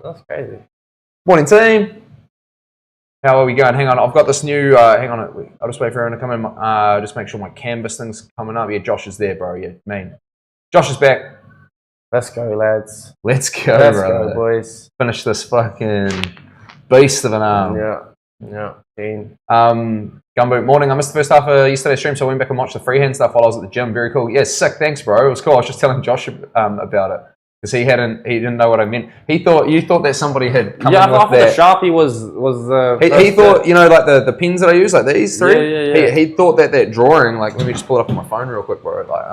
That's crazy. Morning, team. How are we going? Hang on, I've got this new. Hang on, I'll just wait for everyone to come in. Just make sure my canvas thing's coming up. Yeah, Josh is there, bro. Yeah, man. Josh is back. Let's go, lads. Let's go, Let's brother. go, boys. Finish this fucking beast of an arm. Yeah. Gumboot, morning. I missed the first half of yesterday's stream, so I went back and watched the freehand stuff while I was at the gym. Very cool. Yeah, sick. Thanks, bro. It was cool. I was just telling Josh about it. Because he didn't know what I meant. You thought that somebody had come in with that. Yeah, I thought the Sharpie was he thought, you know, like the pens that I use, like these three. Yeah. He thought that drawing, like, let me just pull it up on my phone real quick, bro. Like,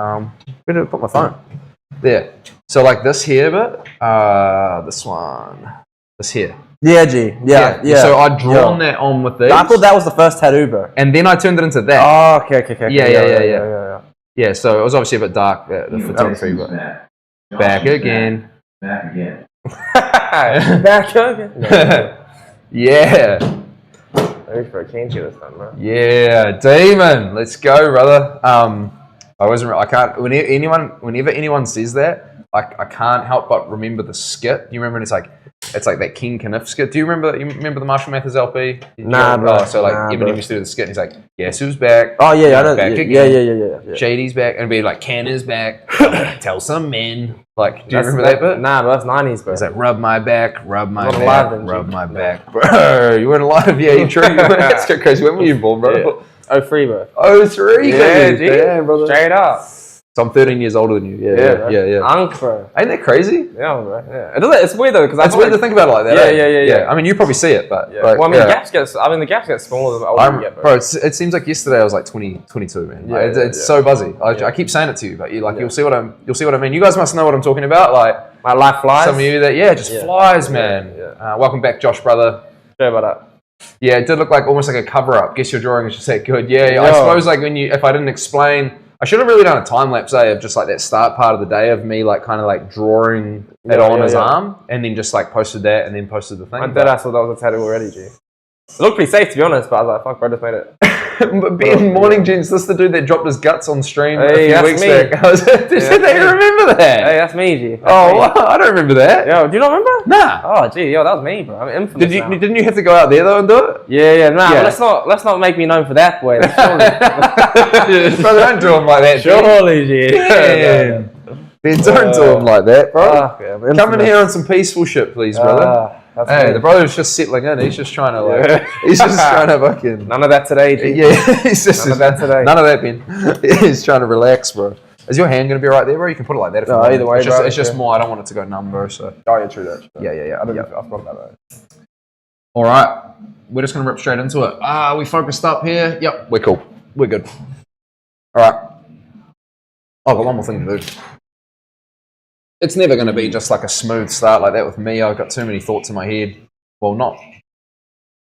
where did I put my phone? There. So like this here bit, this one, this here. Yeah, G. Yeah. So I'd drawn that on with these. I thought that was the first tattoo, bro. And then I turned it into that. Oh, okay. Yeah. Yeah. So it was obviously a bit dark, the photography, but. Back again. Back again. Yeah. Ready for a change this time, bro. Yeah, demon. Let's go, brother. I can't. Whenever anyone says that, I can't help but remember the skit. You remember? And it's like that King Kniff skit. Do you remember? You remember the Marshall Mathers LP? Nah, bro. So like Eminem used to do the skit. And he's like, "Guess who's back?" Oh yeah, I know. Back again. Yeah. Shady's back, and it'd be like, "Ken is back." Tell some men. Like, do you remember that bit? Nah, but that's 90s, bro. It's like, rub my back, rub my Not back, alive then, rub my back. Bro, you weren't alive? Yeah, you true. That's crazy. When were you born, bro? Yeah. 03, bro. 03, yeah, dude. Damn, brother. Straight up. So I'm 13 years older than you. Yeah. Unc, bro. Ain't that crazy? Yeah, bro. Yeah. It's weird though, because it's weird to think about it like that. Yeah. I mean, you probably see it, but like, well, the gaps get smaller the older you get, bro. It seems like yesterday I was like 22, man. Yeah, like, it's so buzzy. I keep saying it to you, but you'll see what I mean. You guys must know what I'm talking about. Like my life flies. Some of you that flies, man. Yeah. Welcome back, Josh, brother. Sorry about that. Yeah, it did look like almost like a cover up. Guess your drawing is just that good. Yeah. I suppose like if I didn't explain. I should have really done a time lapse of just like that start part of the day of me like kind of like drawing it on his arm and then just like posted that and then posted the thing. I thought that was a tattoo already, G. It looked pretty safe to be honest, but I was like, fuck, bro, I just made it. But Ben, morning, gents. This is the dude that dropped his guts on stream a few weeks back. Did they remember that? Hey, that's me, G. I don't remember that. Yo, do you not remember? Nah. Oh, gee, that was me, bro. I'm infamous. Didn't you have to go out there though and do it? Yeah. Let's not make me known for that, boy. Brother, don't do him like that. Surely, G. Ben, don't do him like that, bro. Come in here on some peaceful shit, please, brother. The brother's just settling in. He's just trying to he's just trying to fucking. None of that today, G. Yeah, he's just none of that today. None of that, Ben. He's trying to relax, bro. Is your hand gonna be right there, bro? You can put it like that if you want. Either way, it's just more. I don't want it to go numb, bro. So. Oh yeah, true that. Yeah. I forgot about that. All right, we're just gonna rip straight into it. We focused up here. Yep, we're cool. We're good. All right. I've got one more thing to do. It's never going to be just like a smooth start like that with me. I've got too many thoughts in my head. Well, I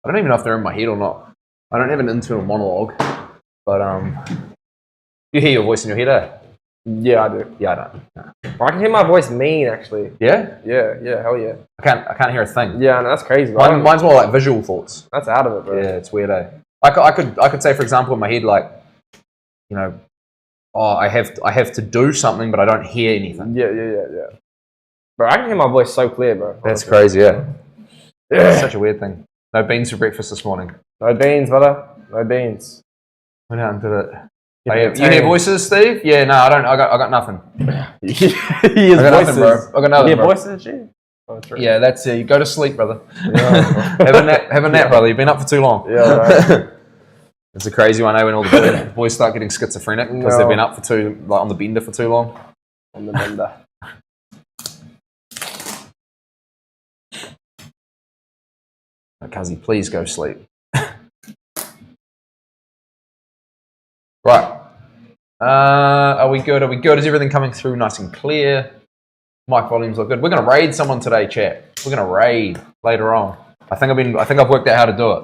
don't even know if they're in my head or not. I don't have an internal monologue. But, you hear your voice in your head, eh? Yeah, I do. Yeah, I don't. No. I can hear my voice mean, actually. Yeah? Yeah, hell yeah. I can't hear a thing. Yeah, no, that's crazy. Mine's more like visual thoughts. That's out of it, bro. Yeah, it's weird, eh? I could say, for example, in my head, like, you know, I have to do something, but I don't hear anything. Yeah. Bro, I can hear my voice so clear, bro. That's crazy, yeah. It's such a weird thing. No beans for breakfast this morning. No beans, brother. No beans. Went out and did it. You hear voices, Steve? Yeah, no, I don't. I got nothing. I got nothing, bro. I got nothing. You hear voices, G? Oh, yeah, that's it. You go to sleep, brother. Yeah, have a nap, brother. You've been up for too long. Yeah, right. It's a crazy one, eh? When all the boys start getting schizophrenic because they've been up for on the bender for too long. On the bender. Cuzzy, please go sleep. Right. Are we good? Is everything coming through nice and clear? Mic volumes look good. We're going to raid someone today, chat. We're going to raid later on. I think I've worked out how to do it.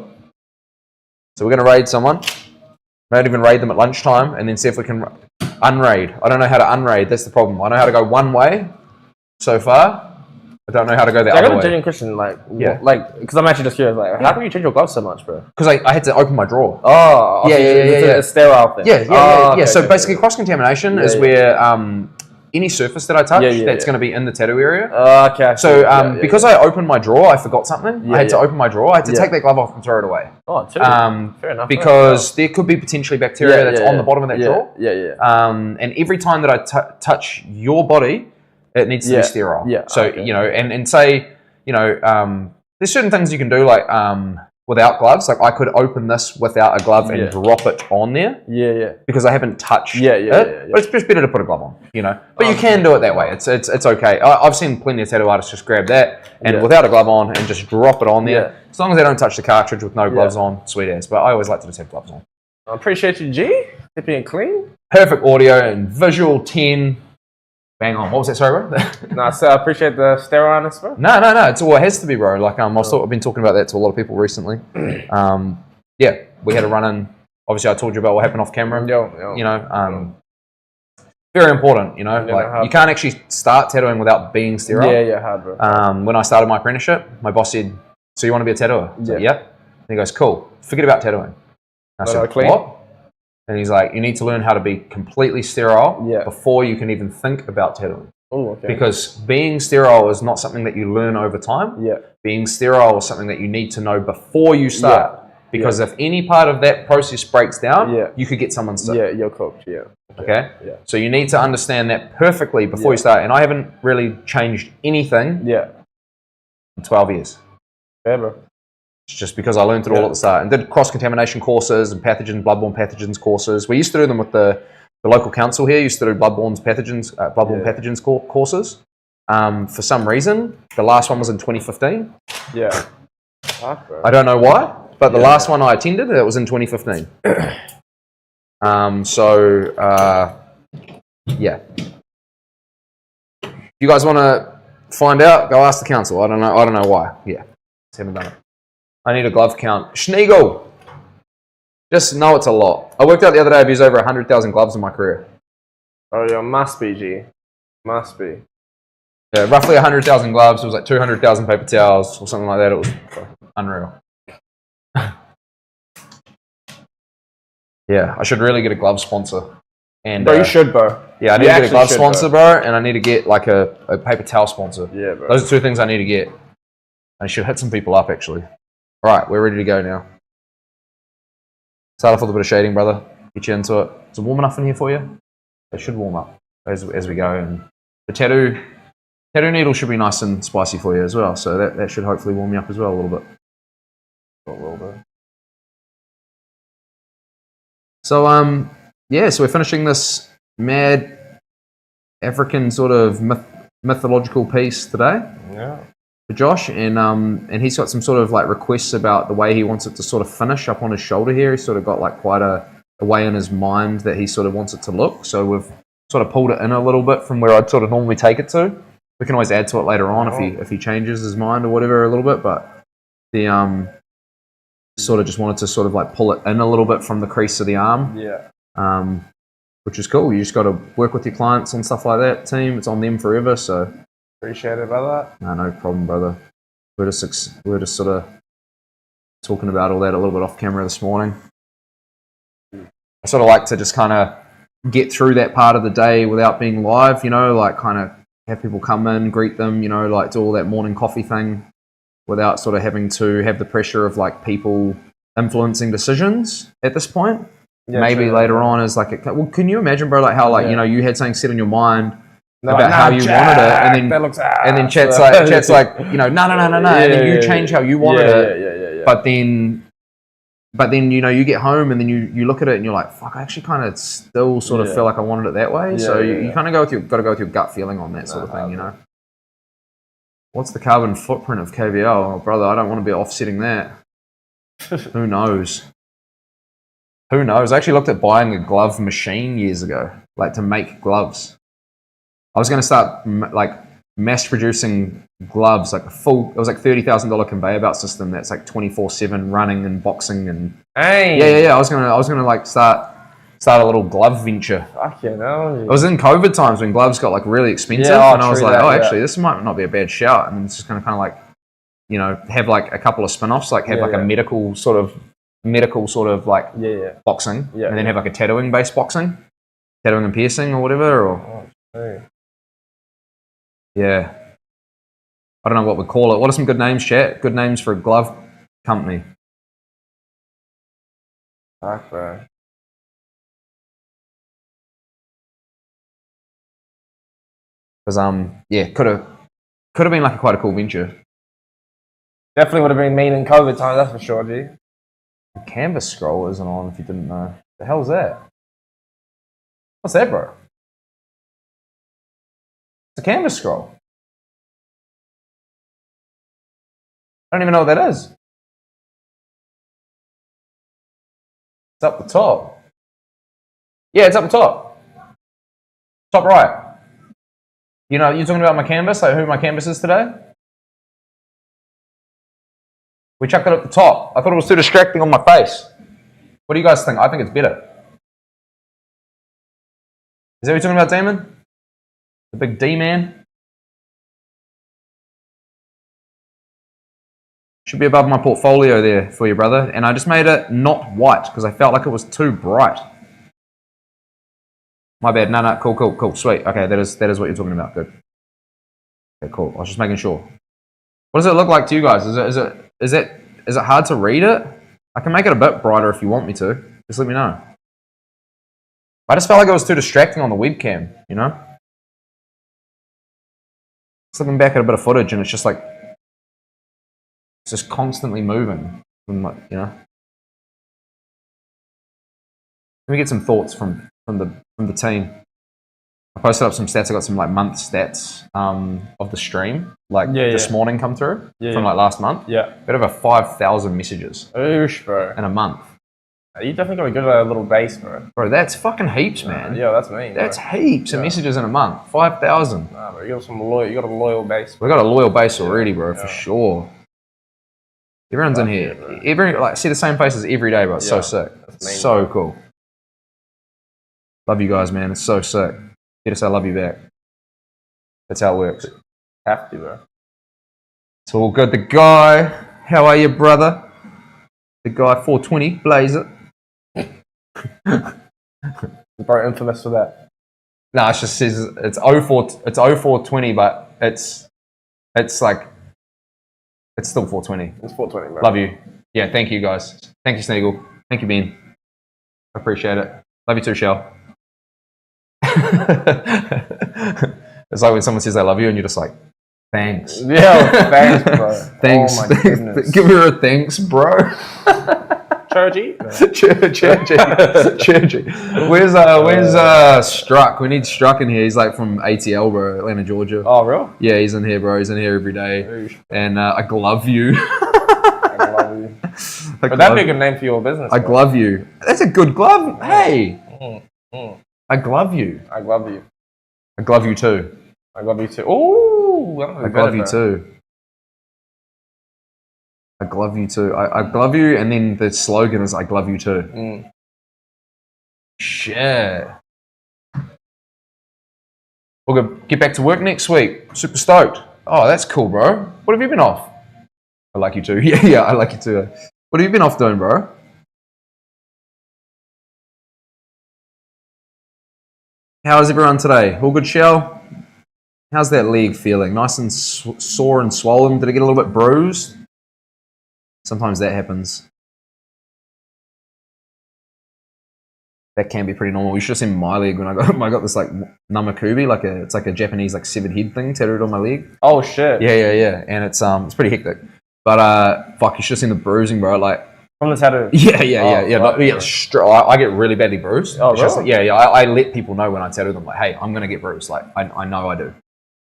So we're going to raid someone. Might even raid them at lunchtime and then see if we can unraid. I don't know how to unraid. That's the problem. I know how to go one way so far. I don't know how to go the other way. I got a genuine question, because I'm actually just curious, how come you change your gloves so much, bro? Because I had to open my drawer. Oh, yeah. It's a sterile thing. Yeah. So basically, cross contamination is where any surface that I touch that's going to be in the tattoo area. Okay. So because I opened my drawer, I forgot something. I had to open my drawer. I had to take that glove off and throw it away. Oh, too. Fair enough. Because there could be potentially bacteria that's on the bottom of that drawer. And every time that I touch your body, it needs to be sterile. So, you know, and say, you know, there's certain things you can do, like without gloves. Like I could open this without a glove and drop it on there. Because I haven't touched it. But it's just better to put a glove on, you know. But you can do it that way. It's okay. I've seen plenty of tattoo artists just grab that and without a glove on and just drop it on there. As long as they don't touch the cartridge with no gloves on, sweet ass. But I always like to just have gloves on. I appreciate you, G. Keeping it clean. Perfect audio and visual 10. Bang on. What was that, sorry, bro? No, so I appreciate the sterileness, bro. No. It's all it has to be, bro. Like I've been talking about that to a lot of people recently. Yeah, we had a run in. Obviously, I told you about what happened off camera. You know, very important. You know, like you can't actually start tattooing without being sterile. Hard, bro. When I started my apprenticeship, my boss said, "So you want to be a tattooer?" I said, "Yep." And he goes, "Cool. Forget about tattooing." I said, "What?" And he's like, you need to learn how to be completely sterile before you can even think about tattooing. Because being sterile is not something that you learn over time. Being sterile is something that you need to know before you start. Because if any part of that process breaks down, you could get someone sick. You're cooked, Okay? So you need to understand that perfectly before you start. And I haven't really changed anything in 12 years. Yeah, bro. Just because I learned it all at the start and did cross-contamination courses and bloodborne pathogens courses. We used to do them with the local council here. Used to do bloodborne pathogens courses. For some reason, the last one was in 2015. I don't know why, but the last one I attended, it was in 2015. Yeah. You guys want to find out? Go ask the council. I don't know why. Yeah, just haven't done it. I need a glove count. Schneegel! Just know it's a lot. I worked out the other day, I've used over 100,000 gloves in my career. Oh, yeah, must be, G. Must be. Yeah, roughly 100,000 gloves. It was like 200,000 paper towels or something like that. It was unreal. Yeah, I should really get a glove sponsor. And, bro, you should, bro. Yeah, I need to get a glove sponsor, bro, and I need to get like a paper towel sponsor. Yeah, bro. Those are two things I need to get. I should hit some people up, actually. All right, we're ready to go now. Start off with a bit of shading, brother. Get you into it. Is it warm enough in here for you? It should warm up as we go. And the tattoo needle should be nice and spicy for you as well. So that should hopefully warm you up as well a little bit. So yeah, so we're finishing this mad African sort of mythological piece today. Yeah. For Josh, and he's got some sort of like requests about the way he wants it to sort of finish up on his shoulder here. He's sort of got like quite a way in his mind that he sort of wants it to look. So we've sort of pulled it in a little bit from where I'd sort of normally take it to. We can always add to it later on if he changes his mind or whatever a little bit. But the sort of just wanted to sort of like pull it in a little bit from the crease of the arm. Which is cool. You just got to work with your clients and stuff like that, team. It's on them forever. So. Appreciate it, brother. No problem, brother. We're just sort of talking about all that a little bit off camera this morning. I sort of like to just kind of get through that part of the day without being live, you know, like kind of have people come in, greet them, you know, like do all that morning coffee thing without sort of having to have the pressure of like people influencing decisions at this point. Yeah, maybe later on is like, well, can you imagine, bro, like how like, you know, you had something set in your mind about how you wanted it, and then chat's like, you know, no, and then you change how you wanted it. But then you know, you get home and then you look at it and you're like, fuck, I actually kind of still sort of feel like I wanted it that way. So you kind of got to go with your gut feeling on that sort of thing, you know. What's the carbon footprint of KVL? Oh, brother, I don't want to be offsetting that. Who knows? I actually looked at buying a glove machine years ago, like to make gloves. I was going to start like mass producing gloves, like it was like $30,000 conveyor belt system that's like 24/7 running and boxing and yeah. I was gonna like start a little glove venture. Fucking hell. It was in COVID times when gloves got like really expensive, and I was like, actually, this might not be a bad shout. And it's just gonna kind of like, you know, have like a couple of spin-offs, like have a medical sort of like boxing, and then have like a tattooing based boxing, tattooing and piercing or whatever, or. Yeah. I don't know what we call it. What are some good names, chat? Good names for a glove company. Fuck, bro. Because yeah, could have been like quite a cool venture. Definitely would have been mean in COVID time, that's for sure, G. The canvas scroll isn't on if you didn't know. The hell's that? What's that, bro? It's a canvas scroll. I don't even know what that is. It's up the top. Yeah, it's up the top. Top right. You know, you're talking about my canvas, like who my canvas is today? We chucked it up the top. I thought it was too distracting on my face. What do you guys think? I think it's better. Is that what you're talking about, Damon? The big D man? Should be above my portfolio there for you, brother. And I just made it not white because I felt like it was too bright. My bad. No, cool, sweet. Okay, that is what you're talking about. Good. Okay, cool. I was just making sure. What does it look like to you guys? Is it hard to read it? I can make it a bit brighter if you want me to. Just let me know. I just felt like it was too distracting on the webcam, you know? Just looking back at a bit of footage and it's just like, it's just constantly moving, you know? Let me get some thoughts from the team. I posted up some stats. I got some like month stats of the stream, like this morning come through from like last month. Yeah, got over 5,000 messages. Oosh, bro. In a month. You definitely got a good little base, bro. Bro, that's fucking heaps, man. Yeah, that's me. That's heaps of messages in a month. 5,000. Nah, bro, you got a loyal base. We got a loyal base already, bro, for sure. Everyone's in here. See the same faces every day, bro. It's so sick. It's so cool. Love you guys, man. It's so sick. You just say I love you back. That's how it works. Have to, bro. It's all good. The guy, how are you, brother? The guy 420, blaze it. Bro, infamous for that. No, it just says it's 0420, but it's like it's still 420. It's 420, bro. Love you. Yeah, thank you guys. Thank you, Sneagle. Thank you, Ben. I appreciate it. Love you too, Shell. It's like when someone says I love you and you're just like, thanks. Yeah, thanks, bro. Thanks. Oh my goodness. Give her a thanks, bro. Churchy? Churchy. Where's Struck? We need Struck in here. He's like from ATL, bro, Atlanta, Georgia. Oh, real? Yeah, he's in here, bro. He's in here every day. And I glove you. I glove you. But that'd be a good name for your business. I glove you. That's a good glove. Hey. I glove you. I glove you. I glove you too. I glove you too. Ooh, I glove you too. I glove you too. I glove you, and then the slogan is I glove you too. Shit. We'll go get back to work next week. Super stoked. Oh, that's cool, bro. What have you been off? I like you too. Yeah, I like you too. What have you been off doing, bro? How is everyone today? All good, Shell? How's that leg feeling? Nice and sore and swollen? Did it get a little bit bruised? Sometimes that happens. That can be pretty normal. You should have seen my leg when I got this like namakubi, it's like a Japanese like severed head thing tattooed on my leg. Oh shit. Yeah. And it's pretty hectic. But fuck, you should have seen the bruising, bro. Like from the tattoo. Yeah. I get really badly bruised. Oh, really? I let people know when I tattoo them, like, hey, I'm gonna get bruised. Like, I know I do.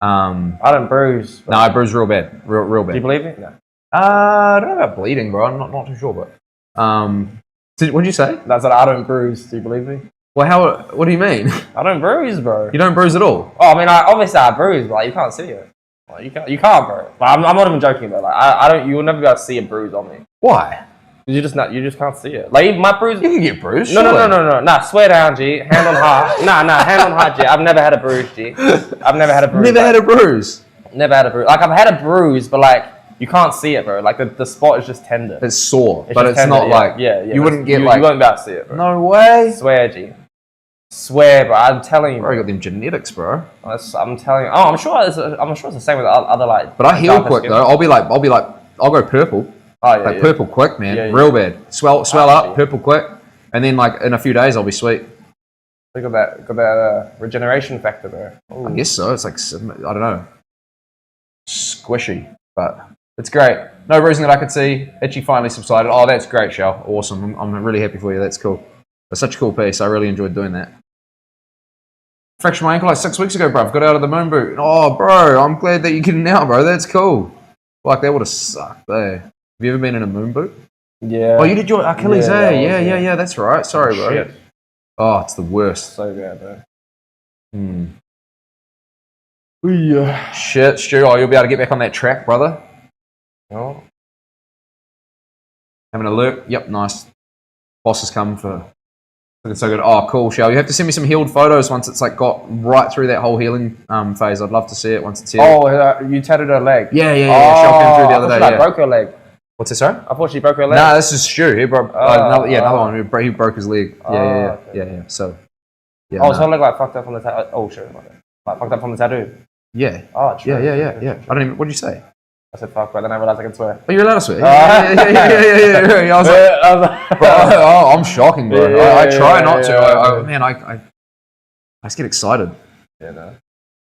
I don't bruise. No, I bruise real bad, real bad. Do you believe me? No. I don't know about bleeding, bro. I'm not too sure, but what did you say? That's that I don't bruise. Do you believe me? Well, what do you mean? I don't bruise, bro. You don't bruise at all? Oh, I mean, obviously I bruise, but like, you can't see it. Like, you can't, bro. Like, I'm not even joking, though. Like, I don't. You'll never be able to see a bruise on me. Why? You just can't see it. Like my bruise. You can get bruised. No. Nah, swear down, G. Hand on heart. Nah, hand on heart, G. I've never had a bruise, G. I've never had a bruise. Never had a bruise. Never had a bruise. Like I've had a bruise, but like you can't see it, bro. Like the spot is just tender. It's sore, but it's tender, not like you wouldn't get you won't be able to see it, bro. No way. Swear, G. Swear, bro. I'm telling you, Bro, you bro. got them genetics, bro. I'm telling you. Oh, I'm sure it's the same with other like. But I heal darker quick skin. though. I'll go purple. Oh yeah, Like yeah. purple quick, man. Yeah, yeah. Real bad. Swell up, Actually. purple quick. And then like in a few days I'll be sweet. Look at that. Got that regeneration factor there. Ooh. I guess so. It's like, I don't know. Squishy. But it's great. No bruising that I could see. Itchy finally subsided. Oh, that's great, Shell. Awesome. I'm really happy for you. That's cool. That's such a cool piece. I really enjoyed doing that. Fractured my ankle like 6 weeks ago, bro. I've got out of the moon boot. Oh, bro. I'm glad that you're getting out, bro. That's cool. Like, that would have sucked, eh? Have you ever been in a moon boot? Yeah. Oh, you did your Achilles, Yeah, eh? yeah, Yeah. That's right. Sorry, bro. Shit. Oh, it's the worst. So bad, bro. Shit, Stu. Oh, you'll be able to get back on that track, brother. Oh. Having a look. Yep, nice. Boss has come for... Looking so good. Oh, cool, Shell. You have to send me some healed photos once it's like got right through that whole healing phase. I'd love to see it once it's healed. Oh, you tatted her leg. Yeah. Shell came through the other day. I Yeah. broke her leg. What's that, sorry? I thought she broke her leg. Nah, this is Stu. He broke another one. He broke his leg. Okay. Yeah. So, yeah. Oh, so her leg like fucked up from the tattoo. Oh shit. Like fucked up from the tattoo. Yeah. Oh, true. Yeah. I don't even. What did you say? I said fuck, but then I realized I can swear. Oh, you're allowed to swear. Yeah. I was like, bro, I'm shocking, bro. I try not to. Man, I just get excited. Yeah, no.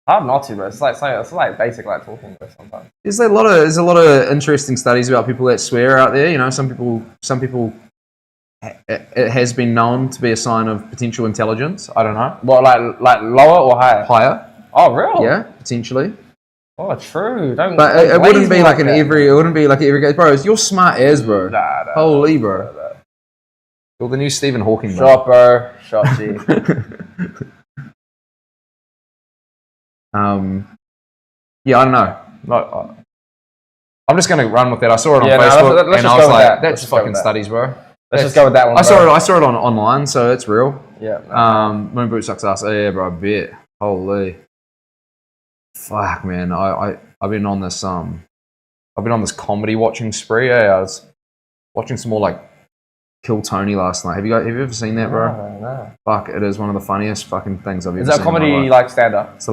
Hard not to, bro. It's like basic like talking, bro. Sometimes. There's a lot of interesting studies about people that swear out there. You know, some people. It has been known to be a sign of potential intelligence. I don't know. What, like lower or higher? Higher. Oh, real? Yeah, potentially. Oh, true. Don't. But don't it wouldn't glaze me be like that. it wouldn't be like every guy. Bro, you're smart as, bro. Nah. Holy, bro. You're the new Stephen Hawking, bro. Shot, bro. Shot, G. Yeah, I don't know. I'm just gonna run with that. I saw it on Yeah, no, Facebook, let's and just I go was with like, that. "That's fucking studies, bro." Let's just go with that one. I saw it online, so it's real. Yeah. No. Moon boot sucks ass. Oh, yeah, bro. I bet. Holy. Fuck, man. I've been on this comedy watching spree. I was watching some more like Kill Tony last night. Have you ever seen that, bro? No. Fuck, it is one of the funniest fucking things I've ever Is seen. that a comedy like stand up? It's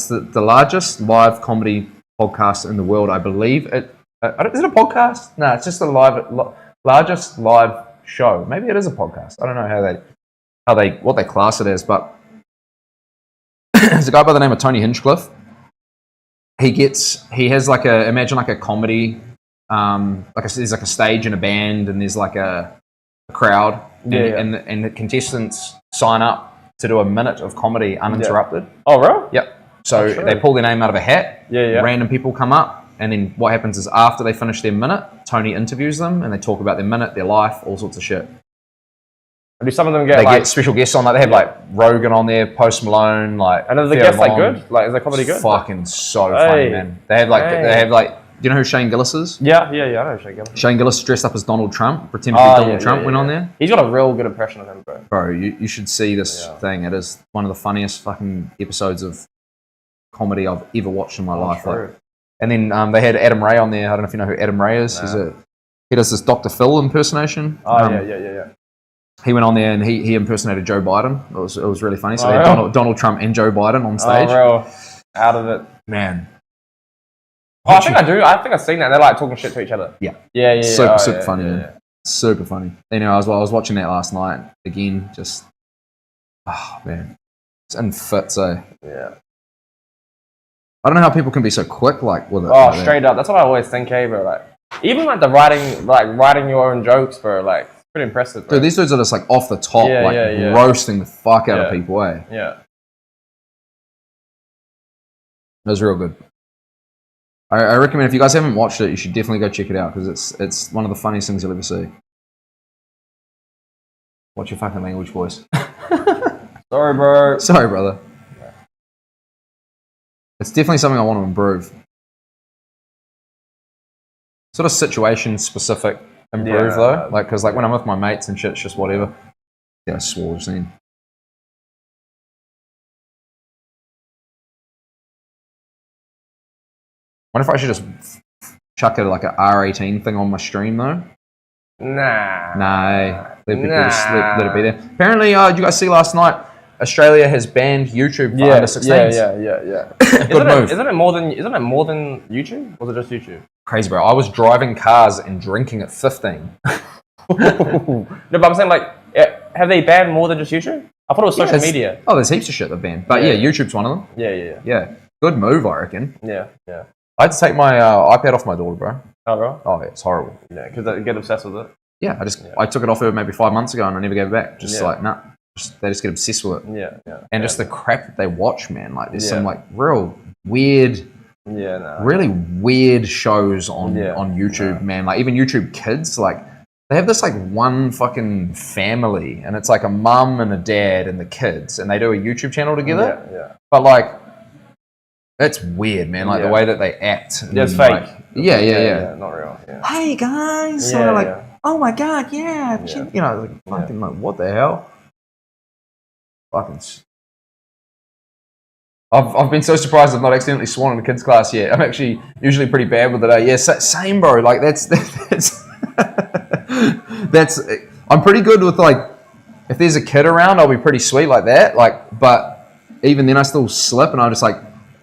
the largest live comedy podcast in the world, I believe. Is it a podcast? No, it's just the largest live show. Maybe it is a podcast. I don't know what they class it as, but there's a guy by the name of Tony Hinchcliffe. He has like imagine like a comedy, there's like a stage and a band, and there's like a crowd, and the contestants sign up to do a minute of comedy uninterrupted. Yeah. Oh, really? Yep. So they pull their name out of a hat. Yeah. Random people come up, and then what happens is after they finish their minute, Tony interviews them, and they talk about their minute, their life, all sorts of shit. Do some of them get special guests on? Like they have like Rogan on there, Post Malone, like. And are the guests like good? Like, is the comedy good? Fucking so funny, man. They have like. Do you know who Shane Gillis is? Yeah. I know Shane Gillis. Shane Gillis dressed up as Donald Trump, pretending to be Donald Trump, went on there. He's got a real good impression of him, bro. Bro, you should see this thing. It is one of the funniest fucking episodes of comedy I've ever watched in my life. Like. And then they had Adam Ray on there. I don't know if you know who Adam Ray is. Nah. He does this Dr. Phil impersonation. Oh, yeah. He went on there and he impersonated Joe Biden. It was really funny. So they had Donald Trump and Joe Biden on stage. Oh, real. Out of it. Man. Oh, I think I do. I think I've seen that. They're like talking shit to each other. Yeah. Yeah. Super funny, man. Yeah. Super funny. Anyway, I was watching that last night again. Just, oh man, it's in fits, eh? Yeah. I don't know how people can be so quick, like with it. Oh, like straight up. That's what I always think, bro. Like, even like the writing your own jokes, bro. Like, it's pretty impressive, bro. Dude, these dudes are just like off the top, roasting the fuck out of people, eh? Yeah. It was real good. I recommend if you guys haven't watched it, you should definitely go check it out because it's one of the funniest things you'll ever see. What's your fucking language, boys? Sorry, bro. Sorry, brother. It's definitely something I want to improve. Sort of situation specific improve though, like because like when I'm with my mates and shit, it's just whatever. Yeah, I swore just then. Wonder if I should just chuck it like a R18 thing on my stream though. Nah. Let people just let it be there. Apparently, did you guys see last night? Australia has banned YouTube for under 16s. Yeah. Good move. Isn't it more than YouTube? Or is it just YouTube? Crazy, bro. I was driving cars and drinking at 15. No, but I'm saying like, have they banned more than just YouTube? I thought it was social media. Oh, there's heaps of shit they've banned. But yeah, YouTube's one of them. Yeah. Good move, I reckon. Yeah. I had to take my iPad off my daughter, bro. Oh, bro? Oh, yeah, it's horrible. Yeah, because they get obsessed with it. Yeah, I took it off her maybe 5 months ago and I never gave it back. Just like, nah. They just get obsessed with it. Yeah. And just the crap that they watch, man. Like, there's some like real weird... really weird shows on YouTube, man. Like even YouTube Kids, like they have this like one fucking family, and it's like a mum and a dad and the kids, and they do a YouTube channel together. Yeah. But like, that's weird, man. Like the way that they act. Yeah, it's fake. Like, yeah. Not real. Yeah. Hey guys, oh my god, you know, like fucking like what the hell? Fucking. I've been so surprised I've not accidentally sworn in a kids class yet. I'm actually usually pretty bad with it. Yeah, same, bro. Like that's I'm pretty good with like if there's a kid around, I'll be pretty sweet like that. Like, but even then I still slip, and I'll just like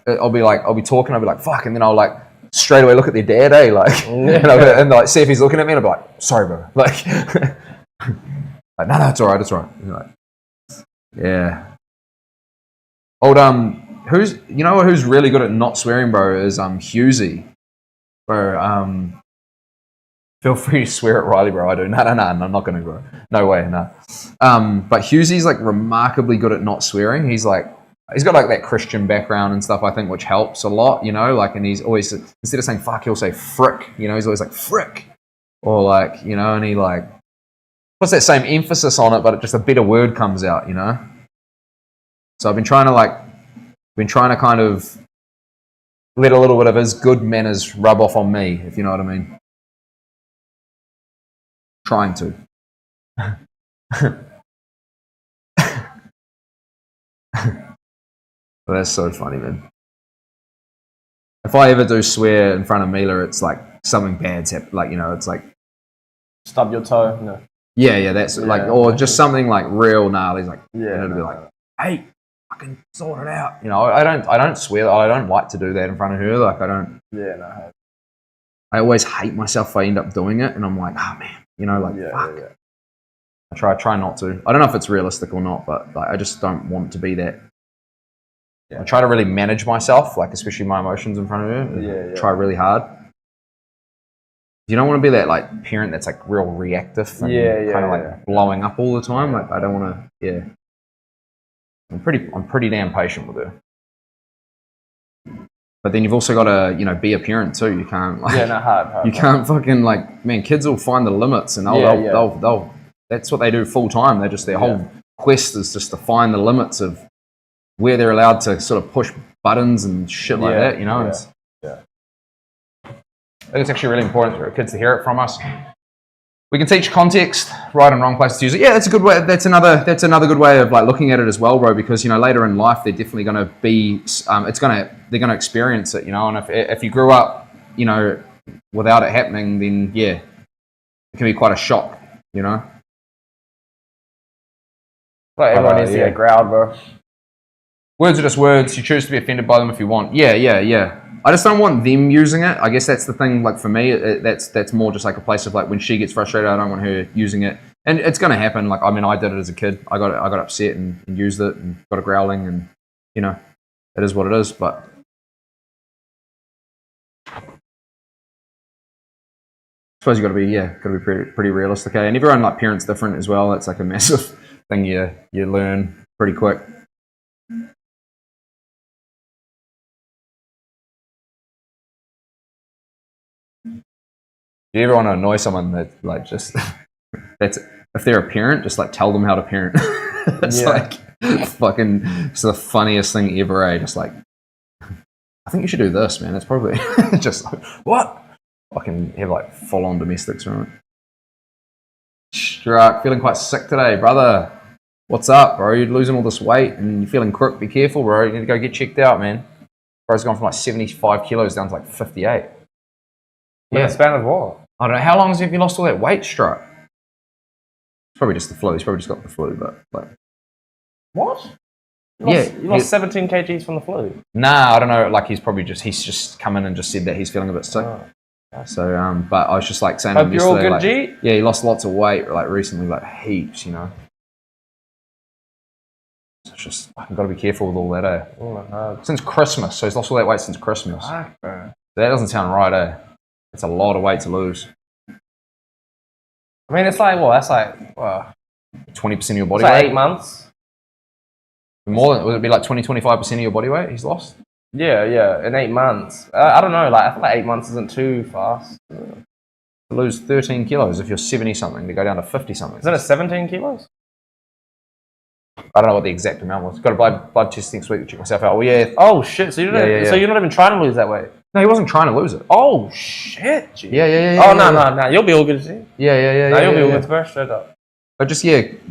I'll be talking, I'll be like fuck, and then I'll like straight away look at their dad, like and like see if he's looking at me, and I'll be like sorry, bro. Like, like no, it's all right, Like, yeah. Old who's really good at not swearing, bro, is Husey. Bro, feel free to swear at Riley, bro. I do. No, I'm not gonna, bro. No way, no. But Husey's like remarkably good at not swearing. He's got like that Christian background and stuff, I think, which helps a lot, you know, like, and he's always, instead of saying fuck, he'll say frick, you know, he's always like frick, or like, you know, and he like puts that same emphasis on it, but just a better word comes out, you know. So I've been trying to kind of let a little bit of his good manners rub off on me, if you know what I mean. Trying to. That's so funny, man. If I ever do swear in front of Mila, it's like something bad's happened. Like, you know, it's like stub your toe. No. Yeah, that's like, or just something like real gnarly. Like, it'll be like, hey, fucking sort it out. You know, I don't swear. I don't like to do that in front of her. Like, I don't. Yeah, no. I always hate myself if I end up doing it, and I'm like, oh man, you know, like fuck. I try not to. I don't know if it's realistic or not, but like, I just don't want to be that. I try to really manage myself, like especially my emotions in front of her. Try really hard. You don't want to be that like parent that's like real reactive and kind of like blowing up all the time. Like I don't want to. Yeah. I'm pretty damn patient with her. But then you've also got to, you know, be a parent too. You can't like hard. You can't fucking like, man, kids will find the limits, and they'll that's what they do full time. They just their whole quest is just to find the limits of where they're allowed to sort of push buttons and shit like that, you know. I think it's actually really important for kids to hear it from us. We can teach context, right and wrong places to use it. Yeah, that's a good way. That's another good way of like looking at it as well, bro. Because you know later in life they're definitely going to be, they're going to experience it, you know. And if you grew up, you know, without it happening, then it can be quite a shock, you know. Like everyone needs to get growled, bro. Words are just words. You choose to be offended by them if you want. Yeah. I just don't want them using it. I guess that's the thing. Like for me, that's more just like a place of like when she gets frustrated, I don't want her using it, and it's going to happen. Like I mean, I did it as a kid. I got upset and used it and got a growling, and you know, it is what it is. But I suppose you got to be pretty realistic. Okay? And everyone like parents different as well. It's like a massive thing you learn pretty quick. Do you ever want to annoy someone that like just that's if they're a parent, just like tell them how to parent? It's like fucking it's the funniest thing ever, eh? Just like I think you should do this, man. It's probably just like what? Fucking have like full on domestics from it. Struck, feeling quite sick today, brother. What's up, bro? You're losing all this weight and you're feeling crook. Be careful, bro. You need to go get checked out, man. Bro's gone from like 75 kilos down to like 58. Yeah, span of what? I don't know. How long have you lost all that weight, Struck? It's probably just the flu. He's probably just got the flu, but like... What? You lost 17 kgs from the flu. Nah, I don't know. Like he's just come in and just said that he's feeling a bit sick. Oh. So, but I was just like saying, hope you're all good, like, G. yeah, he lost lots of weight like recently, like heaps, So it's just I've got to be careful with all that, eh? Oh my God. Since Christmas, so he's lost all that weight since Christmas. Fuck, bro. That doesn't sound right, eh? It's a lot of weight to lose. I mean, it's like, well, that's like, well, 20% of your body it's like weight. 8 months. More than would it be like 20-25% of your body weight he's lost? Yeah, in 8 months. I don't know, like I feel like 8 months isn't too fast. To lose 13 kilos if you're 70 something to go down to 50 something. Isn't it 17 kilos? I don't know what the exact amount was. Got a blood test next week to check myself out. Oh yeah. Oh shit! So so you're not even trying to lose that weight? No, he wasn't trying to lose it. Oh shit! G. Yeah. Oh no! You'll be all good, G. Yeah. No, you'll be all good, bro. Straight up. But just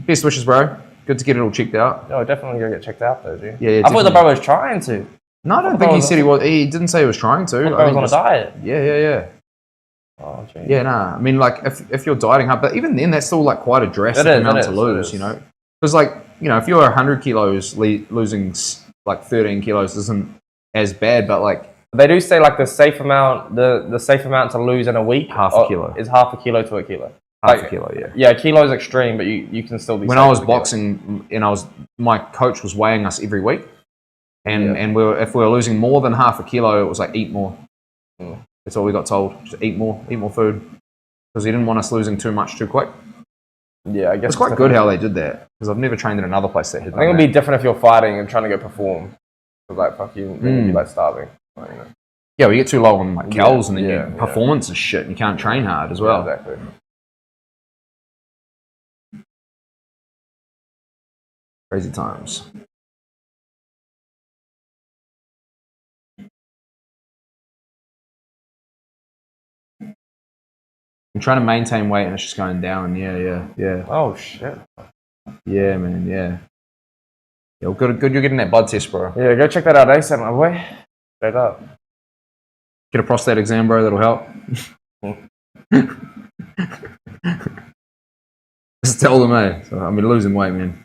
best wishes, bro. Good to get it all checked out. Oh, definitely gonna get checked out though, G. Yeah. I thought the bro was trying to. No, I don't think he said he was. He didn't say he was trying to. I thought he was on a diet. Yeah. Oh, geez. Yeah, nah. I mean, like, if you're dieting hard, but even then, that's still like quite a drastic amount to lose, Because, like, if you're 100 kilos, losing like 13 kilos isn't as bad, but like they do say like the safe amount, the safe amount to lose in a week, half a kilo is half a kilo to a kilo. Half a kilo, yeah. Yeah, a kilo is extreme, but you can still be. When I was boxing, and my coach was weighing us every week, and if we were losing more than half a kilo, it was like eat more. That's all we got told. Just eat more food, because he didn't want us losing too much too quick. Yeah, I guess it's quite good how they did that, because I've never trained in another place that had. I think it'd be different if you're fighting and trying to go perform. Like fuck you, you'd be like starving. Like, Yeah, we get too low on like calories, and then your yeah. performance is shit, and you can't train hard as well. Yeah, exactly. Crazy times. I'm trying to maintain weight and it's just going down. Yeah. Oh shit. Yeah, man. Yeah. Yeah, well, good. You're getting that blood test, bro. Yeah, go check that out, ASAP, my boy. Straight up. Get a prostate exam, bro. That'll help. Just tell them, So, I'm losing weight, man.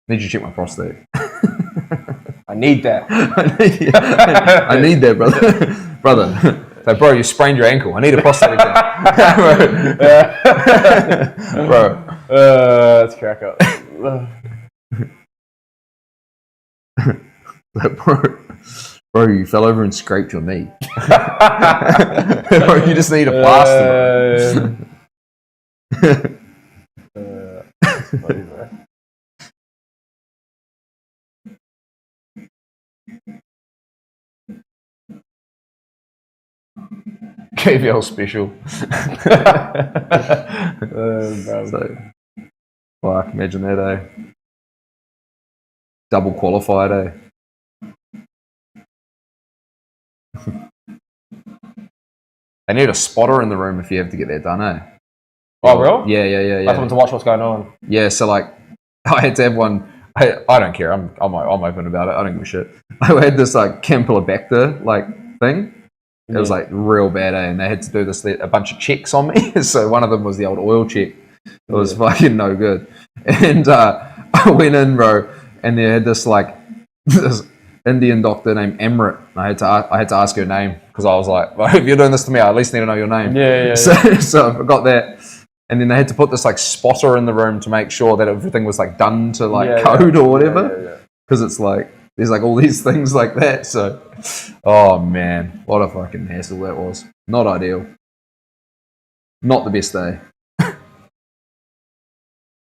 Need you to check my prostate. I need that. I need that, brother. So, bro, you sprained your ankle. I need a prostate exam. Bro. Let's crack up. Bro, you fell over and scraped your knee. Bro, you just need a plaster. Funny, bro. KVL special. So, fuck, imagine that, Double qualified, They need a spotter in the room if you have to get that done, Oh, real? Yeah. I want to watch what's going on. Yeah, so like, I had to have one. I don't care. I'm open about it. I don't give a shit. I had this like Campylobacter like thing. It was like real bad, and they had to do a bunch of checks on me. So one of them was the old oil check. It was fucking no good. And I went in, bro, and they had this like this Indian doctor named Amrit. I had to ask her name, because I was like, well, if you're doing this to me, I at least need to know your name. Yeah. So I forgot that. And then they had to put this like spotter in the room to make sure that everything was like done to like code or whatever. Because it's like there's like all these things like that. So, oh man, what a fucking hassle that was. Not ideal. Not the best day.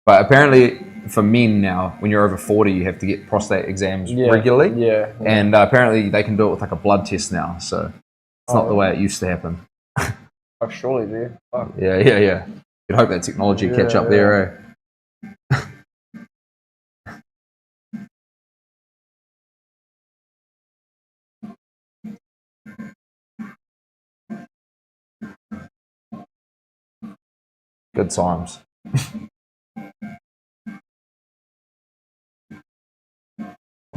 But apparently for men now, when you're over 40, you have to get prostate exams regularly. Yeah. And apparently they can do it with like a blood test now. So it's not the way it used to happen. Oh, surely, dude. Fuck. Yeah. You'd hope that technology would catch up there, Good times. I'm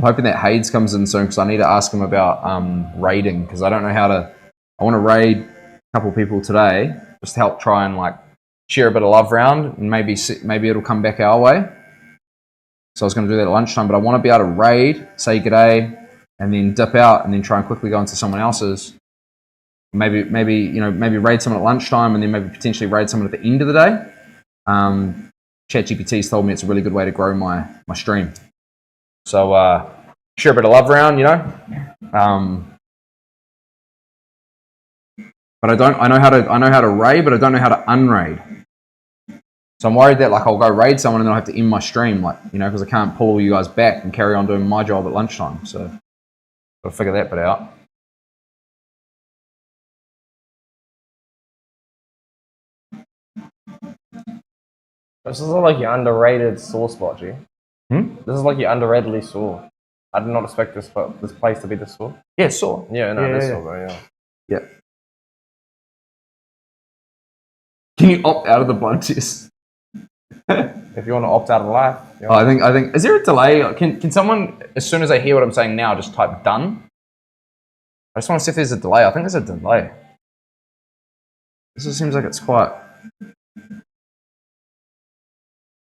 hoping that Hades comes in soon, because I need to ask him about raiding, because I don't know how to. I want to raid a couple people today, just to help try and like share a bit of love around, and maybe it'll come back our way. So I was going to do that at lunchtime, but I want to be able to raid, say g'day, and then dip out, and then try and quickly go into someone else's. Maybe raid someone at lunchtime, and then maybe potentially raid someone at the end of the day. ChatGPT's told me it's a really good way to grow my stream. So share a bit of love around, but I know how to raid, but I don't know how to unraid. So I'm worried that I'll go raid someone and then I'll have to end my stream, because I can't pull all you guys back and carry on doing my job at lunchtime. So gotta figure that bit out. This is like your underrated sore spot, G. This is like your underratedly sore. I did not expect this place to be this sore. Yeah, it's sore. Yeah, no, this sore, bro, yeah. Yeah. Can you opt out of the blood test? If you want to opt out of life. I think. Is there a delay? Can someone, as soon as they hear what I'm saying now, just type done? I just want to see if there's a delay. I think there's a delay. This just seems like it's quite.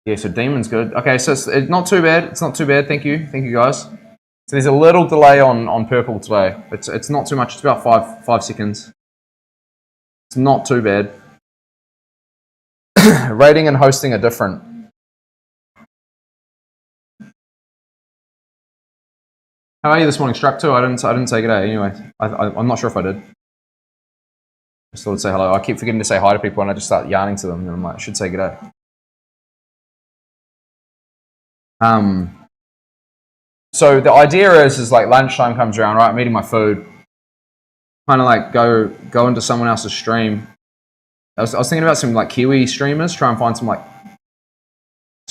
Yeah, so demon's good. Okay, so it's not too bad. It's not too bad. Thank you guys. So there's a little delay on purple today. It's not too much. It's about 5 seconds. It's not too bad. Rating and hosting are different. How are you this morning, Struck 2? I didn't say good day. Anyway, I'm not sure if I did. I just thought I'd say hello. I keep forgetting to say hi to people, and I just start yarning to them, and I'm like, I should say good day. So the idea is lunchtime comes around, right? I'm eating my food, kind of go into someone else's stream. I was thinking about some Kiwi streamers, try and find some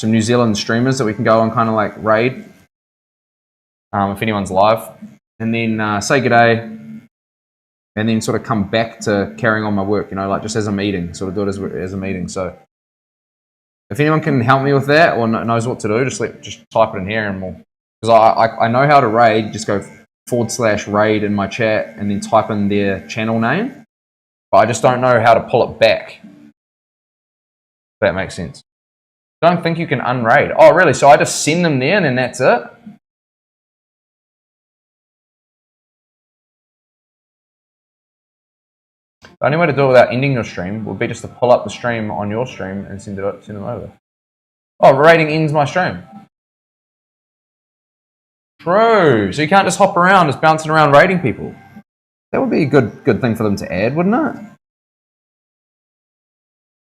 New Zealand streamers that we can go and kind of raid, if anyone's live, and then say g'day, and then sort of come back to carrying on my work, just as a meeting, sort of do it as a meeting. So if anyone can help me with that or knows what to do, just type it in here, and because I know how to raid. Just go /raid in my chat and then type in their channel name. But I just don't know how to pull it back. If that makes sense. I don't think you can unraid. Oh, really? So I just send them there and then that's it? The only way to do it without ending your stream would be just to pull up the stream on your stream and send them over. Oh, raiding ends my stream. True. So you can't just hop around, just bouncing around raiding people. That would be a good thing for them to add, wouldn't it?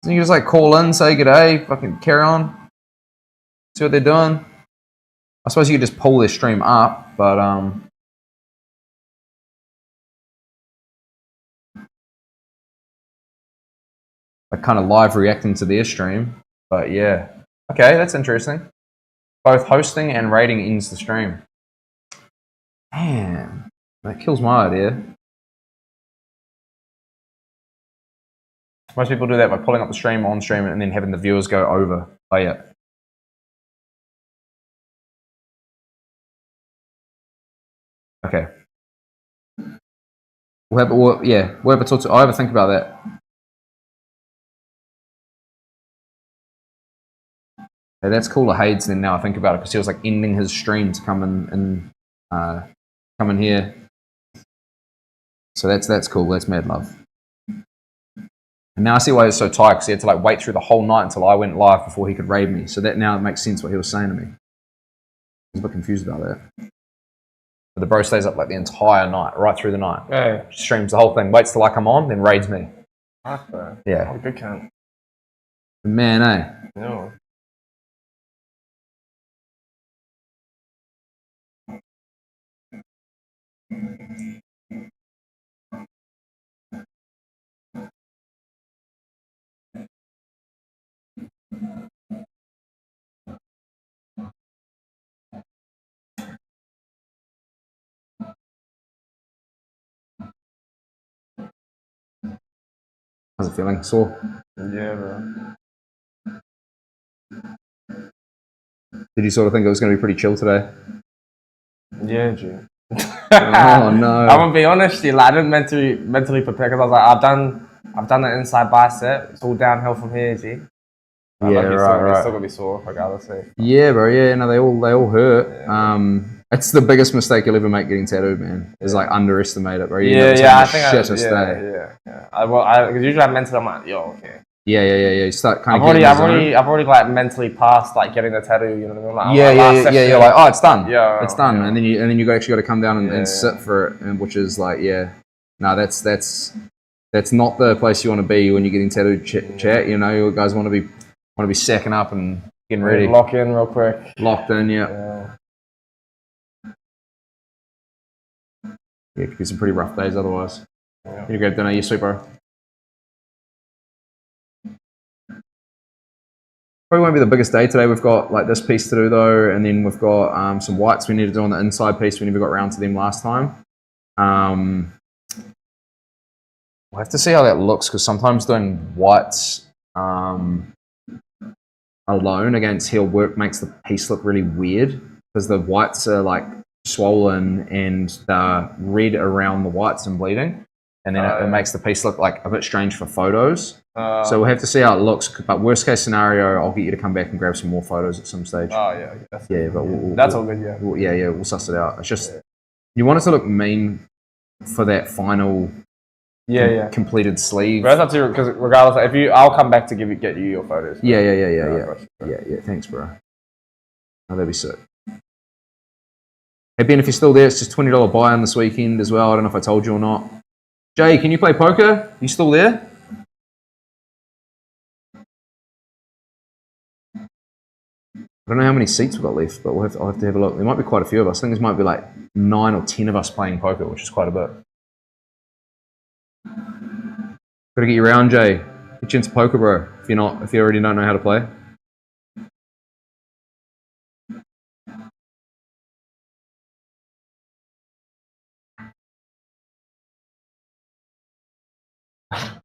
So you just call in, say good day, fucking carry on, see what they're doing. I suppose you could just pull their stream up, but kind of live reacting to their stream. But yeah, okay, that's interesting. Both hosting and raiding ends the stream. Man, that kills my idea. Most people do that by pulling up the stream on stream and then having the viewers go over. Oh yeah. Okay. We'll have a talk to. I'll have a think about that. Yeah, that's cool to Hades then now I think about it, because he was ending his stream to come in here. So that's cool. That's mad love. And now I see why he's so tight, because he had to wait through the whole night until I went live before he could raid me. So that now it makes sense what he was saying to me. I was a bit confused about that. But the bro stays up the entire night, right through the night. Yeah. Streams the whole thing, waits till I come on, then raids me. Fuck, bro. Yeah. Oh, good cunt. Man, eh? No. How's it feeling? Sore? Yeah, bro. Did you sort of think it was going to be pretty chill today? Yeah, G. Oh no! I'm gonna be honest, I didn't mentally prepare, because I was I've done the inside bicep. It's all downhill from here, G. Yeah, like you're right. still gonna be sore regardless. Yeah, bro. Yeah, no, they all hurt. Yeah. It's the biggest mistake you'll ever make getting tattooed, man. Is like underestimate it, bro. You I think because usually I'm mentally, I'm like, yo, okay. Yeah. You start kind of. I've already like mentally passed like getting the tattoo. You know what I mean? Like, yeah. You're like, oh, it's done. Yeah, it's done. And then you actually got to come down and sit for it, and which is like, no, that's not the place you want to be when you're getting tattooed. Chat, you know, you guys want to be sacking up and getting ready. Lock in real quick. Locked in, yeah. Yeah, it could be some pretty rough days otherwise. Yeah. You grab dinner, you sweet, bro. Probably won't be the biggest day today. We've got like this piece to do though, and then we've got some whites we need to do on the inside piece. We never got around to them last time. We'll have to see how that looks because sometimes doing whites alone against heel work makes the piece look really weird because the whites are like swollen and they're red around the whites and bleeding, and then it makes the piece look like a bit strange for photos. So we'll have to see how it looks. But worst case scenario, I'll get you to come back and grab some more photos at some stage. Oh yeah, but that's all good. Yeah, we'll suss it out. It's just you want it to look mean for that final completed sleeve. But that's up to you because regardless, I'll come back to get you your photos. Yeah. Thanks, bro. Oh, that'd be sick. Hey Ben, if you're still there, it's just $20 buy-in this weekend as well. I don't know if I told you or not. Jay, can you play poker? You still there? I don't know how many seats we've got left, but I'll have to have a look. There might be quite a few of us. I think there might be like 9 or 10 of us playing poker, which is quite a bit. Gotta get you around, Jay. Get you into poker, bro. If you already don't know how to play.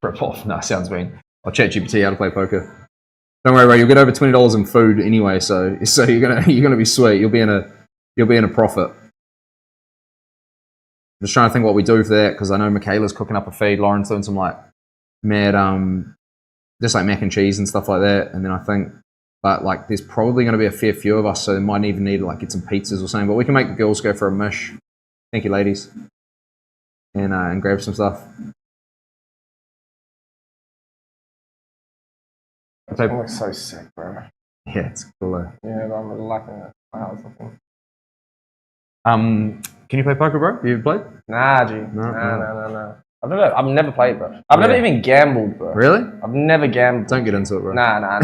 Rip off. No, sounds mean. I'll chat GPT how to play poker. Don't worry, bro. You'll get over $20 in food anyway, so you're gonna be sweet. You'll be in a profit. I'm just trying to think what we do for that because I know Michaela's cooking up a feed. Lauren's doing some like mad just like mac and cheese and stuff like that. And then I think, but like there's probably going to be a fair few of us, so they might even need to like get some pizzas or something. But we can make the girls go for a mish. Thank you, ladies, and grab some stuff. It looks so sick, bro. Yeah, it's cool. Yeah, but I'm really liking it. Can you play poker, bro? Have you ever played? Nah, G. No. I've never played, bro. I've never even gambled, bro. Really? I've never gambled. Don't get into it, bro. Nah.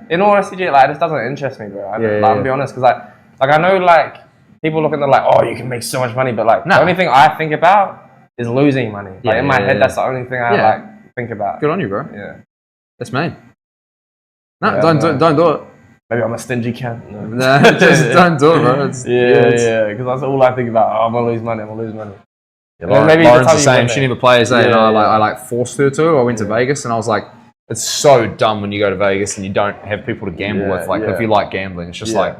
In all honesty, G, like, this doesn't interest me, bro. I'll be honest, because I know, like, people look at it like, oh, you can make so much money, but, like, the only thing I think about is losing money. Like, in my head, that's the only thing I, like, think about. Good on you, bro. Yeah. That's me. No, don't do it. Maybe I'm a stingy cat. No, just don't do it, bro. Because that's all I think about. Oh, I'm going to lose money. Yeah, Lauren's the same. She never plays. I like forced her to. I went to Vegas and I was like, it's so dumb when you go to Vegas and you don't have people to gamble with. Like, if you like gambling, it's just like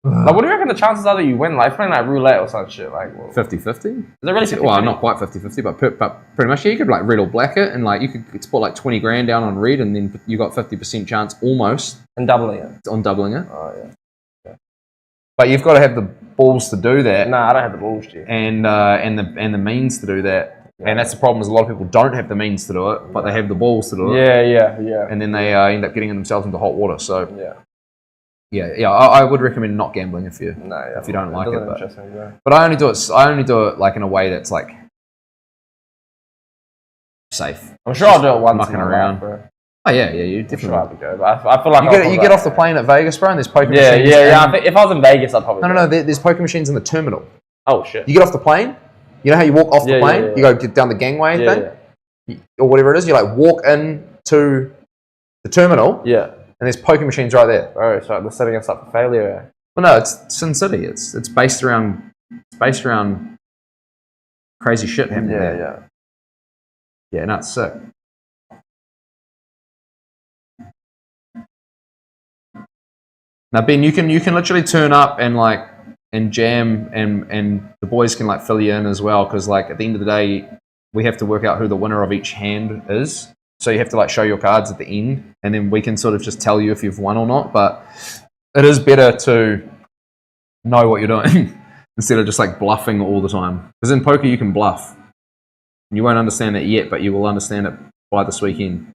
what do you reckon the chances are that you win? Like, playing like roulette or some shit. Like 50-50? Is it really 50-50? Well, not quite 50-50, but pretty much, you could like red or black it and like you could put like 20 grand down on red and then you got 50% chance almost. And doubling it. On doubling it. Oh, yeah. But you've got to have the balls to do that. Nah, I don't have the balls, G. And the means to do that. Yeah. And that's the problem is a lot of people don't have the means to do it, but they have the balls to do it. Yeah. And then they end up getting themselves into hot water. So yeah. I would recommend not gambling if you don't like it. But I only do it like in a way that's like safe. I'm sure I'll do it once. Mucking around. Bro. Oh yeah, you definitely. I'll go, but I feel like you get off the plane at Vegas, bro, and there's poker machines. Yeah. I think if I was in Vegas, I'd probably. No. There's poker machines in the terminal. Oh shit! You get off the plane. You know how you walk off the plane? You go down the gangway thing, or whatever it is. You like walk in to the terminal. Yeah. And there's poker machines right there. Oh, so they're setting us up for failure. Well, no, it's Sin City. It's based around crazy shit happening there. Yeah, no, it's sick. Now, Ben, you can literally turn up and jam and the boys can like fill you in as well because like at the end of the day we have to work out who the winner of each hand is. So you have to like show your cards at the end, and then we can sort of just tell you if you've won or not. But it is better to know what you're doing instead of just like bluffing all the time. Because in poker you can bluff. You won't understand it yet, but you will understand it by this weekend.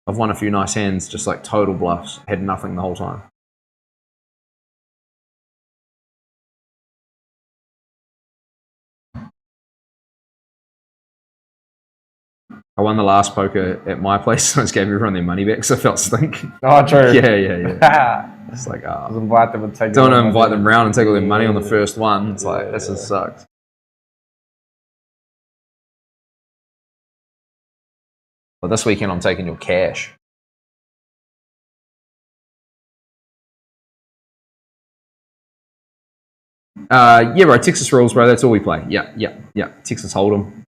I've won a few nice hands, just like total bluffs, had nothing the whole time. I won the last poker at my place, and I just gave everyone their money back, so I felt stink. Oh, true. Yeah. It's like, don't want to invite them round and take all their money on the first one. It's like, this just sucks. But this weekend, I'm taking your cash. Yeah, bro, Texas rules, bro. That's all we play. Yeah. Texas Hold'em.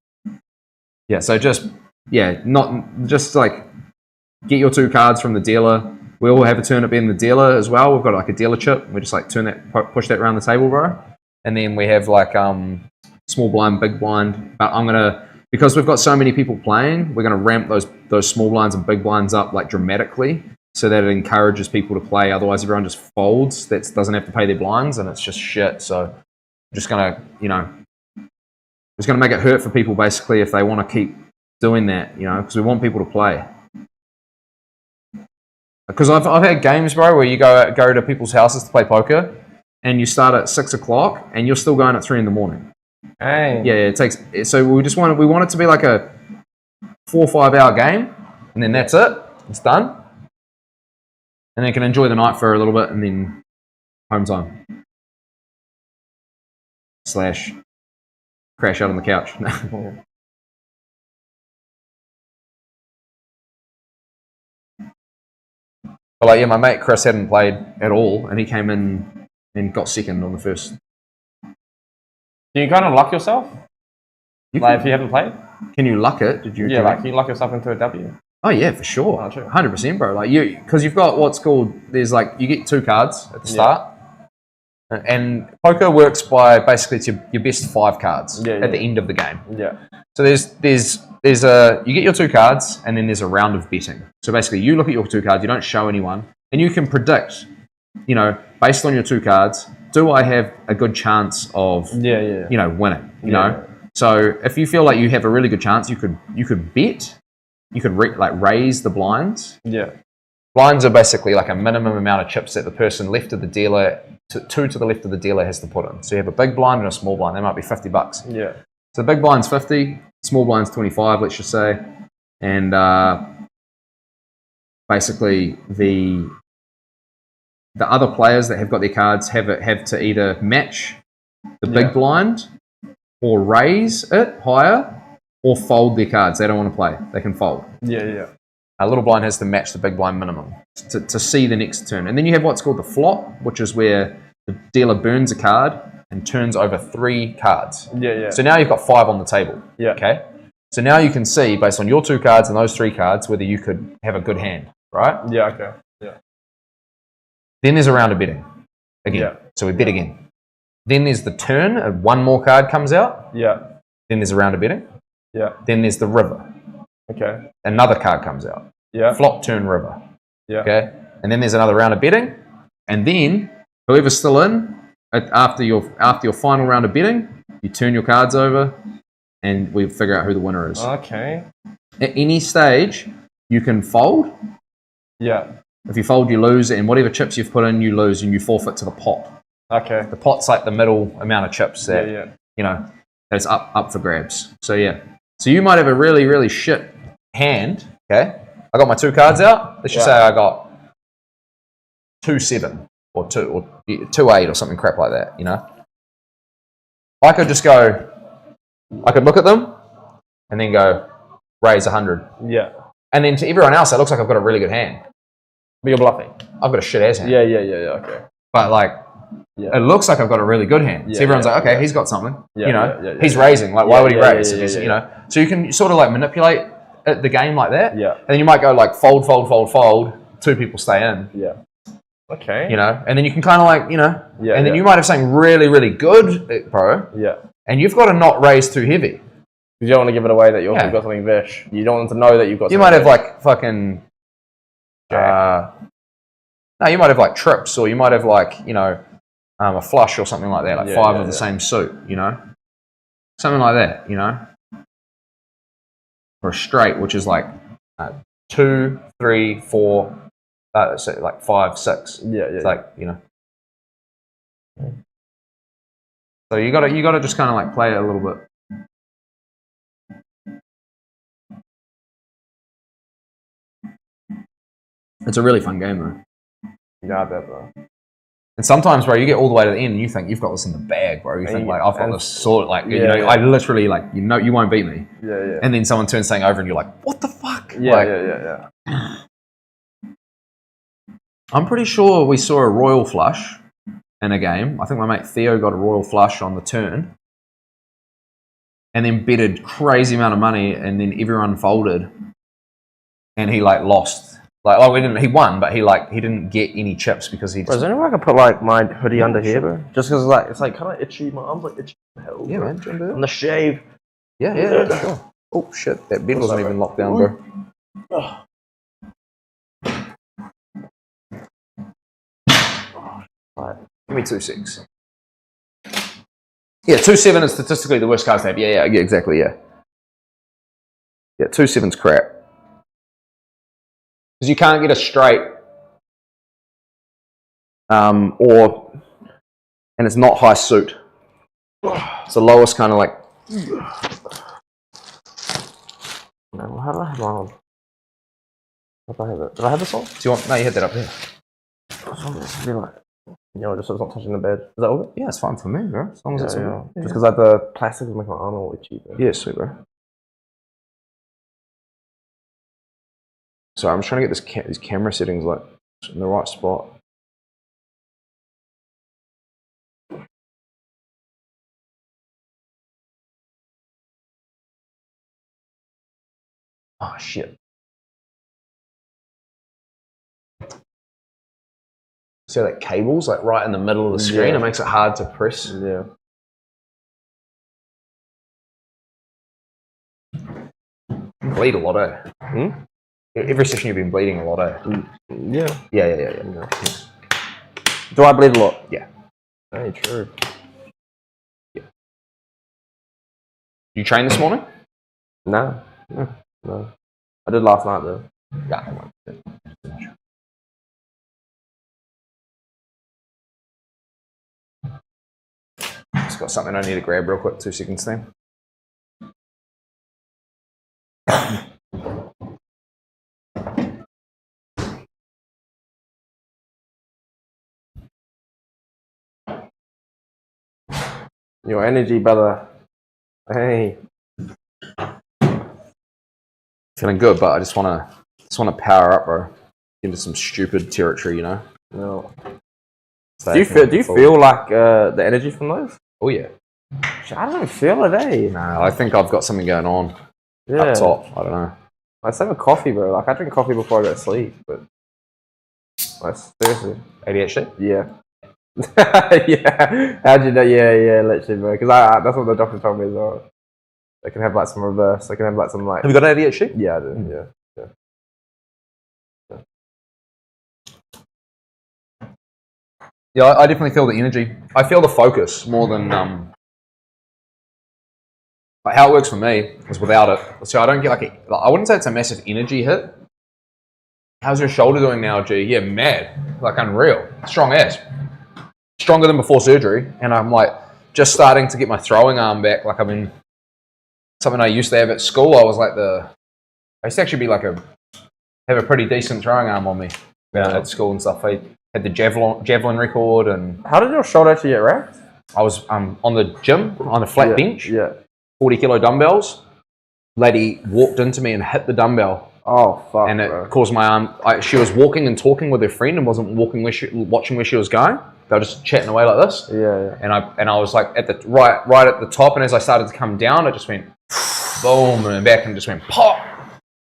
Yeah, so just like get your 2 cards from the dealer. We all have a turnip in the dealer as well. We've got like a dealer chip. We just like push that around the table, bro. And then we have like small blind, big blind. But because we've got so many people playing, we're gonna ramp those small blinds and big blinds up like dramatically, so that it encourages people to play. Otherwise, everyone just folds. That doesn't have to pay their blinds, and it's just shit. So I'm just gonna, just gonna make it hurt for people basically if they want to keep doing that, because we want people to play. Because I've had games, bro, where you go to people's houses to play poker, and you start at 6 o'clock, and you're still going at 3 in the morning. Hey. Yeah, it takes. So we want it to be like a 4 or 5 hour game, and then that's it. It's done, and then you can enjoy the night for a little bit, and then home time. / crash out on the couch. But like, yeah, my mate Chris hadn't played at all, and he came in and got second on the first. Do you kind of luck yourself? If you haven't played? Can you luck it? Did you? Yeah, like you luck yourself into a W. Oh yeah, for sure. 100%, bro. Like because you've got what's called, there's like, you get 2 cards at the start. And poker works by basically it's your best 5 cards at the end of the game. Yeah. So you get your 2 cards, and then there's a round of betting. So basically, you look at your 2 cards, you don't show anyone, and you can predict, based on your 2 cards, do I have a good chance of winning? You know. So if you feel like you have a really good chance, you could bet, you could raise the blinds. Yeah. Blinds are basically like a minimum amount of chips that the person left of the dealer, to the left of the dealer, has to put in. So you have a big blind and a small blind. They might be $50. Yeah. So the big blind's 50, small blind's 25, let's just say. And basically the other players that have got their cards have to either match the big blind, or raise it higher, or fold their cards. They don't want to play. They can fold. Yeah. A little blind has to match the big blind minimum to see the next turn. And then you have what's called the flop, which is where the dealer burns a card and turns over 3 cards. Yeah. So now you've got 5 on the table. Yeah. Okay. So now you can see, based on your 2 cards and those 3 cards, whether you could have a good hand, right? Yeah. Okay. Yeah. Then there's a round of betting again. Yeah. So we bet again. Then there's the turn. 1 more card comes out. Yeah. Then there's a round of betting. Yeah. Then there's the river. Okay. Another card comes out. Yeah. Flop, turn, river. Yeah. Okay. And then there's another round of betting, and then whoever's still in after your final round of betting, you turn your cards over, and we figure out who the winner is. Okay. At any stage, you can fold. Yeah. If you fold, you lose, and whatever chips you've put in, you lose, and you forfeit to the pot. Okay. The pot's like the middle amount of chips that that's up for grabs. So yeah. So you might have a really, really shit hand. Okay. I got my 2 cards out. Let's just say I got 2-7 or 2-8 or something crap like that. I could just go. I could look at them and then go raise 100. Yeah. And then to everyone else, it looks like I've got a really good hand. But you're bluffing. I've got a shit ass hand. Yeah. Okay. But it looks like I've got a really good hand. So everyone's like, okay, he's got something. He's raising. Like, why would he raise? So you can sort of like manipulate the game like that. Yeah. And then you might go like fold. 2 people stay in. Yeah. Okay. And then you can kind of like, and then you might have something really, really good, bro. Yeah. And you've got to not raise too heavy. You don't want to give it away that you've got something vish. You don't want them to know that you've got something. You might have like fucking... no, you might have like trips, or you might have like, you know, a flush or something like that, like 5 of the same suit, you know? Something like that, you know? Or a straight, which is like 2, 3, 4, so like 5, 6. It's like, you know. So you gotta just kind of like play it a little bit. It's a really fun game though. Yeah, I bet, bro. And sometimes, bro, you get all the way to the end and you think you've got this in the bag, bro. You think like I've got this sort, like you know, I literally like you know you won't beat me. Yeah. And then someone turns something over and you're like, what the fuck? Yeah. I'm pretty sure we saw a royal flush in a game. I think my mate Theo got a royal flush on the turn, and then betted crazy amount of money, and then everyone folded, and he like lost. Like we didn't. He won, but he didn't get any chips because he. Bro, is there any way I can put like my hoodie under here, bro? Just because like it's like kind of itchy. My arms like itchy. Hell, yeah, man. Do you want to do that? On the shave. Yeah. Sure. Oh shit! That bed wasn't even locked down, bro. Right. Give me 2-6. Yeah, 2-7 is statistically the worst cards to have. Yeah, exactly. Yeah. 2-7's crap. Because you can't get a straight, and it's not high suit. It's the lowest kind of like. Man, how do I have my on? How do I have it? Did I have this on? Do you want? No, you had that up here. Be like, just so it's not touching the bed. Is that all good? Yeah, it's fine for me, bro. As long as it's all good. Just because like the plastic is making my arm all itchy. Yeah, sweet, bro. Sorry, I'm just trying to get these camera settings like in the right spot. Oh shit! See that cable's like right in the middle of the screen. It makes it hard to press. Yeah. You bleed a lot, eh? Every session you've been bleeding a lot, eh? Yeah. Do I bleed a lot? Yeah. Hey, true. Yeah. You train this morning? No. I did last night though. Yeah. Just got something I need to grab real quick. 2 seconds, thing. Your energy, brother. Hey. Feeling good, but I just want to power up, bro. Into some stupid territory, you know. No. Do you feel like the energy from those? Oh yeah. I don't feel it, eh? Nah, I think I've got something going on up top. I don't know. Like same with coffee, bro. Like I drink coffee before I go to sleep, but like seriously, ADHD? Yeah. Yeah. How'd you know? Yeah, literally, bro. Because that's what the doctor told me as well. They can have like some reverse. They can have like some like. Have you got ADHD? Yeah, I do. Yeah. Yeah, I definitely feel the energy. I feel the focus more than like how it works for me is without it. So I don't get like I wouldn't say it's a massive energy hit. How's your shoulder doing now, G? Yeah, mad, like unreal, strong as, stronger than before surgery. And I'm like just starting to get my throwing arm back. Like I mean, something I used to have at school. I used to actually be like have a pretty decent throwing arm on me at school and stuff. I had the javelin record. And how did your shoulder actually get wrecked? I was on the gym on a flat bench. Yeah. 40 kilo dumbbells. Lady walked into me and hit the dumbbell. Oh fuck! And it caused my arm. She was walking and talking with her friend and wasn't watching where she was going. They were just chatting away like this. Yeah. And I was like at the right at the top, and as I started to come down, it just went boom and back and just went pop.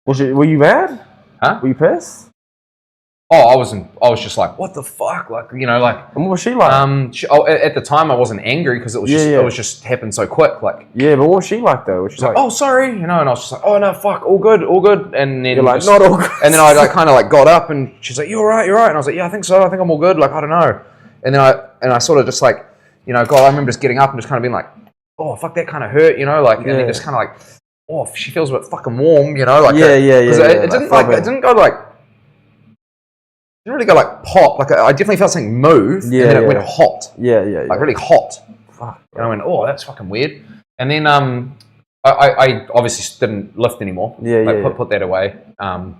Were you mad? Huh? Were you pissed? Oh, I was just like, what the fuck? Like, you know, like. And what was she like? At the time, I wasn't angry because it was just it was just happened so quick. Like. Yeah, but what was she like though? Was she like, oh, sorry, you know, and I was just like, oh no, fuck, all good, all good. And then you're like, not all good. And then I like kind of like got up and she's like, you're right. And I was like, yeah, I think so. I think I'm all good. Like, I don't know. And then I sort of just like, you know, God, I remember just getting up and just kind of being like, oh, fuck, that kind of hurt, you know, like, and then just kind of like, oh, she feels a bit fucking warm, you know, like, it didn't like, it didn't go like. Didn't really go like pop. Like I definitely felt something move, and then it went hot. Like really hot. Fuck. And I went, oh, that's fucking weird. And then I obviously didn't lift anymore. Put that away. And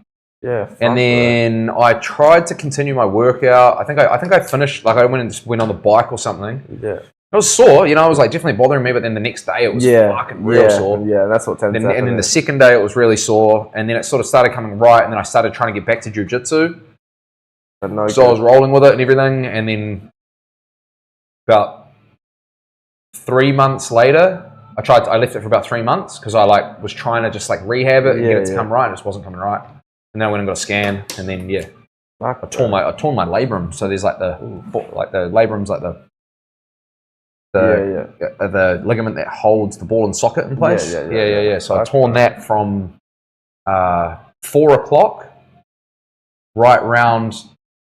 then I tried to continue my workout. I think I finished. Like I went and just went on the bike or something. Yeah. It was sore, you know. It was like definitely bothering me. But then the next day it was fucking real sore. Yeah, that's what tends to happen. And then the second day it was really sore, and then it sort of started coming right, and then I started trying to get back to jiu-jitsu. So I was rolling with it and everything, and then about 3 months later, I left it for about 3 months because I like was trying to just like rehab it and get it to come right. It just wasn't coming right, and then I went and got a scan, and then I torn my labrum. So there's like the labrum's like the ligament that holds the ball and socket in place. So I torn that from 4 o'clock right round.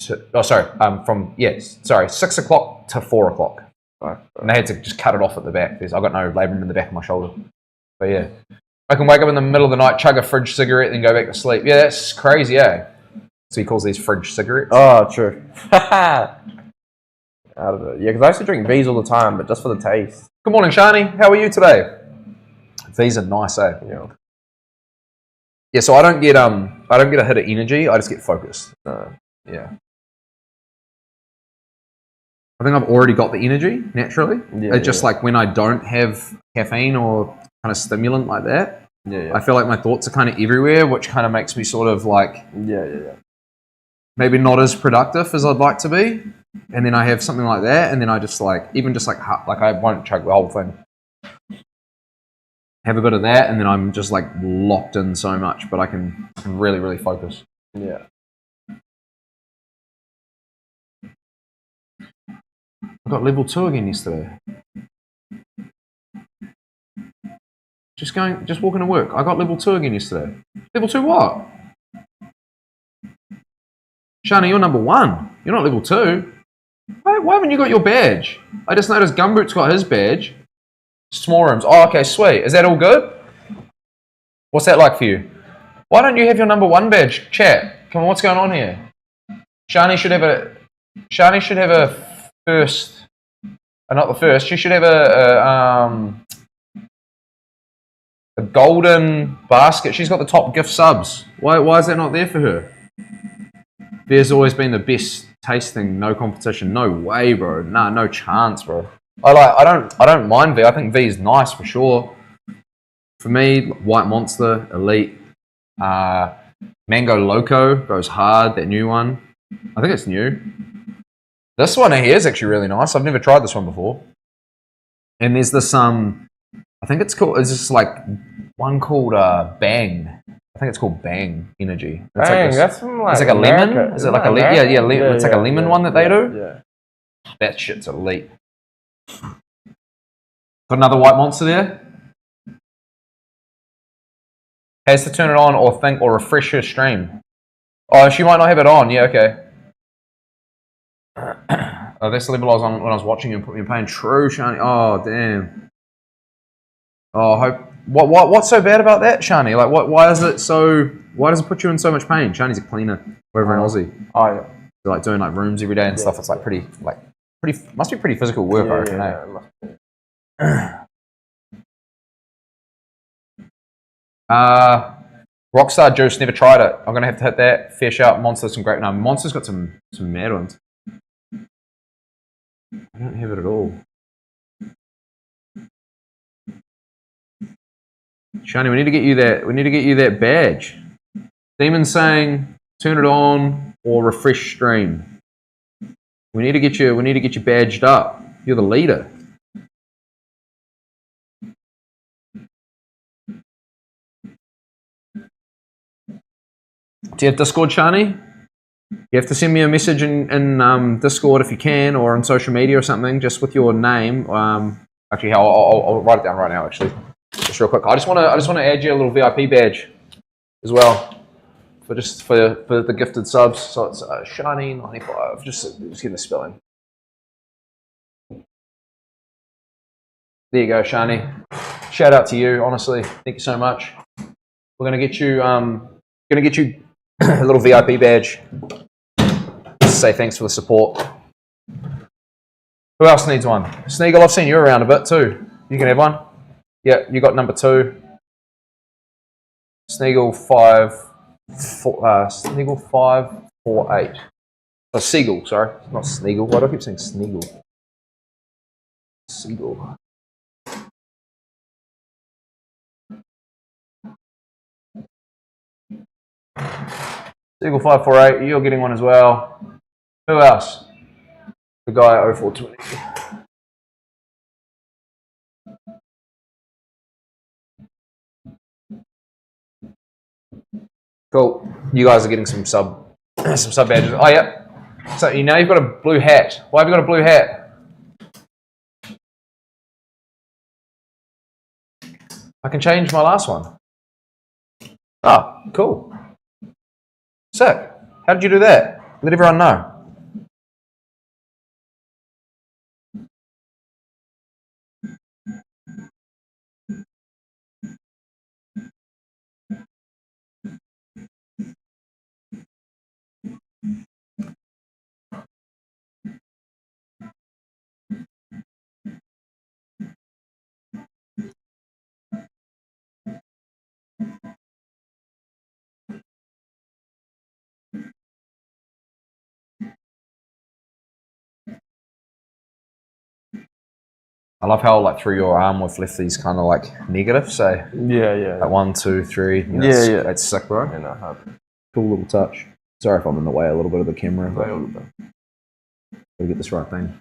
From 6 o'clock to 4 o'clock. And they had to just cut it off at the back. I've got no labrum in the back of my shoulder. But yeah, I can wake up in the middle of the night, chug a fridge cigarette, then go back to sleep. Yeah, that's crazy, eh? So he calls these fridge cigarettes. Oh, true. I don't know. Yeah, because I used to drink V's all the time, but just for the taste. Good morning, Shani. How are you today? V's are nice, eh? Yeah. So I don't get a hit of energy. I just get focused. Yeah. I think I've already got the energy naturally. It's just like when I don't have caffeine or kind of stimulant like that, I feel like my thoughts are kind of everywhere, which kind of makes me sort of like maybe not as productive as I'd like to be. And then I have something like that, and then I just like I won't chug the whole thing. Have a bit of that, and then I'm just like locked in so much, but I can really, really focus. Yeah. I got level 2 again yesterday. Just walking to work. I got level 2 again yesterday. Level 2 what? Shani, you're number 1. You're not level 2. Why haven't you got your badge? I just noticed Gumboot's got his badge. Small rooms. Oh, okay, sweet. Is that all good? What's that like for you? Why don't you have your number 1 badge? Chat. Come on, what's going on here? Shani should have a first. Not the first. She should have a golden basket. She's got the top gift subs. Why is that not there for her? There's always been the best tasting, no competition. No way, bro. Nah, no chance, bro. I don't mind V. I think V is nice for sure. For me, White Monster, Elite, Mango Loco goes hard. That new one. I think it's new. This one here is actually really nice. I've never tried this one before. And there's this I think it's just like one called Bang. I think it's called Bang Energy. It's Bang, like that's from like it's like America. a lemon. Is it like a lemon? Yeah. It's like a lemon one that they do. Yeah. That shit's elite. Got another White Monster there. Has to turn it on or refresh her stream. Oh, she might not have it on. Yeah, okay. Oh, that's the level I was on when I was watching you and put me in pain. True, Shani. Oh, damn. Oh, what's so bad about that, Shani? Like, why does it put you in so much pain? Shani's a cleaner over in Aussie. Oh, yeah. They're like doing like rooms every day and stuff. It's like pretty, must be pretty physical work, I reckon, Rockstar Juice, never tried it. I'm gonna have to hit that. Fair shout. Monster's some great. No, Monster's got some mad ones. I don't have it at all. Shani, we need to get you that badge. Demon's saying turn it on or refresh stream. We need to get you badged up. You're the leader. Do you have Discord, Shani? You have to send me a message in Discord if you can, or on social media or something, just with your name. Actually, I'll write it down right now. Actually, just real quick. I just want to add you a little VIP badge as well for the gifted subs. So it's Shiny 95. Just getting the spelling. There you go, Shani. Shout out to you, honestly. Thank you so much. We're gonna get you a little VIP badge. Just to say thanks for the support. Who else needs one? Sneagle, I've seen you around a bit too. You can have one. Yeah, you got number 2. Sneagle 548. Oh, Seagull, sorry. Not Sneagle. Why do I keep saying Sneagle? Seagull. Seagull 548, you're getting one as well. Who else? The guy at 0420. Cool. You guys are getting some sub badges. Oh yeah. So now you've got a blue hat. Why have you got a blue hat? I can change my last one. Oh, cool. Sick. How did you do that? Let everyone know. I love how like through your arm we've left these kind of like negative, so yeah. Like 1, 2, 3. You know, Yeah. That's sick, bro. Yeah, no, Cool little touch. Sorry if I'm in the way a little bit of the camera, but gotta get this right thing.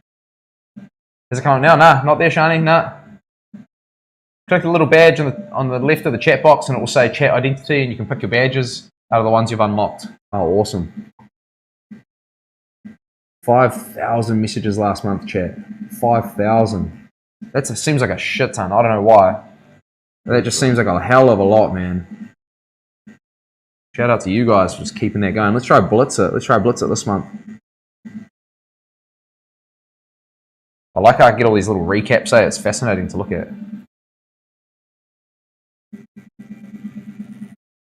Is it coming now? Nah, not there, Shani. Nah. Click the little badge on the left of the chat box, and it will say chat identity, and you can pick your badges out of the ones you've unlocked. Oh, awesome. 5,000 messages last month, chat. 5,000. That seems like a shit ton. I don't know why. That just seems like a hell of a lot, man. Shout out to you guys for just keeping that going. Let's try Blitz it. Let's try Blitz it this month. I like how I get all these little recaps. It's fascinating to look at.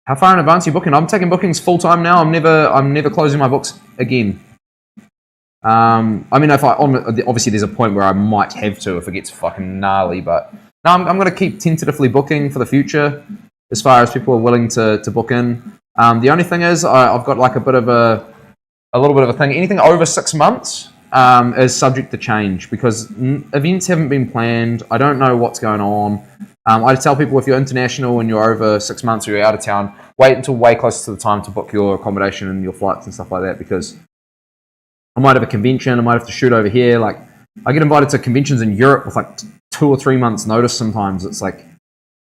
How far in advance are you booking? I'm taking bookings full time now. I'm never closing my books again. I mean, obviously there's a point where I might have to if it gets fucking gnarly, but no, I'm going to keep tentatively booking for the future as far as people are willing to book in. The only thing is I've got like a little bit of a thing. Anything over 6 months is subject to change because events haven't been planned. I don't know what's going on. I tell people if you're international and you're over 6 months or you're out of town, wait until way closer to the time to book your accommodation and your flights and stuff like that because I might have a convention, I might have to shoot over here. Like, I get invited to conventions in Europe with like 2 or 3 months notice sometimes. It's like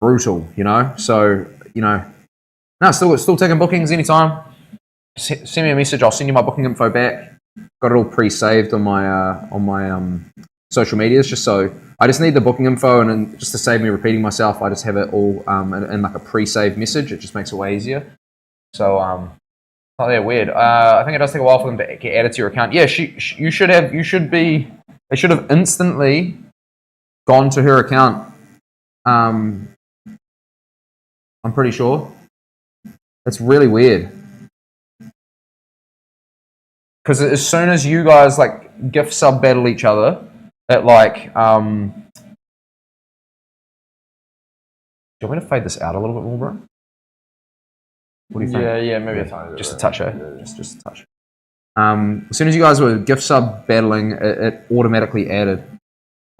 brutal, you know? So, you know, no, still taking bookings anytime. Send me a message, I'll send you my booking info back. Got it all pre-saved on my social medias just so I just need the booking info and then just to save me repeating myself, I just have it all in like a pre-saved message. It just makes it way easier. So, oh, they're weird. I think it does take a while for them to get added to your account. Yeah, they should have instantly gone to her account. I'm pretty sure. It's really weird. Because as soon as you guys like gift sub battle each other, it like do you want me to fade this out a little bit more, bro? What do you think? Yeah, maybe a tiny bit. Just a touch, eh? Yeah. Just a touch. As soon as you guys were gift sub battling, it automatically added.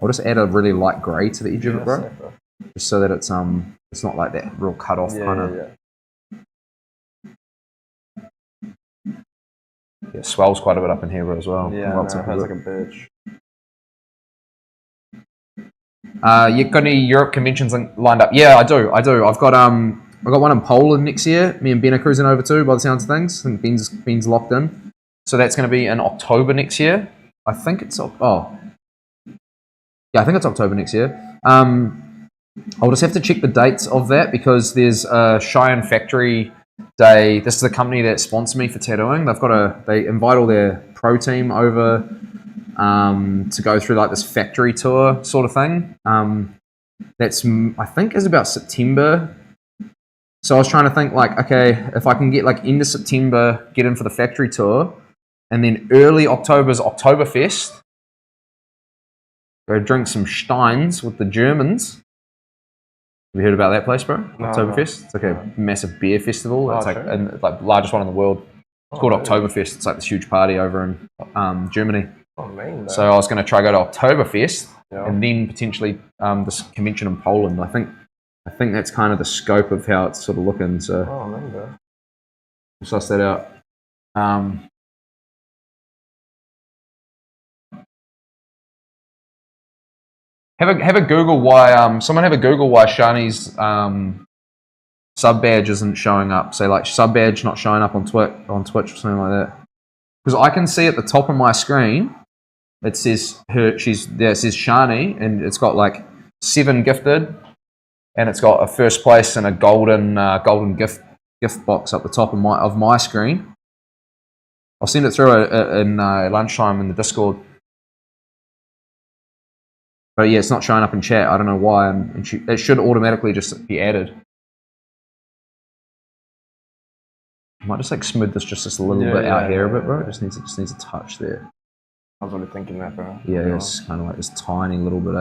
I'll just add a really light grey to the edge of it, bro. Just so that it's not like that real cut off kind of. Yeah, swells quite a bit up in here, bro, as well. Yeah, it has like a bitch. You got any Europe conventions lined up? Yeah, I do. I've got one in Poland next year. Me and Ben are cruising over to, by the sounds of things. I think Ben's locked in. So that's going to be in October next year. I think it's I think it's October next year. I'll just have to check the dates of that because there's a Cheyenne Factory Day. This is the company that sponsors me for tattooing. They invite all their pro team over to go through like this factory tour sort of thing. That's I think is about September. So I was trying to think like, okay, if I can get like end of September, get in for the factory tour, and then early October's Oktoberfest. Go drink some Steins with the Germans. Have you heard about that place, bro? No, Oktoberfest. No. It's like a massive beer festival. It's sure. and like the largest one in the world. It's called Oktoberfest. It's like this huge party over in Germany. Oh, man, so I was going to try go to Oktoberfest yeah. and then potentially this convention in Poland. I think that's kind of the scope of how it's sort of looking. So man, bro. we'll suss that out. Have a Google why someone have a Google why Shani's sub badge isn't showing up. Say like sub badge not showing up on Twitch or something like that. Because I can see at the top of my screen it says it says Shani and it's got like 7 gifted and it's got a first place and a golden gift box up the top of my screen. I'll send it through in lunchtime in the Discord. But yeah, it's not showing up in chat. I don't know why. And it should automatically just be added. I might just like smooth this just a little bit out here a bit, bro. It just needs a touch there. I was really thinking that, bro. Yeah, it's kind of like this tiny little bit,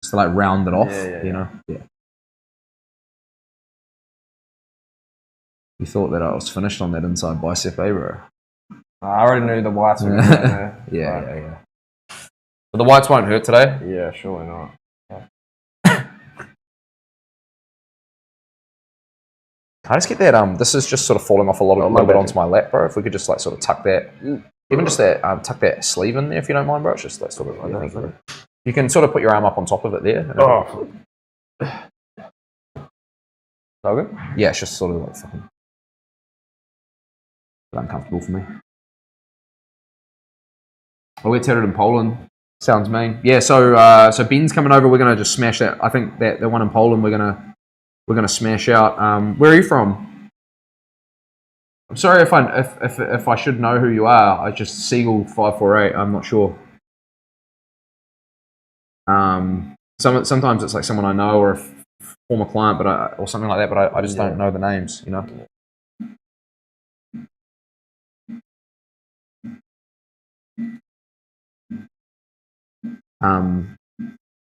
just to like round it off, you know? Yeah. You thought that I was finished on that inside bicep, bro? I already knew the whites were in there. Yeah. But the whites won't hurt today? Yeah, surely not. Can I just get that, this is just sort of falling off a little bit onto my lap, bro. If we could just like sort of tuck that, even just that, tuck that sleeve in there if you don't mind, bro. It's just like sort of like, bro. You can sort of put your arm up on top of it there. Oh. So good? Yeah, it's just sort of like fucking uncomfortable for me. Oh, we're tattooed in Poland. Sounds mean. Yeah, so Ben's coming over. We're gonna just smash that. I think that the one in Poland we're gonna smash out. Where are you from? I'm sorry if I should know who you are. I just Seagull548. I'm not sure. Sometimes it's like someone I know or a former client, or something like that. But I just don't know the names. You know.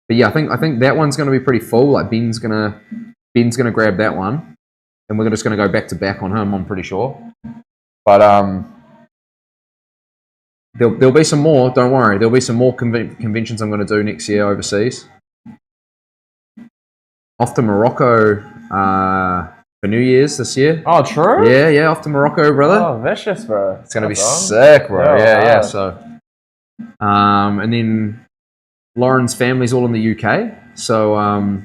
But yeah, I think that one's going to be pretty full. Like Ben's gonna grab that one, and we're just going to go back to back on him. I'm pretty sure. But there'll be some more. Don't worry. There'll be some more conventions I'm going to do next year overseas. Off to Morocco for New Year's this year. Oh, true. Yeah, off to Morocco, brother. Oh, vicious, bro. It's going to be sick, bro. Yeah. So, and then Lauren's family's all in the UK, so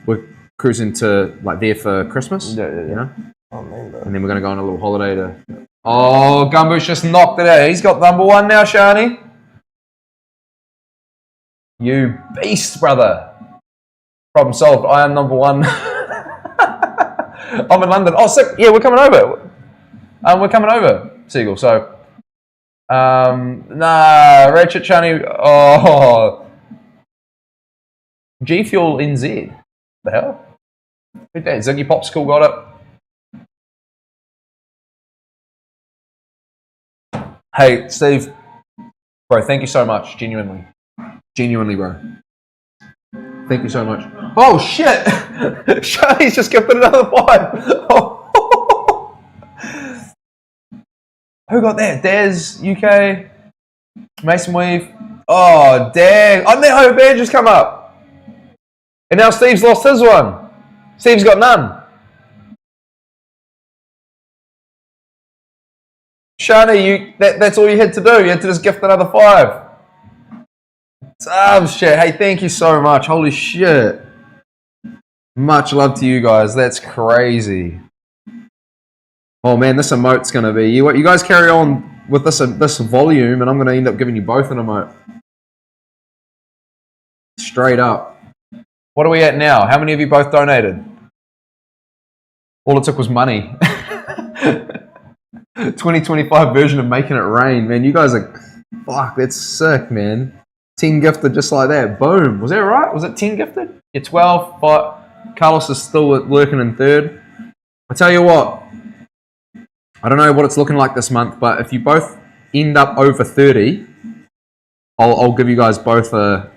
we're cruising to like there for Christmas. Yeah. You know. Oh man, bro. And then we're gonna go on a little holiday to. Oh, Gumbo's just knocked it out. He's got number 1 now, Shani. You beast, brother. Problem solved. I am number 1. I'm in London. Oh, sick. Yeah, we're coming over. We're coming over, Seagull. So, Ratchet Shani. Oh. G Fuel NZ. The hell? Who'd that? Ziggy Popsicle got it. Hey, Steve. Bro, thank you so much. Genuinely. Genuinely, bro. Thank you so much. Oh, shit! Shani's just gifted another 5. Oh. Who got that? Daz, UK, Mason Weave. Oh, dang. Oh, no, her badge just come up. And now Steve's lost his one. Steve's got none. Shani, that's all you had to do. You had to just gift another 5. Shit. Hey, thank you so much. Holy shit. Much love to you guys. That's crazy. Oh man, this emote's gonna be. You guys carry on with this volume, and I'm going to end up giving you both an emote. Straight up. What are we at now? How many of you both donated? All it took was money. 2025 version of Making It Rain, man. You guys are, fuck, that's sick, man. 10 gifted just like that. Boom. Was that right? Was it 10 gifted? Yeah, 12. But Carlos is still lurking in third. I tell you what, I don't know what it's looking like this month, but if you both end up over 30, I'll give you guys both an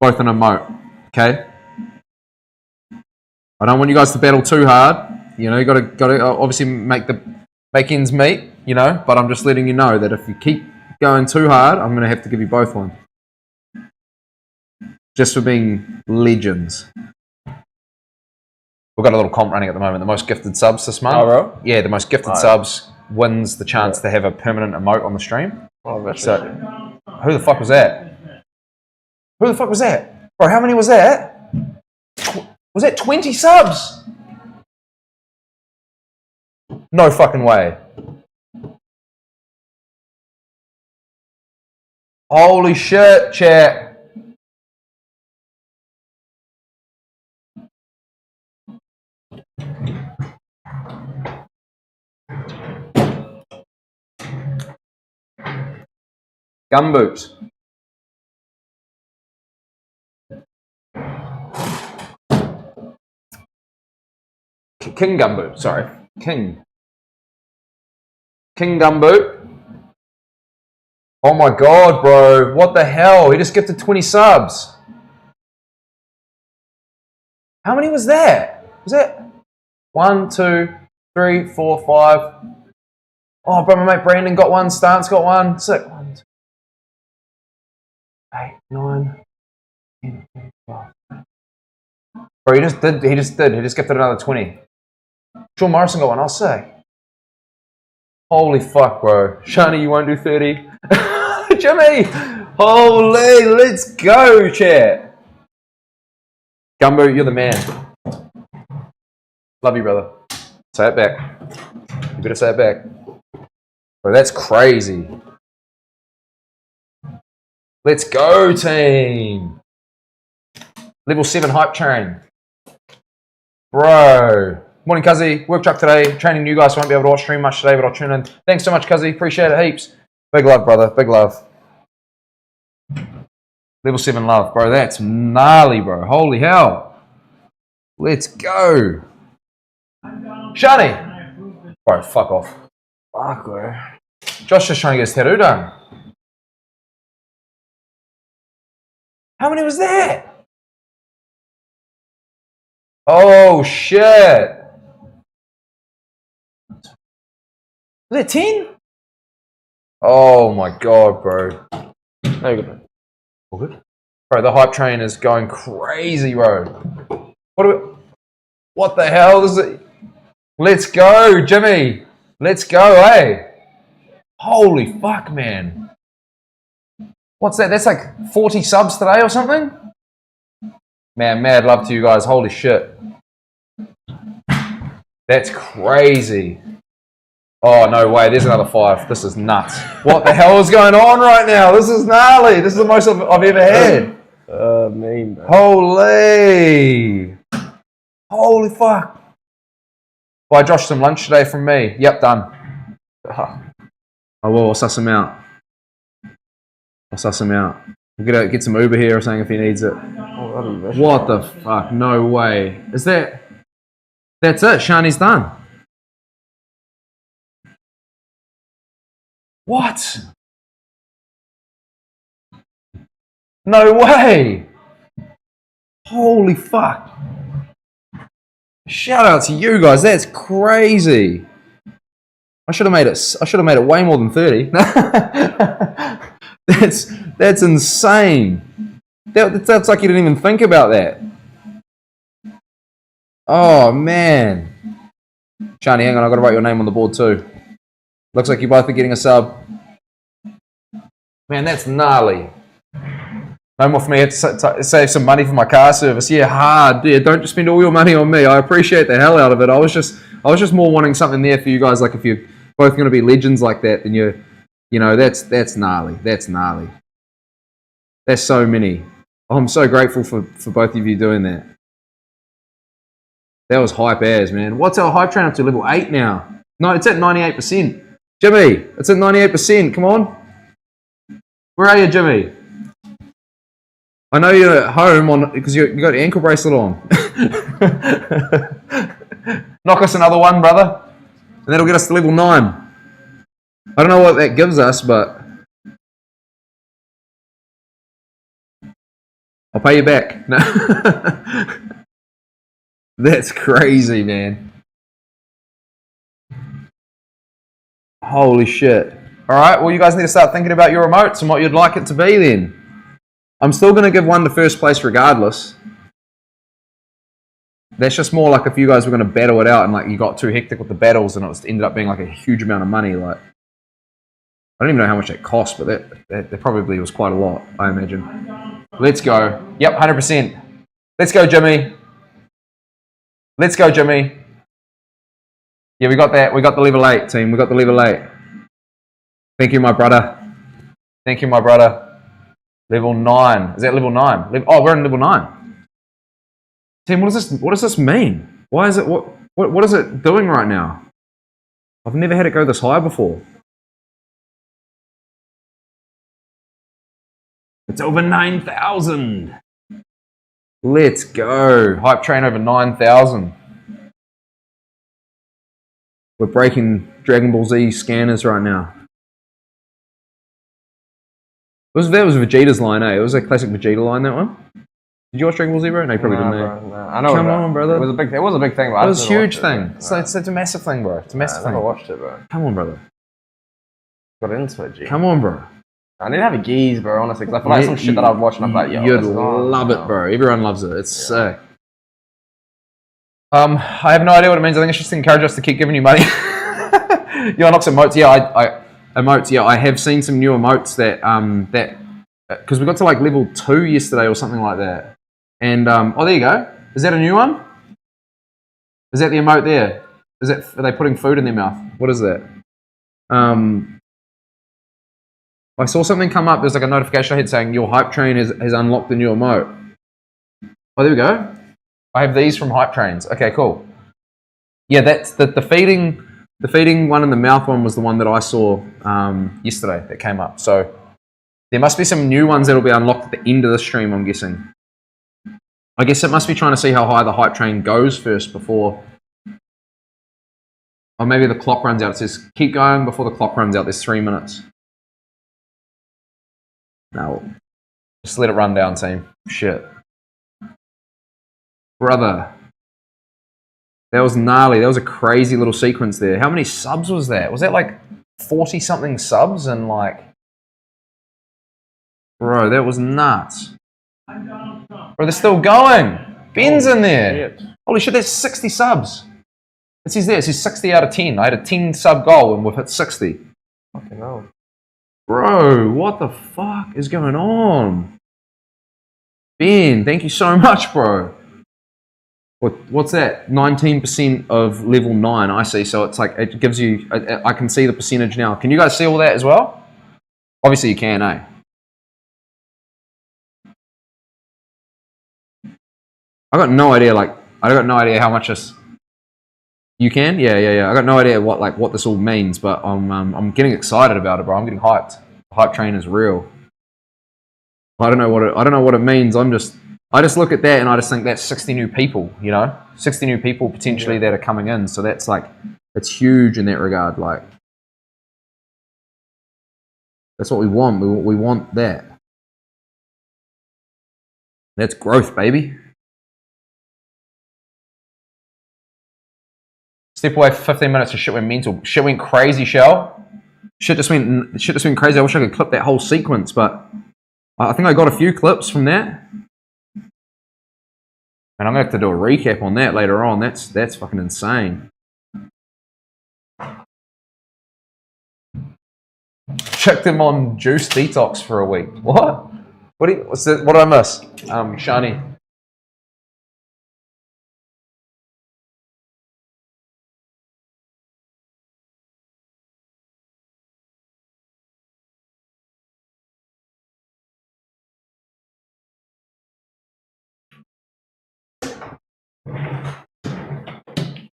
emote. Okay? I don't want you guys to battle too hard. You know, you gotta obviously make ends meet, you know, but I'm just letting you know that if you keep going too hard, I'm gonna have to give you both one. Just for being legends. We've got a little comp running at the moment. The most gifted subs this month. Oh, bro? Yeah, the most gifted subs wins the chance to have a permanent emote on the stream. Oh, that's so, who the fuck was that? Who the fuck was that? Bro, how many was that? Was that 20 subs? No fucking way. Holy shit, chat. Gumboot. King Gumboot, sorry. King Gumboot. Oh my god, bro. What the hell? He just gifted 20 subs. How many was that? Was that 1, 2, 3, 4, 5? Oh, bro, my mate Brandon got one. Stance got one. 6. 1, 2, 8, 9, 10, 12. Bro, he just did. He just gifted another 20. Sean Morrison got one. I'll say. Holy fuck, bro. Shani, you won't do 30. Jimmy! Holy, let's go, chat. Gumbo, you're the man. Love you, brother. Say it back. You better say it back. Bro, that's crazy. Let's go, team. Level 7 hype train. Bro. Morning, Cuzzy. Work truck today. Training you guys, so I won't be able to watch stream much today, but I'll tune in. Thanks so much, Cuzzy. Appreciate it heaps. Big love, brother. Big love. Level 7 love, bro. That's gnarly, bro. Holy hell. Let's go. Shani. Bro, fuck off. Fuck, bro. Josh just trying to get his tattoo done. How many was that? Oh, shit. Was it 10? Oh my god, bro. No, you're good. All good? Bro, the hype train is going crazy, bro. What the hell? This is Let's go, Jimmy. Let's go, eh? Holy fuck, man. What's that? That's like 40 subs today or something? Man, mad love to you guys. Holy shit. That's crazy. Oh, no way. There's another 5. This is nuts. What the hell is going on right now? This is gnarly. This is the most I've ever had. Mean, bro. Holy. Holy fuck. Buy Josh some lunch today from me. Yep, done. I will. I'll suss him out. We'll get some Uber here or something if he needs it. Oh, what the fuck? No way. Is that... That's it. Shani's done. What? No way. Holy fuck. Shout out to you guys. That's crazy. I should have made it way more than 30. That's insane. That's like you didn't even think about that. Oh man. Shani, hang on, I've got to write your name on the board too. Looks like you both are getting a sub. Man, that's gnarly. No more for me. I had to save some money for my car service. Yeah, hard. Yeah, don't just spend all your money on me. I appreciate the hell out of it. I was just more wanting something there for you guys. Like if you both going to be legends like that, then you know, that's gnarly. That's gnarly. There's so many. I'm so grateful for both of you doing that. That was hype as, man. What's our hype train up to? Level 8 now. No, it's at 98%. Jimmy, it's at 98%. Come on. Where are you, Jimmy? I know you're at home because you got your ankle bracelet on. Knock us another one, brother. And that'll get us to level 9. I don't know what that gives us, but I'll pay you back. No. That's crazy, man. Holy shit. Alright, well you guys need to start thinking about your remotes and what you'd like it to be then. I'm still going to give one to first place regardless. That's just more like if you guys were going to battle it out and like you got too hectic with the battles and it ended up being like a huge amount of money. Like, I don't even know how much that cost, but that probably was quite a lot, I imagine. Let's go. Yep, 100%. Let's go, Jimmy. Let's go, Jimmy. Yeah, we got that. We got the level 8, team. We got the level 8. Thank you, my brother. Thank you, my brother. Level 9. Is that level 9? Oh, we're in level 9. Team, what does this mean? Why is it what is it doing right now? I've never had it go this high before. It's over 9,000. Let's go. Hype train over 9,000. We're breaking Dragon Ball Z scanners right now. That was Vegeta's line, eh? It was a classic Vegeta line, that one. Did you watch Dragon Ball Z, bro? No, you probably didn't. Bro, no. I know. Come on, brother. It was a big thing, bro. It was a huge thing. It's a massive thing, bro. It's a massive thing. I never watched it, bro. Come on, brother. Got into it, G. Come on, bro. I need to have a geese, bro, honestly, because I feel like some shit that I've watched and I'm like, yo, you'd love it, bro. Everyone loves it. It's sick. I have no idea what it means. I think it's just to encourage us to keep giving you money. You unlock some emotes. Yeah, emotes. Yeah, I have seen some new emotes that because we got to like level 2 yesterday or something like that. And oh, there you go. Is that a new one? Is that the emote there? Are they putting food in their mouth? What is that? I saw something come up. There's like a notification I had saying your hype train has unlocked the new emote. Oh, there we go. I have these from hype trains. Okay, cool. Yeah, that's the feeding one and the mouth one was the one that I saw yesterday that came up. So there must be some new ones that will be unlocked at the end of the stream, I'm guessing. I guess it must be trying to see how high the hype train goes first before... Or maybe the clock runs out. It says, keep going before the clock runs out. There's 3 minutes. No. Just let it run down, team. Shit. Brother. That was gnarly. That was a crazy little sequence there. How many subs was that? Was that like 40-something subs and like... Bro, that was nuts. Bro, they're still going. Ben's in there. Shit. Holy shit, there's 60 subs. It says there, it says 60 out of 10. I had a 10 sub goal and we've hit 60. Fucking hell. Bro, what the fuck is going on? Ben, thank you so much, bro. What's that? 19% of level 9, I see. So it's like, it gives you, I can see the percentage now. Can you guys see all that as well? Obviously you can, eh? I got no idea, how much this... You can? Yeah. I got no idea what this all means, but I'm getting excited about it, bro. I'm getting hyped. The hype train is real. I don't know what it means. I just look at that and I just think that's 60 new people, you know? 60 new people potentially that are coming in. So that's like, it's huge in that regard. Like, that's what we want. We want that. That's growth, baby. Step away for 15 minutes and shit went mental. Shit went crazy, Shell. Shit just went crazy. I wish I could clip that whole sequence, but I think I got a few clips from that. And I'm going to have to do a recap on that later on. That's fucking insane. Checked him on juice detox for a week. What? What did I miss? Shani.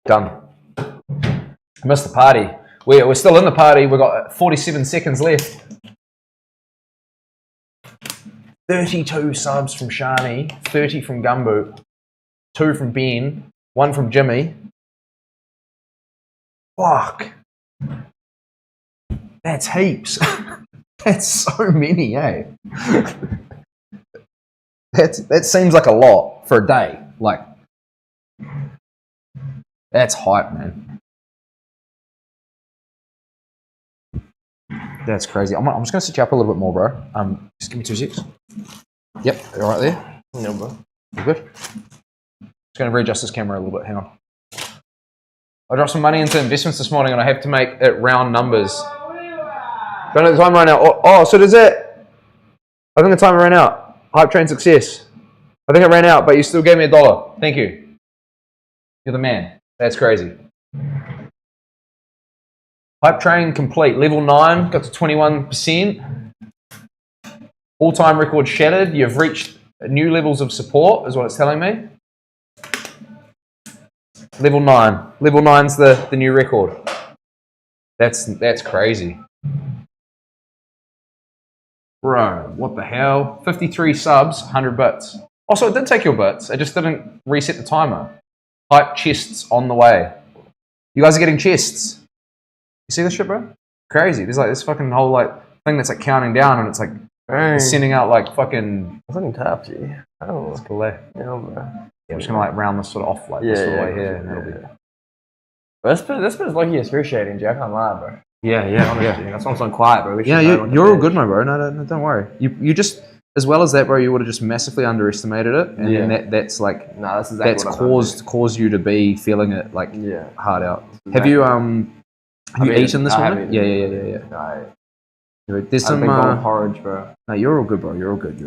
Done. I missed the party. We're still in the party. We've got 47 seconds left. 32 subs from Shani, 30 from Gumboot, 2 from Ben, 1 from Jimmy. Fuck. That's heaps. That's so many, eh? That seems like a lot for a day. Like, that's hype, man. That's crazy. I'm just going to sit you up a little bit more, bro. Just give me 2 seconds. Yep, you're right there. No, bro. You good? Just going to readjust this camera a little bit. Hang on. I dropped some money into investments this morning and I have to make it round numbers. Don't know the time right now. Oh, so does it? I think the timer ran out. Hype train success. I think it ran out, but you still gave me $1. Thank you. You're the man. That's crazy. Hype train complete. Level 9, got to 21%. All-time record shattered. You've reached new levels of support, is what it's telling me. Level 9. Level 9's the new record. That's crazy. Bro, what the hell? 53 subs, 100 bits. Also, it did take your bits. It just didn't reset the timer. Hype chests on the way. You guys are getting chests. You see this shit, bro? Crazy. There's like this fucking whole like thing that's like counting down and it's like sending out like fucking... I fucking tapped you. Oh, it's cool, eh? Yeah, bro. Yeah, I'm just gonna like round this sort of off like this sort of way here and that'll be... This bit is lucky excruciating, G. I can't lie, bro. Yeah. That's why I'm so quiet, bro. You're all good, my bro. No, don't worry. You just, as well as that, bro, you would have just massively underestimated it, and then that's like, that's exactly that's caused you to be feeling it like hard out. Exactly. Have you eaten this one? Yeah. There's some porridge, bro. No, you're all good, bro. You're all good.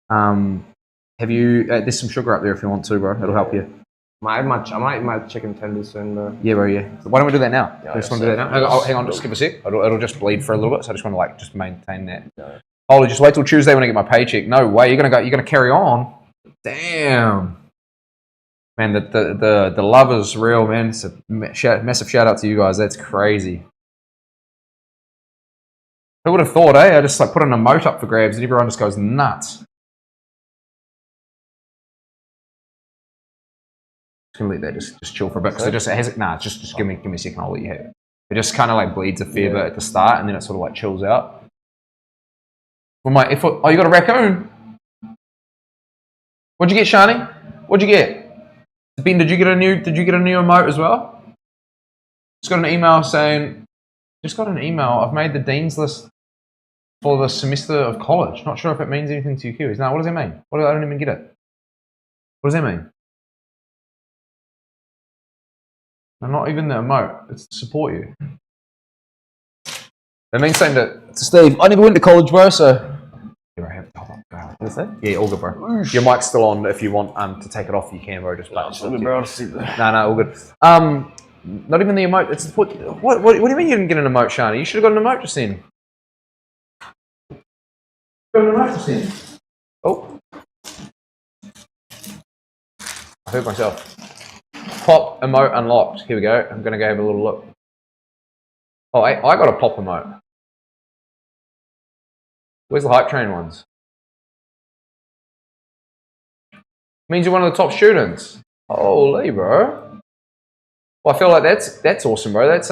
Have you? There's some sugar up there if you want to, bro. It'll help you. I might eat my chicken tenders soon, bro. Yeah, bro, yeah. Why don't we do that now? Yeah, I just want to do that now. Hang on, just give a sec. It'll just bleed for a little bit, so I just want to like just maintain that. No. Holy, just wait till Tuesday when I get my paycheck. No way, you're gonna carry on. Damn. Man, the love is real, man. It's a massive shout out to you guys. That's crazy. Who would have thought, eh? I just like put an emote up for grabs and everyone just goes nuts. Gonna let that just chill for a bit because it has it. Nah, just give me a second. I'll let you have it. It just kind of like bleeds a fair bit at the start, and then it sort of like chills out. Well, my effort. Oh, you got a raccoon? What'd you get, Shani? What'd you get? Ben, did you get a new emote as well? Just got an email saying. Just got an email. I've made the dean's list for the semester of college. Not sure if it means anything to you Kiwis. No, what does it mean? I don't even get it. What does that mean? And not even the emote, it's to support you. It means saying to Steve, I never went to college, bro, so... What's that? Yeah, all good, bro. Oosh. Your mic's still on. If you want to take it off, you can, bro. Just bro. No, all good. Not even the emote. It's what do you mean you didn't get an emote, Shani? You should have got an emote just then. Oh. I heard myself. Pop emote unlocked. Here we go. I'm going to go have a little look. Oh, I got a pop emote. Where's the hype train ones? Means you're one of the top students. Holy, bro. Well, I feel like that's awesome, bro. That's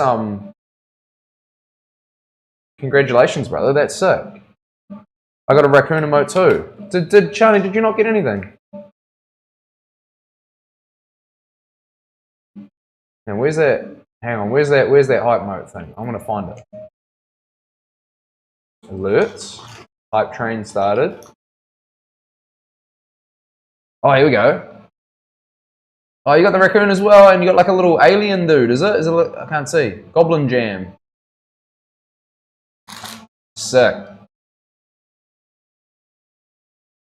congratulations, brother. That's sick. I got a raccoon emote too. Did Charlie? Did you not get anything? And where's that? Hang on, where's that hype mode thing? I'm gonna find it. Alerts. Hype train started. Oh, here we go. Oh, you got the raccoon as well, and you got like a little alien dude, is it? I can't see. Goblin Jam. Sick.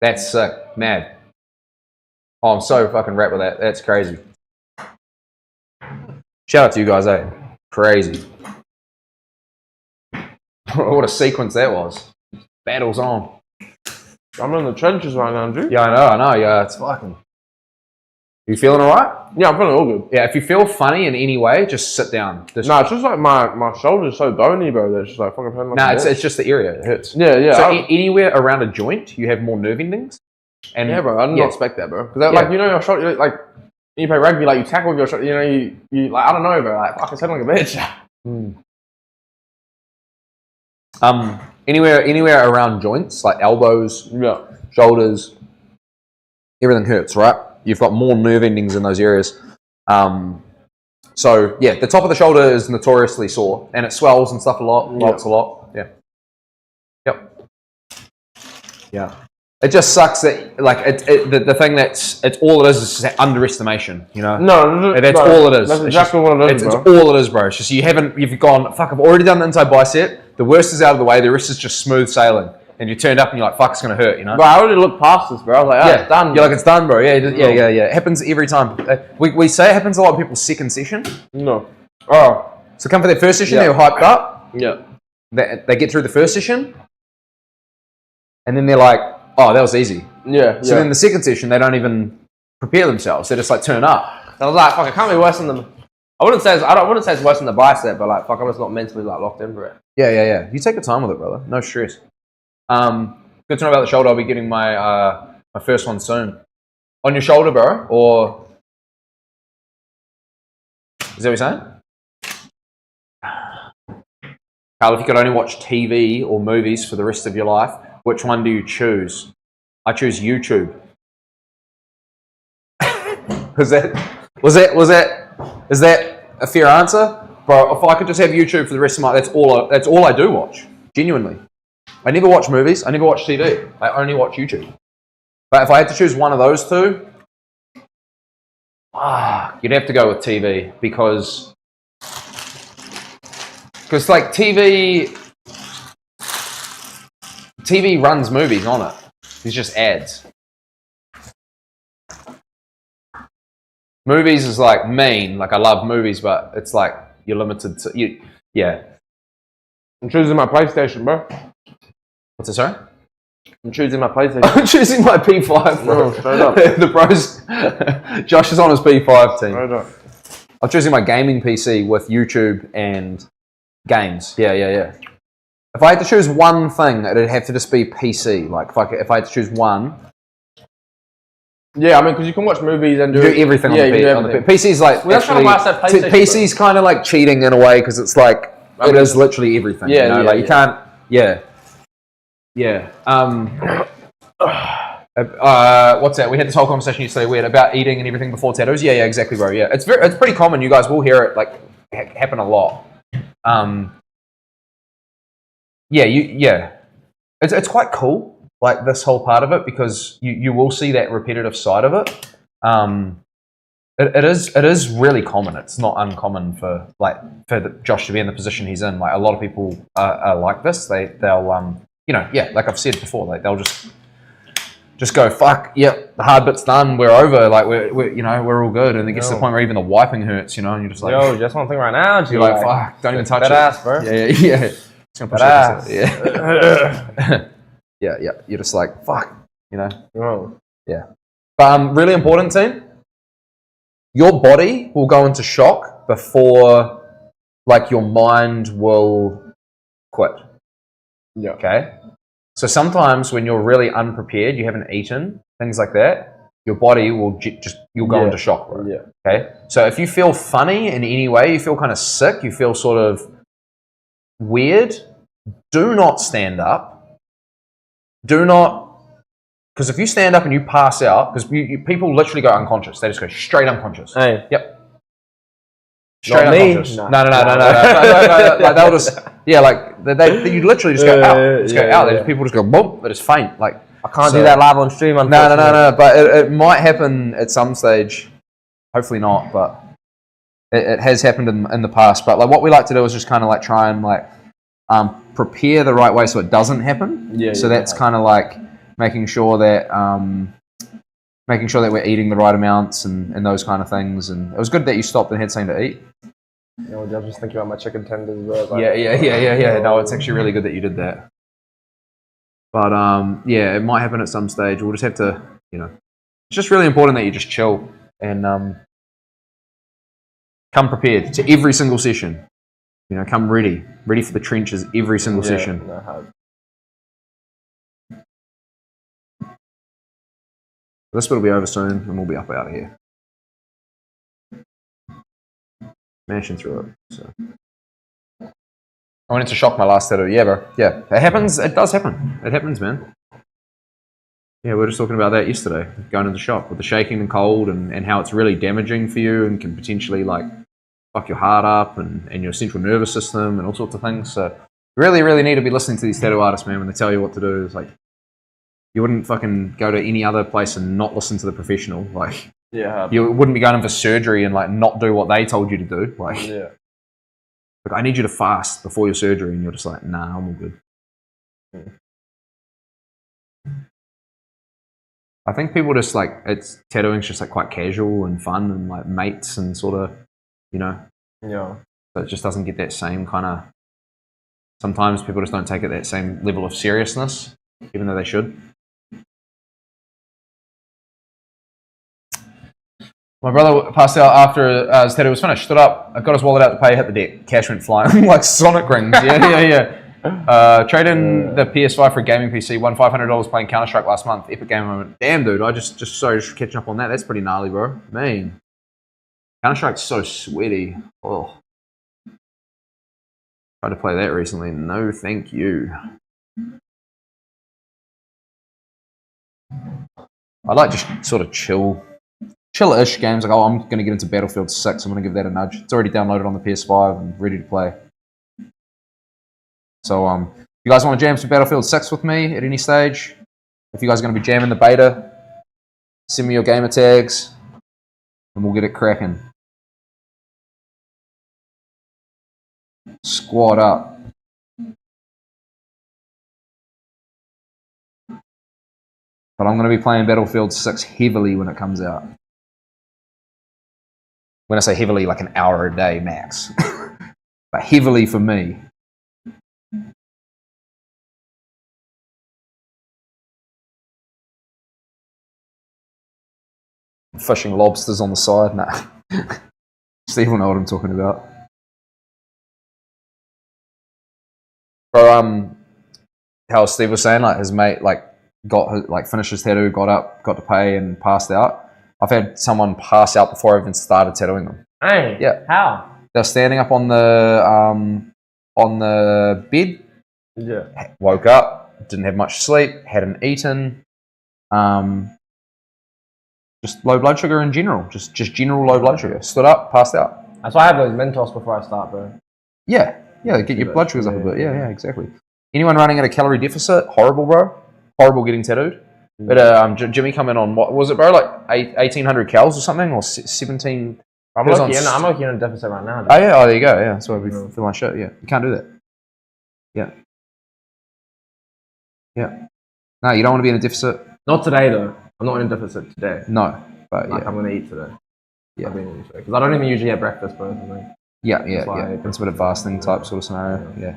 That's sick. Mad. Oh, I'm so fucking wrapped with that. That's crazy. Shout out to you guys, eh? Crazy. What a sequence that was. Battles on. I'm in the trenches right now, dude. Yeah, I know, yeah, it's fucking... You feeling all right? Yeah, I'm feeling all good. Yeah, if you feel funny in any way, just sit down. It's just like my shoulder's so bony, bro, that it's just like fucking pain. Nah, it's just the area. It hurts. Yeah. So anywhere around a joint, you have more nerve endings. And yeah, bro, I didn't expect that, bro. Because like, you know, your shoulder, like, when you play rugby, like, you tackle with your shoulder, you know, you like, I don't know, bro, like, fuck, it's hitting like a bitch. Anywhere around joints, like elbows, shoulders, everything hurts, right? You've got more nerve endings in those areas. So yeah, the top of the shoulder is notoriously sore, and it swells and stuff a lot. Yeah. Yep. Yeah. It just sucks that the thing it's all it is just underestimation, you know. That's all it is. That's exactly what it is, bro. It's all it is, bro. It's just you've gone, fuck, I've already done the inside bicep. The worst is out of the way. The rest is just smooth sailing. And you turned up and you're like, fuck, it's gonna hurt, you know. But I already looked past this, bro. I was like, it's done. You're like, it's done, bro. Yeah. It happens every time. We say it happens a lot of people's second session. No. Oh. So come for their first session, they're hyped up. Yeah. They get through the first session, and then they're like, oh, that was easy. Yeah. So then the second session, they don't even prepare themselves. They just like turn up. I was like, fuck, it can't be worse than the. I wouldn't say it's worse than the bicep, but like, fuck, I'm just not mentally like locked in for it. Yeah. You take your time with it, brother. No stress. Good to know about the shoulder. I'll be getting my my first one soon. On your shoulder, bro, or is that what you're saying? Carl, if you could only watch TV or movies for the rest of your life, which one do you choose? I choose YouTube. Is that a fair answer? Bro, if I could just have YouTube for the rest of my life, that's all I do watch. Genuinely. I never watch movies, I never watch TV. I only watch YouTube. But if I had to choose one of those two, you'd have to go with TV because like TV runs movies on it. It's just ads. Movies is like mean. Like I love movies, but it's like you're limited to you. Yeah. I'm choosing my PlayStation, bro. What's that, sorry? I'm choosing my PlayStation. I'm choosing my P5, bro. No, straight up. The pros. Josh is on his P5 team. Straight up. I'm choosing my gaming PC with YouTube and games. Yeah. If I had to choose one thing, it'd have to just be PC. Like, if I had to choose one. Yeah, I mean, because you can watch movies and do everything on the PC's like, well, that's kind of why I said PlayStation. PC's kind of like cheating in a way because it's like, it is literally everything. Yeah, you know? You can't, what's that? We had this whole conversation yesterday weird about eating and everything before tattoos. Yeah, exactly, bro. Yeah, it's pretty common. You guys will hear it like happen a lot. It's quite cool, like this whole part of it, because you will see that repetitive side of it. It is really common. It's not uncommon for Josh to be in the position he's in. Like a lot of people are like this. They'll like I've said before, like they'll just go, fuck, yep, the hard bit's done, we're over, like we're all good, and it gets to the point where even the wiping hurts, and you're just like, yo, just one thing right now, you're like, fuck, don't even touch it. Ass, bro. Yeah. It's gonna push ass. Yeah. You're just like, fuck, Oh. Yeah. But really important, team. Your body will go into shock before, like, your mind will quit. Yeah. Okay. So sometimes when you're really unprepared, you haven't eaten, things like that, your body will you'll go into shock, bro. Yeah. Okay. So if you feel funny in any way, you feel kind of sick, you feel sort of weird, do not stand up. Because if you stand up and you pass out, because people literally go unconscious. They just go straight unconscious. Hey. Yep. Straight Not unconscious. me. No. Like they'll just, you literally just go out. Just go out. People just go boom. They just faint. Like I can't do that live on stream. No. But it might happen at some stage. Hopefully not, but it has happened in the past. But like what we like to do is just kind of like try and like prepare the right way so it doesn't happen. So that's kind of like making sure that we're eating the right amounts and those kind of things. And it was good that you stopped and had something to eat. I was just thinking about my chicken tenders. Like, Yeah. No, it's actually really good that you did that. But it might happen at some stage. We'll just have to, it's just really important that you just chill. and come prepared to every single session. You know, come ready for the trenches every single session. This bit will be over soon, and we'll be up out of here. Mashing through it. So. I went into shock my last tattoo. Yeah, bro. Yeah, it happens. It does happen. It happens, man. Yeah, we were just talking about that yesterday, going into shock with the shaking and cold and how it's really damaging for you and can potentially like fuck your heart up and your central nervous system and all sorts of things. So you really, really need to be listening to these tattoo artists, man, when they tell you what to do. It's like, you wouldn't fucking go to any other place and not listen to the professional. Like, you wouldn't be going in for surgery and like not do what they told you to do. Like, like, I need you to fast before your surgery, and you're just like, nah, I'm all good. I think people just like, it's tattooing's just like quite casual and fun and like mates and sort of, you know. Yeah. But it just doesn't get that same kind of. Sometimes people just don't take it that same level of seriousness, even though they should. My brother passed out after his tattoo was finished. Stood up, got his wallet out to pay, hit the deck. Cash went flying like Sonic rings. Yeah. Trade in the PS5 for a gaming PC. Won $500 playing Counter Strike last month. Epic game moment. Damn, dude. Just catching up on that. That's pretty gnarly, bro. Man, Counter Strike's so sweaty. Oh, tried to play that recently. No, thank you. I like just sort of chill-ish games. Like, oh, I'm going to get into Battlefield 6. I'm going to give that a nudge. It's already downloaded on the PS5 and ready to play. So, if you guys want to jam some Battlefield 6 with me at any stage, if you guys are going to be jamming the beta, send me your gamer tags and we'll get it cracking. Squad up. But I'm going to be playing Battlefield 6 heavily when it comes out. When I say heavily, like an hour a day max. But heavily for me. Fishing lobsters on the side. Nah. Steve will know what I'm talking about. Bro, how Steve was saying, like his mate finished his tattoo, got up, got to pay and passed out. I've had someone pass out before I even started tattooing them. Hey, yeah. How? They're standing up on the bed. Yeah. Woke up, didn't have much sleep, hadn't eaten. Just low blood sugar in general. Just general low blood sugar. Stood up, passed out. That's why I have those Mentos before I start, bro. Yeah, get your blood sugars up a bit. Yeah, exactly. Anyone running at a calorie deficit, horrible, bro. Horrible getting tattooed. But Jimmy come in on, what was it, bro? Like 1,800 calories or something, or 17. I'm looking on a deficit right now. Oh yeah, there you go. Yeah, that's why we feel like shit. Yeah, you can't do that. Yeah. No, you don't want to be in a deficit. Not today though. I'm not in a deficit today. No, but I'm gonna eat today. Yeah, because I don't even usually have breakfast, bro. Yeah. It's a bit of fasting type sort of scenario. Yeah.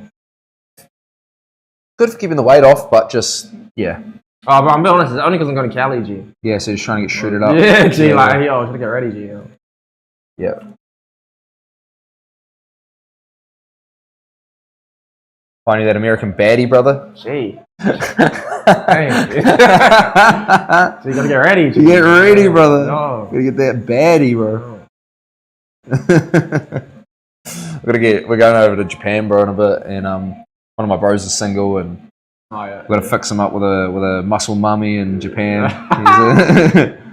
Good for keeping the weight off, but just yeah. Oh, but I'm being honest, it's only because I'm going to Cali, G. Yeah, so you're just trying to get shredded up. Yeah, G, yo, I'm trying to get ready, G. Yo. Yeah. Finding that American baddie, brother. Gee. Thanks. So you gotta get ready, G. Get ready, brother. No. Gotta get that baddie, bro. No. We're going over to Japan, bro, in a bit, and one of my bros is single, and we're gonna fix him up with a muscle mummy in Japan.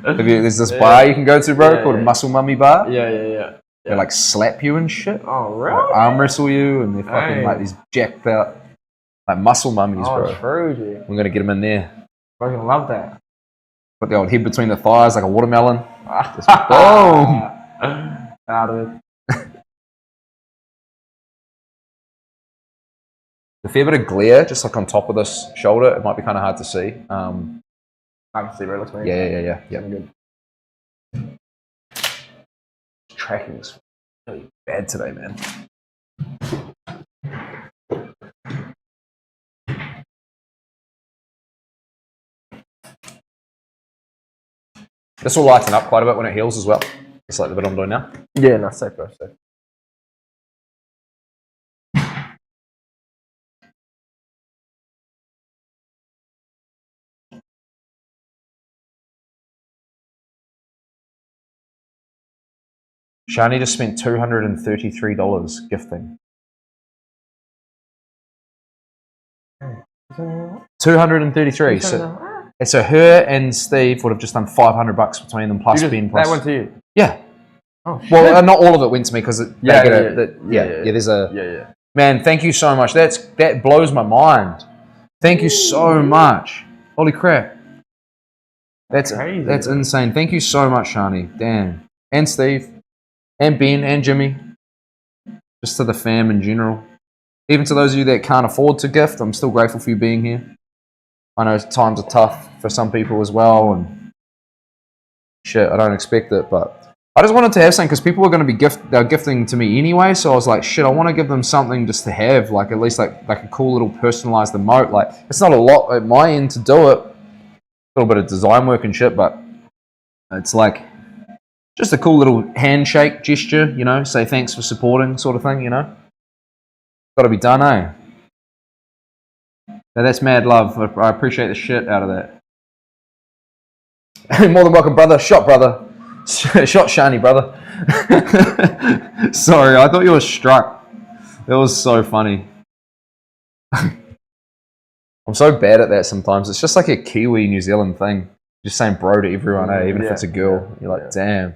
There's this bar you can go to, bro, called a muscle mummy bar. Yeah. They like slap you and shit. Oh, really? Like, arm wrestle you, and they're fucking like these jacked out like muscle mummies, bro. True, G. We're gonna get them in there. I fucking love that. Put the old head between the thighs like a watermelon. Just boom. Out of it. A fair bit of glare, just like on top of this shoulder. It might be kind of hard to see. I can see where it looks like. Yeah. Good. Tracking is really bad today, man. This will lighten up quite a bit when it heals as well. It's like the bit I'm doing now. Yeah, no, safe, bro, safe. Shani just spent $233 gifting. 233. So her and Steve would have just done $500 between them plus Ben plus. That went to you. Yeah. Oh, shit. Well, not all of it went to me because Yeah. There's a man. Thank you so much. That blows my mind. Thank you so much. Holy crap. That's crazy. That's insane. Thank you so much, Shani. Damn. And Steve. And Ben and Jimmy. Just to the fam in general. Even to those of you that can't afford to gift, I'm still grateful for you being here. I know times are tough for some people as well, and shit, I don't expect it, but I just wanted to have something because people were going to be gifting to me anyway, so I was like, shit, I want to give them something just to have, like at least like a cool little personalized emote. Like, it's not a lot at my end to do it, a little bit of design work and shit, but it's like just a cool little handshake gesture, you know, say thanks for supporting sort of thing, you know. Got to be done, eh? So that's mad love. I appreciate the shit out of that. More than welcome, brother. Shot, brother. Shot, Shani, brother. Sorry, I thought you were struck. It was so funny. I'm so bad at that sometimes. It's just like a Kiwi New Zealand thing. Just saying bro to everyone, eh? Even if it's a girl. You're like, damn.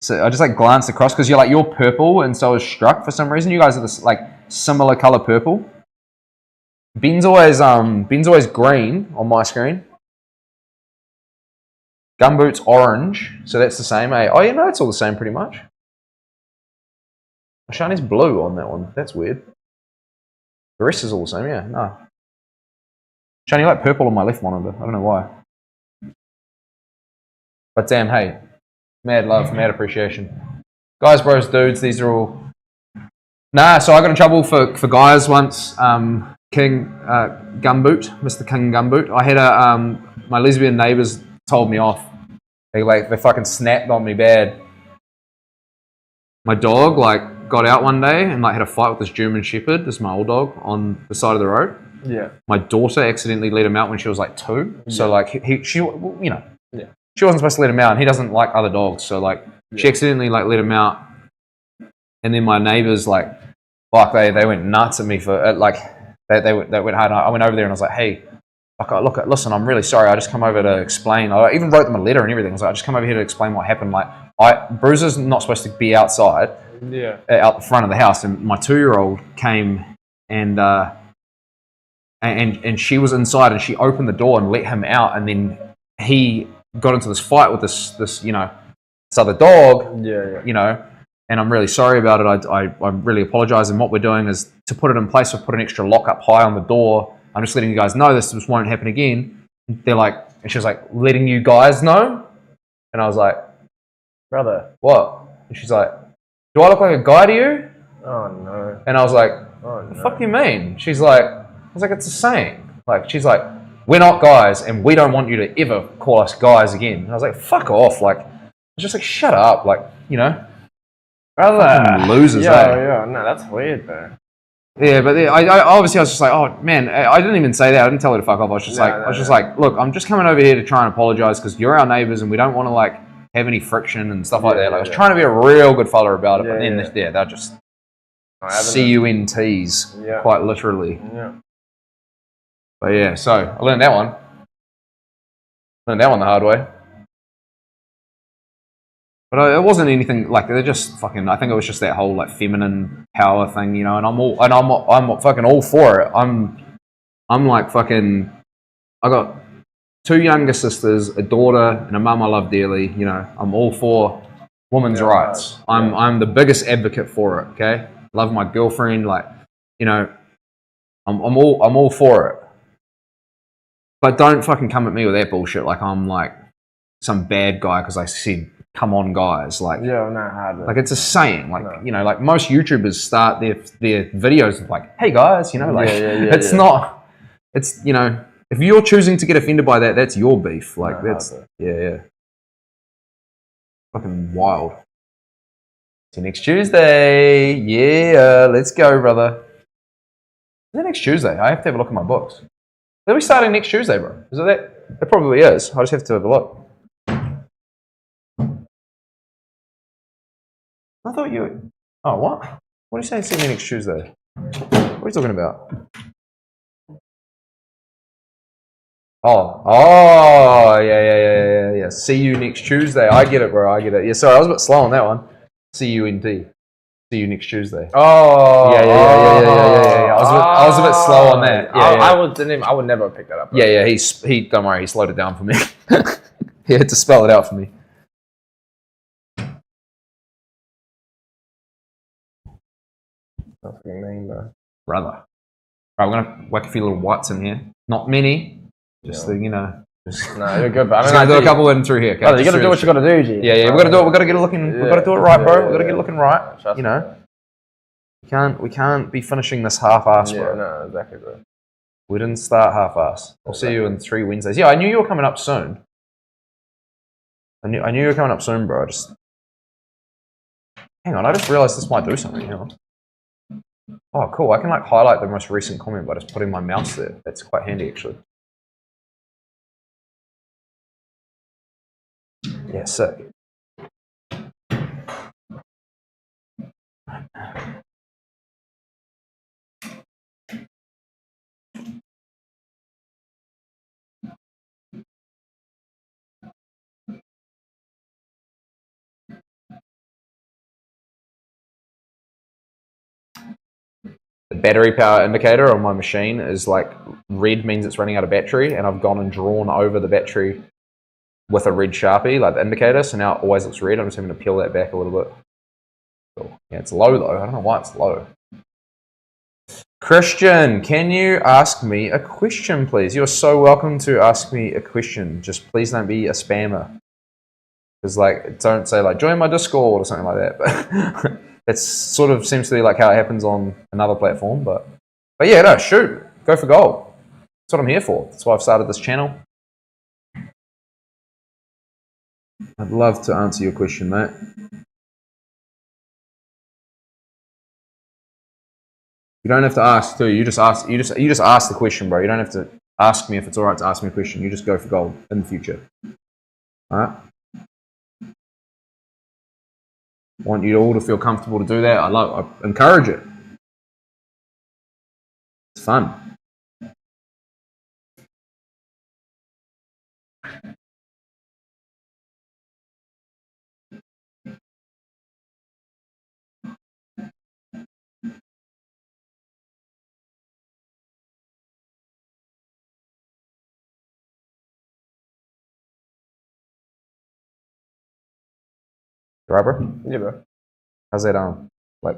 So I just like glanced across because you're purple and so I was struck for some reason. You guys are this like similar color purple. Ben's always green on my screen. Gumboot's orange, so that's the same, eh? Oh, it's all the same pretty much. Shani's blue on that one. That's weird. The rest is all the same, yeah. No. Shani, you like purple on my left monitor. I don't know why. But damn, hey. Mad love, mad appreciation. Guys, bros, dudes, these are all... Nah, so I got in trouble for guys once. King Gumboot, Mr. King Gumboot. I had my lesbian neighbours told me off. They fucking snapped on me bad. My dog got out one day and had a fight with this German Shepherd, this is my old dog, on the side of the road. Yeah. My daughter accidentally let him out when she was 2. Yeah. So she wasn't supposed to let him out, and he doesn't like other dogs. So she accidentally let him out, and then my neighbours they went nuts at me for They went hard. I went over there and I was like, hey, listen, I'm really sorry. I just come over to explain. I even wrote them a letter and everything. I was like, I just come over here to explain what happened. Bruiser's not supposed to be outside, out the front of the house. And my 2-year-old came and she was inside and she opened the door and let him out. And then he got into this fight with this other dog, and I'm really sorry about it. I really apologise. And what we're doing is to put it in place, we've put an extra lock up high on the door. I'm just letting you guys know this won't happen again. They're and she was letting you guys know? And I was like, brother, what? And she's like, do I look like a guy to you? Oh, no. And I was like, what the fuck do you mean? She's like, I was like, it's a saying. She's like, we're not guys and we don't want you to ever call us guys again. And I was like, fuck off. I was just shut up. Brother, losers, yeah, no, that's weird, though. Yeah, but I obviously I was just like, oh man, I didn't even say that. I didn't tell her to fuck off. I was just look, I'm just coming over here to try and apologise because you're our neighbours and we don't want to have any friction and stuff like that. I was trying to be a real good fella about it, but then they'll just CUNTs, quite literally. Yeah. But yeah, so I learned that one. The hard way. But it wasn't anything they're just fucking. I think it was just that whole feminine power thing, and I'm fucking all for it. I'm fucking. I got 2 younger sisters, a daughter, and a mum I love dearly. I'm all for women's rights. I'm the biggest advocate for it. Okay, love my girlfriend. I'm all for it. But don't fucking come at me with that bullshit. I'm some bad guy because I said. Come on, guys! It's a saying. Most YouTubers start their videos with hey guys, it's not. It's if you're choosing to get offended by that, that's your beef. Like, that's, yeah. Fucking wild. See you next Tuesday. Yeah, let's go, brother. Is it next Tuesday? I have to have a look at my books. Are we starting next Tuesday, bro? Is it that? It probably is. I just have to have a look. I thought you... Oh, what? What are you saying, see me next Tuesday? What are you talking about? Oh, yeah. See you next Tuesday. I get it, bro. I get it. Yeah, sorry, I was a bit slow on that one. C-U-N-T. See you next Tuesday. Oh. Yeah. I was a bit slow on that. I would never pick that up. Bro. Yeah. He. Don't worry. He slowed it down for me. He had to spell it out for me. That's your name, bro. Brother. Right, we're gonna whack a few little whites in here. Not many. Just No, you're good, but just gonna do a couple in through here. Okay? You gotta do what you gotta do, G. Yeah. We gotta do it. We gotta get it looking. We gotta do it right, bro. We gotta get it looking right. You know. We can't be finishing this half-ass, bro. No, exactly, bro. We didn't start half-ass. I'll see you in 3 Wednesdays. Yeah, I knew you were coming up soon. I knew you were coming up soon, bro. Hang on, I just realized this might do something. Hang on. Oh, cool. I can like highlight the most recent comment by just putting my mouse there. That's quite handy, actually. Yeah, sick. The battery power indicator on my machine is like red means it's running out of battery, and I've gone and drawn over the battery with a red Sharpie, like the indicator, so now it always looks red. I'm just having to peel that back a little bit. Cool. Yeah, it's low though. I don't know why it's low. Christian, can you ask me a question, please? You're so welcome to ask me a question. Just please don't be a spammer. Because like, don't say like, join my Discord or something like that. But it sort of seems to be like how it happens on another platform. But yeah, no, shoot. Go for gold. That's what I'm here for. That's why I've started this channel. I'd love to answer your question, mate. You don't have to ask, too. You just ask the question, bro. You don't have to ask me if it's alright to ask me a question. You just go for gold in the future. Alright? I want you all to feel comfortable to do that. I encourage it. It's fun. Rubber? Yeah, bro. How's that like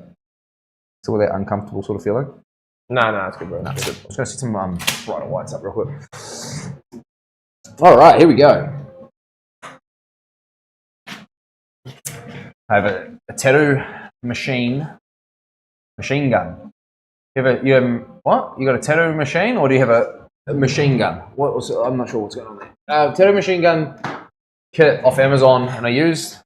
still that uncomfortable sort of feeling? No, it's good, bro. No, it's good. I'm just gonna see some brighter whites up real quick. Alright, here we go. I have a tattoo machine gun. You have what? You got a tattoo machine, or do you have a machine gun? I'm not sure what's going on there. Tattoo machine gun kit off Amazon, and I used.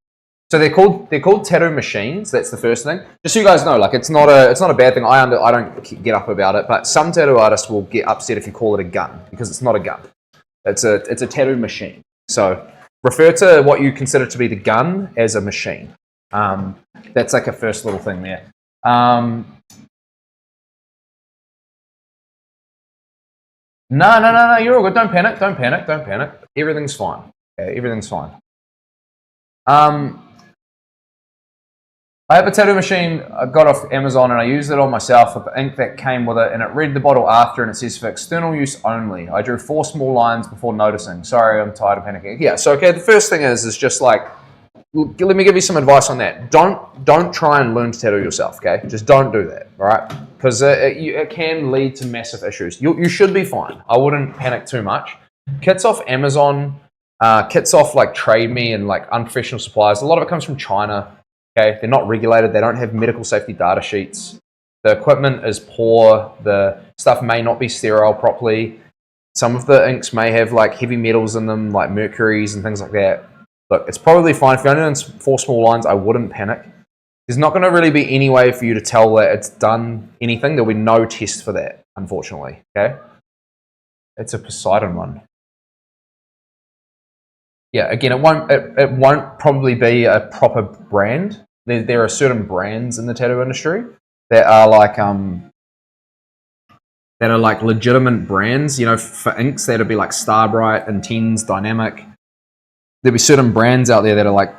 So they're called tattoo machines. That's the first thing. Just so you guys know, like it's not a bad thing. I don't get up about it, but some tattoo artists will get upset if you call it a gun because it's not a gun. It's a tattoo machine. So refer to what you consider to be the gun as a machine. That's like a first little thing there. No, you're all good. Don't panic. Everything's fine. Okay, everything's fine. I have a tattoo machine I got off Amazon and I used it on myself with the ink that came with it, and it read the bottle after and it says for external use only. I drew 4 small lines before noticing. Sorry, I'm tired of panicking. Yeah, so okay, the first thing is just like, let me give you some advice on that. Don't try and learn to tattoo yourself, okay? Just don't do that, all right? Because it can lead to massive issues. You should be fine. I wouldn't panic too much. Kits off Amazon, kits off like Trade Me and like unprofessional suppliers. A lot of it comes from China. Okay, they're not regulated. They don't have medical safety data sheets. The equipment is poor. The stuff may not be sterile properly. some of the inks may have like heavy metals in them, like mercuries and things like that. Look, it's probably fine. If you're only in 4 small lines, I wouldn't panic. There's not going to really be any way for you to tell that it's done anything. There'll be no test for that, unfortunately. Okay? It's a Poseidon one. Yeah, again, it won't probably be a proper brand. There are certain brands in the tattoo industry that are like legitimate brands, you know, for inks. That'll be like Starbright, Intense, Dynamic. There'll be certain brands out there that are like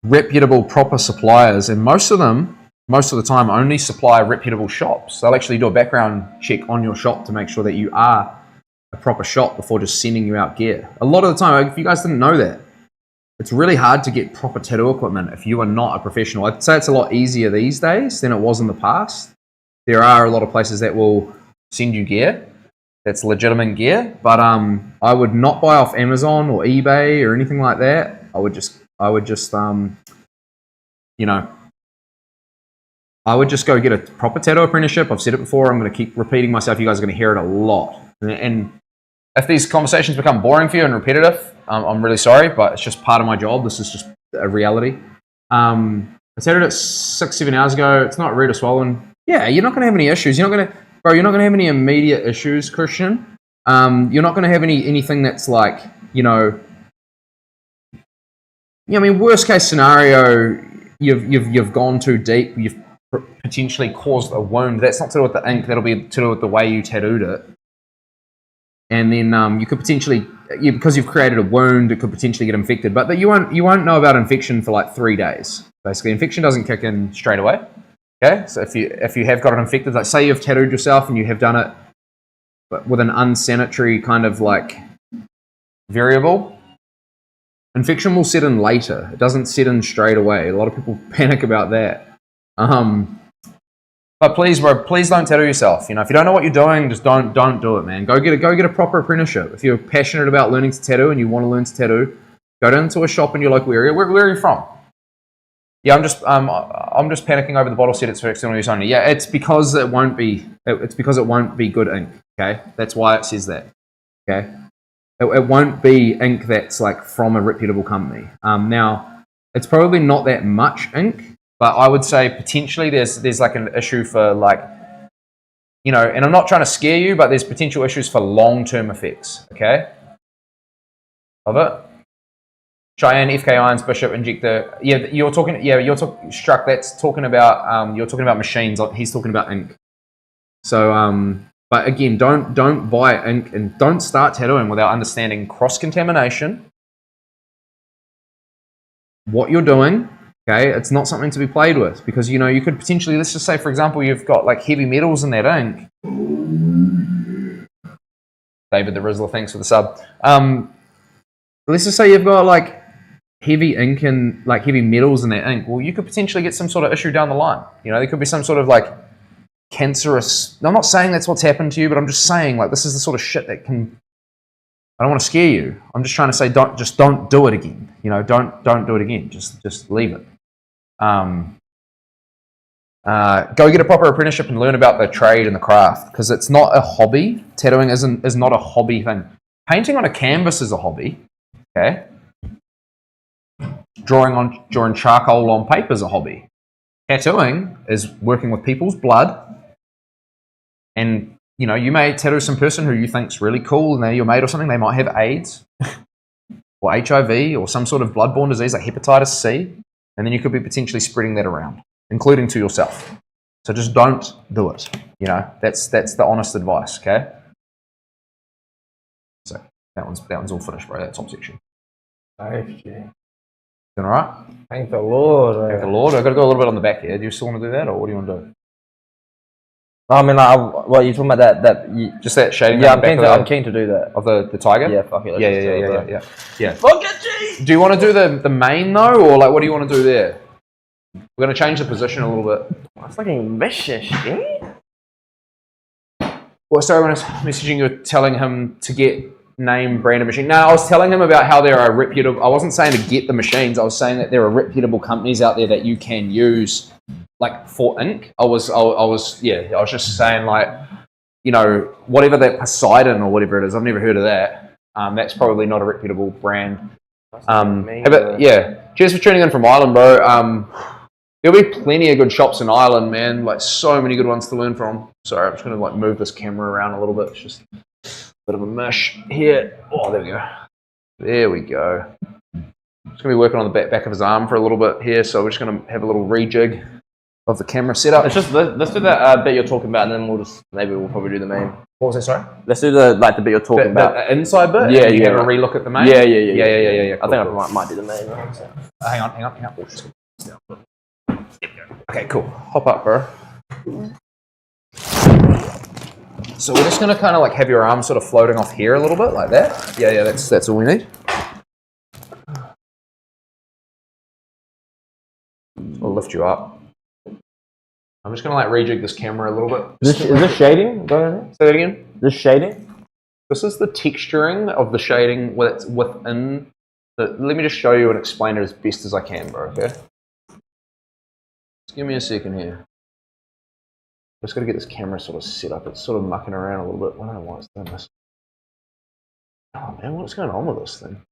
reputable, proper suppliers, and most of the time, only supply reputable shops. They'll actually do a background check on your shop to make sure that you are a proper shop before just sending you out gear. A lot of the time, if you guys didn't know that, it's really hard to get proper tattoo equipment if you are not a professional. I'd say it's a lot easier these days than it was in the past. There are a lot of places that will send you gear that's legitimate gear, but I would not buy off Amazon or eBay or anything like that. I would just you know, I would just go get a proper tattoo apprenticeship. I've said it before. I'm going to keep repeating myself. You guys are going to hear it a lot. And if these conversations become boring for you and repetitive, I'm really sorry, but it's just part of my job. This is just a reality. I tattooed it 6-7 hours ago. It's not red or swollen. Yeah, you're not going to have any issues. You're not going to have any immediate issues, Christian. You're not going to have anything that's like, you know, I mean, worst case scenario, you've gone too deep. You've potentially caused a wound. That's not to do with the ink. That'll be to do with the way you tattooed it. And then you could potentially, because you've created a wound, it could potentially get infected. But you won't know about infection for like 3 days. Basically, infection doesn't kick in straight away. Okay, so if you have got it infected, like say you've tattooed yourself and you have done it, but with an unsanitary kind of like variable, infection will set in later. It doesn't set in straight away. A lot of people panic about that. But please, bro, please don't tattoo yourself. You know, if you don't know what you're doing, just don't do it, man. Go get a proper apprenticeship. If you're passionate about learning to tattoo and you want to learn to tattoo, go down to a shop in your local area. Where are you from? Yeah, I'm just panicking over the bottle set. It's for external use only. Yeah, it's because it won't be good ink. Okay, that's why it says that. Okay, it won't be ink that's like from a reputable company. Now, it's probably not that much ink. But I would say potentially there's like an issue for like, you know, and I'm not trying to scare you, but there's potential issues for long-term effects, okay? Of it. Cheyenne, FK Irons, Bishop, Injector. Yeah, you're talking, Struck, that's talking about, you're talking about machines. He's talking about ink. So, but again, don't buy ink and don't start tattooing without understanding cross-contamination, what you're doing. Okay, it's not something to be played with because, you know, you could potentially, let's just say, for example, you've got like heavy metals in that ink. David the Rizzler, thanks for the sub. Let's just say you've got like heavy ink and like heavy metals in that ink. Well, you could potentially get some sort of issue down the line. You know, there could be some sort of like cancerous. I'm not saying that's what's happened to you, but I'm just saying like this is the sort of shit that can. I don't want to scare you. I'm just trying to say don't do it again. You know, don't do it again. Just leave it. Go get a proper apprenticeship and learn about the trade and the craft because it's not a hobby. Tattooing is not a hobby thing. Painting on a canvas is a hobby. Okay. Drawing charcoal on paper is a hobby. Tattooing is working with people's blood, and you know you may tattoo some person who you think's really cool, and they're your mate or something. They might have AIDS or HIV or some sort of bloodborne disease like hepatitis C. And then you could be potentially spreading that around, including to yourself. So just don't do it. You know, that's the honest advice, okay? So that one's all finished, bro. That top section. Nice, G. Doing all right? Thank the Lord. Thank the Lord. I've got to go a little bit on the back here. Do you still want to do that, or what do you want to do? I mean, like, what are you talking about? Just that shading. Yeah, I'm keen to do that. Of the tiger. Yeah, fuck it. Yeah. Fuck it, G. Do you want to do the mane though, or like what do you want to do there? We're going to change the position a little bit. That's fucking vicious, G. Well, sorry, when I was messaging you, telling him to get name brand of machine. No, I was telling him about how there are reputable. I wasn't saying to get the machines. I was saying that there are reputable companies out there that you can use, like for ink. I was just saying like you know, whatever that Poseidon or whatever it is, I've never heard of that. That's probably not a reputable brand. Cheers for tuning in from Ireland, bro. There'll be plenty of good shops in Ireland, man. Like, so many good ones to learn from. Sorry, I'm just going to like move this camera around a little bit. It's just a bit of a mush here. Oh, there we go. There we go. Just going to be working on the back of his arm for a little bit here, so we're just going to have a little rejig of the camera setup. It's just let's do that bit you're talking about, and then we'll probably do the main. What was that, sorry? Let's do the bit you're talking about. The inside bit? Yeah, you have a relook at the main? Yeah. Cool, I think I might do the main. Right? So. Hang on. Okay, cool. Hop up, bro. So we're just going to kind of like have your arm sort of floating off here a little bit, like that. Yeah, that's all we need. We'll lift you up. I'm just going to like rejig this camera a little bit. Is this shading? Go ahead. Say that again. This shading? This is the texturing of the shading within the... Let me just show you and explain it as best as I can, bro, okay? Just give me a second here. Just got to get this camera sort of set up. It's sort of mucking around a little bit. I don't know why it's doing this. Oh man, what's going on with this thing?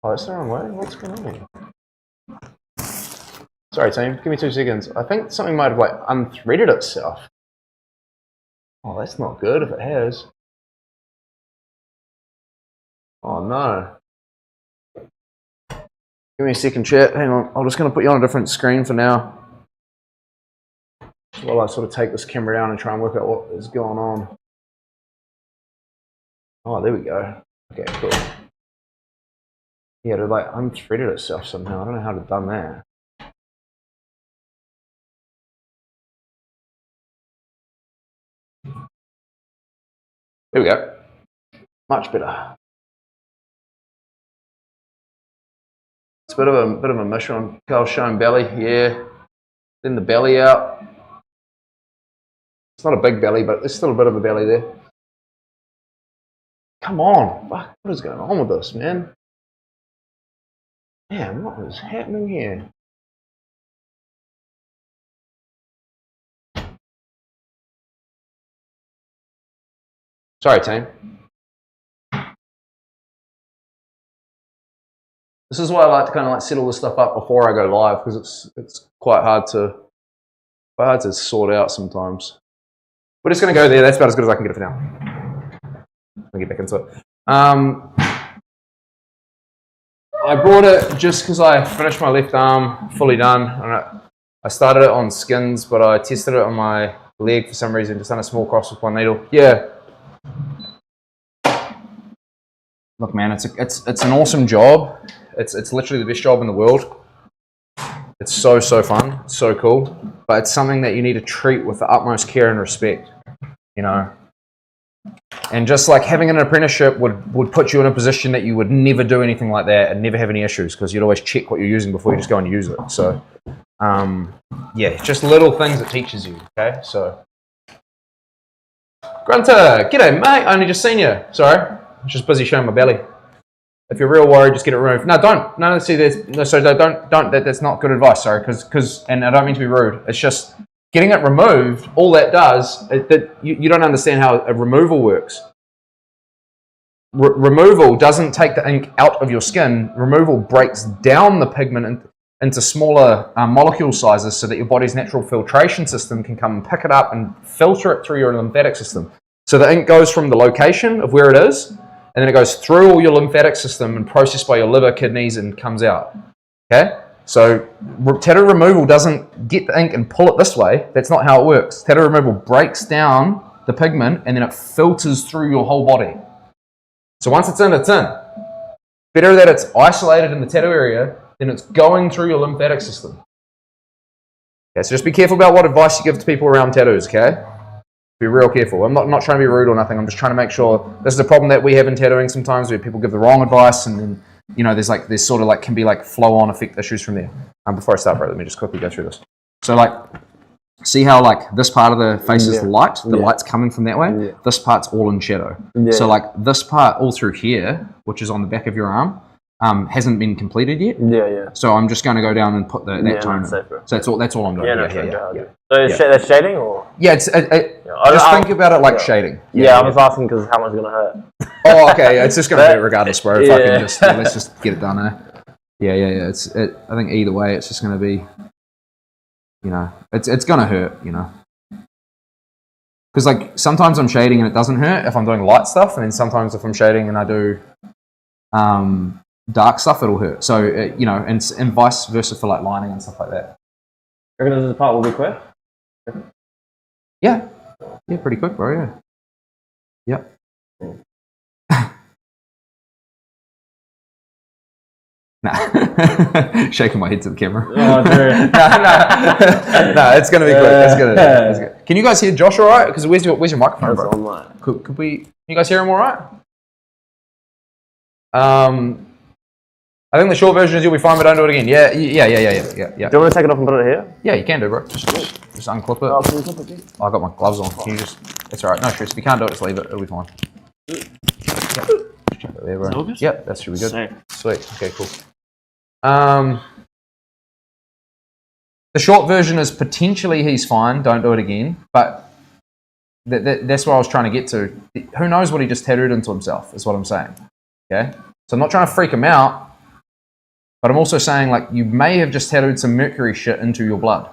Oh, that's the wrong way. What's going on here? Sorry, team. Give me 2 seconds. I think something might have like unthreaded itself. Oh, that's not good if it has. Oh no. Give me a second, chat. Hang on. I'm just going to put you on a different screen for now. While I sort of take this camera down and try and work out what is going on. Oh, there we go. Okay, cool. Yeah, it like unthreaded itself somehow. I don't know how to have done that. There we go. Much better. It's a bit of a mush on Carl showing belly, yeah. Then the belly out. It's not a big belly, but there's still a bit of a belly there. Come on, fuck, what is going on with this, man? Man, what is happening here? Sorry, team. This is why I like to kind of like settle this stuff up before I go live, because it's quite hard to sort out sometimes. We're just going to go there. That's about as good as I can get it for now. Let me get back into it. I brought it just because I finished my left arm fully done. I started it on skins, but I tested it on my leg for some reason. Just done a small cross with one needle. Yeah. Look, man, it's an awesome job. It's literally the best job in the world. It's so fun, so cool, but it's something that you need to treat with the utmost care and respect, you know. And just like having an apprenticeship would put you in a position that you would never do anything like that and never have any issues, because you'd always check what you're using before you just go and use it. So, yeah, just little things it teaches you. Okay, so Grunter, g'day mate. I only just seen you. Sorry, I'm just busy showing my belly. If you're real worried, just get it removed. No, don't. No, see, don't. That's not good advice. Sorry, because, and I don't mean to be rude. It's just getting it removed. All that does, you don't understand how a removal works. Removal doesn't take the ink out of your skin. Removal breaks down the pigment into smaller molecule sizes so that your body's natural filtration system can come and pick it up and filter it through your lymphatic system. So the ink goes from the location of where it is, and then it goes through all your lymphatic system and processed by your liver, kidneys, and comes out. Okay? So tattoo removal doesn't get the ink and pull it this way. That's not how it works. Tattoo removal breaks down the pigment and then it filters through your whole body. So once it's in, it's in. Better that it's isolated in the tattoo area than it's going through your lymphatic system. Okay, so just be careful about what advice you give to people around tattoos, okay? Be real careful. I'm not trying to be rude or nothing. I'm just trying to make sure. This is a problem that we have in tattooing sometimes, where people give the wrong advice, and then, you know, there's sort of like can be like flow-on effect issues from there. Before I start, bro, let me just quickly go through this. So like, see how like this part of the face is light? The light's coming from that way. Yeah. This part's all in shadow. Yeah. So like this part all through here, which is on the back of your arm, hasn't been completed yet. Yeah. So I'm just going to go down and put that tone in. So that's all I'm doing. So that's shading or? Yeah, Just think about it like shading. Yeah, I was asking because how much is gonna hurt. Oh, okay. It's just gonna hurt regardless, bro. Let's just get it done, eh? Yeah. I think either way, it's just gonna be, it's gonna hurt, Because like sometimes I'm shading and it doesn't hurt if I'm doing light stuff, and then sometimes if I'm shading and I do dark stuff, it'll hurt. So and vice versa for like lining and stuff like that. You reckon this part will be quick? Yeah, pretty quick, bro. Yeah. Nah, shaking my head to the camera. Oh, no, it's gonna be quick. It's good. Can you guys hear Josh all right? Because where's your microphone, bro? Online. Could we? Can you guys hear him all right? I think the short version is you'll be fine, but don't do it again. Yeah. Do you want to take it off and put it here? Yeah, you can do, bro. Just unclip it. Oh, can you clip it, please? I got my gloves on. Can you just? It's all right. No stress. If you can't do it, just leave it. It'll be fine. Yep. Just chuck it there, bro. Yep, that should be good. Same. Sweet. Okay, cool. The short version is potentially he's fine. Don't do it again. But that's what I was trying to get to. Who knows what he just tattooed into himself? Is what I'm saying. Okay. So I'm not trying to freak him out. But I'm also saying, like, you may have just tattooed some mercury shit into your blood.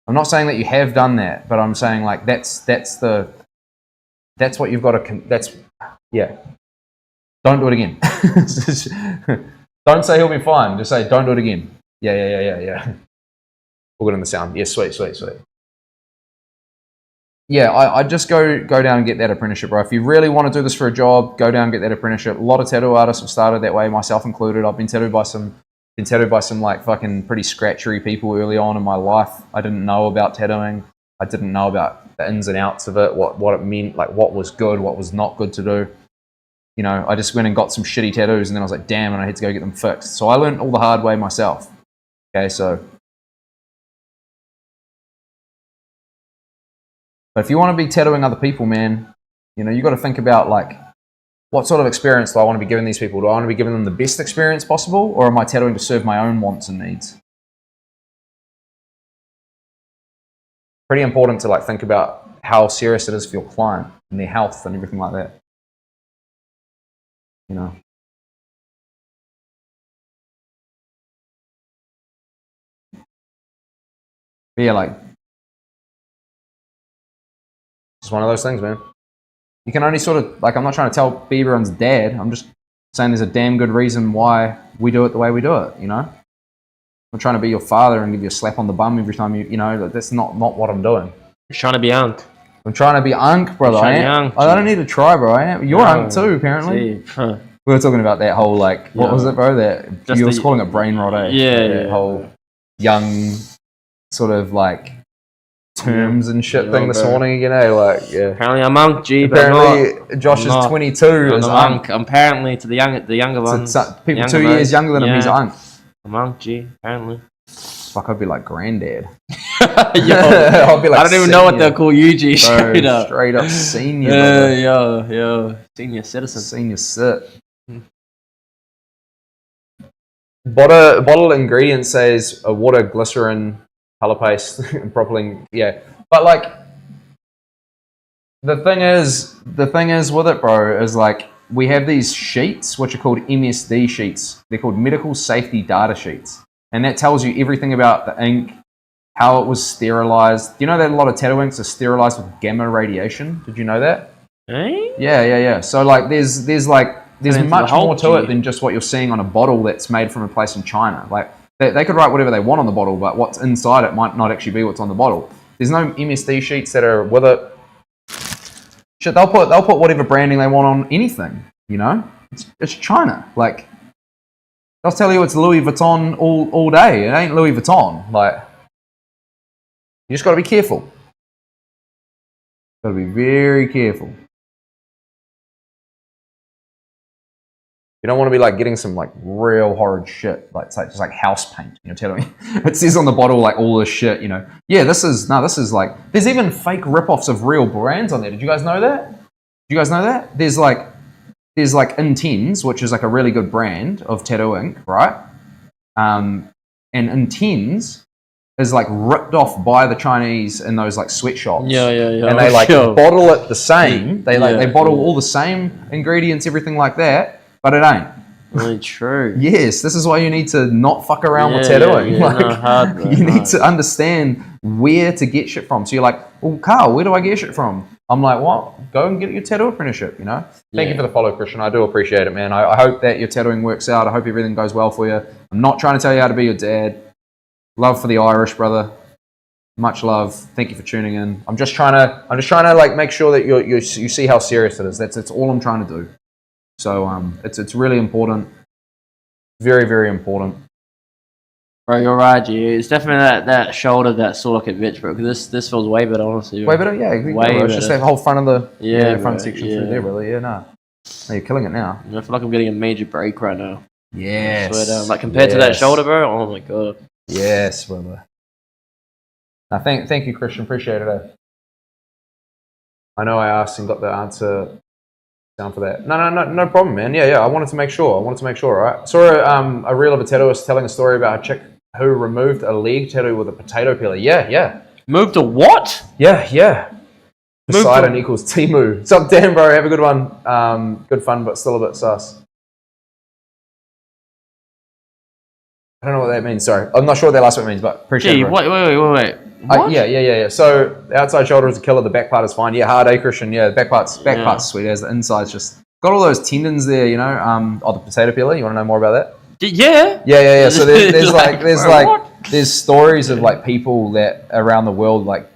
I'm not saying that you have done that, but I'm saying, like, that's what you've got to, Don't do it again. Don't say he'll be fine. Just say, don't do it again. Yeah. We'll get in the sound. Yeah, sweet. Yeah, I just go down and get that apprenticeship, bro. If you really want to do this for a job, go down and get that apprenticeship. A lot of tattoo artists have started that way, myself included. I've been tattooed by some like fucking pretty scratchery people early on in my life. I didn't know about tattooing. I didn't know about the ins and outs of it, what it meant, like what was good, what was not good to do. I just went and got some shitty tattoos, and then I was like, damn, and I had to go get them fixed. So I learned all the hard way myself. Okay, so. But if you want to be tattooing other people, man, you got to think about, like, what sort of experience do I want to be giving these people? Do I want to be giving them the best experience possible, or am I tattooing to serve my own wants and needs? Pretty important to, like, think about how serious it is for your client and their health and everything like that. But yeah, like, it's one of those things, man. You can only sort of, like, I'm not trying to tell be everyone's dad. I'm just saying there's a damn good reason why we do it the way we do it, I'm not trying to be your father and give you a slap on the bum every time that's not what I'm doing. You're trying to be Unk. I'm trying to be Unk, brother. I don't need to try, bro. You're Unk too, apparently. Huh. We were talking about that whole, like, what was it, bro? That you was calling it brain rot, eh? Yeah. That whole young sort of, like, terms and shit thing this morning, Apparently I'm Unk, G. Apparently Josh is 22. I'm Unk. Apparently to the younger ones. People 2 years younger than him, he's Unk. I'm Unk, G. Apparently. Fuck, I'd be like granddad. I'd be like, I don't even know what they'll call you, G. Straight up senior. Yo. Senior citizen. Senior sit. Bottle ingredient says water, glycerin, color paste, and propylene. Yeah, but like the thing is with it, bro, is like we have these sheets which are called MSD sheets. They're called medical safety data sheets, and that tells you everything about the ink, how it was sterilized. Do you know that a lot of tattoo inks are sterilized with gamma radiation? Did you know that? Eh? Yeah. So like there's much more to it than just what you're seeing on a bottle that's made from a place in China. Like they could write whatever they want on the bottle, but what's inside it might not actually be what's on the bottle. There's no MSD sheets that are with it. Shit, they'll put whatever branding they want on anything. It's China. Like they'll tell you it's Louis Vuitton all day. It ain't Louis Vuitton. Like you just got to be careful. Got to be very careful. You don't want to be like getting some like real horrid shit, like it's like just like house paint. Telling me it says on the bottle like all this shit. Yeah, this is like there's even fake rip-offs of real brands on there. Did you guys know that? There's like Intense, which is like a really good brand of tattoo ink, right? And Intense is like ripped off by the Chinese in those like sweatshops. Yeah. And they like bottle it the same. They bottle all the same ingredients, everything like that, but it ain't. Really true. Yes, this is why you need to not fuck around with tattooing. You need to understand where to get shit from. So you're like, well, Carl, where do I get shit from? I'm like, what? Go and get your tattoo apprenticeship, you know? Thank you for the follow, Christian. I do appreciate it, man. I hope that your tattooing works out. I hope everything goes well for you. I'm not trying to tell you how to be your dad. Love for the Irish, brother. Much love. Thank you for tuning in. I'm just trying to like make sure that you see how serious it is. That's all I'm trying to do. So it's really important. Very, very important. Bro, you're right, G. It's definitely that shoulder that sort of like a bitch, bro. Because this feels way better, honestly. Bro. Way better, yeah. Way better. It's just that whole front of the front bro, section through there, brother. Yeah, no, you're killing it now. I feel like I'm getting a major break right now. Yes. I swear down. Like compared to that shoulder, bro. Oh my god. Yes, brother. Now, thank you, Christian. Appreciate it. I know I asked and got the answer down for that. No problem, man. Yeah. I wanted to make sure. Right. Saw a reel of a tattooist telling a story about a chick who removed a leg tattoo with a potato peeler. Yeah. Moved a what? Yeah. Poseidon equals Timu. What's up, Dan, bro? Have a good one. Good fun, but still a bit sus. I don't know what that means. Sorry, I'm not sure what that last one means, but appreciate it. Bro. Wait. What? Yeah. So the outside shoulder is a killer. The back part is fine. Yeah, hard A, Christian. Yeah, the back part's sweet as. The inside's just got all those tendons there. You know, the potato peeler. You want to know more about that? Yeah. So there's stories of like people that around the world like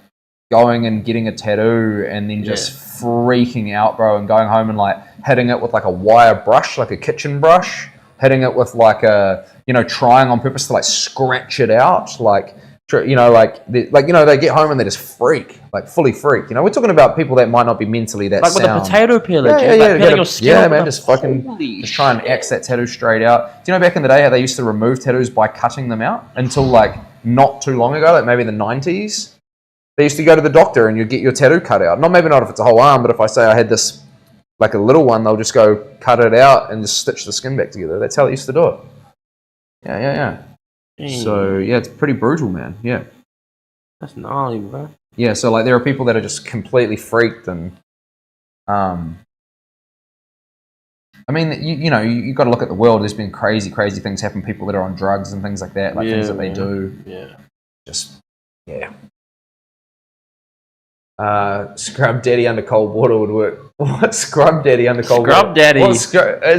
going and getting a tattoo and then just freaking out, bro, and going home and like hitting it with like a wire brush, like a kitchen brush, hitting it with like a, you know, trying on purpose to like scratch it out, like, you know, they get home and they just freak, like fully freak. You know, we're talking about people that might not be mentally that like sound. With a potato peeler, peeling your skin man, just try and axe that tattoo straight out. Do you know back in the day how they used to remove tattoos by cutting them out until like not too long ago, like maybe the 90s? They used to go to the doctor and you'd get your tattoo cut out. Not if it's a whole arm, but if I say I had this, like a little one, they'll just go cut it out and just stitch the skin back together. That's how they used to do it. Yeah. So, yeah, it's pretty brutal, man. Yeah. That's gnarly, bro. Yeah, so, like, there are people that are just completely freaked and, I mean, you got to look at the world. There's been crazy things happen. People that are on drugs and things like that, like things that they do. Yeah. Scrub daddy under cold water would work. What? Scrub daddy under cold water? Scrub daddy. Is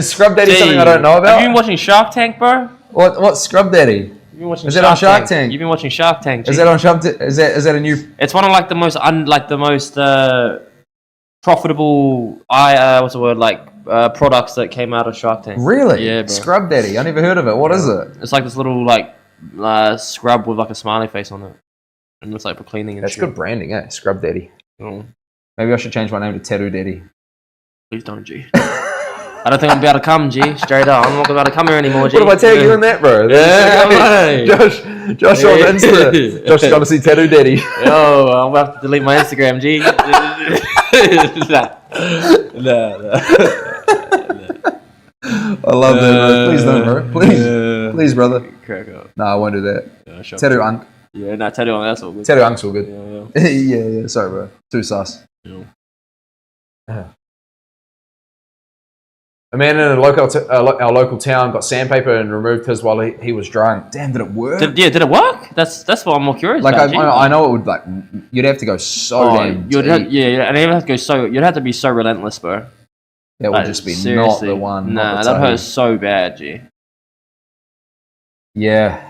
scrub daddy something I don't know about? Have you been watching Shark Tank, bro? What's scrub daddy? Is that on Shark Tank? You've been watching Shark Tank. G. Is that on Shark Tank? Is that a new? It's one of like the most profitable products that came out of Shark Tank. Really? Yeah, bro. Scrub daddy. I never heard of it. What is it? It's like this little scrub with like a smiley face on it, and it's like for cleaning and That's shit. good branding, eh? Scrub daddy. Oh. Maybe I should change my name to Tattoo Daddy. Please don't, G. I don't think I'm about to come, G. Straight up, I'm not about to come here anymore, G. What if I tag you in that, bro? Yeah, Josh on Insta. Josh is gonna see Tattoo Daddy. Yo, I'm about to have to delete my Instagram, G. Nah. I love that, bro. Please don't, bro. Please, brother. Crack up. No, I won't do that. Tattoo Unk. Yeah, tattoo on. That's all good. Tattoo Unk's all good. Yeah. Yeah. Sorry, bro. Too sus. Yeah. A man in our local town got sandpaper and removed his while he was drunk. Damn, did it work? Did it work? That's what I'm more curious like, about. I know it would, like, you'd have to go so damn deep. And you'd have to be so relentless, bro. That would just be seriously. not the one. Nah, that hurts so bad, G. Yeah.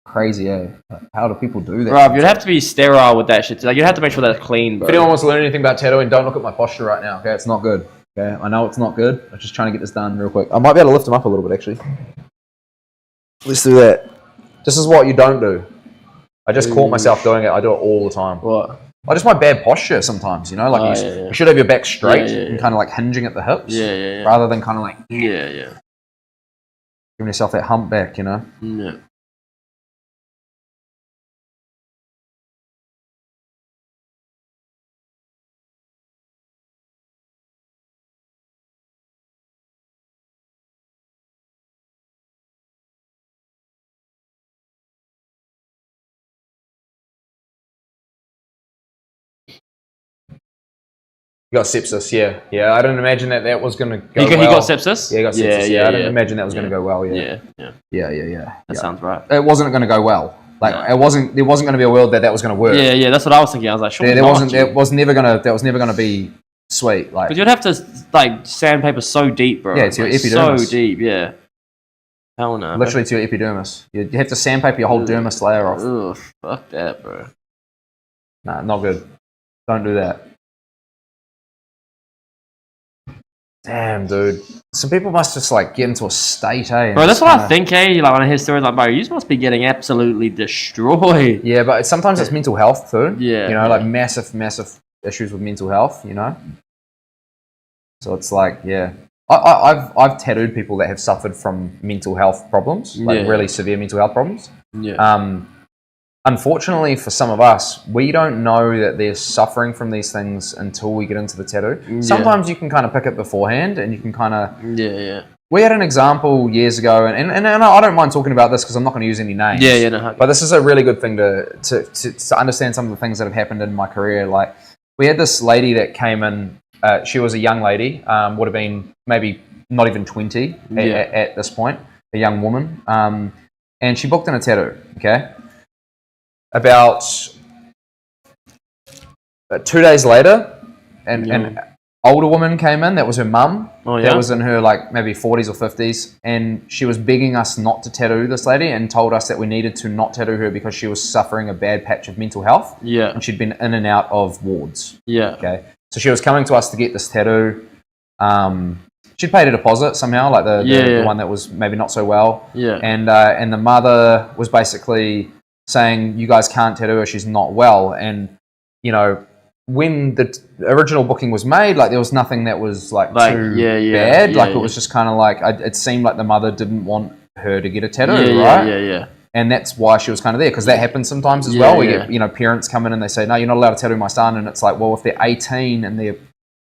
Crazy, eh? How do people do that? Bro, you'd have to be sterile with that shit. Like, you'd have to make sure that's clean, bro. If anyone wants to learn anything about tattooing, don't look at my posture right now, okay? It's not good. Okay, I know it's not good. I'm just trying to get this done real quick. I might be able to lift him up a little bit, actually. Let's do that. This is what you don't do. I just caught myself doing it. I do it all the time. What? Just my bad posture sometimes, you know? Like, you should have your back straight and kind of like hinging at the hips. Yeah. Rather than kind of like... Yeah. Giving yourself that hump back, you know? Yeah. He got sepsis. Yeah. I didn't imagine that was going to go He well. got sepsis. Yeah, he got sepsis. Yeah, I didn't imagine that was going to go well. Yeah. That sounds right. It wasn't going to go well. Like it wasn't. There wasn't going to be a world that was going to work. Yeah. That's what I was thinking. I was like, sure. There wasn't. That was never going to be sweet. Like, but you'd have to like sandpaper so deep, bro. Yeah, to your epidermis. So deep. Yeah. Hell no. Literally to your epidermis. You have to sandpaper your whole dermis layer off. Ugh, fuck that, bro. Nah, not good. Don't do that. Damn, dude. Some people must just like get into a state, eh? Bro, that's what I think, eh? Like when I hear stories like, bro, you must be getting absolutely destroyed. Yeah, but sometimes it's mental health too. Yeah. You know, like massive issues with mental health, you know? So it's like, yeah. I've tattooed people that have suffered from mental health problems, like really severe mental health problems. Yeah. Unfortunately for some of us, we don't know that they're suffering from these things until we get into the tattoo. Yeah. Sometimes you can kind of pick it beforehand and you can kind of... Yeah. We had an example years ago, and I don't mind talking about this because I'm not going to use any names. Yeah. No. But this is a really good thing to understand some of the things that have happened in my career. Like, we had this lady that came in. She was a young lady, would have been maybe not even 20 at this point, a young woman. And she booked in a tattoo, okay? About 2 days later, an older woman came in. That was her mum. Oh, yeah? That was in her like maybe 40s or 50s, and she was begging us not to tattoo this lady, and told us that we needed to not tattoo her because she was suffering a bad patch of mental health. Yeah. And she'd been in and out of wards. Yeah. Okay. So she was coming to us to get this tattoo. She'd paid a deposit somehow, like the one that was maybe not so well. Yeah. And the mother was basically saying, "You guys can't tattoo her. She's not well." And you know, when the original booking was made, like there was nothing that was like too bad. It was just kind of like it seemed like the mother didn't want her to get a tattoo, right? Yeah. And that's why she was kind of there, because that happens sometimes as well. We get parents come in and they say, "No, you're not allowed to tattoo my son," and it's like, well, if they're 18 and they're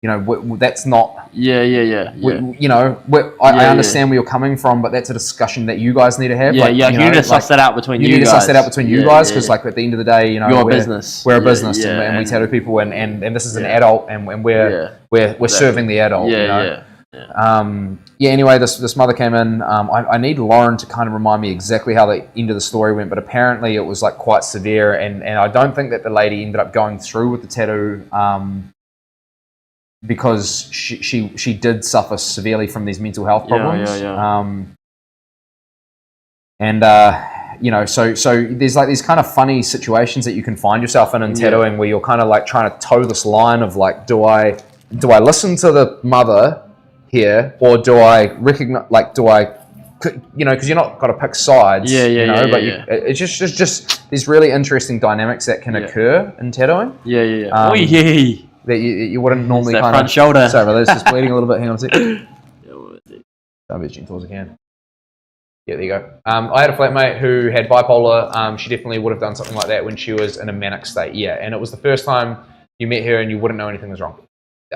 that's not. I understand where you're coming from, but that's a discussion that you guys need to have. You need to suss that out between you guys. You need to suss that out between you guys, because like at the end of the day, you're a business. We're a business, and we tattoo people, and this is an adult, and we're serving the adult. Anyway, this mother came in. I need Lauren to kind of remind me exactly how the end of the story went, but apparently it was like quite severe, and I don't think that the lady ended up going through with the tattoo. Because she did suffer severely from these mental health problems. So there's like these kind of funny situations that you can find yourself in tattooing, where you're kind of like trying to toe this line of like, do I listen to the mother here, or do I recognize, like, because you're not got to pick sides. It's just these really interesting dynamics that can occur in tattooing. That you wouldn't normally kind of... front shoulder. Sorry, brother, it's just bleeding a little bit. Hang on a second. I'll be as gentle as I can. Yeah, there you go. I had a flatmate who had bipolar. She definitely would have done something like that when she was in a manic state. Yeah, and it was the first time you met her and you wouldn't know anything was wrong.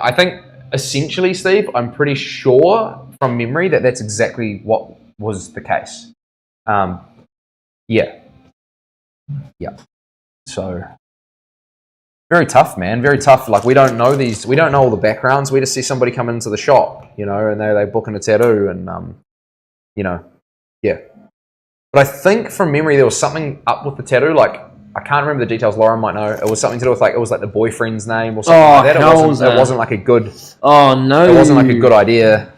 I think, essentially, Steve, I'm pretty sure from memory that that's exactly what was the case. So... very tough, man. Very tough. Like, we don't know all the backgrounds. We just see somebody come into the shop, and they book in a tattoo, and But I think from memory there was something up with the tattoo. Like, I can't remember the details. Lauren might know. It was something to do with it was like the boyfriend's name or something like that. It wasn't like a good. Oh no! It wasn't like a good idea.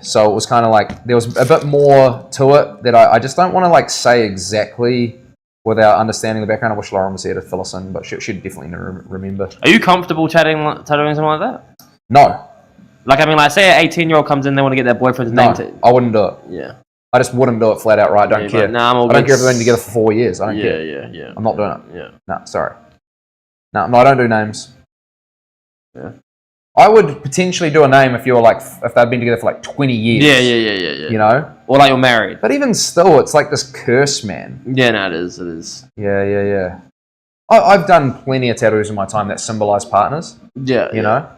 So it was kind of like there was a bit more to it that I just don't want to like say exactly. Without understanding the background. I wish Lauren was here to fill us in, but she'd definitely remember. Are you comfortable tattooing something like that? No. Like, I mean, like, say an 18-year-old comes in, they want to get their boyfriend's name. I wouldn't do it. Yeah. I just wouldn't do it flat out, right? Don't care. Nah, I don't care if they've been together for 4 years. I don't care. Yeah. I'm not doing it. Yeah. No, sorry. No, I don't do names. Yeah. I would potentially do a name if you're like, if they've been together for like 20 years. Yeah. Or like you're married. But even still, it's like this curse, man. Yeah, no, it is. Yeah. I've done plenty of tattoos in my time that symbolize partners. Yeah. You know?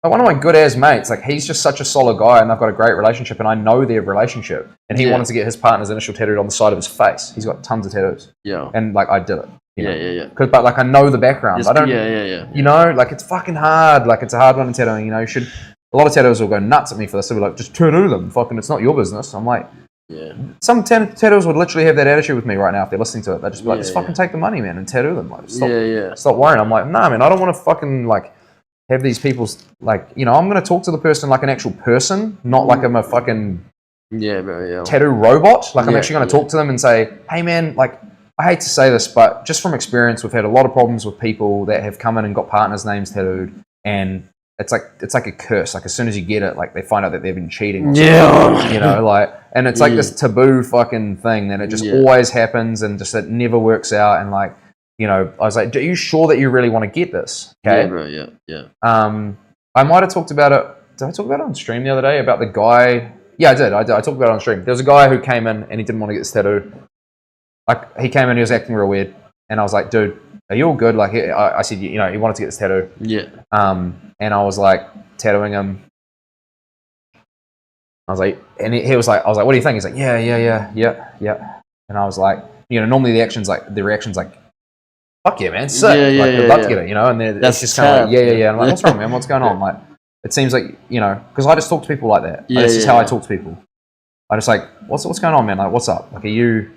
Like one of my good ass mates, like he's just such a solid guy and they've got a great relationship and I know their relationship. And he wanted to get his partner's initial tattooed on the side of his face. He's got tons of tattoos. Yeah. And like I did it. Yeah. But like I know the background. I don't. Yeah. You know, like it's fucking hard. Like it's a hard one in tattooing. You know, a lot of tattooers will go nuts at me for this. They'll be like, just tattoo them. Fucking, it's not your business. I'm like, some tattooers would literally have that attitude with me right now if they're listening to it. They'd just be like, just fucking take the money, man, and tattoo them. Like, stop worrying. I'm like, nah, man, I don't want to fucking like have these people's like, you know, I'm gonna talk to the person like an actual person, not like I'm a fucking tattoo robot. Like I'm actually gonna talk to them and say, hey, man, like. I hate to say this, but just from experience, we've had a lot of problems with people that have come in and got partners' names tattooed, and it's like a curse. Like as soon as you get it, like they find out that they've been cheating. Or something, you know, like, and it's like this taboo fucking thing that it just always happens, and just it never works out. And like, you know, I was like, are you sure that you really want to get this? Okay, yeah, bro, yeah. I might have talked about it. Did I talk about it on stream the other day about the guy? Yeah, I did. I talked about it on stream. There was a guy who came in and he didn't want to get this tattoo. Like he came in, he was acting real weird, and I was like, "Dude, are you all good?" Like I said, you know, he wanted to get this tattoo. Yeah. And I was like tattooing him. I was like, and he was like, I was like, "What do you think?" He's like, "Yeah." And I was like, you know, normally the reaction's like, "Fuck yeah, man, sick!" Like they'd love to get it, you know. And it's just kind of like, yeah. I'm like, "What's wrong, man? What's going on?" Like, it seems like, you know, because I just talk to people like that. Like, this is how I talk to people. I just like, what's going on, man? Like, what's up? Like, are you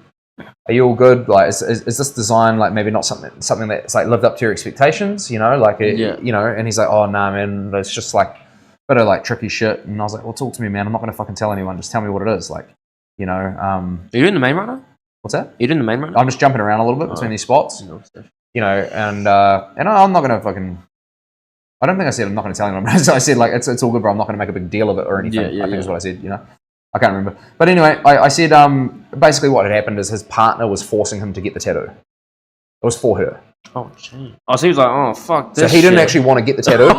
all good? Like, is this design like maybe not something that's like lived up to your expectations? You know, like you know. And he's like, oh nah, man, it's just like a bit of like tricky shit. And I was like, well, talk to me, man. I'm not gonna fucking tell anyone. Just tell me what it is. Like, you know. Are you doing the main right now? What's that? Are you doing the main right now? I'm just jumping around a little bit between these spots. You know, and I'm not gonna fucking. I don't think I said I'm not going to tell anyone, but I said like it's all good, bro. I'm not going to make a big deal of it or anything. I think is what I said. You know, I can't remember. But anyway, I said basically what had happened is his partner was forcing him to get the tattoo. It was for her. Oh, gee. Oh, so he was like, oh, fuck this. So he didn't actually want to get the tattoo.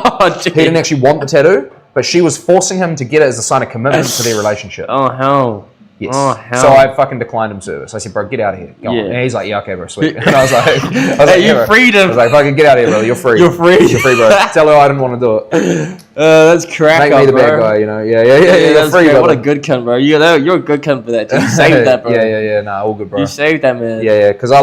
He didn't actually want the tattoo, but she was forcing him to get it as a sign of commitment to their relationship. Oh, hell. Yes. Oh, hell. So I fucking declined him service. I said, bro, get out of here. Go on. And he's like, yeah, okay, bro, sweet. And I was like, hey, you freed him. I was like, fucking get out of here, bro. You're free. You're free. You're free, bro. Tell her I didn't want to do it. That's crack. Make me the bad guy, you know. Yeah. You're free, bro. What a good cunt, bro. You're a good cunt for that. You saved that, bro. Yeah. Nah, all good, bro. You saved that, man. Yeah. Because I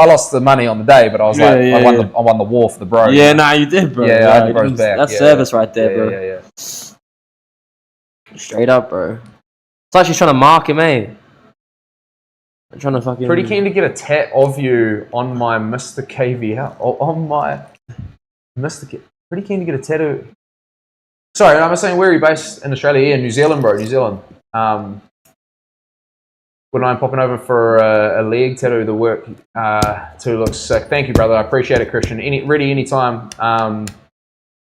lost the money on the day, but I was like, I won the war for the bro. Yeah, nah, you did, bro. Yeah, I had the bros back. That's service right there, bro. Yeah. Straight up, bro. It's like she's trying to mark him, eh? I'm trying to fucking... Pretty keen to get a tat of you on my Mr. KVL. On my Mr. K... Pretty keen to get a tattoo. Sorry, I'm saying where are you based in Australia? Yeah, New Zealand, bro. New Zealand. Wouldn't mind popping over for a leg tattoo. The work too looks sick. Thank you, brother. I appreciate it, Christian. Ready anytime.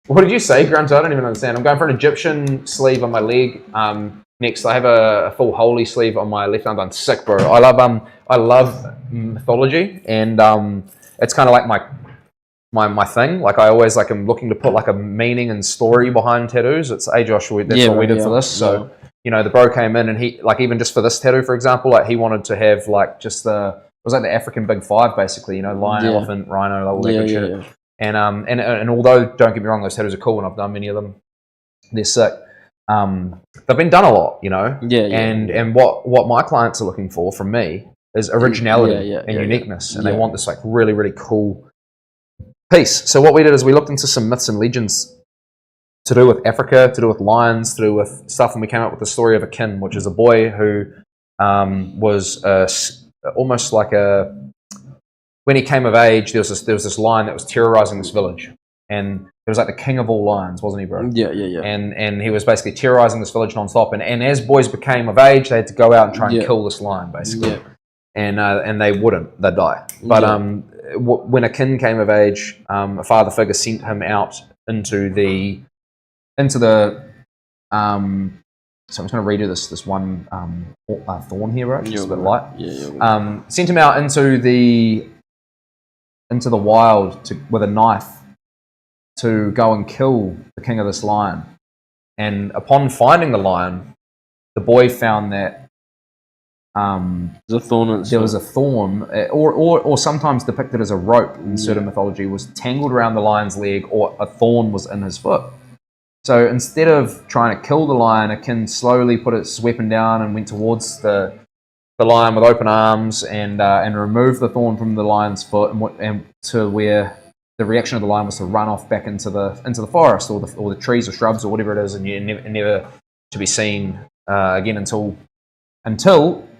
What did you say, Grunts? I don't even understand. I'm going for an Egyptian sleeve on my leg. Next, I have a full holy sleeve on my left arm done. Sick, bro. I love mythology, and it's kind of like my thing. Like I always like I'm looking to put like a meaning and story behind tattoos. It's Josh. That's what we did for this. So you know, the bro came in and he like even just for this tattoo, for example, like he wanted to have like just it was like the African Big Five, basically. You know, lion, elephant, rhino, like all that good shit. And although don't get me wrong, those tattoos are cool, and I've done many of them. They're sick. They've been done a lot, you know. And what my clients are looking for from me is originality and uniqueness, and they want this like really, really cool piece. So what we did is we looked into some myths and legends to do with Africa, to do with lions, to do with stuff, and we came up with the story of Akin, which is a boy who was almost like when he came of age, there was this lion that was terrorizing this village. And it was like the king of all lions, wasn't he, bro? Yeah. And he was basically terrorizing this village nonstop. And as boys became of age, they had to go out and try and kill this lion, basically. Yeah. And they wouldn't; they'd die. But when Akin came of age, a father figure sent him out into the. So I'm just going to redo this one thorn here, bro. Just a bit light. Sent him out into the wild with a knife to go and kill the king of this lion. And upon finding the lion, the boy found that there was a thorn, or sometimes depicted as a rope in certain mythology, was tangled around the lion's leg, or a thorn was in his foot. So instead of trying to kill the lion, Akin slowly put its weapon down and went towards the the lion with open arms and remove the thorn from the lion's foot, and to where the reaction of the lion was to run off back into the forest or the trees or shrubs or whatever it is, and never to be seen again until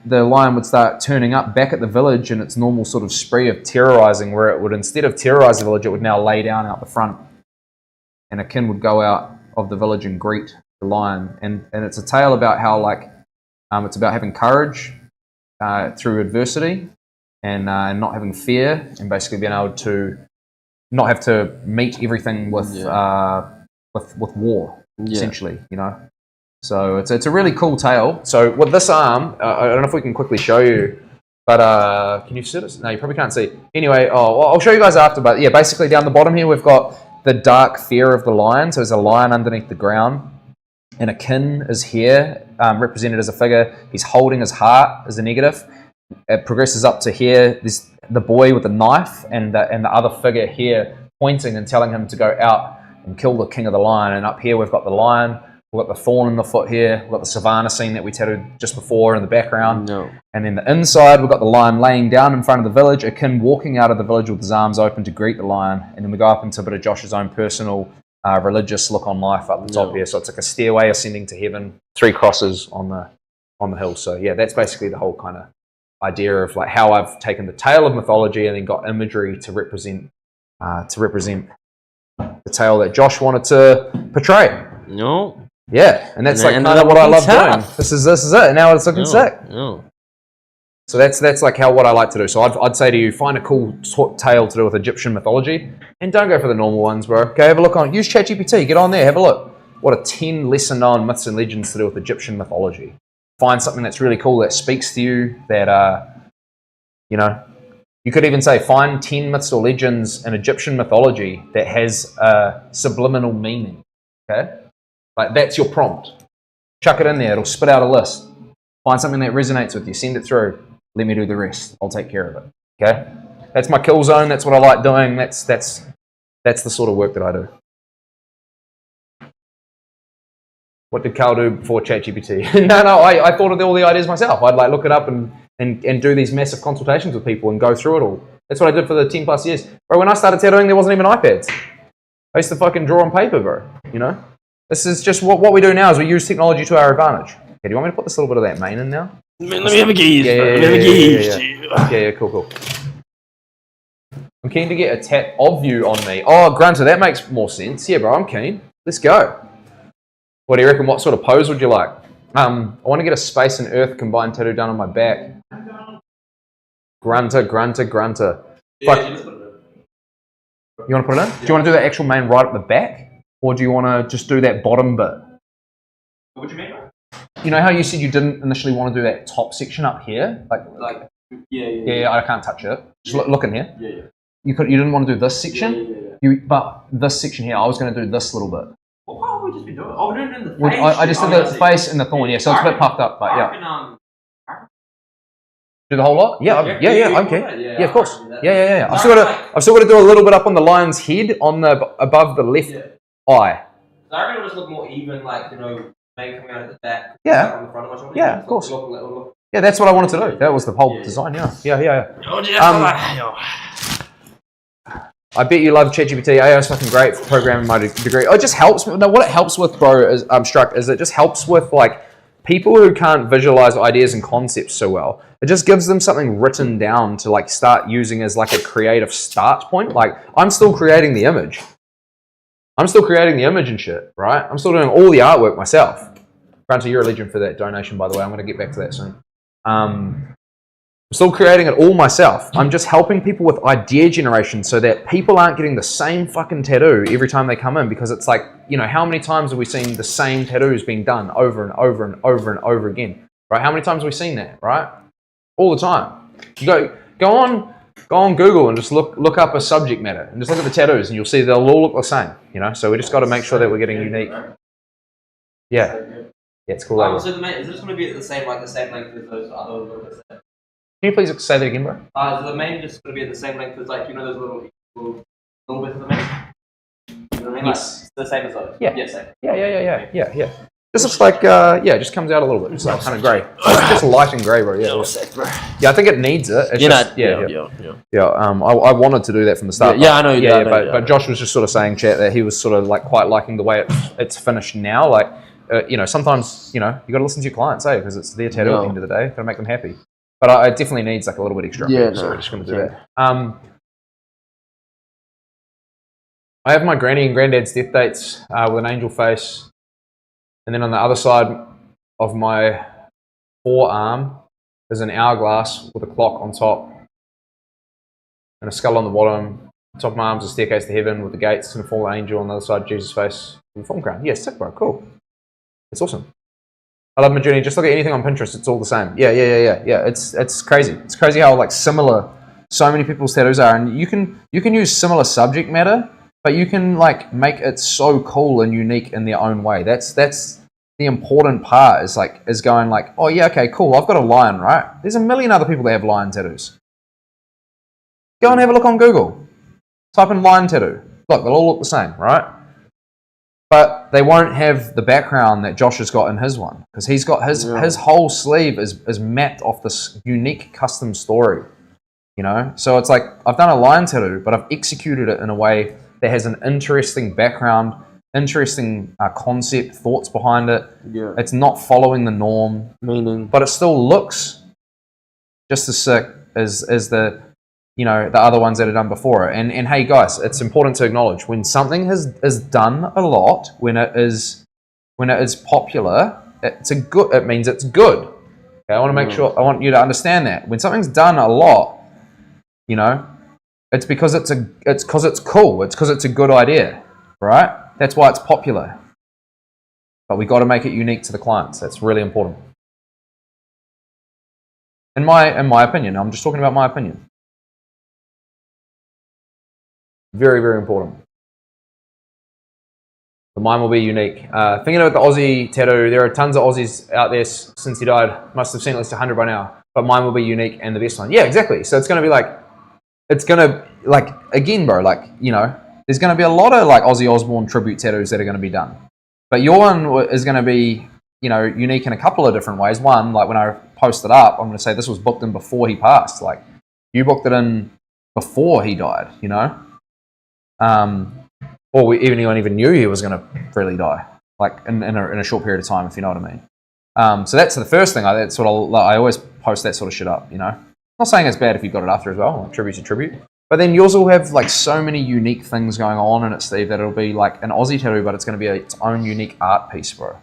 the lion would start turning up back at the village in its normal sort of spree of terrorizing, where it would, instead of terrorize the village, it would now lay down out the front, and a kin would go out of the village and greet the lion. And it's a tale about how it's about having courage through adversity and not having fear, and basically being able to not have to meet everything with war, essentially, you know. So it's a really cool tale. So with this arm, I don't know if we can quickly show you, but can you see this? No, you probably can't see. Anyway, I'll show you guys after. But yeah, basically down the bottom here we've got the dark fear of the lion. So there's a lion underneath the ground, and a kin is here, represented as a figure. He's holding his heart as a negative. It progresses up to here. There's the boy with the knife, and the other figure here pointing and telling him to go out and kill the king of the lion. And up here we've got the lion. We've got the thorn in the foot here. We've got the savannah scene that we tattooed just before in the background. No. And then the inside, we've got the lion laying down in front of the village, a kin walking out of the village with his arms open to greet the lion. And then we go up into a bit of Josh's own personal religious look on life up the top here. So it's like a stairway ascending to heaven, 3 crosses on the hill. So yeah, that's basically the whole kind of idea of like how I've taken the tale of mythology and then got imagery to represent the tale that Josh wanted to portray. No. Yeah, and that's like kind of what I love doing. This is it. Now it's looking sick. No. So that's like what I like to do. So I'd say to you, find a cool tale to do with Egyptian mythology, and don't go for the normal ones, bro. Go have a look on. Use ChatGPT. Get on there. Have a look. What are 10 lesser known myths and legends to do with Egyptian mythology? Find something that's really cool that speaks to you. That you know, you could even say find 10 myths or legends in Egyptian mythology that has a subliminal meaning. Okay. Like, that's your prompt. Chuck it in there. It'll spit out a list. Find something that resonates with you. Send it through. Let me do the rest. I'll take care of it. Okay? That's my kill zone. That's what I like doing. That's the sort of work that I do. What did Carl do before ChatGPT? No, I thought of all the ideas myself. I'd like look it up and do these massive consultations with people and go through it all. That's what I did for the 10 plus years. Bro, when I started tattooing, there wasn't even iPads. I used to fucking draw on paper, bro. You know? This is just what we do now is we use technology to our advantage. Okay, do you want me to put this little bit of that mane in now? Let me have a gaze. Yeah, cool. I'm keen to get a tat of you on me. Oh, Grunter, that makes more sense. Yeah, bro, I'm keen. Let's go. What do you reckon? What sort of pose would you like? I want to get a space and earth combined tattoo done on my back. Grunter. Yeah, you want to put it in? Do you want to do the actual mane right at the back? Or do you want to just do that bottom bit? What do you mean? You know how you said you didn't initially want to do that top section up here? Yeah, I can't touch it. Just look in here. Yeah. You didn't want to do this section? Yeah. But this section here, I was going to do this little bit. Well, what have we just been doing? Oh, no, the face. I just did the face and the thorn, yeah, so it's a bit puffed up, but yeah. Do the whole lot? Yeah, okay. Yeah, of course. Yeah. I've still got to do a little bit up on the lion's head, above the left eye. So I reckon it'll just look more even, like, you know, mane coming out at the back. Yeah. On the front of my shoulder. Yeah, of course. Yeah, that's what I wanted to do. That was the whole design, yeah. I bet you love ChatGPT. AI is fucking great for programming my degree. It just helps. No, what it helps with, bro, is it just helps with, like, people who can't visualize ideas and concepts so well. It just gives them something written down to, like, start using as, like, a creative start point. Like, I'm still creating the image. And shit, right? I'm still doing all the artwork myself. Grunter, you're a legend for that donation, by the way. I'm going to get back to that soon. I'm still creating it all myself. I'm just helping people with idea generation so that people aren't getting the same fucking tattoo every time they come in, because it's like, you know, how many times have we seen the same tattoos being done over and over and over and over again, right? How many times have we seen that, right? All the time. You go on Google and just look up a subject matter and just look at the tattoos and you'll see they'll all look the same, you know? So we just got to make sure that we're getting unique. Yeah, it's cool. So is it just going to be the same length as those other little bits there? Can you please say that again, bro? So the mane just going to be at the same length as, like, you know, those little bits of the mane? You know what I mean? Yes. Like, the same as those? Yeah. Yeah, same. Yeah. This looks like, it just comes out a little bit. It's like kind of grey. Just light and grey, bro. Yeah, I think it needs it. It's I wanted to do that from the start. I know. But Josh was just sort of saying, chat, that he was sort of like quite liking the way it's finished now. Like, sometimes, you got to listen to your clients, because it's their tattoo at the end of the day. Got to make them happy. But it definitely needs like a little bit extra. So we're just going to do that. I have my granny and granddad's death dates with an angel face. And then on the other side of my forearm is an hourglass with a clock on top and a skull on the bottom. On top of my arm is a staircase to heaven with the gates and a fallen angel on the other side, Jesus' face and the form crown. Yeah, sick, bro. Cool. It's awesome. I love my journey. Just look at anything on Pinterest. It's all the same. Yeah. It's crazy. It's crazy how like similar so many people's tattoos are. And you can use similar subject matter, but you can like make it so cool and unique in their own way. That's the important part is going like, oh yeah, okay, cool. I've got a lion, right? There's a million other people that have lion tattoos. Go and have a look on Google. Type in lion tattoo. Look, they'll all look the same, right? But they won't have the background that Josh has got in his one, because he's got his whole sleeve is mapped off this unique custom story. So it's like I've done a lion tattoo, but I've executed it in a way that has an interesting background, interesting concept, thoughts behind it. Yeah. It's not following the norm, but it still looks just as sick as the the other ones that are done before it. And hey guys, it's important to acknowledge when something is done a lot, when it is popular, it means it's good. Okay, I want to make sure, I want you to understand that when something's done a lot, it's because it's cool. It's because it's a good idea, right? That's why it's popular. But we got to make it unique to the clients. That's really important. In my opinion, I'm just talking about my opinion. Very, very important. But mine will be unique. Thinking about the Aussie tattoo, there are tons of Aussies out there since he died. Must have seen at least 100 by now. But mine will be unique and the best one. Yeah, exactly. So it's going to be like, again, bro, there's going to be a lot of like Ozzy Osbourne tribute tattoos that are going to be done. But your one is going to be, unique in a couple of different ways. One, like when I post it up, I'm going to say this was booked in before he passed. Like you booked it in before he died, or anyone even knew he was going to really die, like in a short period of time, if you know what I mean. So that's the first thing. I always post that sort of shit up. I'm not saying it's bad if you got it after as well. Like, tribute to tribute. But then yours will have like so many unique things going on in it, Steve, that it'll be like an Aussie tattoo, but it's going to be its own unique art piece, bro.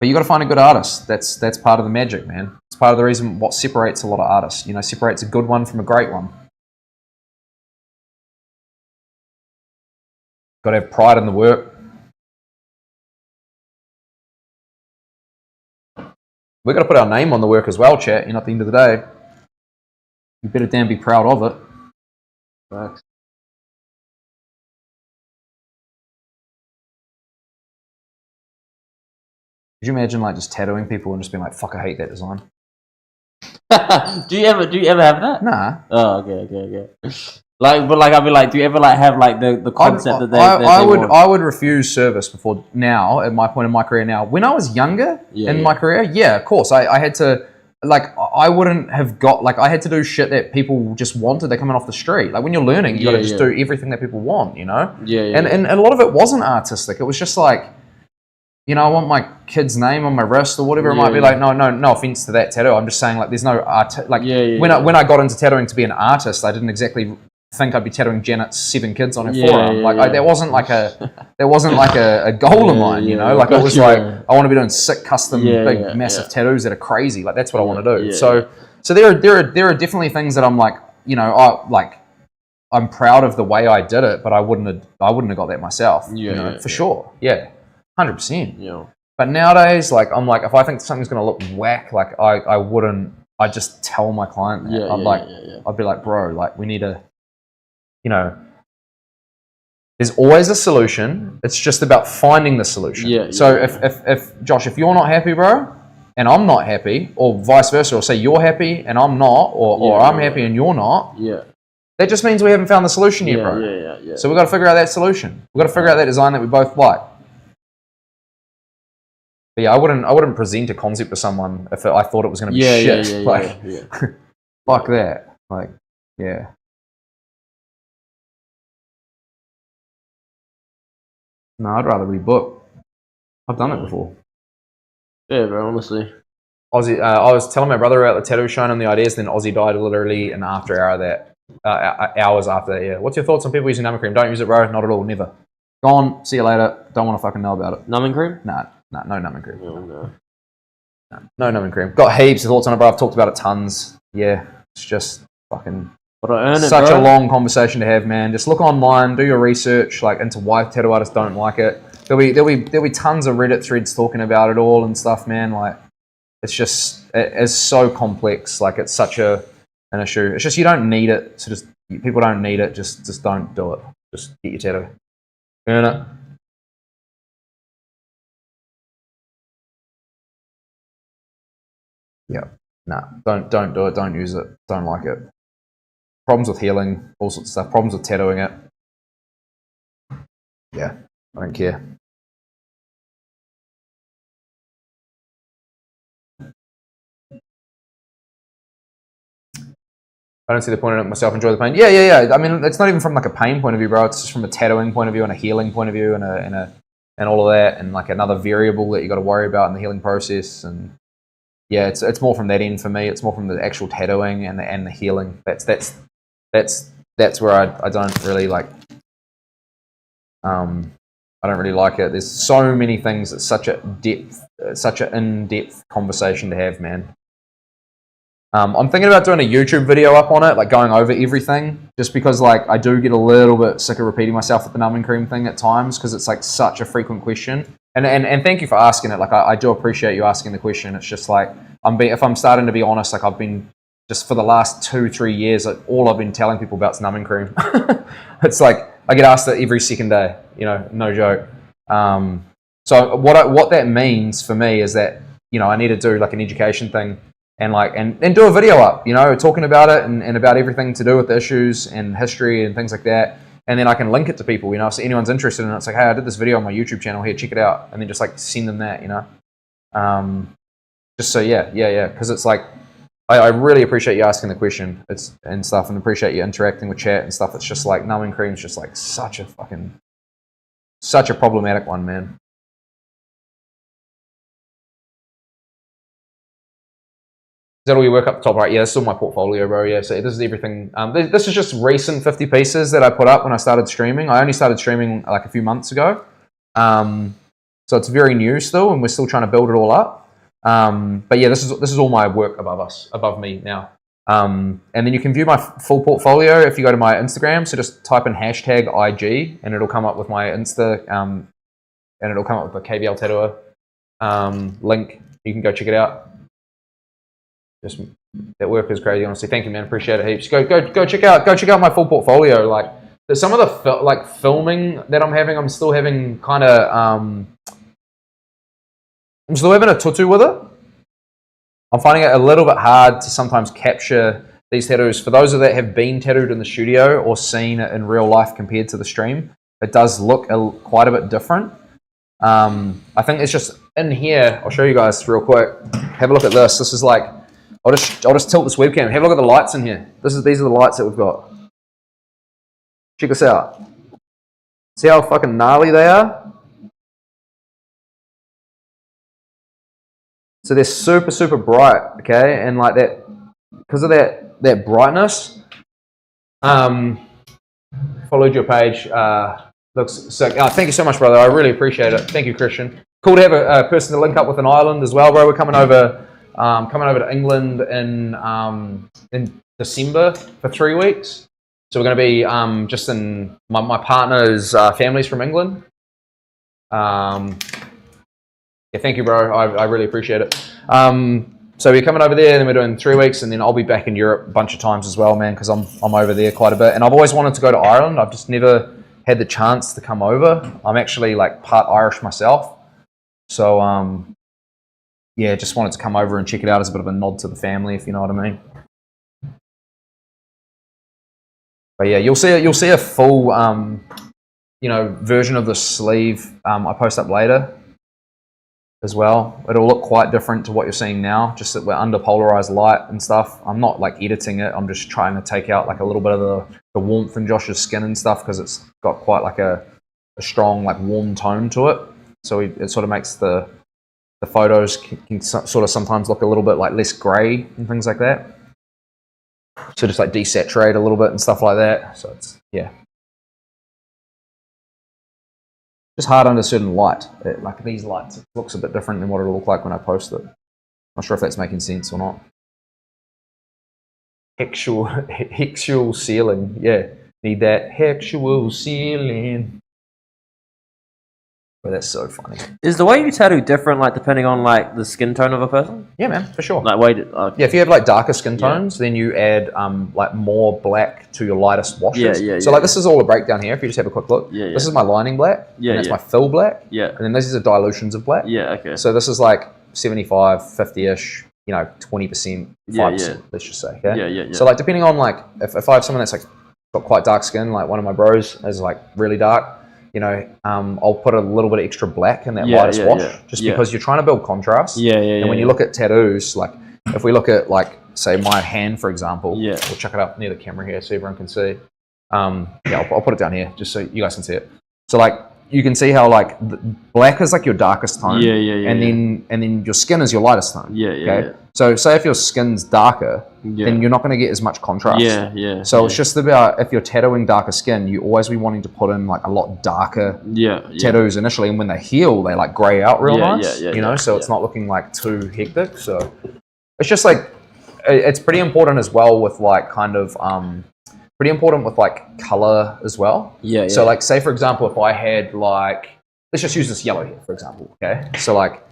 But you got to find a good artist. That's part of the magic, man. It's part of the reason what separates a lot of artists. Separates a good one from a great one. Got to have pride in the work. We've got to put our name on the work as well, chat. At the end of the day, you better damn be proud of it. Thanks. Could you imagine like just tattooing people and just being like, "Fuck, I hate that design." Do you ever have that? Nah. Oh, okay. I'd be like, do you ever like have like the concept that they I would refuse service before now, at my point in my career now. When I was younger my career, yeah, of course. I had to, I wouldn't have got, I had to do shit that people just wanted. They're coming off the street. Like when you're learning, you got to just do everything that people want, And a lot of it wasn't artistic. It was just like, I want my kid's name on my wrist or whatever it might be. Like, no offense to that tattoo. I'm just saying, there's no art. When I got into tattooing to be an artist, I didn't exactly think I'd be tattooing Janet's 7 kids on her forearm. There wasn't like a goal of mine, It was like I want to be doing sick, custom, big, massive tattoos that are crazy. Like that's what I want to do. Yeah. So there are definitely things that I'm like, I'm proud of the way I did it, but I wouldn't have got that myself. For sure. Yeah. 100%. Yeah. But nowadays, I'm like, if I think something's going to look whack, I wouldn't. I just tell my client that. I'd be like, bro, we need to. There's always a solution. It's just about finding the solution. If Josh, if you're not happy, bro, and I'm not happy, or vice versa, or say you're happy and I'm not, or I'm happy and you're not. Yeah. That just means we haven't found the solution yet, bro. Yeah. So we've got to figure out that solution. We've got to figure out that design that we both like. But yeah, I wouldn't present a concept to someone if I thought it was going to be shit. Fuck that. Like, yeah. No, I'd rather rebook. I've done it before. Yeah, bro, honestly. Aussie, I was telling my brother about the tattoo, showing him the ideas, then Aussie died literally an after hour of that. Hours after that, yeah. What's your thoughts on people using numbing cream? Don't use it, bro. Not at all, never. Gone, see you later. Don't want to fucking know about it. Numbing cream? Nah, no numbing cream. No. No numbing cream. Got heaps of thoughts on it, bro. I've talked about it tons. Yeah, it's just fucking But I earn it, such bro. a long conversation to have, man. Just look online, do your research, like into why tattoo artists don't like it. There'll be tons of Reddit threads talking about it all and stuff, man. Like, it's so complex. Like, it's such an issue. It's just you don't need it. So just people don't need it. Just don't do it. Just get your tattoo. Earn it. Yeah. Nah. Don't do it. Don't use it. Don't like it. Problems with healing, all sorts of stuff. Problems with tattooing it. Yeah. I don't care. I don't see the point in it myself. Enjoy the pain. Yeah. I mean, it's not even from like a pain point of view, bro. It's just from a tattooing point of view and a healing point of view and all of that, and like another variable that you got to worry about in the healing process. And yeah, it's more from that end for me. It's more from the actual tattooing and the healing. That's where I don't really like. I don't really like it. There's so many things. It's such an in-depth conversation to have, man. I'm thinking about doing a YouTube video up on it, like going over everything, just because like I do get a little bit sick of repeating myself with the numbing cream thing at times, because it's like such a frequent question. And thank you for asking it. Like I do appreciate you asking the question. It's just like if I'm starting to be honest, like I've been just for the last 2-3 years, like, all I've been telling people about is numbing cream. It's like I get asked that every second day. You know, no joke. So what that means for me is that, you know, I need to do like an education thing. And like and do a video up, you know, talking about it and about everything to do with the issues and history and things like that. And then I can link it to people, you know, so anyone's interested in it, it's like, hey, I did this video on my YouTube channel here, check it out. And then just like send them that, you know. Just so yeah, because it's like I really appreciate you asking the question and stuff, and appreciate you interacting with chat and stuff. It's just like numbing cream is just like such a problematic one, man. Is that all your work up the top? Right, yeah, this is all my portfolio, bro. Yeah, so this is everything. This is just recent 50 pieces that I put up when I started streaming. I only started streaming like a few months ago. So it's very new still, and we're still trying to build it all up. But yeah, this is all my work above me now. And then you can view my full portfolio if you go to my Instagram. So just type in #IG, and it'll come up with my Insta, and it'll come up with the Kvltattooer link. You can go check it out. Just that work is crazy, honestly. Thank you, man. Appreciate it heaps. Go check out my full portfolio. Like there's some of the filming that I'm having. I'm still having kind of I'm still having a tutu with it. I'm finding it a little bit hard to sometimes capture these tattoos. For those of that have been tattooed in the studio or seen it in real life compared to the stream, it does look quite a bit different. I think it's just in here. I'll show you guys real quick. Have a look at this. This is like. I'll just tilt this webcam. Have a look at the lights in here. These are the lights that we've got. Check this out. See how fucking gnarly they are? So they're super, super bright, okay? And like that, because of that brightness, followed your page. Looks sick. Thank you so much, brother. I really appreciate it. Thank you, Christian. Cool to have a person to link up with in Ireland as well, bro. We're coming over to England in December for 3 weeks. So we're going to be just in my partner's family's from England. Yeah, thank you, bro. I really appreciate it. So we're coming over there, and then we're doing 3 weeks, and then I'll be back in Europe a bunch of times as well, man, because I'm over there quite a bit. And I've always wanted to go to Ireland. I've just never had the chance to come over. I'm actually like part Irish myself. So yeah, just wanted to come over and check it out as a bit of a nod to the family, if you know what I mean. But yeah, you'll see a full version of the sleeve. I post up later as well. It'll look quite different to what you're seeing now, just that we're under polarized light and stuff. I'm not like editing it. I'm just trying to take out like a little bit of the warmth in Josh's skin and stuff because it's got quite like a strong like warm tone to it. So it sort of makes the photos can sort of sometimes look a little bit like less grey and things like that. So just like desaturate a little bit and stuff like that. So it's just hard under certain light. Like these lights, it looks a bit different than what it'll look like when I post it. Not sure if that's making sense or not. Hexual ceiling. Yeah, need that hexual ceiling. But that's so funny. Is the way you tattoo different, like depending on like the skin tone of a person? Yeah, man, for sure. Like yeah, if you have like darker skin tones, then you add like more black to your lightest washes. So like this is all a breakdown here. If you just have a quick look, this is my lining black. And that's my fill black. And then these are dilutions of black. Okay. So this is like 75, 50-ish. 20%, 5%. Let's just say. Okay? So like depending on like if I have someone that's like got quite dark skin, like one of my bros is like really dark. I'll put a little bit of extra black in that lightest wash, just because you're trying to build contrast. And when you look at tattoos, like if we look at like say my hand, for example, we'll chuck it up near the camera here so everyone can see. I'll put it down here just so you guys can see it. So like you can see how like black is like your darkest tone, and then your skin is your lightest tone. So say if your skin's darker, then you're not going to get as much contrast. So it's just about if you're tattooing darker skin, you always be wanting to put in like a lot darker tattoos initially, and when they heal, they like grey out real nice. So it's not looking like too hectic. So it's just like it's pretty important as well with like kind of pretty important with like color as well. So like say for example, if I had like, let's just use this yellow here for example. Okay, so like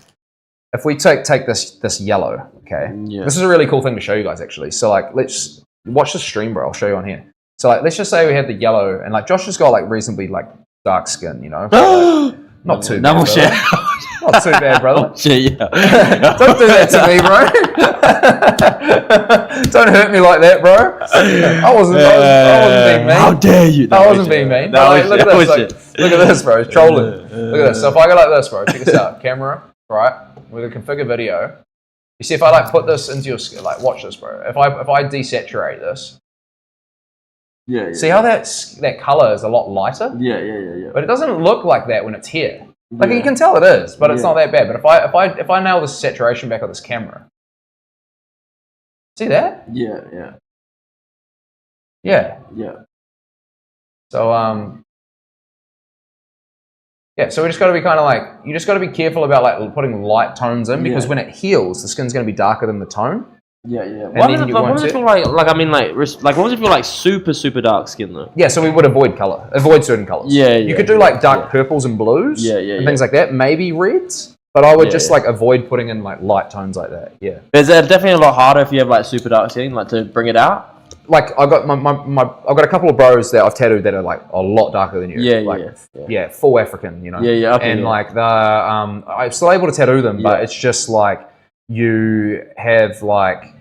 if we take this yellow, okay, this is a really cool thing to show you guys actually. So like let's watch the stream, bro. I'll show you on here. So like let's just say we had the yellow, and like Josh has got like reasonably like dark skin, not too bad. Not too bad, brother. Don't do that to me, bro. Don't hurt me like that, bro. I wasn't being mean. How dare you? I wasn't being mean. Look at this. Look at this, bro. It's trolling. Look at this. So if I go like this, bro, check this out. Camera, right? We're gonna configure video. You see, if I like put this into your skin, like watch this, bro. If I desaturate this, see how that color is a lot lighter. But it doesn't look like that when it's here. Like you can tell it is, but it's not that bad. But if I nail this saturation back on this camera, see that? So so we just got to be kind of like, you just got to be careful about like putting light tones in, because when it heals, the skin's going to be darker than the tone. What was it feel like what was it feel like super dark skin though? So we would avoid certain colors. You could do like dark purples and blues and things like that, maybe reds, but I would just like avoid putting in like light tones like that. Is that definitely a lot harder if you have like super dark skin, like to bring it out? Like I got I've got a couple of bros that I've tattooed that are like a lot darker than you. Full African, and like the I'm still able to tattoo them, but it's just like you have like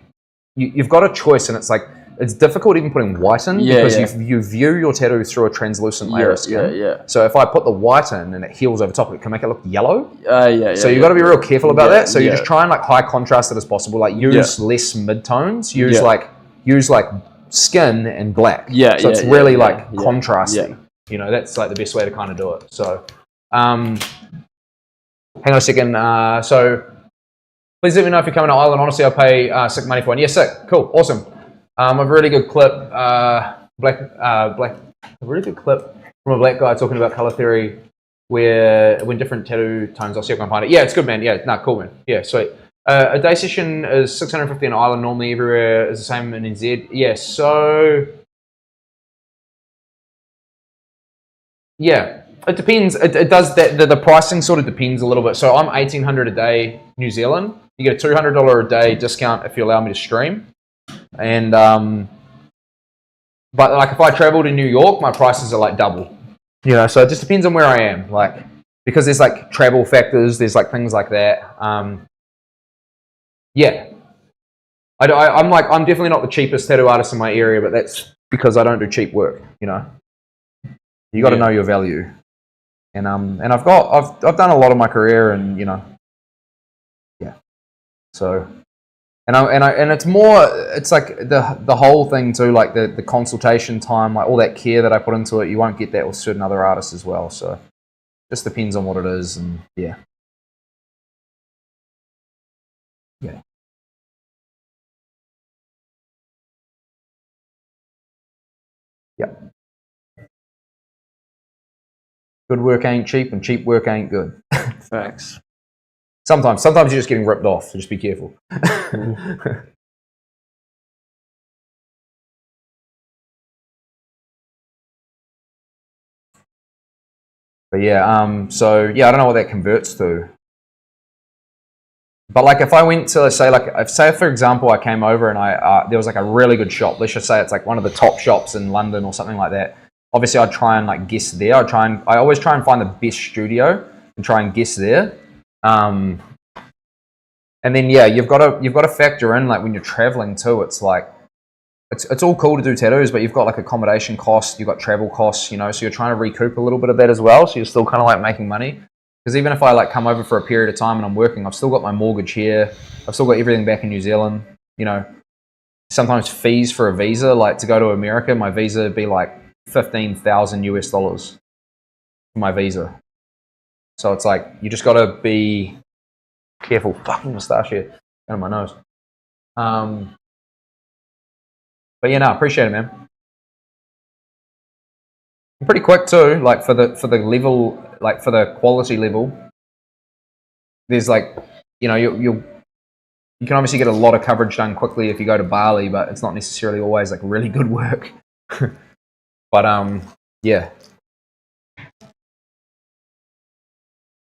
you've got a choice, and it's like it's difficult even putting white in because you view your tattoo through a translucent layer of skin. So if I put the white in and it heals over top, it can make it look yellow. So you've got to be real careful about that. So you just try and like high contrast it as possible. Like use less mid-tones. Use like skin and black. So it's really like contrasty. That's like the best way to kind of do it. So hang on a second. So please let me know if you're coming to Ireland. Honestly, I'll pay sick money for one. Sick. Cool. Awesome. A really good clip, a really good clip from a black guy talking about color theory, where when different tattoo tones, I'll see if I can find it. It's good, man. Cool, man. Sweet. A day session is $650 in Ireland. Normally everywhere is the same in NZ. So it depends. It does that. The pricing sort of depends a little bit. So I'm $1,800 a day New Zealand. You get a $200 a day discount if you allow me to stream. And but like if I travel to New York, my prices are like double. So it just depends on where I am. Like because there's like travel factors. There's like things like that. I'm definitely not the cheapest tattoo artist in my area, but that's because I don't do cheap work. You know, you got to know your value. And I've done a lot of my career, and you know, yeah. So, and it's more, it's like the whole thing too, like the consultation time, like all that care that I put into it. You won't get that with certain other artists as well. So, just depends on what it is, and yeah. Yeah. Yeah. Good work ain't cheap, and cheap work ain't good. Facts. Sometimes you're just getting ripped off, so just be careful. But yeah, so yeah, I don't know what that converts to. But like if I went to, say for example, I came over and there was like a really good shop. Let's just say it's like one of the top shops in London or something like that. Obviously, I'd try and like guess there. I always try and find the best studio and try and guess there. And then yeah, you've got to factor in like when you're traveling too. It's like it's all cool to do tattoos, but you've got like accommodation costs, you've got travel costs, you know. So you're trying to recoup a little bit of that as well. So you're still kind of like making money. Because even if I like come over for a period of time and I'm working, I've still got my mortgage here. I've still got everything back in New Zealand. You know, sometimes fees for a visa, like to go to America, my visa would be like $15,000 for my visa. So it's like you just got to be careful. Fucking moustache here, out of my nose. But yeah, no, appreciate it, man. I'm pretty quick too. Like for the level, like for the quality level, there's like, you know, you can obviously get a lot of coverage done quickly if you go to Bali, but it's not necessarily always like really good work. But yeah.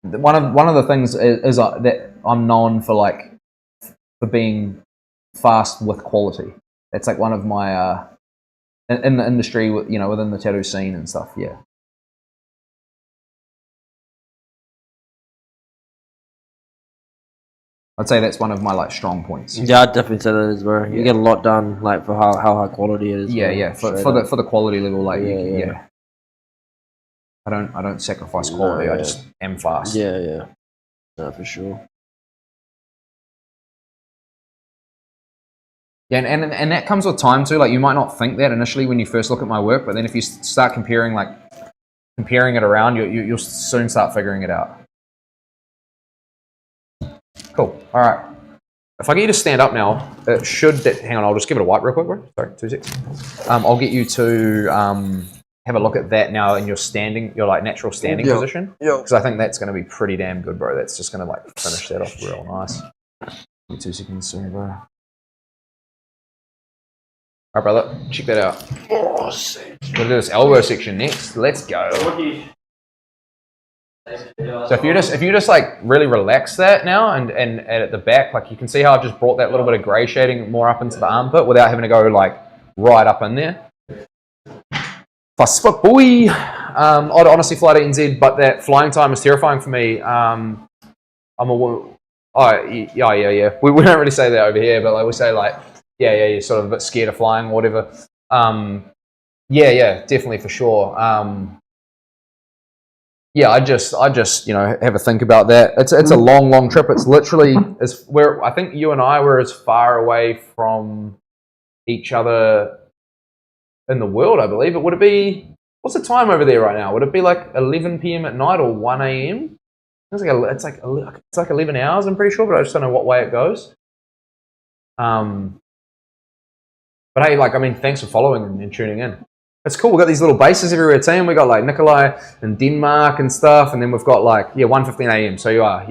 One of the things is that I'm known for, like, for being fast with quality. That's like one of my in the industry, you know, within the tattoo scene and stuff. Yeah. I'd say that's one of my like strong points. Yeah, I'd definitely say that as well. You get a lot done, like for how high quality it is. Yeah, yeah. For the quality level, like yeah. I don't sacrifice quality. I just am fast. Yeah, yeah. No, for sure. Yeah, and that comes with time too. Like you might not think that initially when you first look at my work, but then if you start comparing it around, you'll soon start figuring it out. Cool. All right. If I get you to stand up now, it should. Hang on, I'll just give it a wipe real quick, bro. Sorry, 2 seconds. I'll get you to have a look at that now in your like natural standing position. Yeah. Because I think that's going to be pretty damn good, bro. That's just going to like finish that off real nice. Give me 2 seconds, sorry, bro. All right, brother, check that out. Oh, sick. We're going to do this elbow section next. Let's go. So if you just like really relax that now and at the back, like you can see how I've just brought that little bit of grey shading more up into the armpit without having to go like right up in there. Fast foot boy. I'd honestly fly to NZ, but that flying time is terrifying for me. Yeah. We don't really say that over here, but like we say like yeah, you're sort of a bit scared of flying or whatever. Yeah, definitely for sure. Yeah, I just you know have a think about that. It's a long trip. It's literally I think you and I were as far away from each other in the world, I believe. Would it be, what's the time over there right now? Would it be like 11 p.m. at night or 1 a.m.? It's like 11 hours, I'm pretty sure, but I just don't know what way it goes. But hey, like, I mean, thanks for following and tuning in. It's cool. We've got these little bases everywhere, team. We got like Nikolai and Denmark and stuff, and then we've got like 1:15 a.m. So you are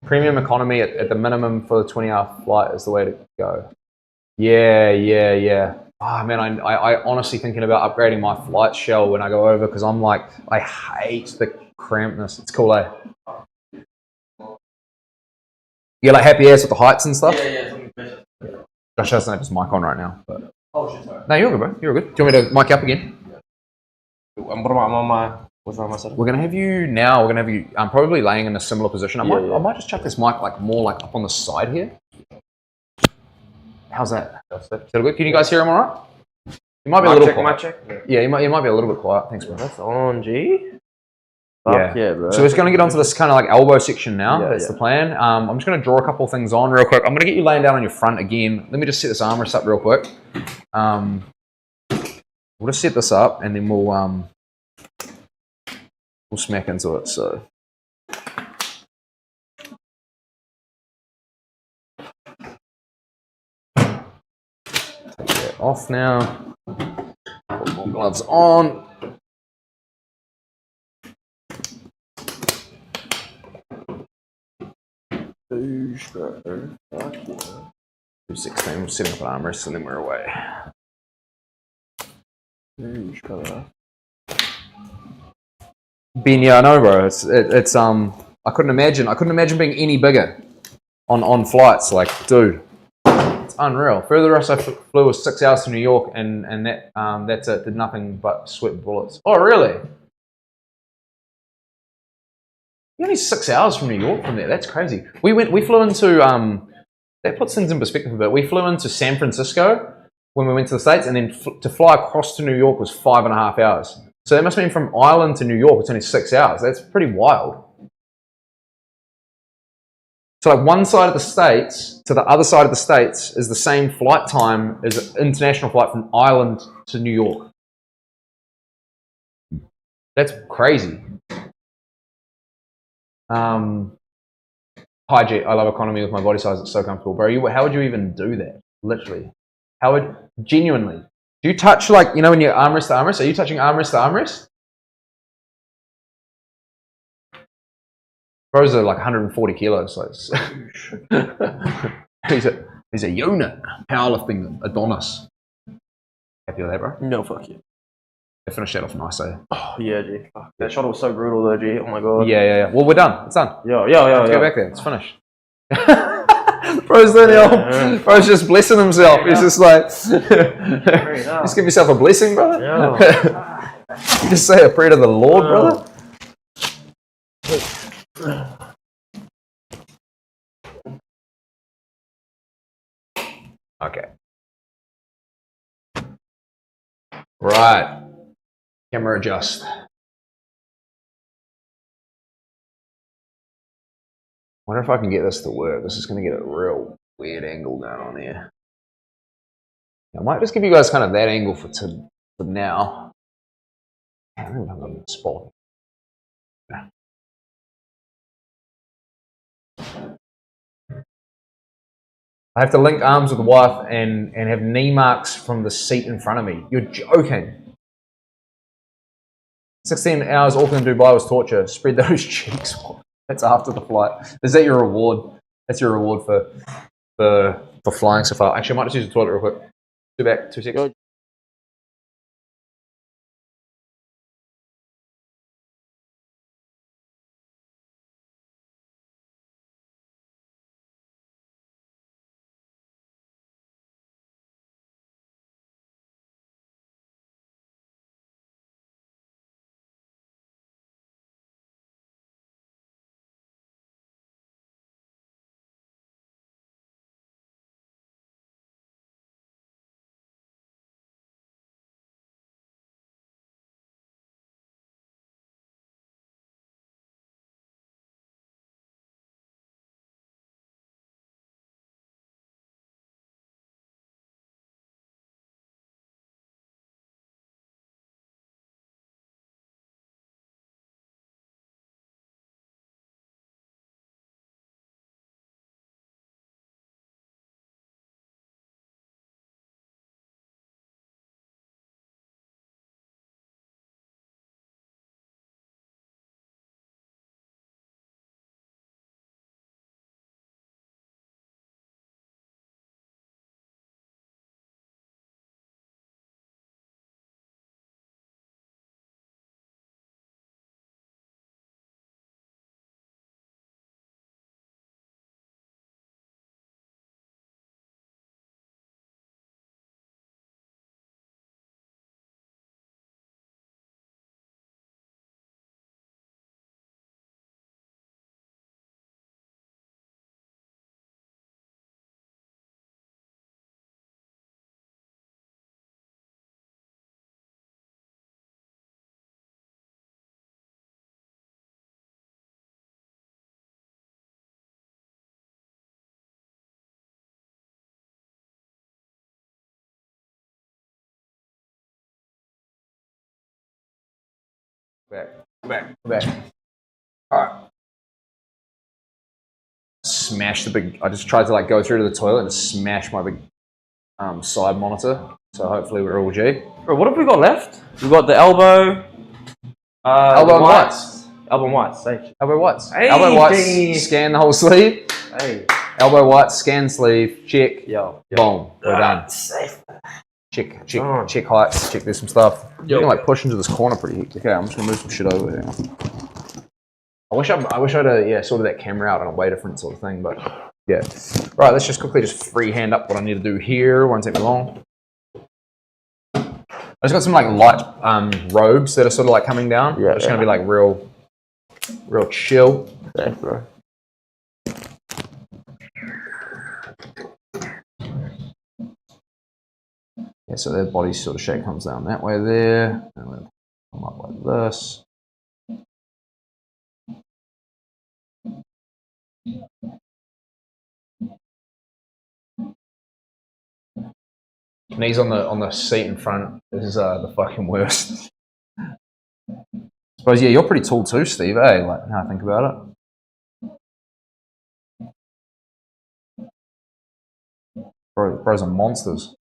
premium economy at the minimum for the 20-hour flight is the way to go. Yeah. Oh man, I honestly thinking about upgrading my flight shell when I go over because I'm like I hate the crampness. It's cool, eh? You're like happy ass with the heights and stuff. Yeah. Josh doesn't have his mic on right now, but. Oh shit, sorry. No, you're good, bro. You're good. Do you want me to mic up again? What's wrong with my setup? We're gonna have you now. We're gonna have you probably laying in a similar position. I might just chuck this mic like more like up on the side here. How's that? Is that good? Can you guys hear him all right? You might be a little quiet. check. Yeah, you might be a little bit quiet. Thanks, bro. That's on, G. Yeah, bro. So we're just going to get onto this kind of like elbow section now. Yeah, That's the plan. I'm just going to draw a couple of things on real quick. I'm going to get you laying down on your front again. Let me just set this armrest up real quick. We'll just set this up and then we'll smack into it. So. Take that off now. Put more gloves on. Boosh, bro. Fuck yeah. 216, we're setting up an armrest and then we're away. Boosh, brother. Ben, yeah, I know, bro. It's I couldn't imagine being any bigger on flights. Like, dude, it's unreal. Furthest I flew was 6 hours to New York, and that's it. Did nothing but sweat bullets. Oh, really? You're only 6 hours from New York from there. That's crazy. We flew into that puts things in perspective a bit. We flew into San Francisco when we went to the States, and then to fly across to New York was 5.5 hours. So that must mean from Ireland to New York, it's only 6 hours. That's pretty wild. So like one side of the States to the other side of the States is the same flight time as an international flight from Ireland to New York. That's crazy. Hi Jet, I love economy with my body size. It's so comfortable, bro. How would you even do that? Literally, genuinely? Do you touch like when you armrest to armrest? Are you touching armrest to armrest? Bros are like 140 kilos. So he's a unit, powerlifting Adonis. Happy with that, bro? No, fuck you. They finished that off nice, eh? Oh, yeah, G. Fuck. That shot was so brutal, though, G. Oh, my God. Yeah. Well, we're done. It's done. Yeah. Let's go back there. It's finished. Bro's bro's just blessing himself. He's just like, just give yourself a blessing, brother. Yeah. You just say a prayer to the Lord, brother. Okay. Right. Camera adjust. Wonder if I can get this to work. This is going to get a real weird angle down on here. I might just give you guys kind of that angle for now. I don't know if I'm on the spot. Yeah. I have to link arms with the wife and have knee marks from the seat in front of me. You're joking. 16 hours Auckland, Dubai was torture. Spread those cheeks. That's after the flight. Is that your reward? That's your reward for flying so far. Actually, I might just use the toilet real quick. 2 seconds. Back. Alright. Smash the big, I just tried to like go through to the toilet and smash my big side monitor. So hopefully we're all G. Bro, what have we got left? We've got the elbow. Elbow the whites. Elbow whites, safe. Elbow whites. Hey, elbow whites, ding. scan the whole sleeve. Hey. Elbow whites, scan sleeve, check. Yo. Boom. We're done. Safe. Check heights, check there's some stuff. You can like push into this corner pretty hectic. Okay, I'm just gonna move some shit over there. I wish I'd sorted that camera out on a way different sort of thing, but yeah. Right, let's just quickly freehand up what I need to do here. Won't take me long. I just got some like light robes that are sort of like coming down. Yeah, it's gonna be like real chill. Safe, bro. Yeah, so their body sort of shape comes down that way there, and then come up like this. Knees on the seat in front. This is the fucking worst. Suppose you're pretty tall too, Steve. Eh? Like now I think about it. Bros are monsters.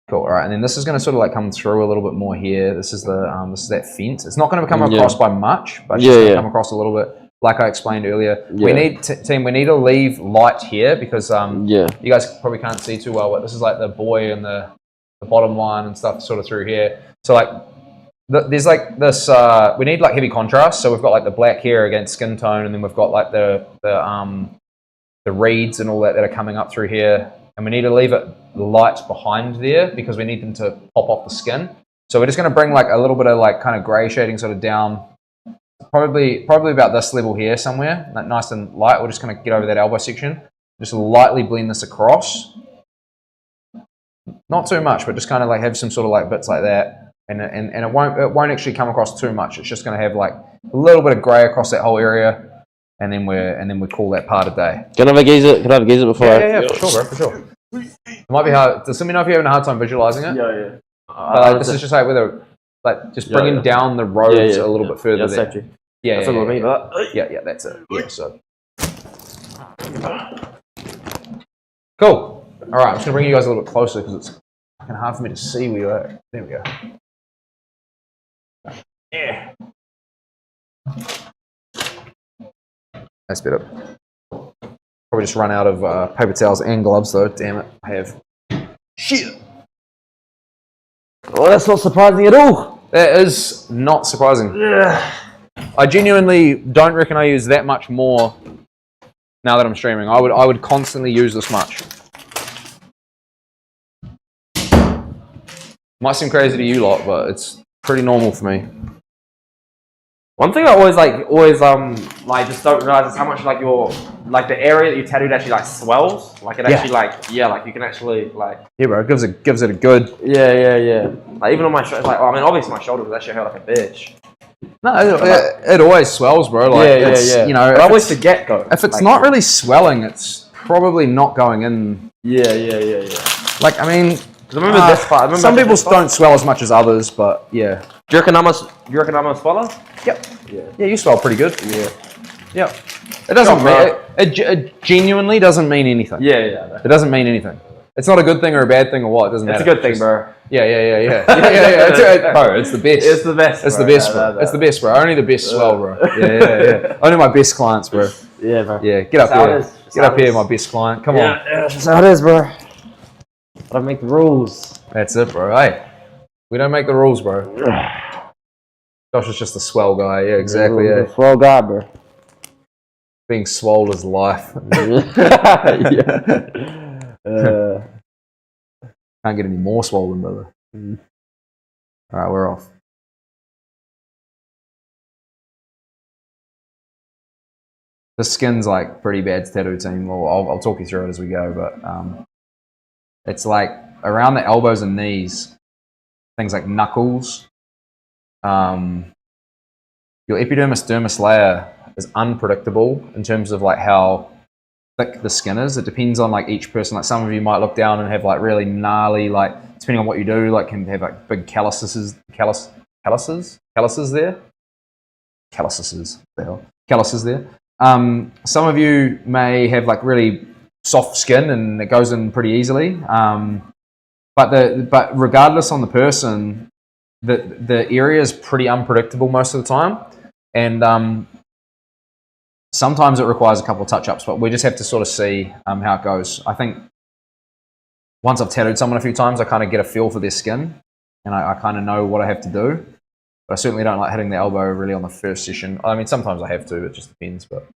Cool. All right, and then this is going to sort of like come through a little bit more here. This is that fence. It's not going to come across by much, but it's going to come across a little bit. Like I explained earlier, we need team. We need to leave light here because you guys probably can't see too well, but this is like the buoy and the bottom line and stuff sort of through here. So like there's like this. We need like heavy contrast. So we've got like the black here against skin tone, and then we've got like the reeds and all that are coming up through here. And we need to leave it light behind there because we need them to pop off the skin. So we're just going to bring like a little bit of like kind of grey shading sort of down, probably about this level here somewhere, like nice and light. We're just going to get over that elbow section, just lightly blend this across. Not too much, but just kind of like have some sort of like bits like that, and it won't actually come across too much. It's just going to have like a little bit of grey across that whole area. And then we call that part a day. Can I have a gaze it before? Yeah, for sure, bro, for sure. It might be hard. Just let me know if you're having a hard time visualizing it. Yeah. But this is just like just bringing down the roads a little bit further there. Yeah, that's what I mean. Yeah, that's it. Yeah, so. Cool. All right, I'm just gonna bring you guys a little bit closer because it's fucking hard for me to see where you're at. There we go. Yeah. That's better. Probably just run out of paper towels and gloves though. Damn it, I have. Shit. Oh, that's not surprising at all. That is not surprising. Yeah. I genuinely don't reckon I use that much more now that I'm streaming. I would constantly use this much. Might seem crazy to you lot, but it's pretty normal for me. One thing I always just don't realize is how much like the area that you tattooed actually like swells. Like it actually like you can actually like bro, it gives it a good Like even on my shoulder, like obviously my shoulder was actually hurt like a bitch. No, it always swells, bro. Like you know, but I always forget though. If it's not really swelling, it's probably not going in. Yeah. Like I mean, I remember this part. Some people don't swell as much as others, but yeah. Do you reckon I'm a sweller? Yep. Yeah, you swell pretty good. Yeah. Yep. It doesn't mean it genuinely doesn't mean anything. Yeah. It doesn't mean anything. It's not a good thing or a bad thing or what. It doesn't matter. It's a good thing, bro. Yeah. Bro, it's the best. It's the best. It's the best, bro. It's the best, bro. Only the best swell, bro. Yeah. Only my best clients, bro. Yeah, bro. Yeah, get up here. Get up here, my best client. Come on. Yeah, that's how it is, bro. I don't make the rules. That's it, bro. Hey, we don't make the rules, bro. Josh is just a swell guy. Yeah, exactly. Yeah. Swell guy, bro. Being swole is life. Can't get any more swollen, brother. All right, we're off. The skin's like pretty bad to tattoo team. Well, I'll talk you through it as we go, but it's like around the elbows and knees, things like knuckles. Your epidermis dermis layer is unpredictable in terms of like how thick the skin is. It depends on like each person. Like some of you might look down and have like really gnarly, like depending on what you do, like can have like big calluses. calluses there. Calluses there. Some of you may have like really soft skin and it goes in pretty easily. But regardless on the person, the area is pretty unpredictable most of the time, and sometimes it requires a couple of touch-ups. But we just have to sort of see how it goes. I think once I've tattooed someone a few times, I kind of get a feel for their skin, and I kind of know what I have to do. But I certainly don't like hitting the elbow really on the first session. I mean, sometimes I have to. It just depends. But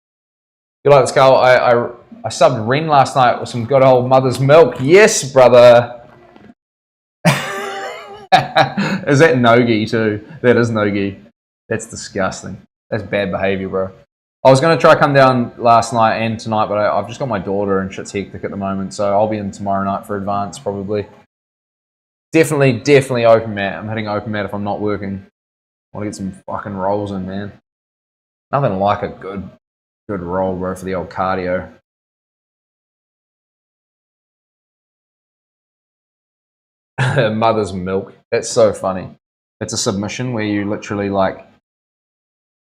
you like this, Carl? I subbed Ren last night with some good old mother's milk. Yes, brother. Is that no-gi too? That is no-gi. That's disgusting. That's bad behaviour, bro. I was going to try come down last night and tonight, but I've just got my daughter and shit's hectic at the moment, so I'll be in tomorrow night for advance probably. Definitely open mat. I'm hitting open mat if I'm not working. I want to get some fucking rolls in, man. Nothing like a good roll, bro, for the old cardio. Mother's milk. That's so funny. It's a submission where you literally like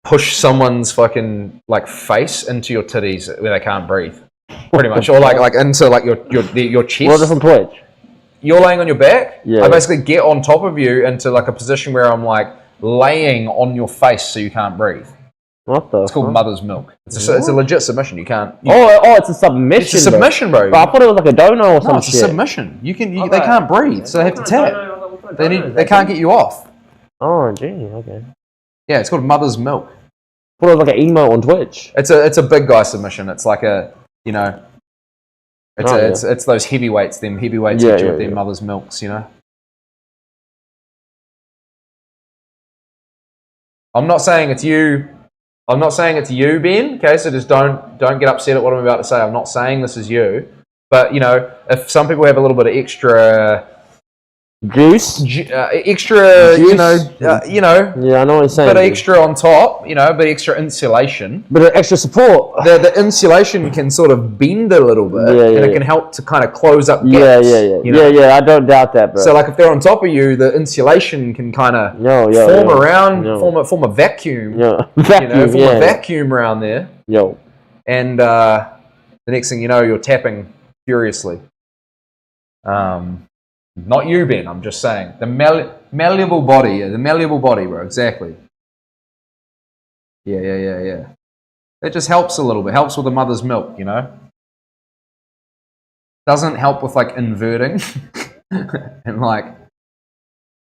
push someone's fucking like face into your titties where they can't breathe, pretty much, or like into like your chest. Well, different Twitch. You're laying on your back. Yeah. I basically get on top of you into like a position where I'm like laying on your face so you can't breathe. What the? It's called mother's milk. It's a legit submission. You can't. It's a submission. It's a submission, bro. But I thought it was like a dono or something. No, it's a submission. They can't breathe, so they have to tap. They can't get you off. Oh, gee, okay. Yeah, it's called mother's milk. I thought it was like an emote on Twitch. It's a big guy submission. It's like a, you know, it's those heavyweights. Them heavyweights with their mother's milks. You know. I'm not saying it's you. I'm not saying it's you, Ben. Okay, so just don't get upset at what I'm about to say. I'm not saying this is you, but you know, if some people have a little bit of extra juice, extra, juice. you know. Yeah, I know what you're saying. Bit extra on top, you know, bit extra insulation. Bit of extra support. The insulation can sort of bend a little bit, and it can help to kind of close up gaps. Yeah. I don't doubt that, bro. So, like, if they're on top of you, the insulation can kind of form around, form a vacuum. Form a vacuum around there. And the next thing you know, you're tapping furiously. Not you, Ben. I'm just saying the malleable body, bro. Exactly. Yeah. It just helps a little bit. Helps with the mother's milk, you know. Doesn't help with like inverting and like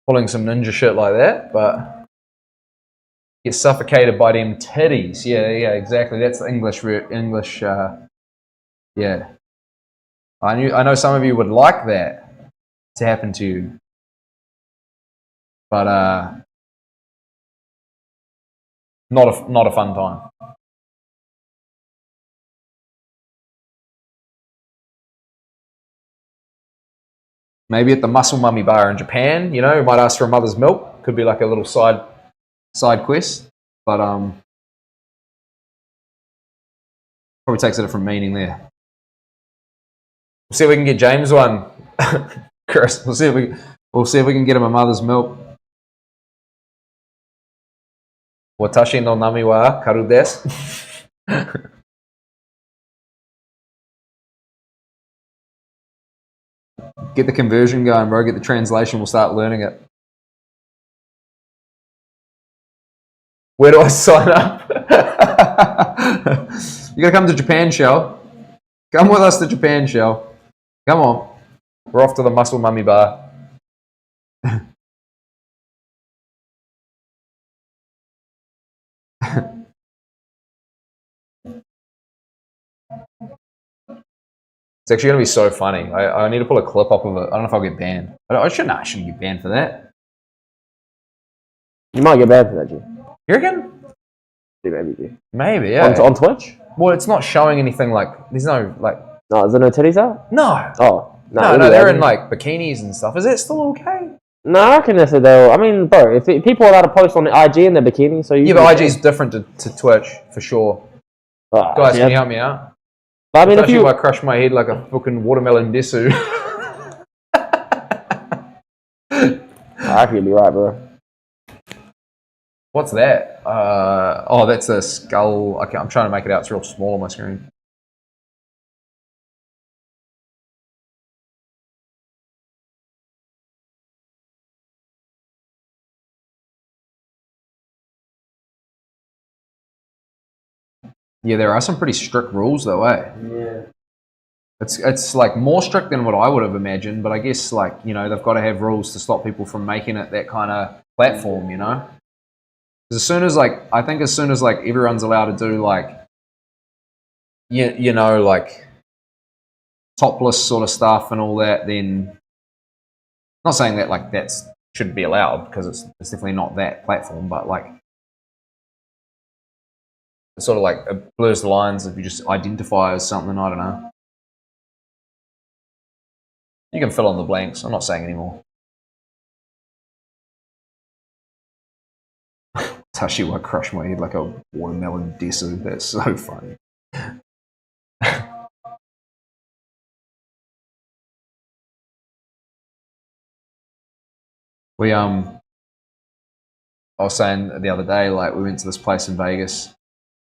pulling some ninja shit like that, but get suffocated by them titties. Yeah, exactly. That's the English. Yeah. I know some of you would like that to happen to you, but not a fun time. Maybe at the Muscle Mummy bar in Japan, you know, you might ask for a mother's milk. Could be like a little side quest, but probably takes a different meaning there. We'll see if we can get James one. Chris, we'll see if we can get him a mother's milk. Watashi no nami wa Karu desu. Get the conversion going, bro. Get the translation. We'll start learning it. Where do I sign up? You gotta come to Japan, Shell. Come with us to Japan, Shell. Come on. We're off to the Muscle Mummy bar. It's actually going to be so funny. I need to pull a clip up of it. I don't know if I'll get banned. I shouldn't get banned for that. You might get banned for that, G. You reckon? Maybe, G. Maybe, yeah. On Twitch? Well, it's not showing anything like... There's no, like... No, is there no titties out? No. Oh. No, they're in like bikinis and stuff. Is that still okay? No, I reckon that's it though. I mean, bro, if people are allowed to post on the IG in their bikini, so you... Yeah, but IG's different to Twitch, for sure. Guys, can you help me out? But I mean, if you... I crush my head like a fucking watermelon desu. I reckon you'd be right, bro. What's that? Oh, that's a skull. Okay, I'm trying to make it out. It's real small on my screen. Yeah, there are some pretty strict rules though, eh? Yeah. It's like more strict than what I would have imagined, but I guess like, you know, they've got to have rules to stop people from making it that kind of platform, you know? 'Cause as soon as like, I think as soon as like everyone's allowed to do like, you know, like topless sort of stuff and all that, then not saying that like that's shouldn't be allowed because it's definitely not that platform, but like it sort of like it blurs the lines if you just identify as something, I don't know. You can fill in the blanks. I'm not saying anymore. Tashi will crush my head like a watermelon desu. That's so funny. We I was saying the other day, like we went to this place in Vegas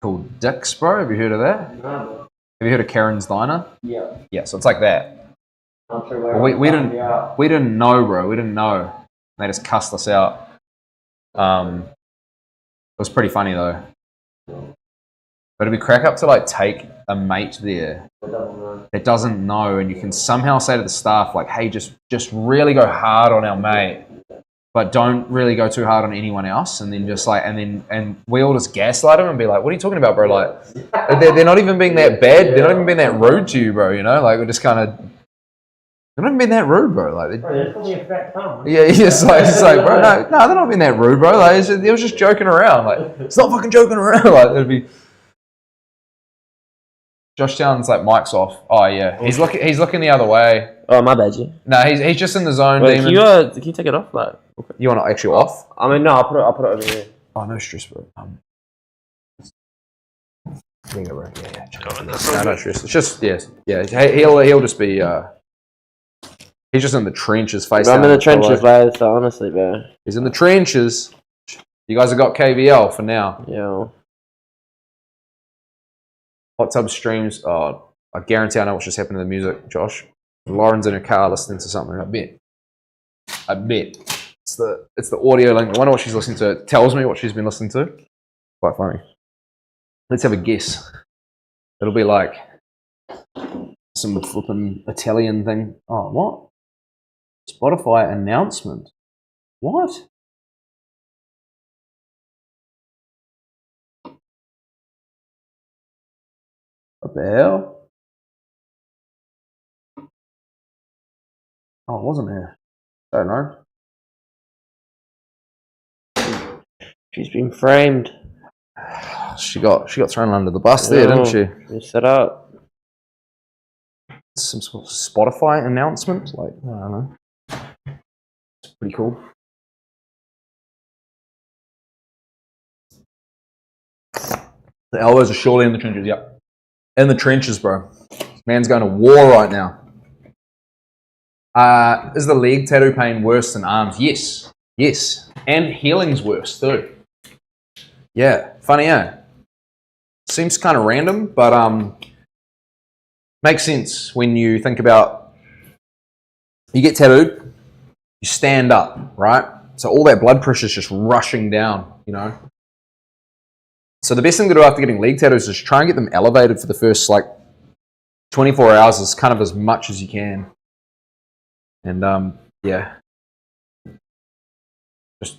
called Dick's, bro. Have you heard of that? No. Have you heard of Karen's Diner? Yeah. Yeah, so it's like that. Not sure Well, where we didn't know, bro. We didn't know. They just cussed us out. It was pretty funny though. But it'd be crack up to like take a mate there that doesn't know, and you can somehow say to the staff like, "Hey, just really go hard on our mate, but don't really go too hard on anyone else." And then just like, and we all just gaslight them and be like, "What are you talking about, bro? Like, they're not even being that bad. They're not even being that rude to you, bro. You know, like we're just kind of." They're not even being that rude, bro. Like, yeah, it's like, bro, no, they're not being that rude, bro. Like, they was just joking around. Like, it's not fucking joking around. Like, it'd be. Josh Towns like mic's off. Oh yeah, he's looking the other way. Oh, my bad, G. No, he's just in the zone. Wait, Demon. can you take it off? Like, okay. You want it actually off? I mean, no, I'll put it over here. Oh, no stress, bro. There you go, bro. Yeah. No, no stress. It's just yeah. He'll just be. He's just in the trenches, face down. I'm in the trenches, bro. So honestly, bro. He's in the trenches. You guys have got KVL for now. Yeah. Hot tub streams. Oh, I guarantee I know what's just happened to the music, Josh. Lauren's in her car listening to something. I bet. It's the audio link. I wonder what she's listening to. It tells me what she's been listening to. Quite funny. Let's have a guess. It'll be like some flipping Italian thing. Oh, what? Spotify announcement. What? What the hell? Oh, it wasn't there. I don't know. She's been framed. She got thrown under the bus there, didn't she? She set up. Some sort of Spotify announcement. Like, I don't know. It's pretty cool. The elbows are surely in the trenches. Yep. In the trenches, bro. Man's going to war right now. Is the leg tattoo pain worse than arms? Yes. And healing's worse too. Yeah. Funny, eh? Seems kind of random, but makes sense when you think about you get tattooed, you stand up, right? So all that blood pressure is just rushing down, you know? So the best thing to do after getting leg tattoos is try and get them elevated for the first like 24 hours as kind of as much as you can. And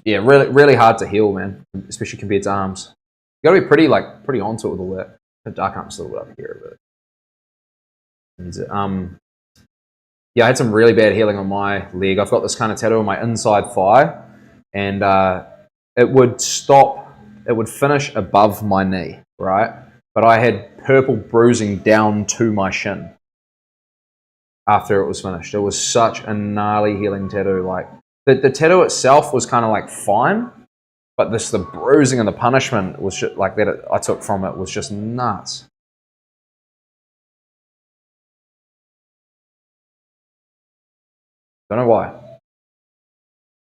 really, really hard to heal, man, especially compared to arms. You gotta be pretty onto it with all that. The dark arm's still a little bit up here, but I had some really bad healing on my leg. I've got this kind of tattoo on my inside thigh, and it would finish above my knee, right? But I had purple bruising down to my shin after it was finished. It was such a gnarly healing tattoo. Like the tattoo itself was kind of like fine, but the bruising and the punishment was just, like that I took from it was just nuts. Don't know why.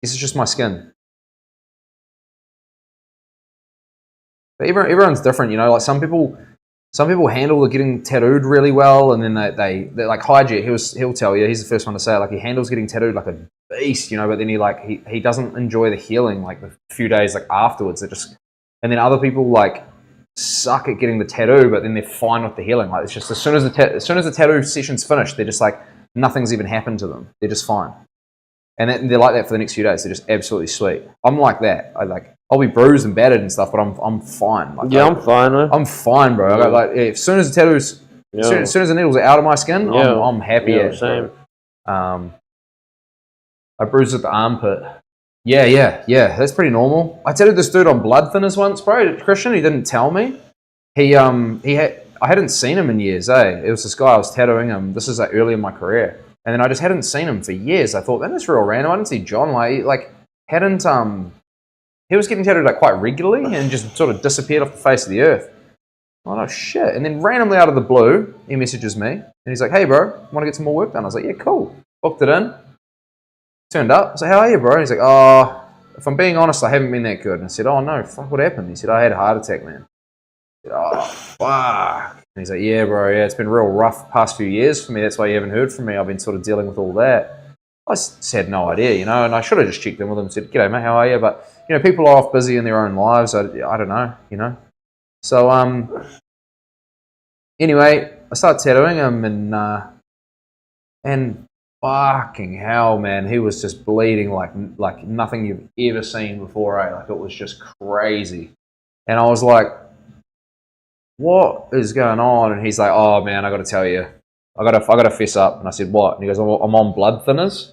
This is just my skin. But everyone's different, you know. Like some people handle the getting tattooed really well, and then they like Hijack. He'll tell you, he's the first one to say it, like he handles getting tattooed like a beast, you know. But then he doesn't enjoy the healing like the few days like afterwards. And then other people like suck at getting the tattoo, but then they're fine with the healing. Like it's just as soon as the tattoo session's finished, they're just like nothing's even happened to them. They're just fine, and they're like that for the next few days. They're just absolutely sweet. I'm like that. I'll be bruised and battered and stuff, but I'm fine. Like, yeah, I'm fine. Man. I'm fine, bro. As soon as the tattoos, as soon as the needles are out of my skin, I'm happy. Yeah, same. I bruised at the armpit. Yeah. That's pretty normal. I tattooed this dude on blood thinners once, bro. Christian, he didn't tell me. I hadn't seen him in years. It was this guy I was tattooing him. This is like early in my career, and then I just hadn't seen him for years. I thought, man, that's real random. I didn't see John. He was getting tattooed like quite regularly and just sort of disappeared off the face of the earth. Oh no, shit! And then randomly out of the blue, he messages me and he's like, "Hey, bro, want to get some more work done?" I was like, "Yeah, cool." Booked it in. Turned up. I was like, "How are you, bro?" And he's like, "Oh, if I'm being honest, I haven't been that good." And I said, "Oh no, fuck, what happened?" He said, "I had a heart attack, man." I said, "Oh, fuck." And he's like, "Yeah, bro, yeah, it's been real rough past few years for me. That's why you haven't heard from me. I've been sort of dealing with all that." I just had no idea, you know, and I should have just checked in with him and said, "G'day, mate, how are you?" But, you know, people are off busy in their own lives. I don't know, you know. So, anyway, I started tattooing him, and fucking hell, man, he was just bleeding like nothing you've ever seen before, eh? Like, it was just crazy. And I was like, what is going on? And he's like, "Oh, man, I got to tell you. I got to fess up." And I said, "What?" And he goes, "I'm on blood thinners."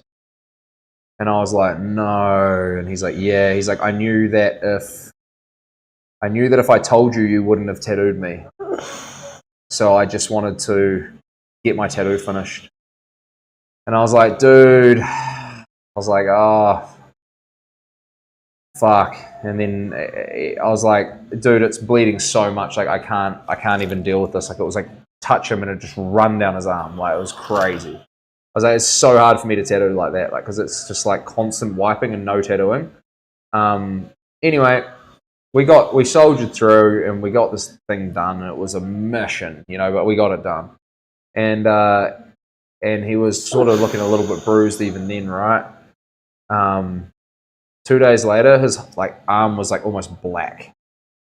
And I was like, "No." And he's like, "Yeah." He's like, I knew that if I told you, you wouldn't have tattooed me. So I just wanted to get my tattoo finished." And I was like, "Dude," I was like, "Oh, fuck." And then I was like, "Dude, it's bleeding so much. Like, I can't even deal with this." Like, it was like touch him and it just run down his arm. Like, it was crazy. I was like, it's so hard for me to tattoo like that, like, because it's just like constant wiping and no tattooing. Anyway, we soldiered through and we got this thing done, and it was a mission, you know, but we got it done. And he was sort of looking a little bit bruised even then, right? 2 days later, his like arm was like almost black,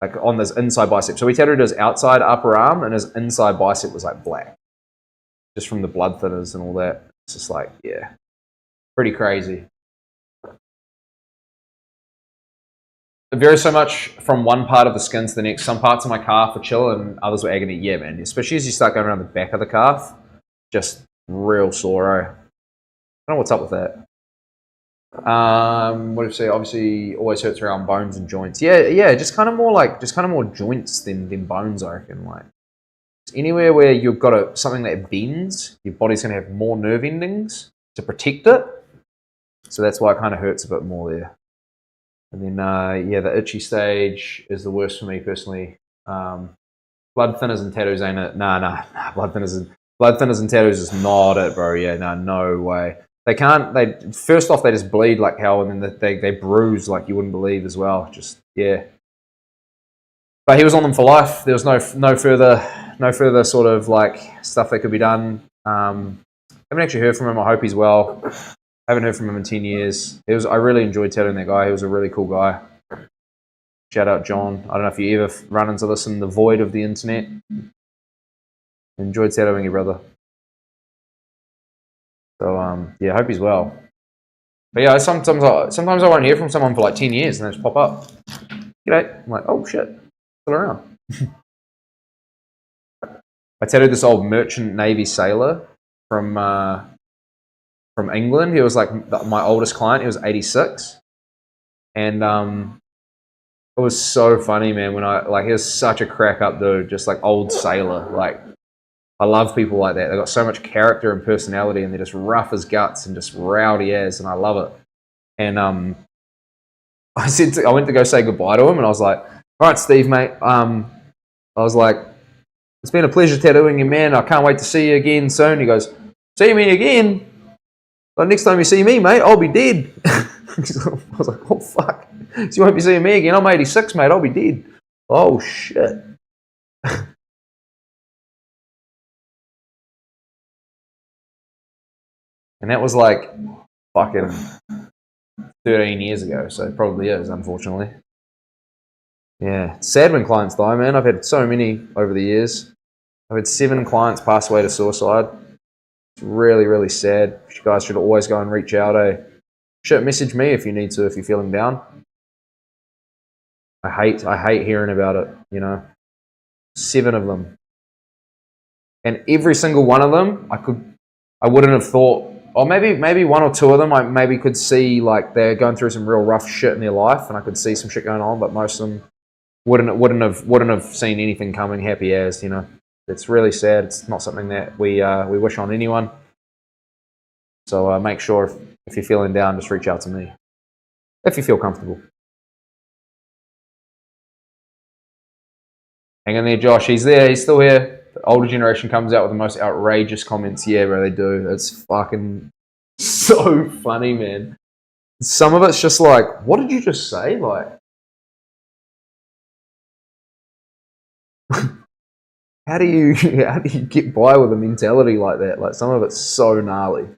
like on this inside bicep. So we tattooed his outside upper arm, and his inside bicep was like black, just from the blood thinners and all that. It's just like, yeah, pretty crazy. It varies so much from one part of the skin to the next. Some parts of my calf were chill and others were agony. Yeah, man, especially as you start going around the back of the calf, just real sore. I don't know what's up with that. What do you say? Obviously, always hurts around bones and joints. Yeah, just kind of more joints than bones, I reckon. Like, anywhere where you've got something that bends, your body's going to have more nerve endings to protect it. So that's why it kind of hurts a bit more there. And then, the itchy stage is the worst for me personally. Blood thinners and tattoos ain't it. Nah. Blood thinners and tattoos is not it, bro. Yeah, no way. First off, they just bleed like hell, and then they bruise like you wouldn't believe as well. Just, yeah. But he was on them for life. There was no further sort of like stuff that could be done. Haven't actually heard from him. I hope he's well. Haven't heard from him in 10 years. I really enjoyed tattooing that guy. He was a really cool guy. Shout out John. I don't know if you ever run into this in the void of the internet. Enjoyed tattooing your brother. So I hope he's well. But yeah, sometimes I won't hear from someone for like 10 years and they just pop up. G'day. I'm like, oh shit, still around. I tattooed this old merchant navy sailor from England. He was like my oldest client. He was 86, and it was so funny, man. He was such a crack up dude, just like old sailor. Like, I love people like that. They got so much character and personality, and they're just rough as guts and just rowdy as, and I love it. And I went to go say goodbye to him, and I was like, "All right, Steve, mate." I was like, "It's been a pleasure tattooing you, man. I can't wait to see you again soon." He goes, "See me again? But next time you see me, mate, I'll be dead." I was like, "Oh fuck! So you won't be seeing me again? I'm 86, mate. I'll be dead." Oh shit. And that was like fucking 13 years ago, so it probably is, unfortunately. Yeah, it's sad when clients die, man. I've had so many over the years. I've had 7 clients pass away to suicide. It's really, really sad. You guys should always go and reach out. Shit, message me if you need to, if you're feeling down. I hate hearing about it, you know. 7 of them. And every single one of them, I wouldn't have thought, or maybe 1 or 2 of them, I maybe could see like they're going through some real rough shit in their life, and I could see some shit going on, but most of them wouldn't have seen anything coming. Happy as, you know. It's really sad. It's not something that we wish on anyone. So make sure if you're feeling down, just reach out to me if you feel comfortable. Hang in there, Josh. He's there. He's still here. The older generation comes out with the most outrageous comments. Yeah, bro, they do. It's fucking so funny, man. Some of it's just like, what did you just say? Like, how do you get by with a mentality like that? Like, some of it's so gnarly.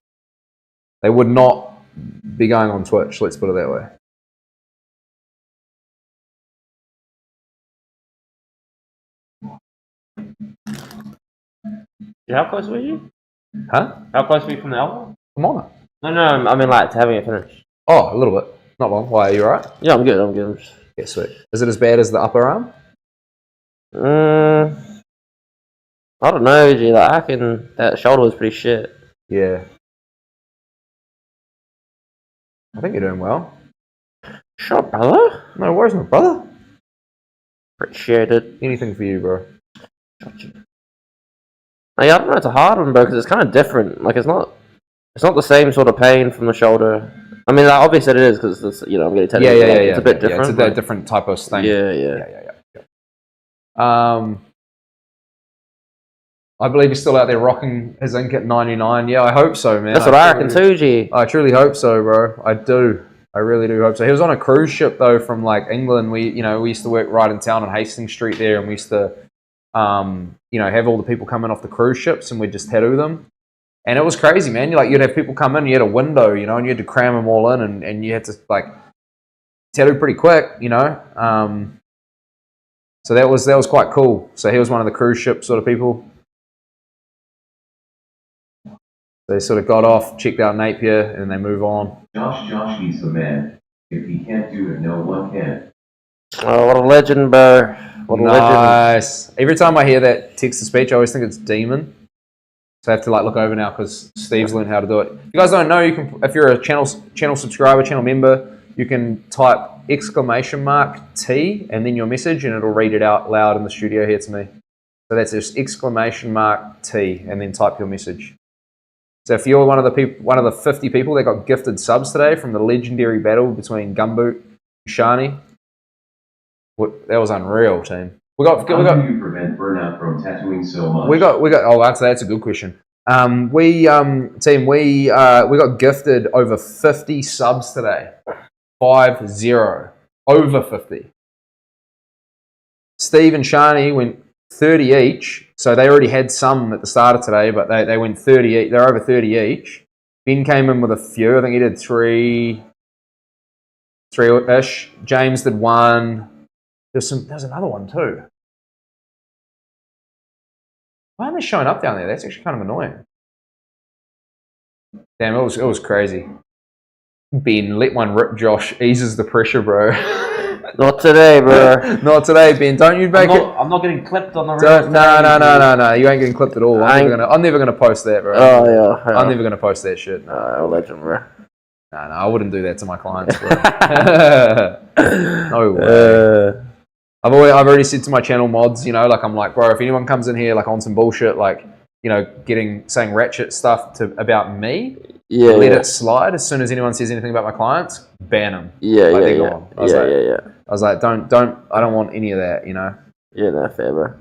They would not be going on Twitch. Let's put it that way. How close were you? Huh? How close were you from the album? I'm on it. No, I mean like to having it finished. Oh, a little bit. Not long. Why, are you alright? Yeah, I'm good. Yeah, sweet. Is it as bad as the upper arm? I don't know, G. Like, I reckon that shoulder was pretty shit. Yeah. I think you're doing well. Sure, brother. No worries, my brother. Appreciate it. Anything for you, bro. Gotcha. Like, I don't know, it's a hard one, bro, because it's kind of different. Like, it's not the same sort of pain from the shoulder. I mean, like, obviously it is, because it's, you know, I'm getting tattooed. Yeah. It's a bit different. It's a different type of stain. Yeah. I believe he's still out there rocking his ink at 99. Yeah, I hope so, man. That's what I reckon too, G. I truly hope so, bro. I do. I really do hope so. He was on a cruise ship though from like England. We used to work right in town on Hastings Street there, and we used to, have all the people coming off the cruise ships, and we'd just tattoo them. And it was crazy, man. You'd have people come in, you had a window, and you had to cram them all in, and you had to like tattoo pretty quick, So that was quite cool. So he was one of the cruise ship sort of people. They sort of got off, checked out Napier, and they move on. Josh, he's the man. If he can't do it, no one can. Oh, what a legend, bro. What a legend. Nice. Every time I hear that text-to-speech, I always think it's Demon. So I have to like look over now because Steve's learned how to do it. If you guys don't know, you can, if you're a channel subscriber, channel member, you can type !T and then your message, and it'll read it out loud in the studio here to me. So that's just !T and then type your message. So if you're one of the 50 people that got gifted subs today from the legendary battle between Gumboot and Shani, that was unreal, team. How do you prevent burnout from tattooing so much? That's a good question. We got gifted over 50 subs today. 50. Over 50. Steve and Shani went 30 each, so they already had some at the start of today, but they went 30 each. They're over 30 each. Ben came in with a few. I think he did three-ish. James did 1. There's another one too. Why aren't they showing up down there? That's actually kind of annoying. Damn, it was crazy. Ben, let one rip, Josh. Eases the pressure, bro. Not today, bro. Not today, Ben. Don't you make it. I'm not getting clipped on the road. No. You ain't getting clipped at all. I'm never gonna post that, bro. Oh, yeah. I'm never gonna post that shit. No, legend, bro. No, I wouldn't do that to my clients, bro. No way. I've already said to my channel mods, I'm like, bro, if anyone comes in here like on some bullshit, like, saying ratchet stuff about me, let it slide. As soon as anyone says anything about my clients, ban them. Yeah. I was like, I don't want any of that, Yeah, no, fair, bro.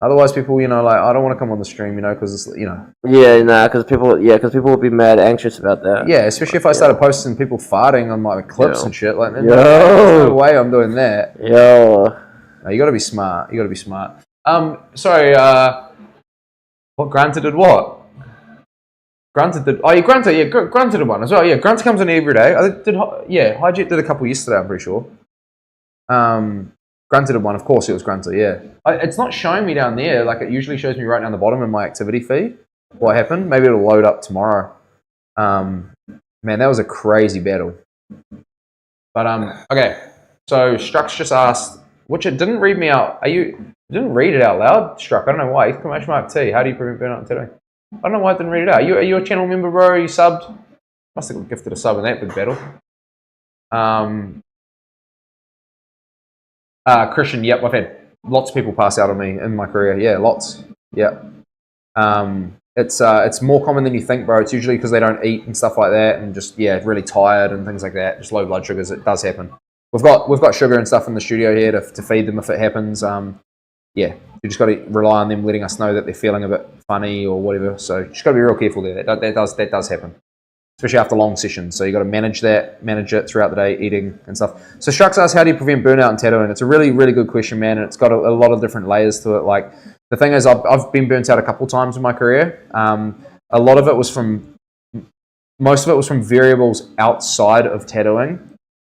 Otherwise, people, you know, like, I don't want to come on the stream, you know, because it's, you know. Yeah, nah, because people will be mad anxious about that. Yeah, especially if I started posting people farting on my clips and shit. Like, there's Yo. no way I'm doing that. Yo. No, you got to be smart. You got to be smart. Sorry. What Grunter did? What? Grunter did. Oh, yeah, Grunter. Yeah, Grunter did one as well. Yeah, Grunter comes in every day. Highjet did a couple yesterday. I'm pretty sure. Grunter did one. Of course, it was Grunter. Yeah. It's not showing me down there. Like, it usually shows me right down the bottom in my activity feed. What happened? Maybe it'll load up tomorrow. Man, that was a crazy battle. But okay. So Strux just asked, which it didn't read me out. Didn't read it out loud, Struck. I don't know why. Exclamation mark T. How do you prevent burnout today? I don't know why I didn't read it out. Are you a channel member, bro? Are you subbed? Must have gifted a sub in that big battle. Christian, yep, I've had lots of people pass out on me in my career. Yeah, lots. Yeah. It's more common than you think, bro. It's usually because they don't eat and stuff like that, and just really tired and things like that. Just low blood sugars. It does happen. We've got sugar and stuff in the studio here to feed them if it happens. You just got to rely on them letting us know that they're feeling a bit funny or whatever. So you just got to be real careful there. That does happen, especially after long sessions. So you got to manage it throughout the day, eating and stuff. So Strux asks, how do you prevent burnout in tattooing? It's a really, really good question, man, and it's got a lot of different layers to it. Like, the thing is, I've been burnt out a couple times in my career. A lot of it was most of it was from variables outside of tattooing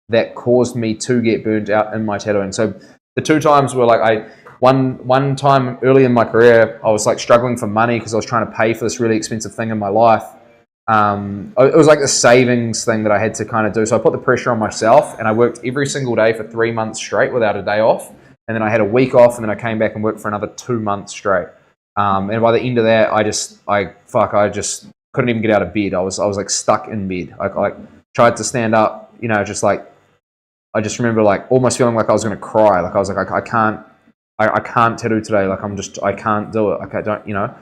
that caused me to get burnt out in my tattooing. So the two times were like one time early in my career, I was like struggling for money because I was trying to pay for this really expensive thing in my life. It was like a savings thing that I had to kind of do. So I put the pressure on myself, and I worked every single day for 3 months straight without a day off. And then I had a week off, and then I came back and worked for another 2 months straight. And by the end of that, I just couldn't even get out of bed. I was like stuck in bed. I like tried to stand up, you know, just like, I just remember like almost feeling like I was going to cry. Like I was like, I can't tattoo today. Like I can't do it. Like I don't, you know.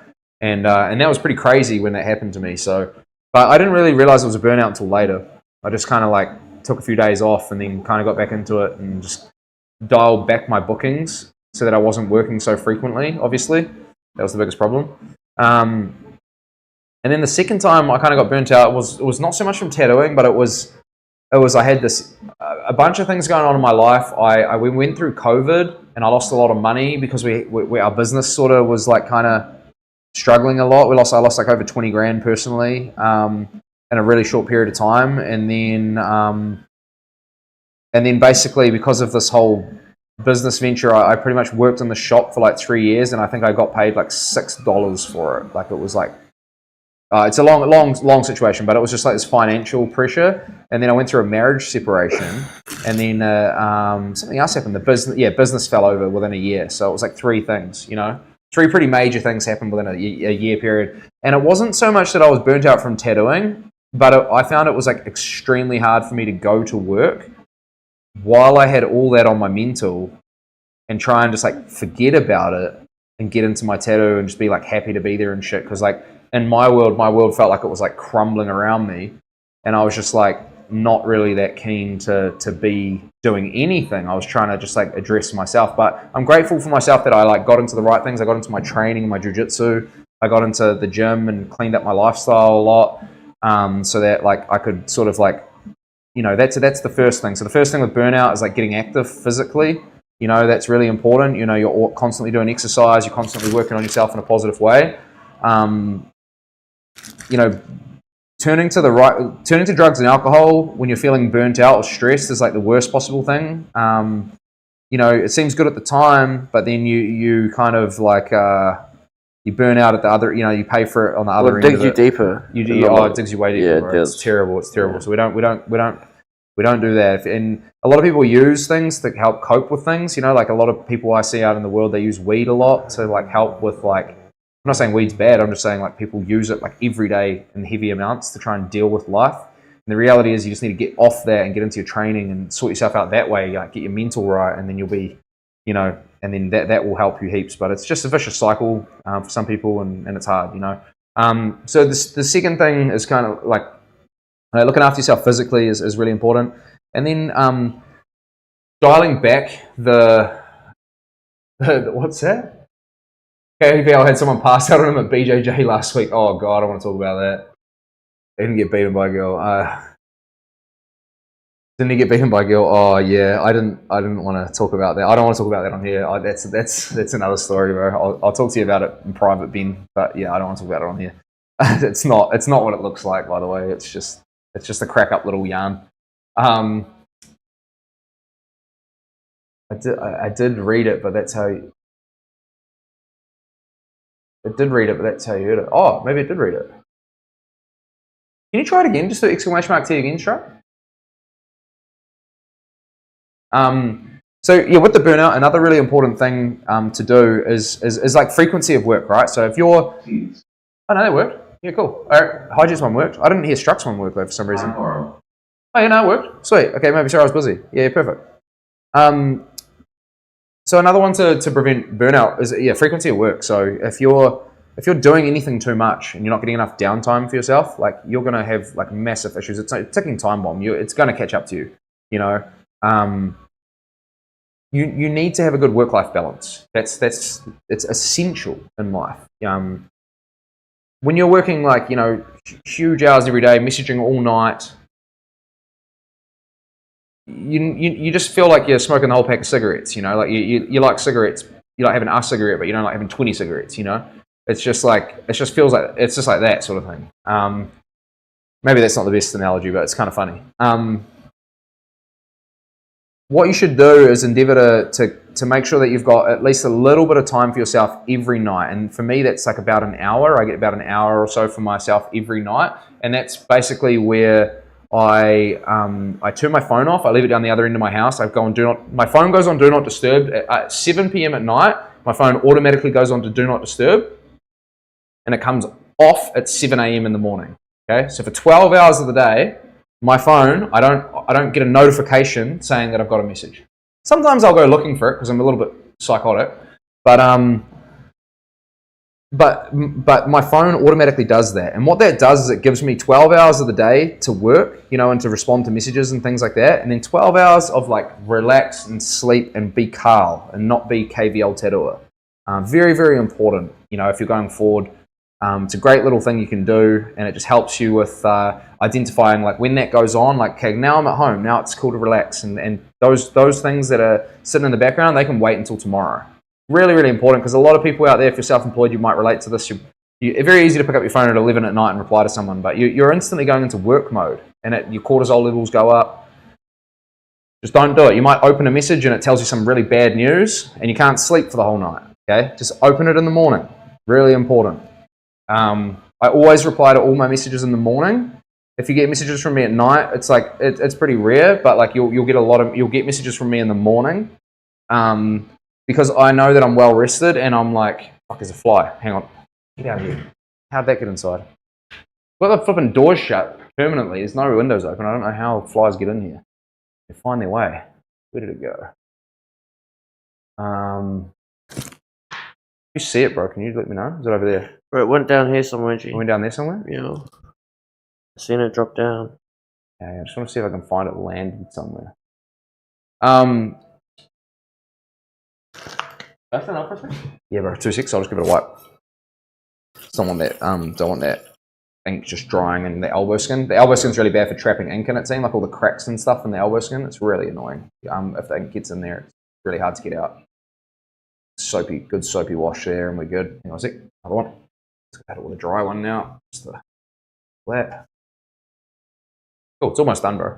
And that was pretty crazy when that happened to me. So, but I didn't really realize it was a burnout until later. I just kind of like took a few days off and then kind of got back into it and just dialed back my bookings so that I wasn't working so frequently. Obviously, that was the biggest problem. And then the second time I kind of got burnt out was not so much from tattooing, but it was I had a bunch of things going on in my life. We went through COVID and I lost a lot of money because our business sort of was like kind of struggling a lot. I lost like over 20 grand personally in a really short period of time, and then basically because of this whole business venture, I pretty much worked in the shop for like 3 years, and I think I got paid like $6 for it. Like it was like it's a long situation, but it was just like this financial pressure. And then I went through a marriage separation, and then something else happened. Business fell over within a year. So it was like three things, you know. Three pretty major things happened within a year period. And it wasn't so much that I was burnt out from tattooing, but I found it was like extremely hard for me to go to work while I had all that on my mental and try and just like forget about it and get into my tattoo and just be like happy to be there and shit. Because like in my world felt like it was like crumbling around me, and I was just like not really that keen to be doing anything. I was trying to just like address myself, but I'm grateful for myself that I like got into the right things. I got into my training and my jiu-jitsu. I got into the gym and cleaned up my lifestyle a lot, so that like I could sort of like, you know, that's the first thing. So the first thing with burnout is like getting active physically. You know, that's really important. You know, you're constantly doing exercise. You're constantly working on yourself in a positive way. You know, turning to drugs and alcohol when you're feeling burnt out or stressed is like the worst possible thing. You know, it seems good at the time, but then you kind of like you burn out at the other. You know, you pay for it on the other end. It digs you deeper. It digs you way deeper. Yeah, Bro. It's terrible. It's terrible. So we don't do that. And a lot of people use things to help cope with things. You know, like a lot of people I see out in the world, they use weed a lot to like help with like. I'm not saying weed's bad. I'm just saying like people use it like every day in heavy amounts to try and deal with life. And the reality is you just need to get off that and get into your training and sort yourself out that way. Like get your mental right, and then you'll be, you know, and then that will help you heaps. But it's just a vicious cycle for some people, and it's hard, you know. So the second thing is kind of like looking after yourself physically is really important, and then dialing back the what's that? KVL had someone pass out on him at BJJ last week. Oh god, I don't want to talk about that. He didn't get beaten by a girl. Didn't he get beaten by a girl? Oh yeah, I didn't want to talk about that. I don't want to talk about that on here. That's another story, bro. I'll talk to you about it in private, Ben. But yeah, I don't want to talk about it on here. It's not what it looks like, by the way. It's just a crack up little yarn. I did read it, but that's how you... I did read it, but that's how you heard it. Oh, maybe I did read it. Can you try it again? Just the exclamation mark T again, Strike. So yeah, with the burnout, another really important thing to do is like frequency of work, right? So if you're... Oh no, that worked. Yeah, cool. Alright, Hijack's one worked. I didn't hear Struck's one work though for some reason. Oh yeah, no, it worked. Sweet. Okay, maybe sorry I was busy. Yeah, perfect. So another one to prevent burnout is frequency of work. So if you're doing anything too much and you're not getting enough downtime for yourself, like you're gonna have like massive issues. It's a ticking time bomb. It's gonna catch up to you. You know, you need to have a good work-life balance. It's essential in life. When you're working like huge hours every day, messaging all night, you just feel like you're smoking the whole pack of cigarettes. Like you like cigarettes, you like having a cigarette, but you don't like having 20 cigarettes. It's just like that sort of thing. Maybe that's not the best analogy, but it's kind of funny. What you should do is endeavour to make sure that you've got at least a little bit of time for yourself every night. And for me, that's like about an hour. I get about an hour or so for myself every night. And that's basically where I turn my phone off. I leave it down the other end of my house. My phone goes on Do Not Disturb. At 7 p.m. at night, my phone automatically goes on to Do Not Disturb. And it comes off at 7 a.m. in the morning. Okay, so for 12 hours of the day, my phone, I don't get a notification saying that I've got a message. Sometimes I'll go looking for it because I'm a little bit psychotic, but my phone automatically does that. And what that does is it gives me 12 hours of the day to work, and to respond to messages and things like that, and then 12 hours of like relax and sleep and be calm and not be Kvltattooer. Very, very important, if you're going forward. It's a great little thing you can do, and it just helps you with identifying like when that goes on, like, okay, now I'm at home, now it's cool to relax, and those things that are sitting in the background, they can wait until tomorrow. Really, really important, because a lot of people out there, if you're self-employed, you might relate to this. It's very easy to pick up your phone at 11 at night and reply to someone, but you're instantly going into work mode, and your cortisol levels go up. Just don't do it. You might open a message and it tells you some really bad news, and you can't sleep for the whole night. Okay, just open it in the morning. Really important. I always reply to all my messages in the morning. If you get messages from me at night, it's like it's pretty rare, but like you'll get messages from me in the morning, because I know that I'm well rested, and I'm like, fuck, there's a fly. Hang on, get out of here. How'd that get inside? Got the flipping doors shut permanently. There's no windows open. I don't know how flies get in here. They find their way. Where did it go? You see it, bro? Can you let me know? Is it over there? Bro, it went down here somewhere, G. It went down there somewhere? Yeah. I seen it drop down. Yeah, I just want to see if I can find it landed somewhere. That's enough for a second? Yeah, bro, 2.6. I'll just give it a wipe. Don't want that ink just drying in the elbow skin. The elbow skin's really bad for trapping ink in it, seeing like all the cracks and stuff in the elbow skin. It's really annoying. If the ink gets in there, it's really hard to get out. Good soapy wash there, and we're good. Hang on a sec. Another one. Let's go with a dry one now. Just that. Cool, it's almost done, bro.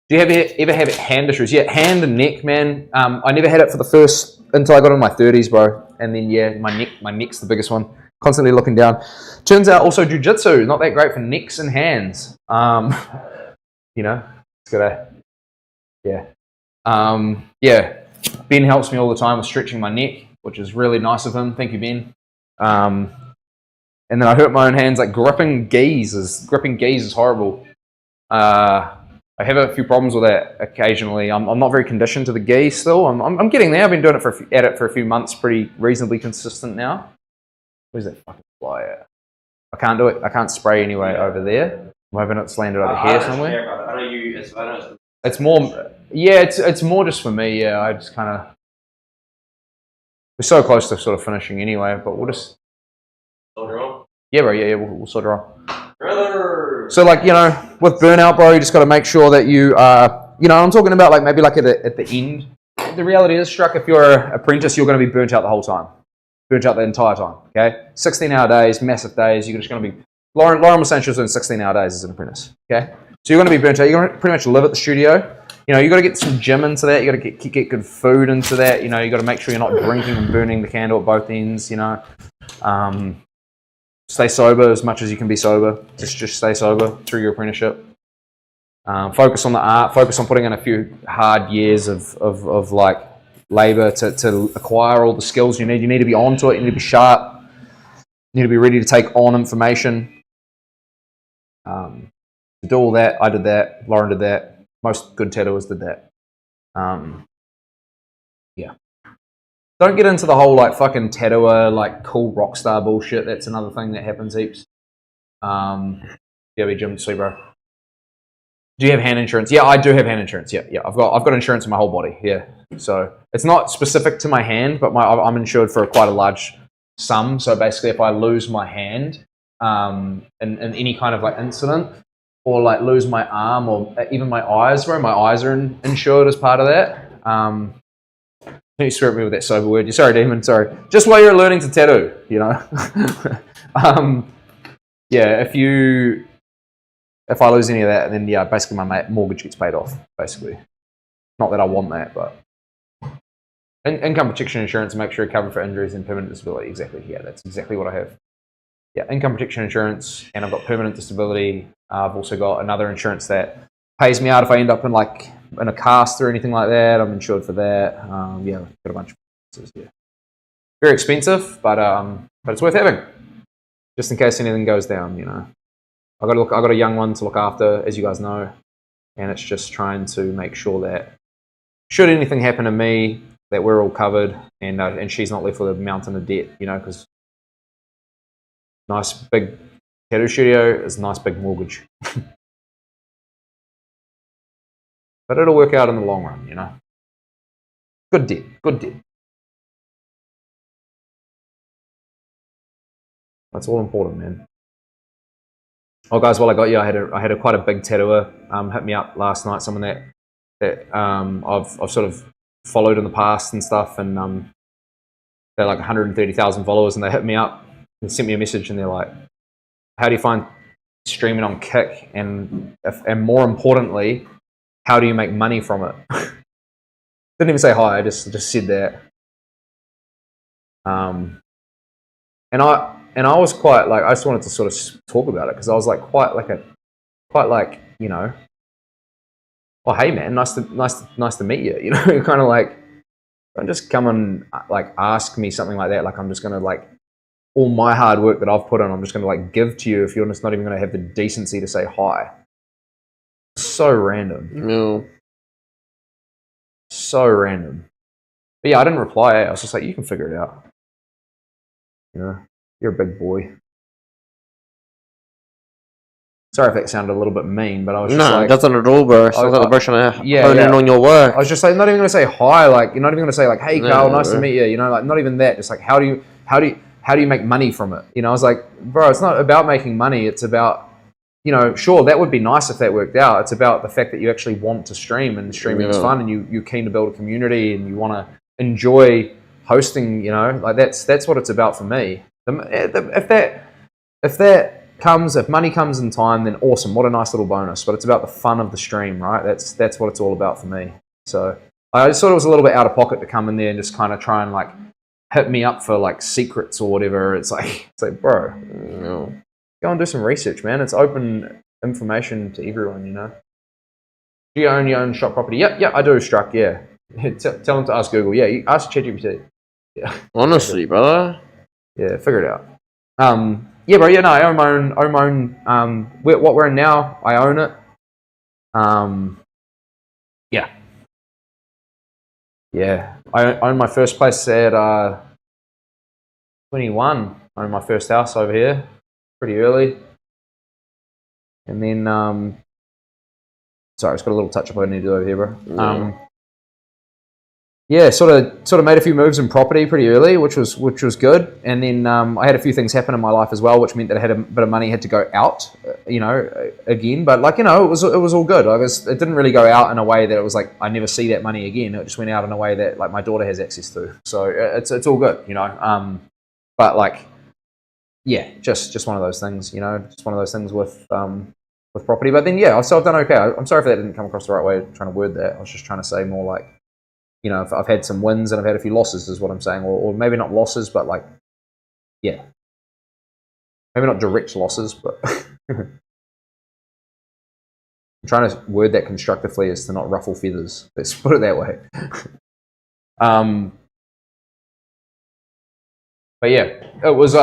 Do you ever have hand issues? Yeah, hand and neck, man. I never had it until I got in my 30s, bro. And then yeah, my neck's the biggest one. Constantly looking down. Turns out also jiu-jitsu, not that great for necks and hands. It's gotta, yeah. Yeah, Ben helps me all the time with stretching my neck, which is really nice of him. Thank you, Ben. And then I hurt my own hands. Like gripping geese is horrible. I have a few problems with that occasionally. I'm not very conditioned to the gi still. I'm getting there. I've been doing it for a few months, pretty reasonably consistent now. Where's that fucking fly at? I can't do it. I can't spray anyway over there. I'm hoping it's landed over here somewhere. I know you. It's more. Yeah, it's more just for me. Yeah, I just kind of. We're so close to sort of finishing anyway, but we'll just. Yeah, bro. Yeah, we'll sort her on. So, like, you know, with burnout, bro, you just got to make sure that you you know, I'm talking about like maybe like at the end. The reality is, Struck, if you're an apprentice, you're going to be burnt out the whole time. Burnt out the entire time, okay? 16-hour days, massive days. You're just going to be... Lauren was saying she was doing 16-hour days as an apprentice, okay? So you're going to be burnt out. You're going to pretty much live at the studio. You know, you got to get some gym into that. You got to get good food into that. You know, you got to make sure you're not drinking and burning the candle at both ends, you know. Stay sober as much as you can be sober. Just stay sober through your apprenticeship. Focus on the art. Focus on putting in a few hard years of like labor to acquire all the skills you need. You need to be onto it. You need to be sharp. You need to be ready to take on information. To do all that, I did that. Lauren did that. Most good tattooers did that. Yeah. Don't get into the whole like fucking tattooer, like cool rock star bullshit. That's another thing that happens heaps. Yeah, be Jim, sweet bro. Do you have hand insurance? Yeah, I do have hand insurance. Yeah. I've got insurance in my whole body. Yeah. So it's not specific to my hand, but I'm insured for quite a large sum. So basically, if I lose my hand in any kind of like incident, or like lose my arm, or even my eyes, bro, my eyes are insured as part of that. You swear at me with that sober word. You're sorry, Demon. Sorry. Just while you're learning to tattoo, you know. Yeah, if I lose any of that, then yeah, basically my mortgage gets paid off. Basically, not that I want that, but income protection insurance to make sure you're covered for injuries and permanent disability. Exactly. Yeah, that's exactly what I have. Yeah, income protection insurance, and I've got permanent disability. I've also got another insurance that pays me out if I end up in a cast or anything like that. I'm insured for that. Yeah, got a bunch of insurances. Yeah, very expensive, but it's worth having, just in case anything goes down. You know, I got a young one to look after, as you guys know, and it's just trying to make sure that should anything happen to me, that we're all covered, and she's not left with a mountain of debt. You know, because nice big tattoo studio is a nice big mortgage. But it'll work out in the long run, you know. Good debt. That's all important, man. Oh, guys, while I got you, I had a quite a big tattooer hit me up last night. Someone that I've sort of followed in the past and stuff, and they're like 130,000 followers, and they hit me up and sent me a message, and they're like, "How do you find streaming on Kick? And more importantly, how do you make money from it?" Didn't even say hi. I just said that. And I was quite like, I just wanted to sort of talk about it because I was like quite like you know, well, hey man, nice to meet you. You know, kind of like, don't just come and like ask me something like that. Like I'm just gonna like all my hard work that I've put in, I'm just gonna like give to you if you're just not even gonna have the decency to say hi. So random. No. So random. But yeah, I didn't reply. I was just like, you can figure it out. You know, you're a big boy. Sorry if that sounded a little bit mean, but I was just like... No, doesn't at all, bro. Sounds like the brush on in on your work. I was just like, not even going to say hi. Like, you're not even going to say like, hey, Carl, nice to meet you. You know, like not even that. Just like, how do you make money from it? You know, I was like, bro, it's not about making money. It's about, you know, sure, that would be nice if that worked out. It's about the fact that you actually want to stream, and streaming is fun, and you're keen to build a community, and you want to enjoy hosting, you know, like that's what it's about for me. If money comes in time, then awesome. What a nice little bonus. But it's about the fun of the stream, right? That's what it's all about for me. So I just thought it was a little bit out of pocket to come in there and just kind of try and like hit me up for like secrets or whatever. It's like bro, go and do some research, man. It's open information to everyone, you know. Do you own your own shop property? Yep, I do, Struck, yeah. Tell them to ask Google. Yeah, you ask ChatGPT. Yeah. Honestly, brother. Yeah, figure it out. Yeah, bro. Yeah, no, I own my own. What we're in now, I own it. Yeah. I owned my first place at 21. I owned my first house over here, pretty early. And then, sorry, it's got a little touch up I need to do over here, bro. yeah, sort of made a few moves in property pretty early, which was good. And then I had a few things happen in my life as well, which meant that I had a bit of money had to go out, again. But like, it was all good. It didn't really go out in a way that it was like I never see that money again. It just went out in a way that like my daughter has access to. So it's all good, But like, yeah, just one of those things, just one of those things with property. But then yeah, so I've done okay. I'm sorry if that didn't come across the right way trying to word that. I was just trying to say more like, if I've had some wins and I've had a few losses is what I'm saying, or maybe not losses, but like, yeah, maybe not direct losses, but I'm trying to word that constructively as to not ruffle feathers. Let's put it that way. But yeah, it was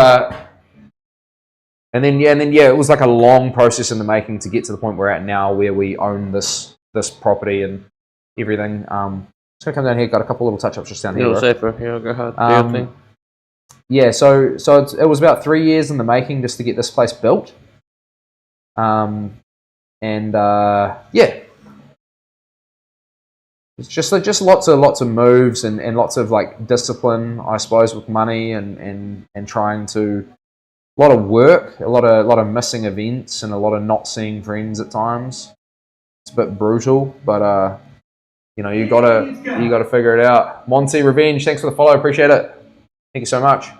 and then it was like a long process in the making to get to the point we're at now, where we own this property and everything. Just gonna come down here. Got a couple little touch ups just down here. A little safer. Yeah, go ahead. Do your thing. Yeah, so it was about 3 years in the making just to get this place built. Yeah, it's just lots of moves and lots of like discipline, I suppose, with money and trying to, a lot of work, a lot of missing events, and a lot of not seeing friends at times. It's a bit brutal, but you gotta figure it out. Monty Revenge, thanks for the follow, appreciate it. Thank you so much.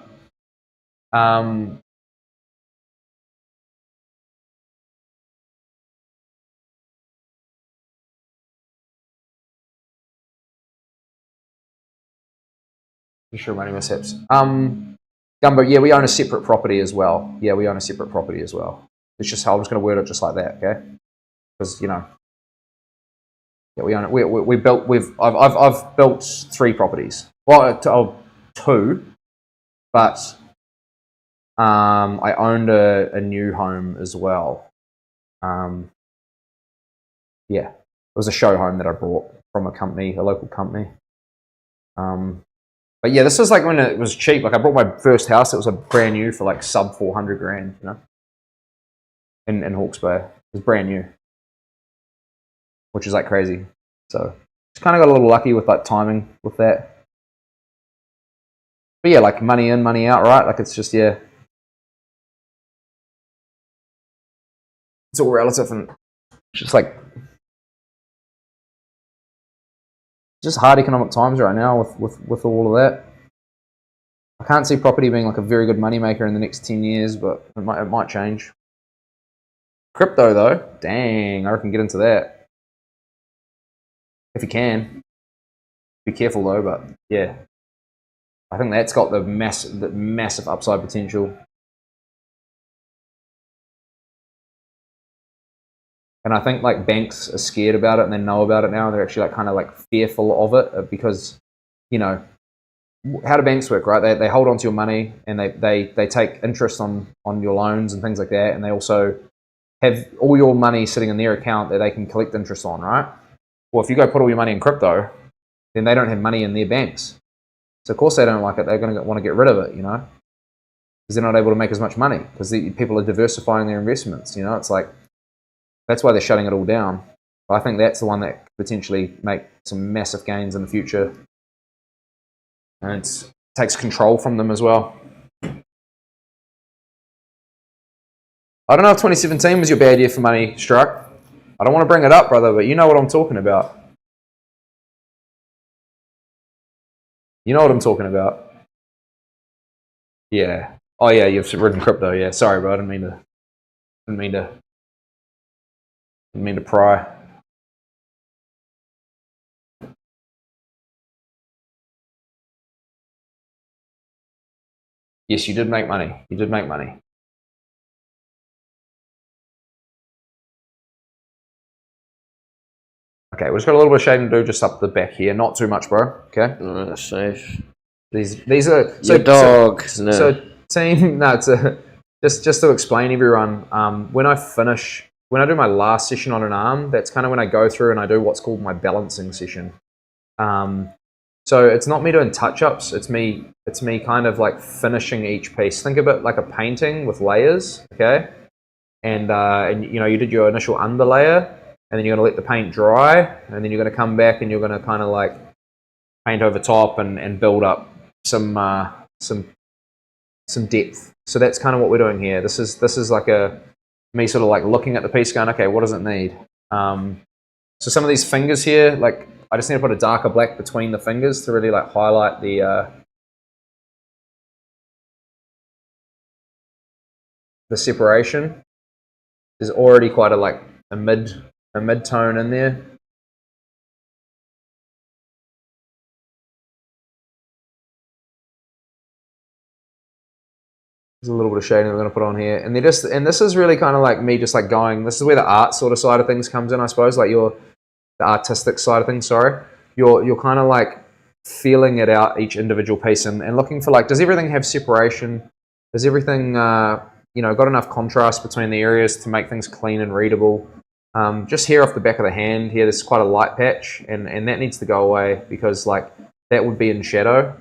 Sure, money mishaps. Gumbo, yeah, we own a separate property as well. Yeah, we own a separate property as well. It's just how I'm just going to word it just like that, okay? Because yeah, we own it. I've built 3 properties. Well, 2, but I owned a new home as well. Yeah, it was a show home that I bought from a local company. But yeah, this is like when it was cheap. Like I bought my first house, it was a brand new for like sub 400 grand, in Hawke's Bay. It was brand new, which is like crazy. So just kind of got a little lucky with like timing with that. But yeah, like money in, money out, right? Like it's just, yeah, it's all relative, and just like just hard economic times right now with all of that. I can't see property being like a very good moneymaker in the next 10 years, but it might change. Crypto though, dang, I reckon get into that. If you can. Be careful though, but yeah. I think that's got the massive upside potential. And I think like banks are scared about it and they know about it now. They're actually like kind of like fearful of it because, how do banks work, right? They hold on to your money and they take interest on your loans and things like that. And they also have all your money sitting in their account that they can collect interest on, right? Well, if you go put all your money in crypto, then they don't have money in their banks. So of course they don't like it. They're going to want to get rid of it, because they're not able to make as much money because people are diversifying their investments. It's like, that's why they're shutting it all down. But I think that's the one that could potentially make some massive gains in the future. And it takes control from them as well. I don't know if 2017 was your bad year for money, Struck. I don't want to bring it up, brother, but you know what I'm talking about. You know what I'm talking about. Yeah. Oh yeah, you've ridden crypto. Yeah. Sorry, bro. I didn't mean to pry. Yes, you did make money. You did make money. Okay, we've just got a little bit of shading to do just up the back here. Not too much, bro. Okay. That's safe. These are your dog. So team. No, it's just to explain everyone. When I do my last session on an arm, that's kind of when I go through and I do what's called my balancing session. So it's not me doing touch-ups. It's me kind of like finishing each piece. Think of it like a painting with layers, okay? And you did your initial underlayer, and then you're gonna let the paint dry, and then you're gonna come back and you're gonna kind of like paint over top and build up some depth. So that's kind of what we're doing here. This is like me sort of like looking at the piece going, okay, what does it need? So some of these fingers here, like I just need to put a darker black between the fingers to really like highlight the separation. There's already quite a mid tone in there. There's a little bit of shading we're going to put on here, and this is really kind of like me just like going. This is where the art sort of side of things comes in, I suppose. Like the artistic side of things. Sorry, you're kind of like feeling it out each individual piece and looking for like, does everything have separation? Does everything got enough contrast between the areas to make things clean and readable? Just here off the back of the hand here, there's quite a light patch, and that needs to go away because like that would be in shadow,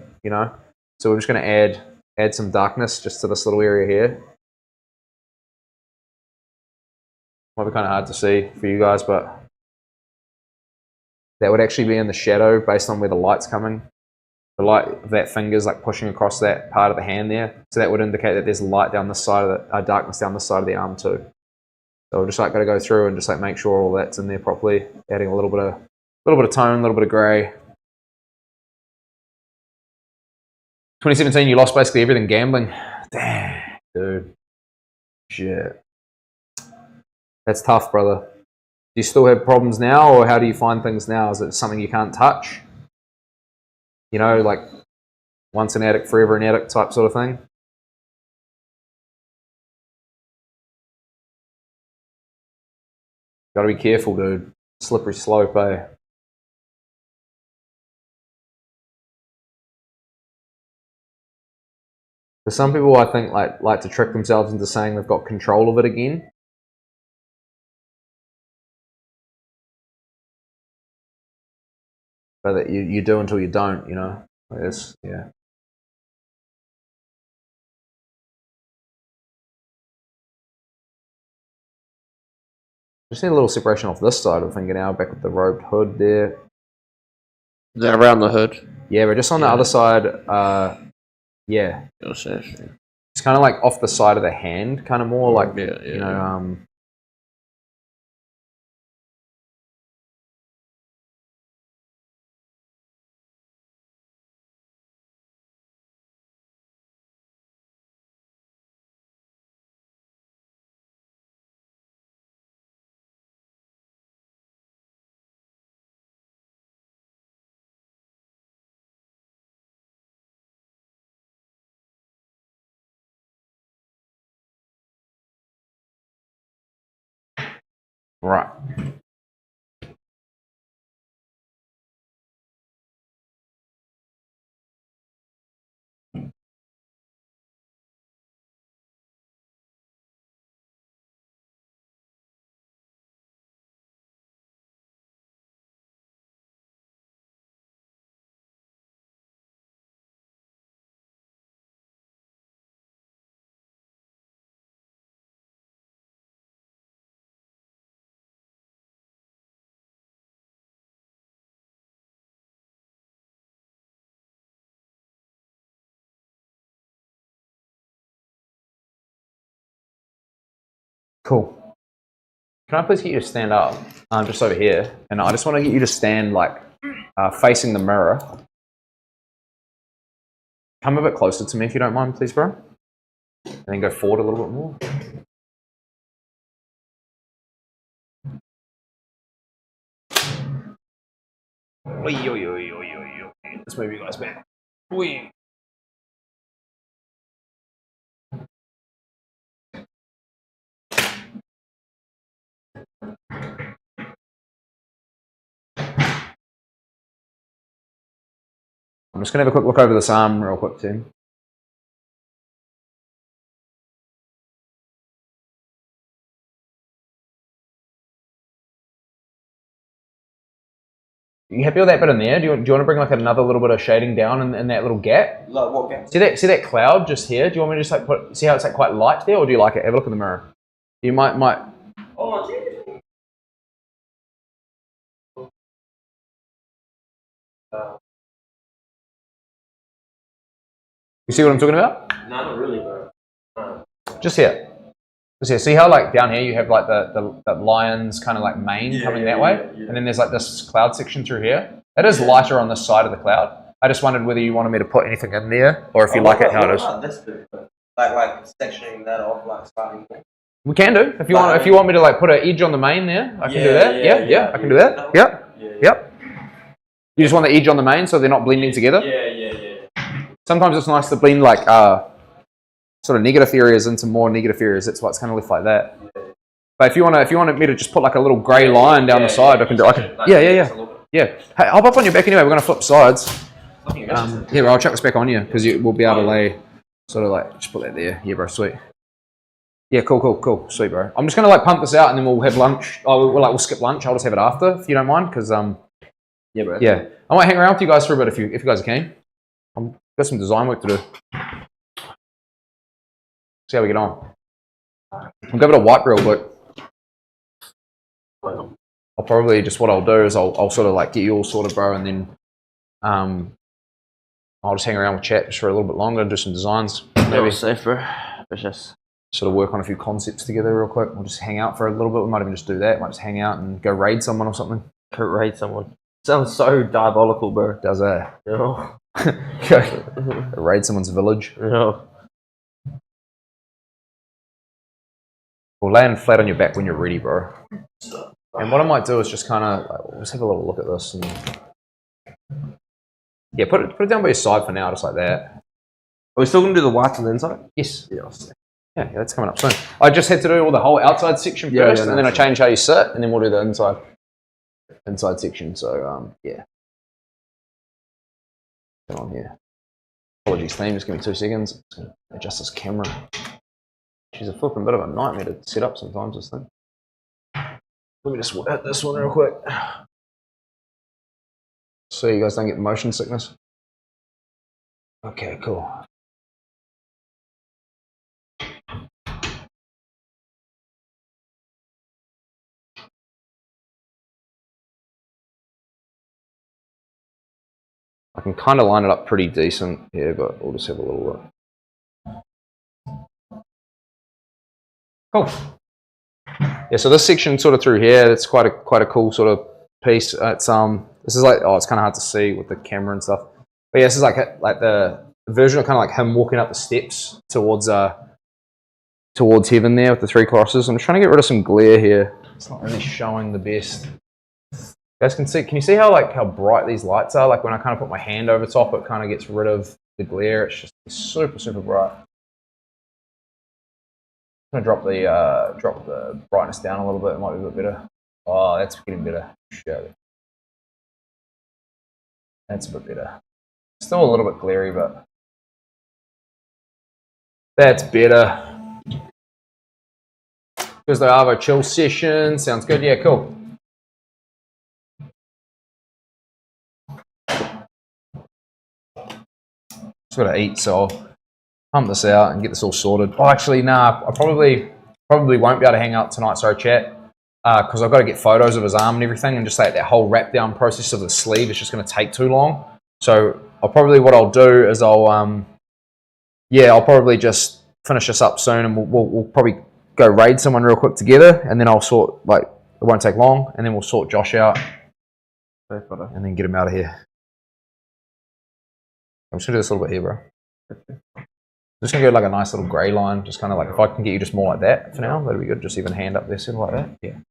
So we're just going to add some darkness just to this little area here. Might be kind of hard to see for you guys, but that would actually be in the shadow based on where the light's coming. The light of that finger's like pushing across that part of the hand there, so that would indicate that there's light down this side of the darkness down this side of the arm too. So we're just like got to go through and just like make sure all that's in there properly, adding a little bit of tone, a little bit of grey. 2017, you lost basically everything gambling. Damn, dude. Shit. That's tough, brother. Do you still have problems now, or how do you find things now? Is it something you can't touch? Like once an addict, forever an addict type sort of thing? Gotta be careful, dude. Slippery slope, eh? For some people, I think like to trick themselves into saying they've got control of it again. But that you do until you don't, It's, yeah. Just need a little separation off this side of the finger now, back with the robed hood there. Is that around the hood? Yeah, but just on the other side, yeah. It's kind of like off the side of the hand, kind of more like, right. Cool. Can I please get you to stand up, just over here? And I just want to get you to stand like facing the mirror. Come a bit closer to me if you don't mind, please, bro. And then go forward a little bit more. Let's move you guys back. I'm just going to have a quick look over this arm real quick, Tim. You happy with that bit in there? Do you want to bring like another little bit of shading down in that little gap? Like what gap? See that cloud just here? Do you want me to just like see how it's like quite light there, or do you like it? Have a look in the mirror. You might. Oh, geez. You see what I'm talking about? No, not really, bro. Just here. Just here. See how like down here you have like the lion's kind of like mane coming that way? And then there's like this cloud section through here. It is lighter on this side of the cloud. I just wondered whether you wanted me to put anything in there or if you like it how it is. This bit, like sectioning that off, like starting. We can do. If you want me to like put an edge on the mane there, I can do that. Yeah, I can do that. Yep. You just want the edge on the mane so they're not blending together? Yeah. Sometimes it's nice to blend like sort of negative areas into more negative areas. That's why it's kind of left like that. But if you wanted me to just put like a little grey line down the side, I can do. Yeah. Hey, hop up on your back anyway. We're gonna flip sides. Yeah, bro, I'll chuck this back on you because we'll be able to lay sort of like just put that there. Yeah, bro, sweet. Yeah, cool, sweet, bro. I'm just gonna like pump this out and then we'll have lunch. We'll skip lunch. I'll just have it after if you don't mind, because yeah, bro. Yeah, I might hang around with you guys for a bit if you guys are keen. I've got some design work to do. See how we get on. I'll give it a wipe real quick. I'll probably just what I'll do is I'll sort of like get you all sorted, bro, and then I'll just hang around with chat just for a little bit longer and do some designs. Maybe safe, bro. Vicious. Sort of work on a few concepts together real quick. We'll just hang out for a little bit. We might even just do that. Might just hang out and go raid someone or something. Go raid someone. Sounds so diabolical, bro. Does that? No. Raid someone's village. No. We'll land flat on your back when you're ready, bro. And what I might do is just kind of like, we'll just have a little look at this and yeah, put it down by your side for now, just like that. Are we still going to do the whites on the inside? Yes. Yeah, that's coming up soon. I just had to do all the whole outside section first, and then I change how you sit, and then we'll do the inside section. So yeah. Get on here. Apologies, team. Just give me 2 seconds. Just gonna adjust this camera. She's a flipping bit of a nightmare to set up sometimes. This thing. Let me just hit this one real quick. So you guys don't get motion sickness. Okay, cool. I can kind of line it up pretty decent here, but we'll just have a little look. Cool. Yeah, so this section sort of through here, it's quite a cool sort of piece. It's this is like, it's kind of hard to see with the camera and stuff. But yeah, this is like the version of kind of like him walking up the steps towards heaven there with the 3 crosses. I'm trying to get rid of some glare here. It's not really showing the best. You guys can you see how bright these lights are? Like when I kind of put my hand over top, it kind of gets rid of the glare. It's just super bright. I'm gonna drop the brightness down a little bit. It might be a bit better. Oh, that's getting better. Shit. That's a bit better. Still a little bit glary, but that's better. Because the Arvo chill session sounds good. Yeah, cool. Just gotta eat, so I'll pump this out and get this all sorted. Oh, actually, nah, I probably won't be able to hang out tonight, sorry, chat, because I've got to get photos of his arm and everything, and just like that whole wrap down process of the sleeve is just going to take too long. So what I'll do is I'll probably just finish this up soon, and we'll probably go raid someone real quick together, and then I'll sort, like, it won't take long, and then we'll sort Josh out, and then get him out of here. I'm just going to do this a little bit here, bro. I'm just going to go like a nice little grey line, just kind of like, if I can get you just more like that for now, that'd be good. Just even hand up there, sort of like that. Yeah. I'm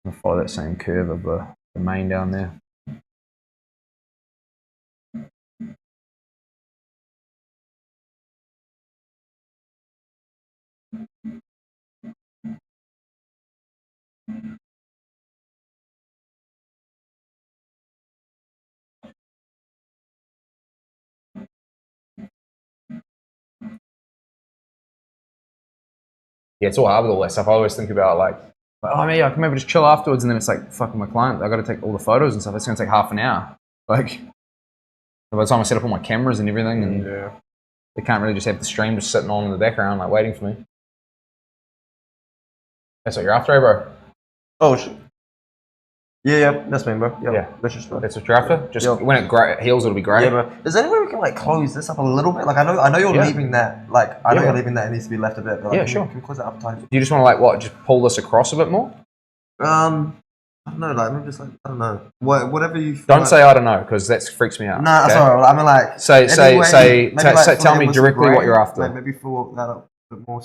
going to follow that same curve of the mane down there. Yeah, it's all hard with all that stuff. I always think about like, oh man, I can maybe just chill afterwards, and then it's like, fucking my client, I got to take all the photos and stuff. It's going to take half an hour. Like, by the time I set up all my cameras and everything, and they can't really just have the stream just sitting on in the background, like waiting for me. That's what you're after, bro. Oh shit. Yeah, that's me, bro. Yeah. That's just That's what you're after? Just when it heals, it'll be great. Yeah, bro. Is there any way we can like close this up a little bit? Like I know you're leaving that. Like I know you're leaving that. It needs to be left a bit. But, like, sure. Can we close that up a tiny bit? You just want to like what? Just pull this across a bit more? I don't know. Like maybe just like I don't know. Whatever you. Don't like. say I don't know because that freaks me out. Nah, that's alright. I mean like. Tell me directly what you're after. Like maybe fill that up a bit more.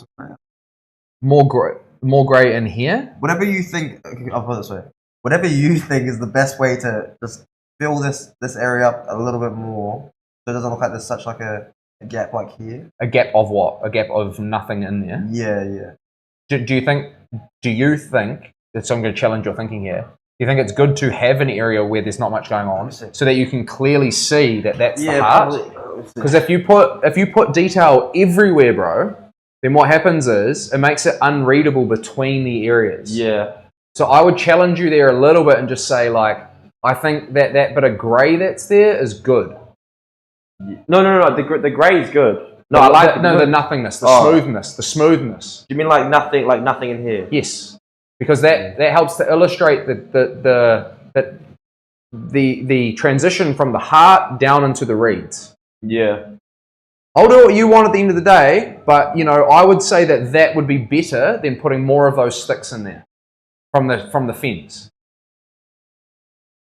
More grey in here. Whatever you think. Okay, I'll put it this way. Whatever you think is the best way to just fill this area up a little bit more, so it doesn't look like there's such like a gap like here. A gap of what? A gap of nothing in there. Yeah. Do you think? So I'm going to challenge your thinking here. Do you think it's good to have an area where there's not much going on, so that you can clearly see that that's the heart? Because if you put detail everywhere, bro, then what happens is it makes it unreadable between the areas. Yeah. So I would challenge you there a little bit and just say like, I think that bit of grey that's there is good. No. The grey is good. No, I like the nothingness, the smoothness. Do you mean like nothing in here? Yes, because that helps to illustrate the transition from the heart down into the reeds. Yeah. I'll do what you want at the end of the day, but I would say that would be better than putting more of those sticks in there from the fence.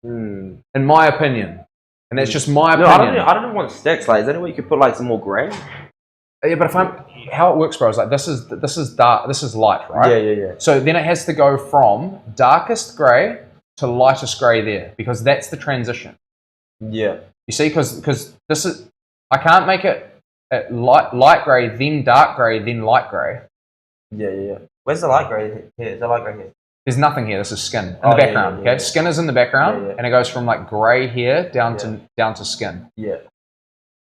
In my opinion, and that's just my opinion. I don't want sticks. Like, is there any way you could put like some more grey? Yeah, but how it works, bro, is like this is dark, this is light, right? Yeah. So then it has to go from darkest grey to lightest grey there, because that's the transition. Yeah. You see, because this is, I can't make it light grey, then dark grey, then light grey. Yeah. Where's the light grey here? Is there light grey here? There's nothing here. This is skin in the background. Okay, skin is in the background, and it goes from like grey here down to skin. Yeah.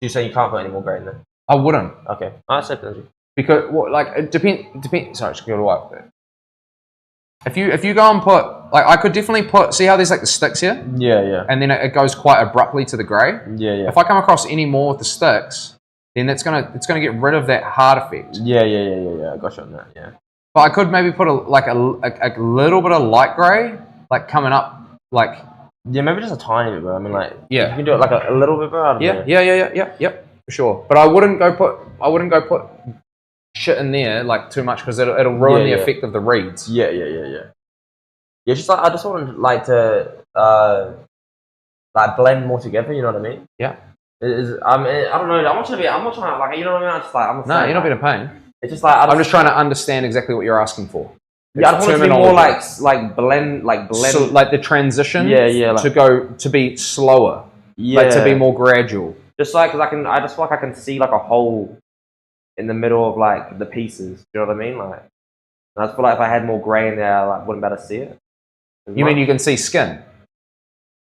You're saying you can't put any more grey in there? I wouldn't. Okay. I accept that. Because it depends. Sorry, just go to wipe. If you go and put I could definitely put. See how there's like the sticks here? Yeah. And then it goes quite abruptly to the grey. Yeah. If I come across any more with the sticks, then it's gonna get rid of that hard effect. Yeah. I got you on that. Yeah. But I could maybe put a little bit of light grey, like coming up, like. Yeah, maybe just a tiny bit, bro. I mean, like, yeah, you can do it like a little bit, bro. Yeah, for sure. But I wouldn't go put shit in there like too much because it'll ruin the effect of the reeds. Yeah. Yeah, just like I just want like to like blend more together. You know what I mean? Yeah. I don't know. I'm not trying to like, you know what I mean? I'm just like, no, you're not being a pain. It's just like I'm just trying to understand exactly what you're asking for. Yeah, I just want it to be more like blend. So, like the transition. Yeah. Like, to be slower. Yeah. Like to be more gradual. Just like, because I just feel like I can see like a hole in the middle of like the pieces. You know what I mean? Like, I just feel like if I had more grey in there, I like wouldn't be able to see it. You mean you can see skin?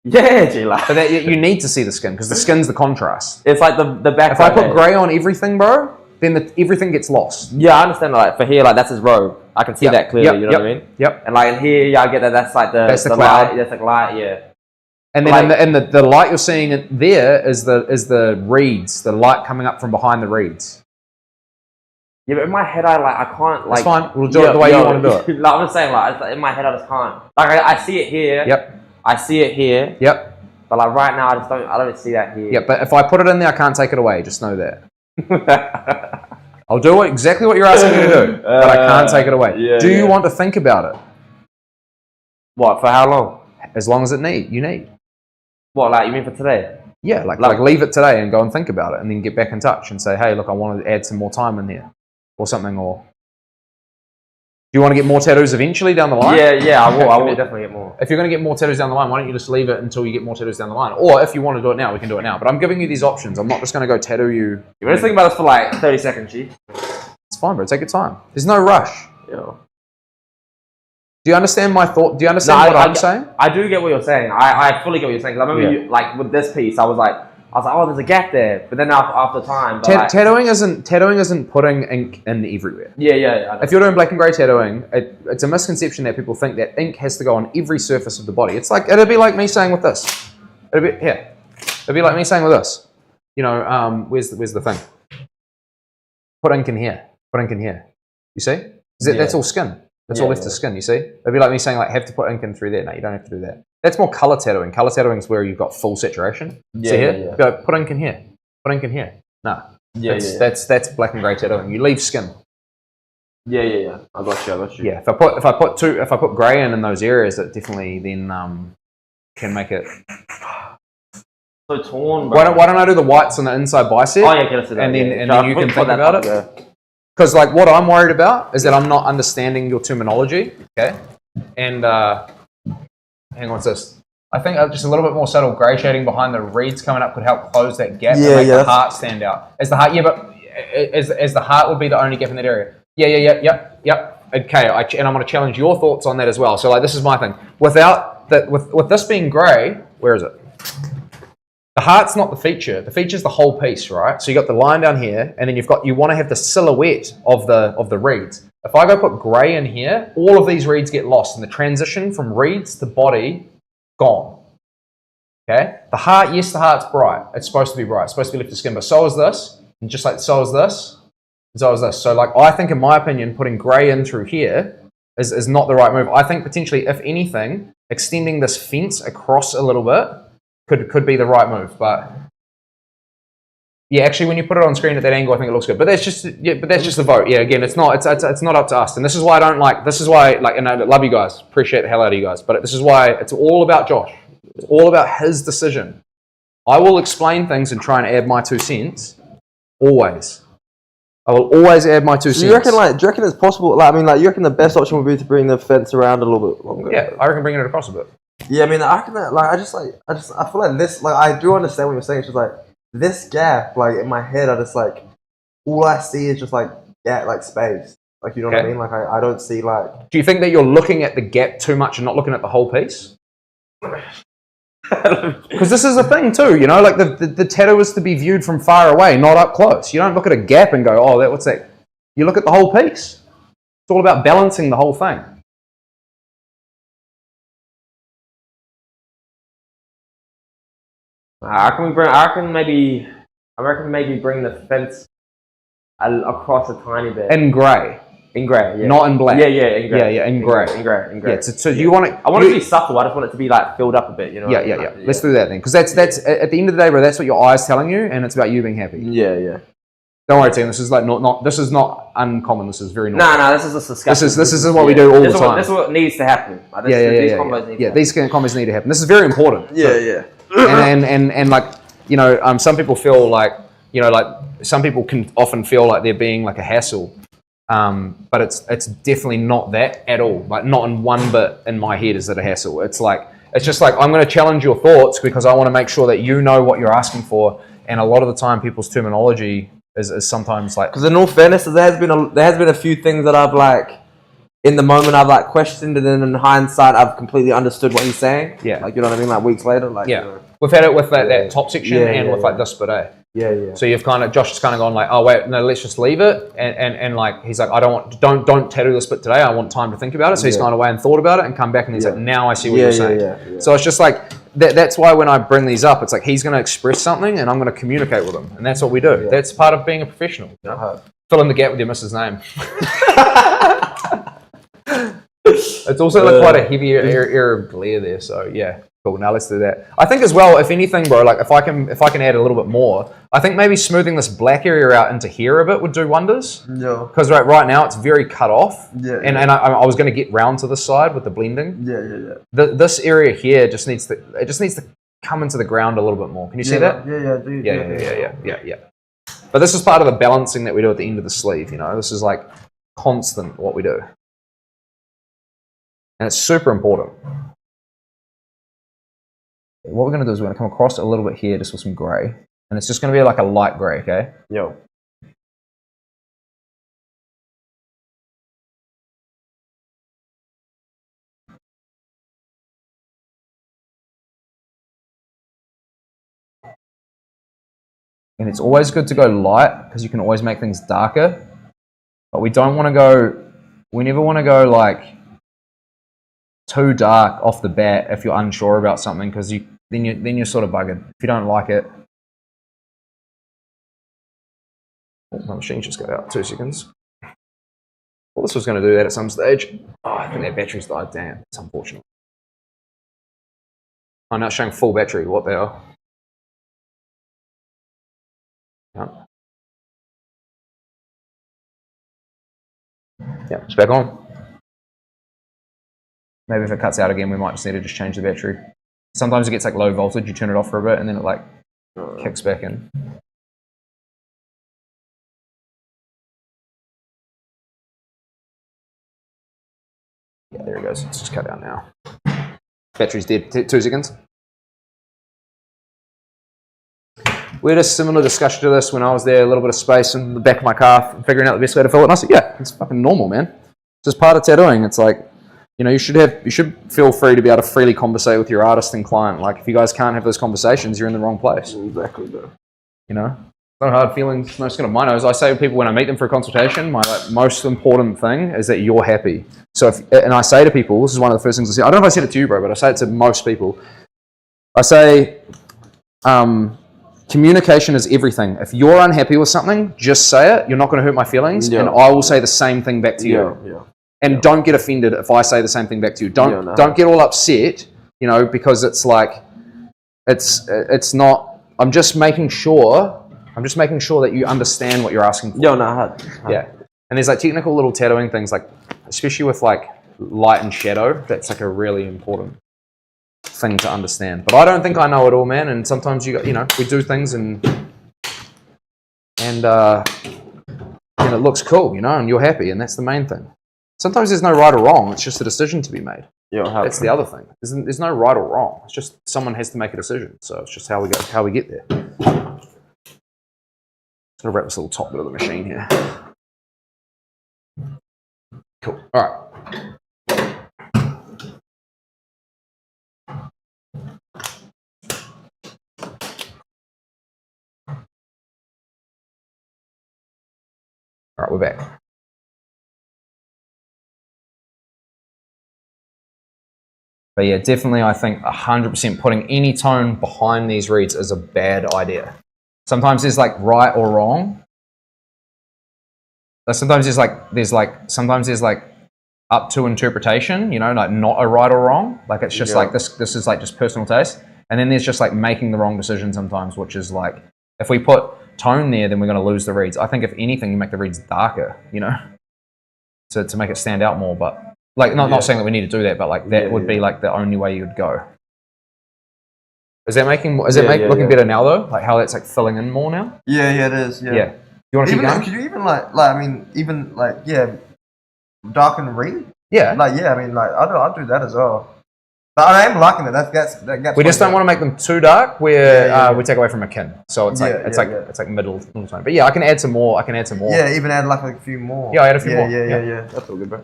Yeah, G, like. But you need to see the skin because the skin's the contrast. It's like the back. If I put grey on everything, bro, then everything gets lost. Yeah, I understand. Like for here, like that's his robe. I can see that clearly. You know what I mean? Yep. And like in here, yeah, I get that. That's like the cloud. Light. That's like light. Yeah. And then the light you're seeing there is the reeds, the light coming up from behind the reeds. Yeah, but in my head, I can't like. It's fine. We'll do it the way you want to do it. Like, I'm just saying, like in my head, I just can't. Like I see it here. Yep. I see it here. Yep. But like right now, I don't see that here. Yeah, but if I put it in there, I can't take it away. Just know that. I'll do exactly what you're asking me to do, but I can't take it away. Yeah, do you want to think about it? What, for how long? As long as you need. What, like you mean for today? Yeah, like leave it today and go and think about it, and then get back in touch and say, hey, look, I want to add some more time in there, or something, or. Do you want to get more tattoos eventually down the line? Yeah, I will definitely get more. If you're going to get more tattoos down the line, why don't you just leave it until you get more tattoos down the line? Or if you want to do it now, we can do it now. But I'm giving you these options. I'm not just going to go tattoo you. You're just thinking about this for like 30 seconds, G. It's fine, bro. Take your time. There's no rush. Yeah. Do you understand my thought? Do you understand what I'm saying? I do get what you're saying. I fully get what you're saying. Because I remember you, like with this piece, I was like, oh, there's a gap there. But then after time, tattooing isn't putting ink in everywhere. Yeah. If you're doing black and grey tattooing, it's a misconception that people think that ink has to go on every surface of the body. It's like it'd be like me saying with this. It'd be like me saying with this. You know, where's the thing? Put ink in here. Put ink in here. You see? That's all skin. That's all left is skin. You see? It'd be like me saying like have to put ink in through there. No, you don't have to do that. That's more color tattooing. Color tattooing is where you've got full saturation. Yeah, See here? yeah. Go put ink in here. Put ink in here. No. Yeah, That's black and grey tattooing. You leave skin. Yeah. I got you. Yeah. If I put grey in those areas, it definitely then can make it. So torn, bro. Why don't I do the whites on the inside bicep? Oh yeah, can I see that? And then So you I'll can put think that about up, it. Because like what I'm worried about is that I'm not understanding your terminology. Okay. And hang on, what's this? I think just a little bit more subtle grey shading behind the reeds coming up could help close that gap and make the heart stand out. As the heart, as the heart would be the only gap in that area. Yep. Okay, and I'm going to challenge your thoughts on that as well. So like, this is my thing. Without that, with this being grey, where is it? The heart's not the feature. The feature's the whole piece, right? So you got the line down here, and then you want to have the silhouette of the reeds. If I go put grey in here, all of these reeds get lost, and the transition from reeds to body, gone. Okay? The heart, yes, the heart's bright. It's supposed to be bright. It's supposed to be lifted skin, but so is this, and just like so is this, and so is this. So like, I think, in my opinion, putting grey in through here is not the right move. I think potentially, if anything, extending this fence across a little bit could be the right move, but yeah, actually, when you put it on screen at that angle, I think it looks good. But that's just the vote. Yeah, again, it's not up to us, and this is why I don't like. This is why, like, and I love you guys, appreciate the hell out of you guys, but this is why it's all about Josh. It's all about his decision. I will explain things and try and add my 2 cents. Always, I will always add my 2 cents. Do you reckon it's possible? Like, I mean, like, you reckon the best option would be to bring the fence around a little bit longer? Yeah, I reckon bringing it across a bit. Yeah, I mean, I reckon that, like, I feel like this, like, I do understand what you're saying. It's just like this gap, like, in my head, I just like, all I see is just like space. Like, you know what I mean? Like, I don't see like. Do you think that you're looking at the gap too much and not looking at the whole piece? Because this is a thing too, you know, like the tattoo is to be viewed from far away, not up close. You don't look at a gap and go, oh, what's that? You look at the whole piece. It's all about balancing the whole thing. I reckon maybe bring the fence across a tiny bit. In grey. In grey, yeah. Not in black. Yeah, in grey. Yeah, in grey. In grey. Yeah, so you want it... I want it to be subtle, I just want it to be like filled up a bit, you know? Yeah. Let's do that then. Because that's at the end of the day, bro, that's what your eye's telling you, and it's about you being happy. Yeah. Don't worry, team. This is like this is not uncommon. This is very normal. No, this is a discussion. This is what we do all the time. This is what needs to happen. Like, These combos need to happen. This is very important. Yeah. And like, you know, some people feel like, you know, like some people can often feel like they're being like a hassle, but it's definitely not that at all. Like, not in one bit in my head is it a hassle. It's just like I'm going to challenge your thoughts because I want to make sure that you know what you're asking for. And a lot of the time, people's terminology is sometimes like. Because in all fairness, there has been a few things that I've like. In the moment, I've like questioned, and then in hindsight, I've completely understood what he's saying. Yeah, like, you know what I mean. Like weeks later, like, yeah, you know. We've had it with that top section and with like this bit, eh? Yeah. So you've Josh has kind of gone like, oh wait, no, let's just leave it, and like he's like, I don't tattoo this bit today. I want time to think about it. So he's gone away and thought about it and come back and he's like, now I see what you're saying. Yeah. So it's just like that's why when I bring these up, it's like he's going to express something and I'm going to communicate with him, and that's what we do. Yeah. That's part of being a professional. You know? Fill in the gap with your missus' name. It's also like quite a heavy area of glare there, so yeah, cool. Now let's do that. I think as well, if anything, bro, like if I can add a little bit more, I think maybe smoothing this black area out into here a bit would do wonders. Yeah. Because right now it's very cut off. Yeah. And I was going to get round to this side with the blending. Yeah. This area here just needs to come into the ground a little bit more. Can you see that? Yeah. But this is part of the balancing that we do at the end of the sleeve. You know, this is like constant what we do. And it's super important. What we're going to do is we're going to come across a little bit here just with some grey. And it's just going to be like a light grey, okay? Yo. And it's always good to go light because you can always make things darker. But we never want to go like too dark off the bat if you're unsure about something, because then you're sort of buggered if you don't like it. Oh, my machine just got out. 2 seconds. Well, this was going to do that at some stage. Oh, I think that battery's died. Damn, it's unfortunate. Oh, now it's showing full battery. What the hell? Yeah, it's back on. Maybe if it cuts out again, we might just need to just change the battery. Sometimes it gets like low voltage, you turn it off for a bit, and then it like kicks back in. Yeah, there it goes. Let's just cut out now. Battery's dead. 2 seconds. We had a similar discussion to this when I was there, a little bit of space in the back of my car, figuring out the best way to fill it. And I said, yeah, it's fucking normal, man. It's just part of tattooing. It's like, you know, you should feel free to be able to freely conversate with your artist and client. Like, if you guys can't have those conversations, you're in the wrong place. Exactly, bro. You know? No hard feelings, no skin of my nose. I say to people when I meet them for a consultation, my most important thing is that you're happy. So and I say to people, this is one of the first things I say. I don't know if I said it to you, bro, but I say it to most people. I say, communication is everything. If you're unhappy with something, just say it. You're not going to hurt my feelings, and I will say the same thing back to you. Yeah. And don't get offended if I say the same thing back to you. Don't get all upset, you know, because it's like it's not. I'm just making sure that you understand what you're asking for. Yeah. And there's like technical little tattooing things, like especially with like light and shadow. That's like a really important thing to understand. But I don't think I know it all, man. And sometimes you know, we do things and it looks cool, you know, and you're happy, and that's the main thing. Sometimes there's no right or wrong. It's just a decision to be made. That's the other thing. There's no right or wrong. It's just someone has to make a decision. So it's just how we get there. Just gonna wrap this little top bit of the machine here. Cool. All right. All right, we're back. But yeah, definitely I think 100% putting any tone behind these reads is a bad idea. Sometimes there's like right or wrong. But sometimes there's like up to interpretation, you know, like not a right or wrong. Like it's just like this is like just personal taste. And then there's just like making the wrong decision sometimes, which is like, if we put tone there, then we're going to lose the reads. I think if anything, you make the reads darker, you know, to make it stand out more. But like, not saying that we need to do that, but like that would be like the only way you'd go. Is that looking better now though? Like how that's like filling in more now? Yeah, it is. Yeah. You want to keep going? Could you even I mean, even darken read? Yeah. I mean, I'll do that as well. But I am liking it. That gets. We just don't want to make them too dark where we take away from a kin. So it's like middle tone. But yeah, I can add some more. Yeah, even add like a few more. Yeah, I add a few more. Yeah. That's all good, bro.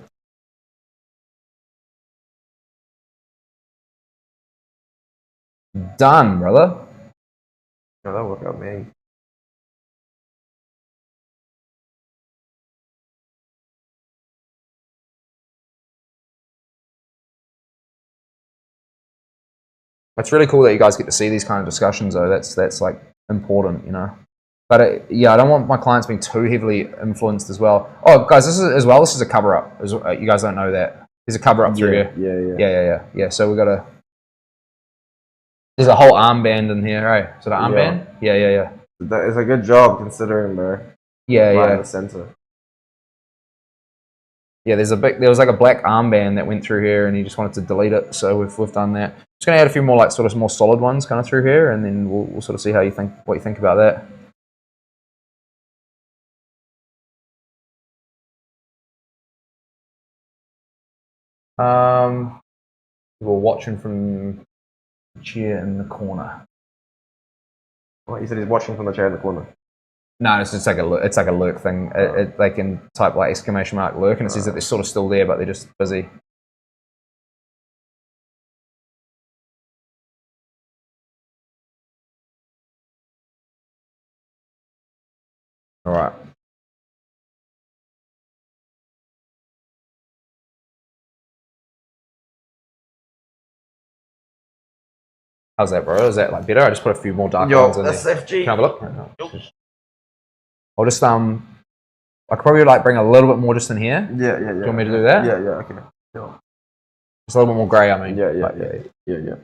Done, brother. No, that'll work out, man. It's really cool that you guys get to see these kind of discussions, though. That's like important, you know. But I don't want my clients being too heavily influenced as well. Oh, guys, this is a cover up. You guys don't know that. There's a cover up through here. Yeah. So we got a. There's a whole armband in here, right? Is it an armband? Yeah. It's a good job considering, bro. Yeah. In the center. Yeah, there was like a black armband that went through here, and he just wanted to delete it. So we've done that. Just gonna add a few more like sort of more solid ones kind of through here, and then we'll sort of see what you think about that. We're watching from the chair in the corner. What, you said he's watching from the chair in the corner? No, it's just like a lurk thing. They can type like exclamation mark lurk, and it says that they're sort of still there, but they're just busy. All right. How's that, bro? Is that like better? I just put a few more dark ones in there. SFG. Can I have a look? I'll just I could probably like bring a little bit more just in here. Yeah. Do you want me to do that? Yeah, okay. Yeah. Just a little bit more grey, I mean. Yeah.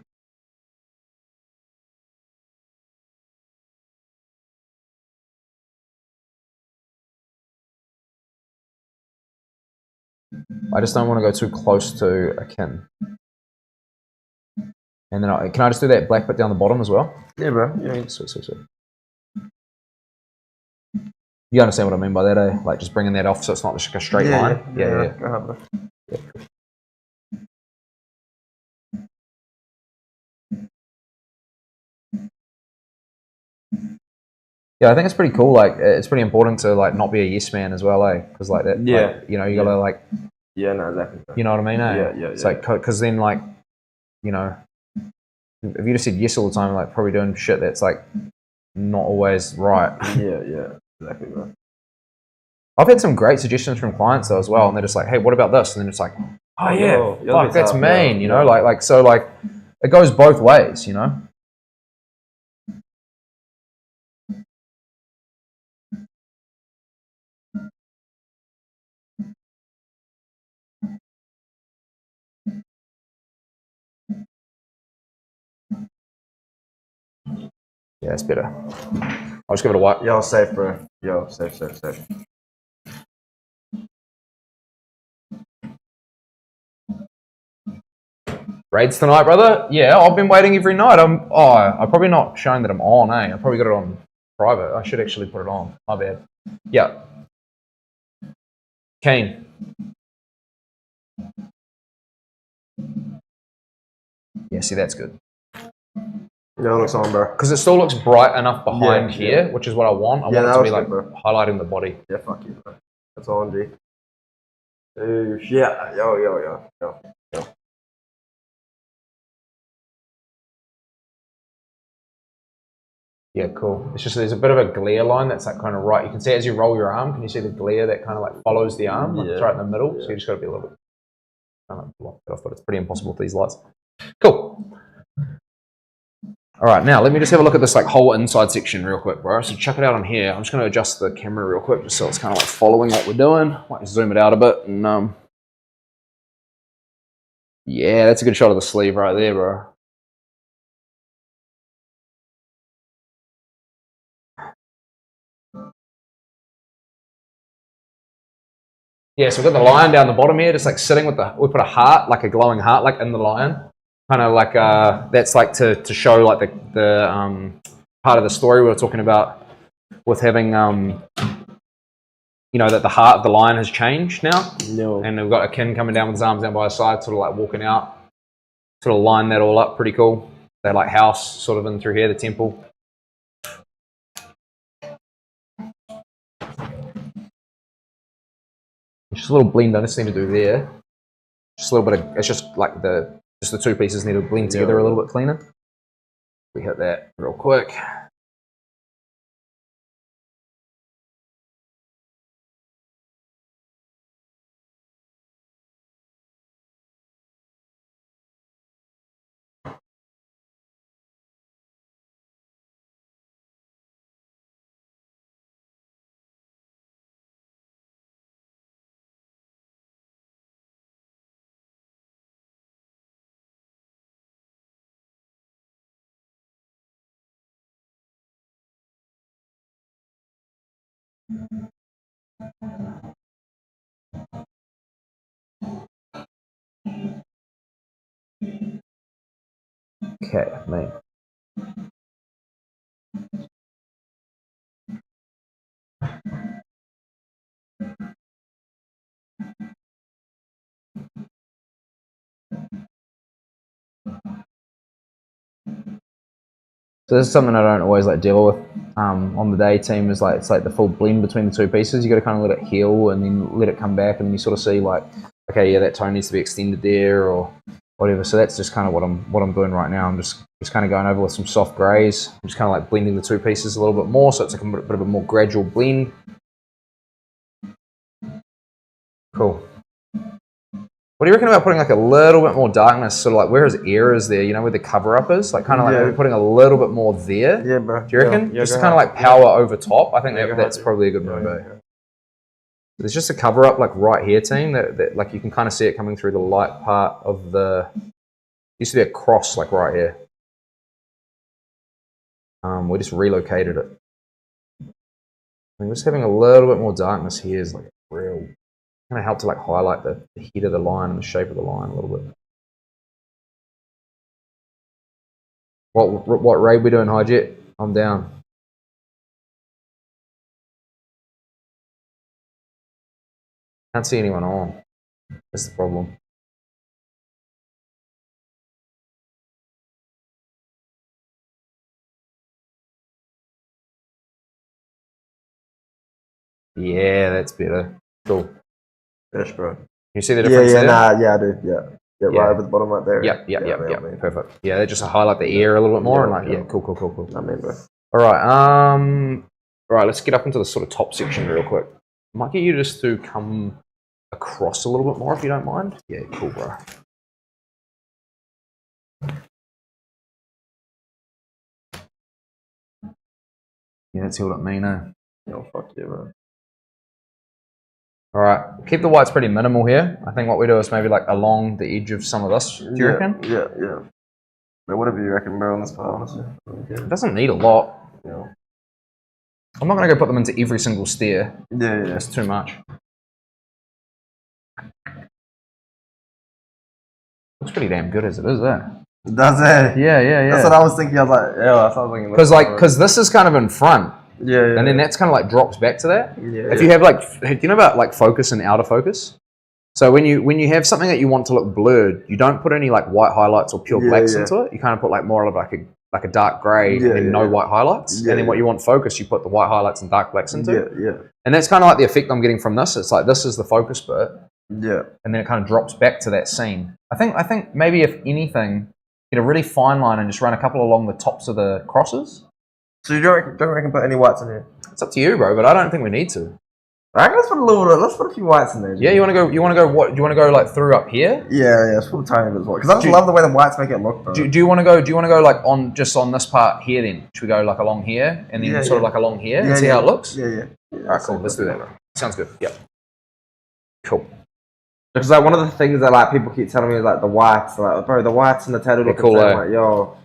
I just don't want to go too close to a kin. And then can I just do that black bit down the bottom as well? Yeah, bro. Yeah. Sweet. You understand what I mean by that, eh? Like just bringing that off so it's not just like a straight line. Yeah. Go ahead, bro. Yeah, I think it's pretty cool. Like, it's pretty important to like not be a yes man as well, eh? Because like that, Yeah. like, you know, you gotta like, Yeah, no, exactly. you know what I mean, eh? Yeah. It's like because then like, you know, if you just said yes all the time, like probably doing shit that's like not always right. Yeah, exactly, bro. I've had some great suggestions from clients though as well, and they're just like, hey, what about this? And then it's like, oh yeah, fuck, that's mean, you know, like so like it goes both ways, you know. Yeah, it's better. I'll just give it a wipe. Yo, safe, bro. Yo, safe. Raids tonight, brother? Yeah, I've been waiting every night. I'm probably not showing that I'm on, eh? I probably got it on private. I should actually put it on. My bad. Yeah. Keen. Yeah, see, that's good. Yeah, it looks on, bro. Because it still looks bright enough behind here, which is what I want. I want it to be like highlighting the body. Yeah, fuck you, bro. That's on, G. Yeah, yo. Yeah, cool. It's just there's a bit of a glare line that's like kind of right. You can see it as you roll your arm. Can you see the glare that kind of like follows the arm? Like it's right in the middle. So you just got to be a little bit block it off, but it's pretty impossible with these lights. Cool. All right, now let me just have a look at this like whole inside section real quick, bro. So check it out on here. I'm just going to adjust the camera real quick just so it's kind of like following what we're doing. Might zoom it out a bit and yeah, that's a good shot of the sleeve right there, bro. Yeah, so we've got the lion down the bottom here, just like sitting with we put a heart, like a glowing heart, like in the lion. Kind of like, that's like to show like the part of the story we were talking about with having, you know, that the heart of the lion has changed now. No. And we've got a kin coming down with his arms down by his side, sort of like walking out, sort of line that all up, pretty cool. That like house sort of in through here, the temple. Just a little blend I just need to do there. Just a little bit of, it's just like the two pieces need to blend together a little bit cleaner. We hit that real quick. Okay, man. So this is something I don't always like deal with on the day team is like, it's like the full blend between the two pieces. You got to kind of let it heal and then let it come back and you sort of see like, okay, yeah, that tone needs to be extended there or whatever. So that's just kind of what I'm doing right now. I'm just kind of going over with some soft grays. I'm just kind of like blending the two pieces a little bit more. So it's like a bit of a more gradual blend. Cool. What do you reckon about putting like a little bit more darkness, sort of like where his ear is there, you know, where the cover up is? Like kind of like maybe putting a little bit more there. Yeah, bro. Do you reckon? Yeah, just kind of like power over top. I think that's probably a good move. Yeah. There's just a cover up like right here, team, that like you can kind of see it coming through the light part of the, used to be a cross like right here. We just relocated it. I think just having a little bit more darkness here is like real Kind of help to like highlight the head of the line and the shape of the line a little bit. What raid we doing, Hijet? I'm down. Can't see anyone on. That's the problem. Yeah, that's better. Cool. Fish, bro. You see the difference Yeah, there? yeah, I do. Yeah. Yeah, Yeah. right over the bottom right there. Yep. Perfect. Yeah, just to highlight the air a little bit more and like, yeah, cool. I mean, bro. All right, let's get up into the sort of top section real quick. Might get you just to come across a little bit more if you don't mind. Yeah, cool, bro. Yeah, that's healed up me now. Yo, fuck you, bro. All right, keep the whites pretty minimal here. I think what we do is maybe like along the edge of some of this. Do you reckon? Yeah. But whatever you reckon, bro, on this part, honestly. It doesn't need a lot. Yeah. I'm not going to go put them into every single stair. Yeah. That's too much. Looks pretty damn good as it is, eh? Does it? Yeah. That's what I was thinking. I was like, yeah, that's what I was thinking. Because this is kind of in front. Yeah. And then that's kind of like drops back to that. Yeah. If you have like, do you know about like focus and outer focus? So when you have something that you want to look blurred, you don't put any like white highlights or pure blacks into it. You kind of put like more of like a dark grey and then no white highlights. And then what you want focus, you put the white highlights and dark blacks into. Yeah. And that's kind of like the effect I'm getting from this. It's like this is the focus bit. Yeah. And then it kind of drops back to that scene. I think maybe if anything, get a really fine line and just run a couple along the tops of the crosses. So you don't reckon put any whites in here? It's up to you, bro, but I don't think we need to. I reckon let's put a few whites in there. Yeah, you want to go what? Do you want to go like through up here? Yeah, let's put a tiny bit as well. Because I just love the way the whites make it look, bro. Do you want to go like on just on this part here then? Should we go like along here and then sort of like along here and see how it looks? Yeah. Alright, cool. Let's do that, bro. Sounds good. Yep. Cool. Because like one of the things that like people keep telling me is like the whites, like bro, the whites and the tattoo look cool, the same. Like, yo.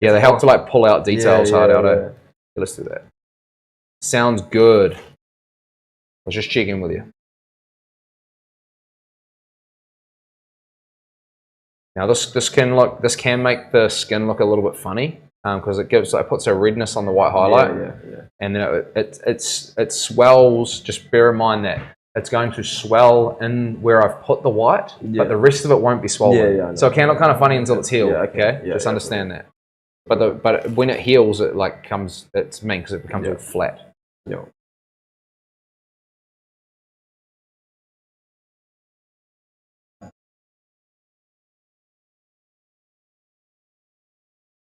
Yeah, they help to like pull out details hard out. Yeah. Let's do that. Sounds good. I was just checking with you. Now this can make the skin look a little bit funny because it puts a redness on the white highlight. Yeah. And then it swells. Just bear in mind that it's going to swell in where I've put the white, but the rest of it won't be swollen. Yeah. So it can look kind of funny until it's healed. Okay. Yeah, just understand that. But when it heals, it like comes. It's mean because it becomes all flat. Yeah.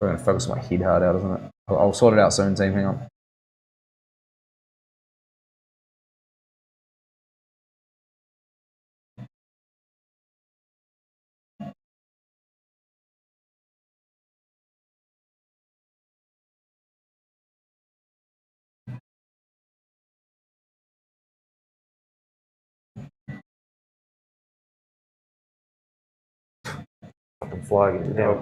I'm going to focus my head hard out, isn't it? I'll sort it out soon, team. Hang on. Fucking fly again. Yeah.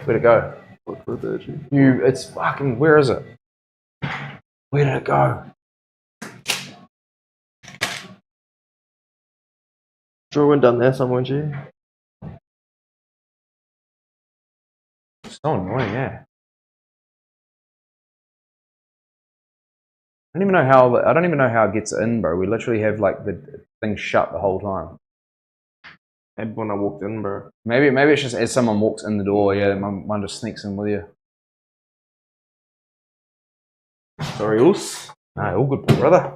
Where'd it go? It's fucking. Where is it? Where did it go? Sure, went down there somewhere, G. It's so annoying, yeah. I don't even know how it gets in, bro. We literally have like the thing shut the whole time. Maybe when I walked in, bro. Maybe it's just as someone walks in the door, yeah, one just sneaks in with you. Sorry, Oos. No, all good, brother.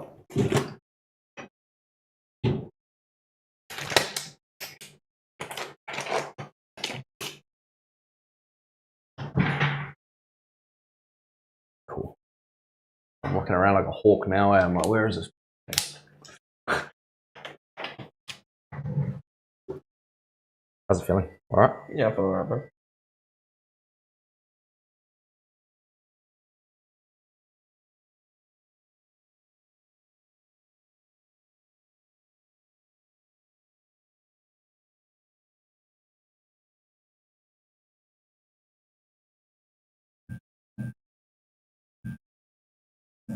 Cool. I'm walking around like a hawk now, I'm like, where is this? How's it feeling? All right? Yeah, I feel alright, bro.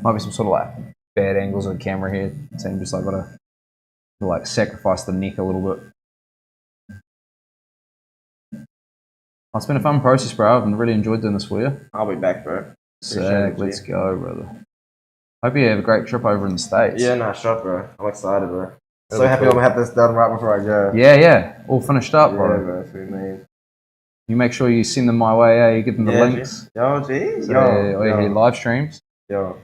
Might be some sort of like bad angles of the camera here. So I'm just like gotta to like sacrifice the neck a little bit. It's been a fun process, bro. I've really enjoyed doing this for you. I'll be back, bro. Sick. Let's go, brother. Hope you have a great trip over in the States. Yeah, nah, shut, bro. I'm excited, bro. So Really happy cool. I'm gonna have this done right before I go. Yeah. All finished up, Yeah, bro. bro. Sweet man. You make sure you send them my way, eh? You give them the links. Yo, G. Or your live streams. Yo.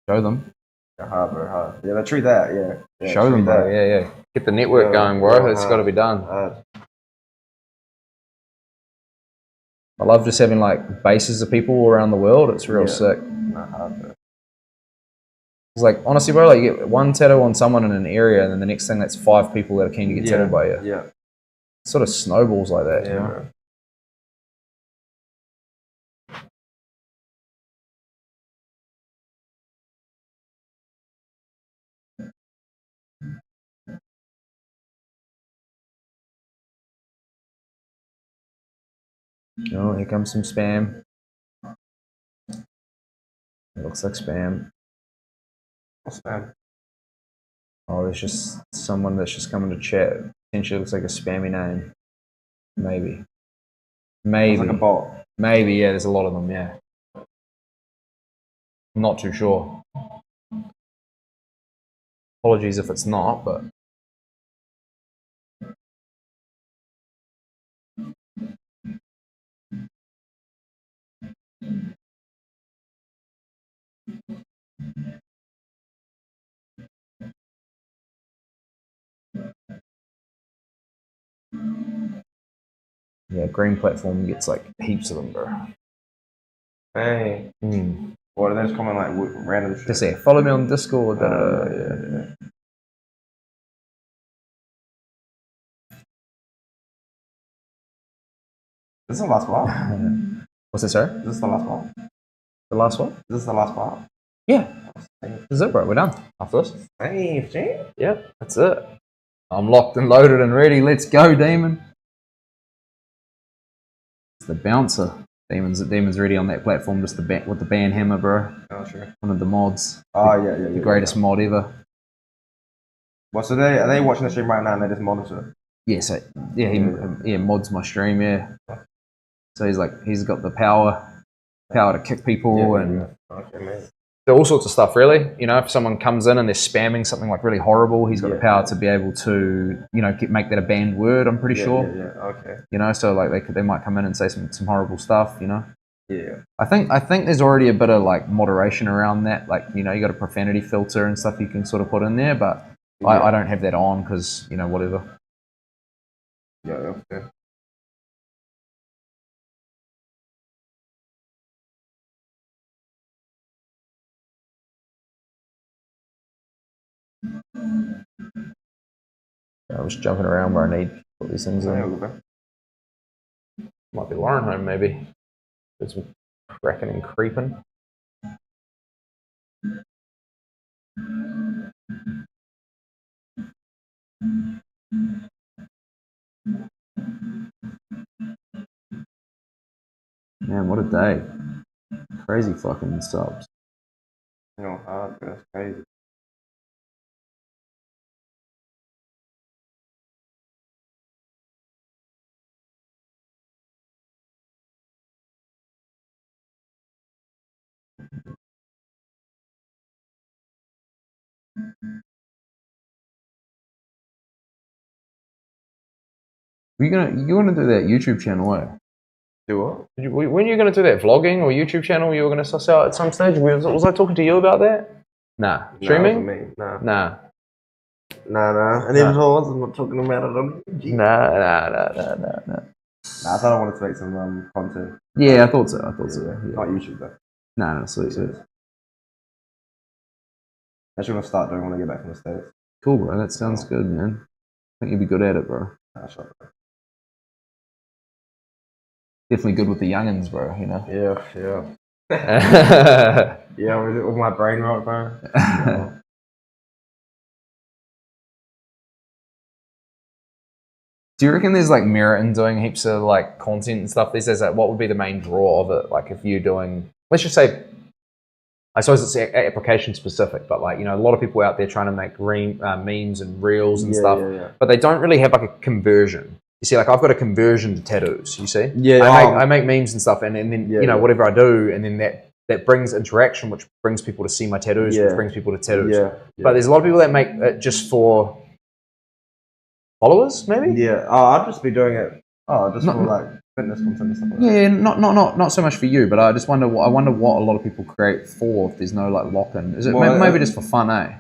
Show them. Hard, bro. Hard. Yeah, let's treat that. Yeah. Show them, bro. Yeah. Get the network going, bro. It's got to be done. I love just having like bases of people all around the world. It's real sick. It's like, honestly, bro, like you get one tattoo on someone in an area, and then the next thing that's 5 people that are keen to get tattooed by you. Yeah. It sort of snowballs like that, you know? Bro. Oh, here comes some spam. It looks like spam. What's that? Oh, there's just someone that's just coming to chat. Potentially looks like a spammy name. Maybe. It's like a bot. Maybe, yeah, there's a lot of them, yeah. I'm not too sure. Apologies if it's not, but... Yeah, green platform gets like heaps of them, bro. Hey. Or they just comment like random shit. Just say, follow me on Discord. Yeah. This is the last one. What's it, sir? This is the last one. The last one? This is the last one. Yeah. This is it, bro. We're done. After this. Hey, G. Yep, that's it. I'm locked and loaded and ready. Let's go, Demon. It's the bouncer. Demon's ready on that platform, just with the band hammer, bro. Oh, sure. One of the mods. Oh, yeah. The greatest mod ever. What, so are they watching the stream right now and they just monitor? Yeah, so he mods my stream, yeah. So he's got the power to kick people and Okay, man. all sorts of stuff, really. You know, if someone comes in and they're spamming something like really horrible, he's got the power to be able to, you know, make that a banned word. I'm pretty sure. Yeah. Okay. You know, so like they might come in and say some horrible stuff. You know. Yeah. I think there's already a bit of like moderation around that. Like, you know, you got a profanity filter and stuff you can sort of put in there, but I don't have that on because, you know, whatever. Yeah. Okay. I was jumping around where I need to put these things in. Might be Lauren home, maybe. There's some cracking and creeping. Man, what a day. Crazy fucking subs. You know, hard, that's crazy. You gonna do that YouTube channel, eh? Do what? When you gonna do that vlogging or YouTube channel you were gonna suss out at some stage? Was I talking to you about that? Nah. Streaming? Nah. Nah. And even if I was, I'm not talking about it on G. Nah. Nah, I thought I wanted to make some content. Yeah, I thought so. Yeah. Not YouTube though. Nah, sweet. That's what I'm gonna start doing when I get back from the States. Cool, bro. That sounds good, man. I think you'd be good at it, bro. Nah, shut up. Definitely good with the youngins, bro, you know? Yeah. Yeah, with my brain rot, bro. Yeah. Do you reckon there's like merit in doing heaps of like content and stuff these days? Like, what would be the main draw of it? Like, if you're doing, let's just say, I suppose it's application specific, but like, you know, a lot of people out there trying to make memes and reels and stuff, but they don't really have like a conversion. You see, like I've got a conversion to tattoos. You see, I make memes and stuff, and then you know whatever I do, and then that brings interaction, which brings people to see my tattoos, which brings people to tattoos. But there's a lot of people that make it just for followers, maybe. Yeah. Oh, I'd just be doing it. Oh, just for like fitness content and stuff like that. Yeah, not so much for you, but I just wonder. I wonder what a lot of people create for. If there's no like lock-in, is it maybe just for fun, eh?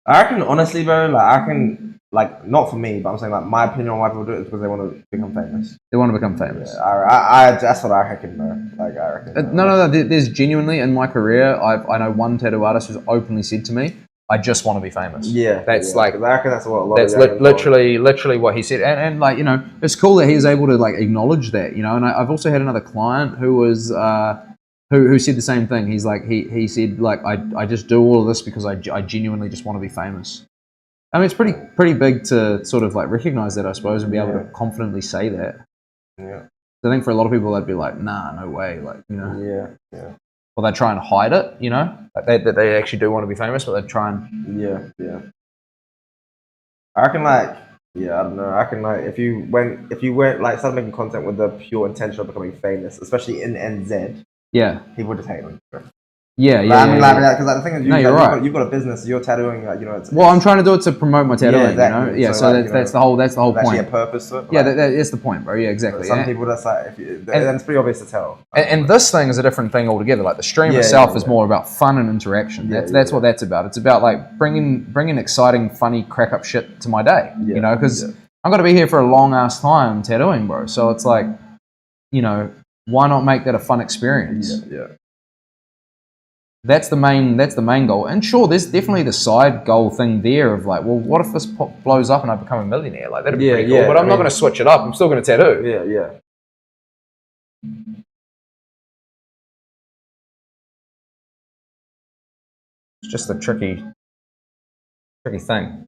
I reckon honestly, bro. Like I can. Like, not for me, but I'm saying, like, my opinion on why people do it is because they want to become famous. They want to become famous. Yeah, I that's what I reckon, bro. Like, I reckon. No. There's genuinely, in my career, I know one tattoo artist who's openly said to me, I just want to be famous. Yeah. That's like... I reckon that's what a lot that's of literally what he said. And, like, you know, it's cool that he was able to, like, acknowledge that, you know. And I've also had another client who was... Who said the same thing. He's like, he said, like, I just do all of this because I genuinely just want to be famous. I mean, it's pretty big to sort of like recognize that, I suppose, and be able to confidently say that. Yeah. I think for a lot of people, they'd be like, nah, no way, like, you know. Yeah. Or they try and hide it, you know, like they actually do want to be famous, but they try and. Yeah. I reckon, like, I don't know. I reckon, like, if you went like started making content with the pure intention of becoming famous, especially in NZ, people would just hate on you. Yeah. I mean, because the thing is, you're right. You've got a business. You're tattooing, like, you know. Well, I'm trying to do it to promote my tattooing. Exactly. You know? Yeah. So like, that's the whole point. Actually, a purpose to it. Yeah, that's the point, bro. Yeah, exactly. Some people that's like, and it's pretty obvious to tell. And this thing is a different thing altogether. Like the stream itself is more about fun and interaction. That's what that's about. It's about like bringing exciting, funny, crack up shit to my day. You know, because I'm gonna be here for a long ass time tattooing, bro. So it's like, you know, why not make that a fun experience? Yeah. That's the main goal. And sure, there's definitely the side goal thing there of like, well, what if this blows up and I become a millionaire? Like that'd be pretty cool. But I'm not going to switch it up. I'm still going to tattoo. Yeah. It's just a tricky thing.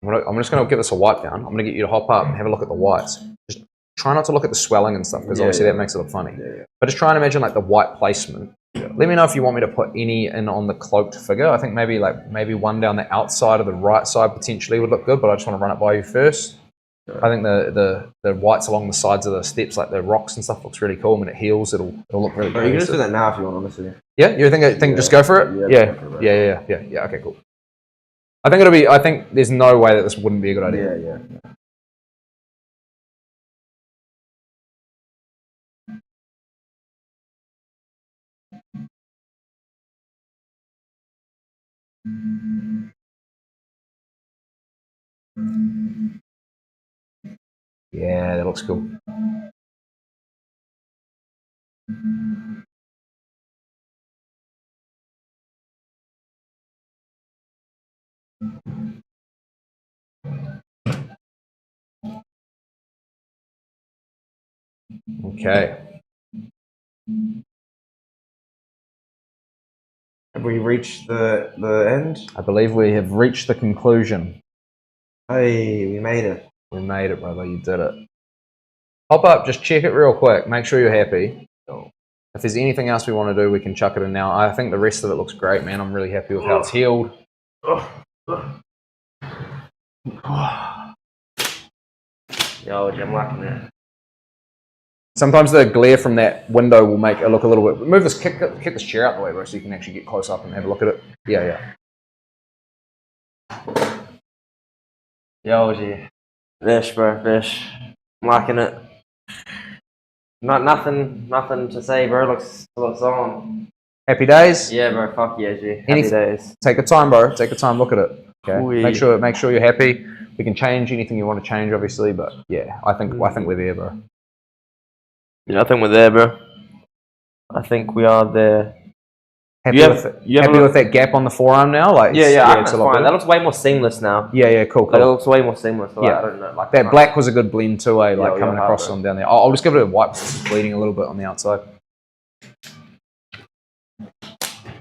I'm just going to give this a wipe down. I'm going to get you to hop up and have a look at the whites. Just try not to look at the swelling and stuff, because obviously that makes it look funny. But just try and imagine like the white placement. Let me know if you want me to put any in on the cloaked figure. I think maybe one down the outside of the right side potentially would look good, but I just want to run it by you first. I think the whites along the sides of the steps, like the rocks and stuff, looks really cool. When it heals, it'll look really cool. You can just do that now if you want, honestly. Yeah, you think just go for it? Yeah. Okay, cool. I think there's no way that this wouldn't be a good idea. Yeah. Yeah, that looks cool. Okay. Have we reached the end? I believe we have reached the conclusion. Hey, we made it. We made it, brother. You did it. Hop up, just check it real quick. Make sure you're happy. If there's anything else we want to do, we can chuck it in now. I think the rest of it looks great, man. I'm really happy with how it's healed. Yo, I'm liking it. Sometimes the glare from that window will make it look a little bit... Move this, kick this chair out the way, bro, so you can actually get close up and have a look at it. Yeah. Yo, G. Fish, bro, fish. I'm liking it. Nothing to say, bro. Looks on. Happy days? Yeah, bro. Fuck yeah, G. Happy days. Take your time, bro. Take your time. Look at it. Okay. Ooh, make sure you're happy. We can change anything you want to change, obviously, but yeah, I think we're there, bro. Yeah, I think we're there, bro. I think we are there. Happy with that gap on the forearm now? Like, yeah, it's fine. That looks way more seamless now. Yeah, cool. Like, it looks way more seamless. Like, yeah, I don't know. Like that black was a good blend too, eh? Like coming across bro. on down there. I'll just give it a wipe. It's bleeding a little bit on the outside.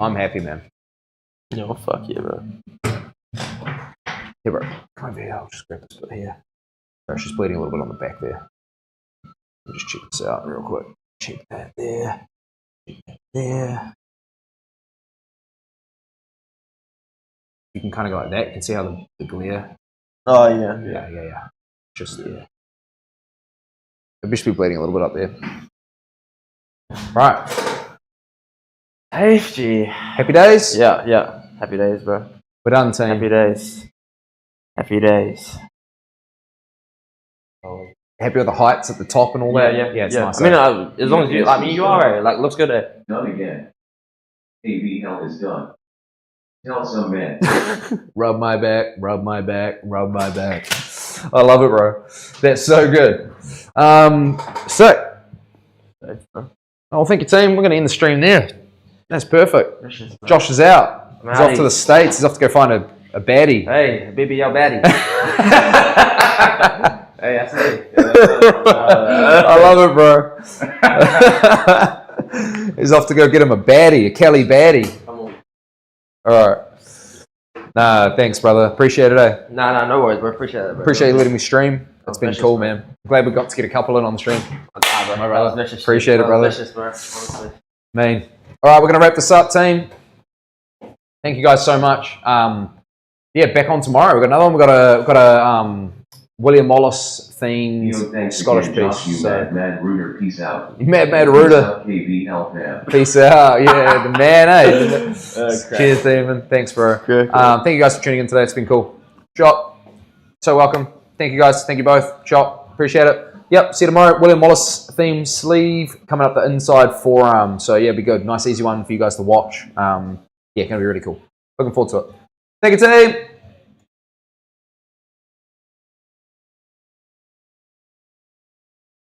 I'm happy, man. Yo, fuck yeah, bro. Here, bro. Come over here. I'll just grab this bit here. Oh, she's bleeding a little bit on the back there. Let me just check this out real quick. Check that there. Check that there. You can kind of go like that. You can see how the glare. Oh yeah. Yeah. Just there. It should be bleeding a little bit up there. Right. Tasty. Happy days? Yeah. Happy days, bro. We're done, team. Happy days. Happy days. Happy with the heights at the top and all that? Yeah, it's nice. I mean, as long as you, you are, like, looks good there. Done again. AV hell is done. Tell some man. Rub my back, rub my back, rub my back. I love it, bro. That's so good. Sick. Oh, thank you, team. We're going to end the stream there. That's perfect. Josh is out. He's off to the States. He's off to go find a baddie. Hey, baby, yo, baddie. Hey, that's me. I love it, bro. He's off to go get him a baddie, a Kelly baddie. Come on. All right. Nah, thanks, brother. Appreciate it, eh? Nah, no worries, bro. Appreciate it, bro. Appreciate you letting me stream. It's been cool, man. I'm glad we got to get a couple in on the stream. Bro. My brother. Appreciate it, brother. Bro. Honestly. Mean. All right, we're going to wrap this up, team. Thank you guys so much. Back on tomorrow. We've got another one. We've got a William Wallace themed Scottish piece. Mad Rooter, peace out. Mad Rooter. KB Health Fam. Peace out. Yeah, the man, eh? Cheers, Damon. Thanks, bro. Thank you guys for tuning in today. It's been cool. Shot. So welcome. Thank you guys. Thank you both. Shot. Appreciate it. Yep, see you tomorrow. William Wallace themed sleeve coming up the inside forearm. So yeah, be good. Nice, easy one for you guys to watch. Gonna be really cool. Looking forward to it. Thank you, team.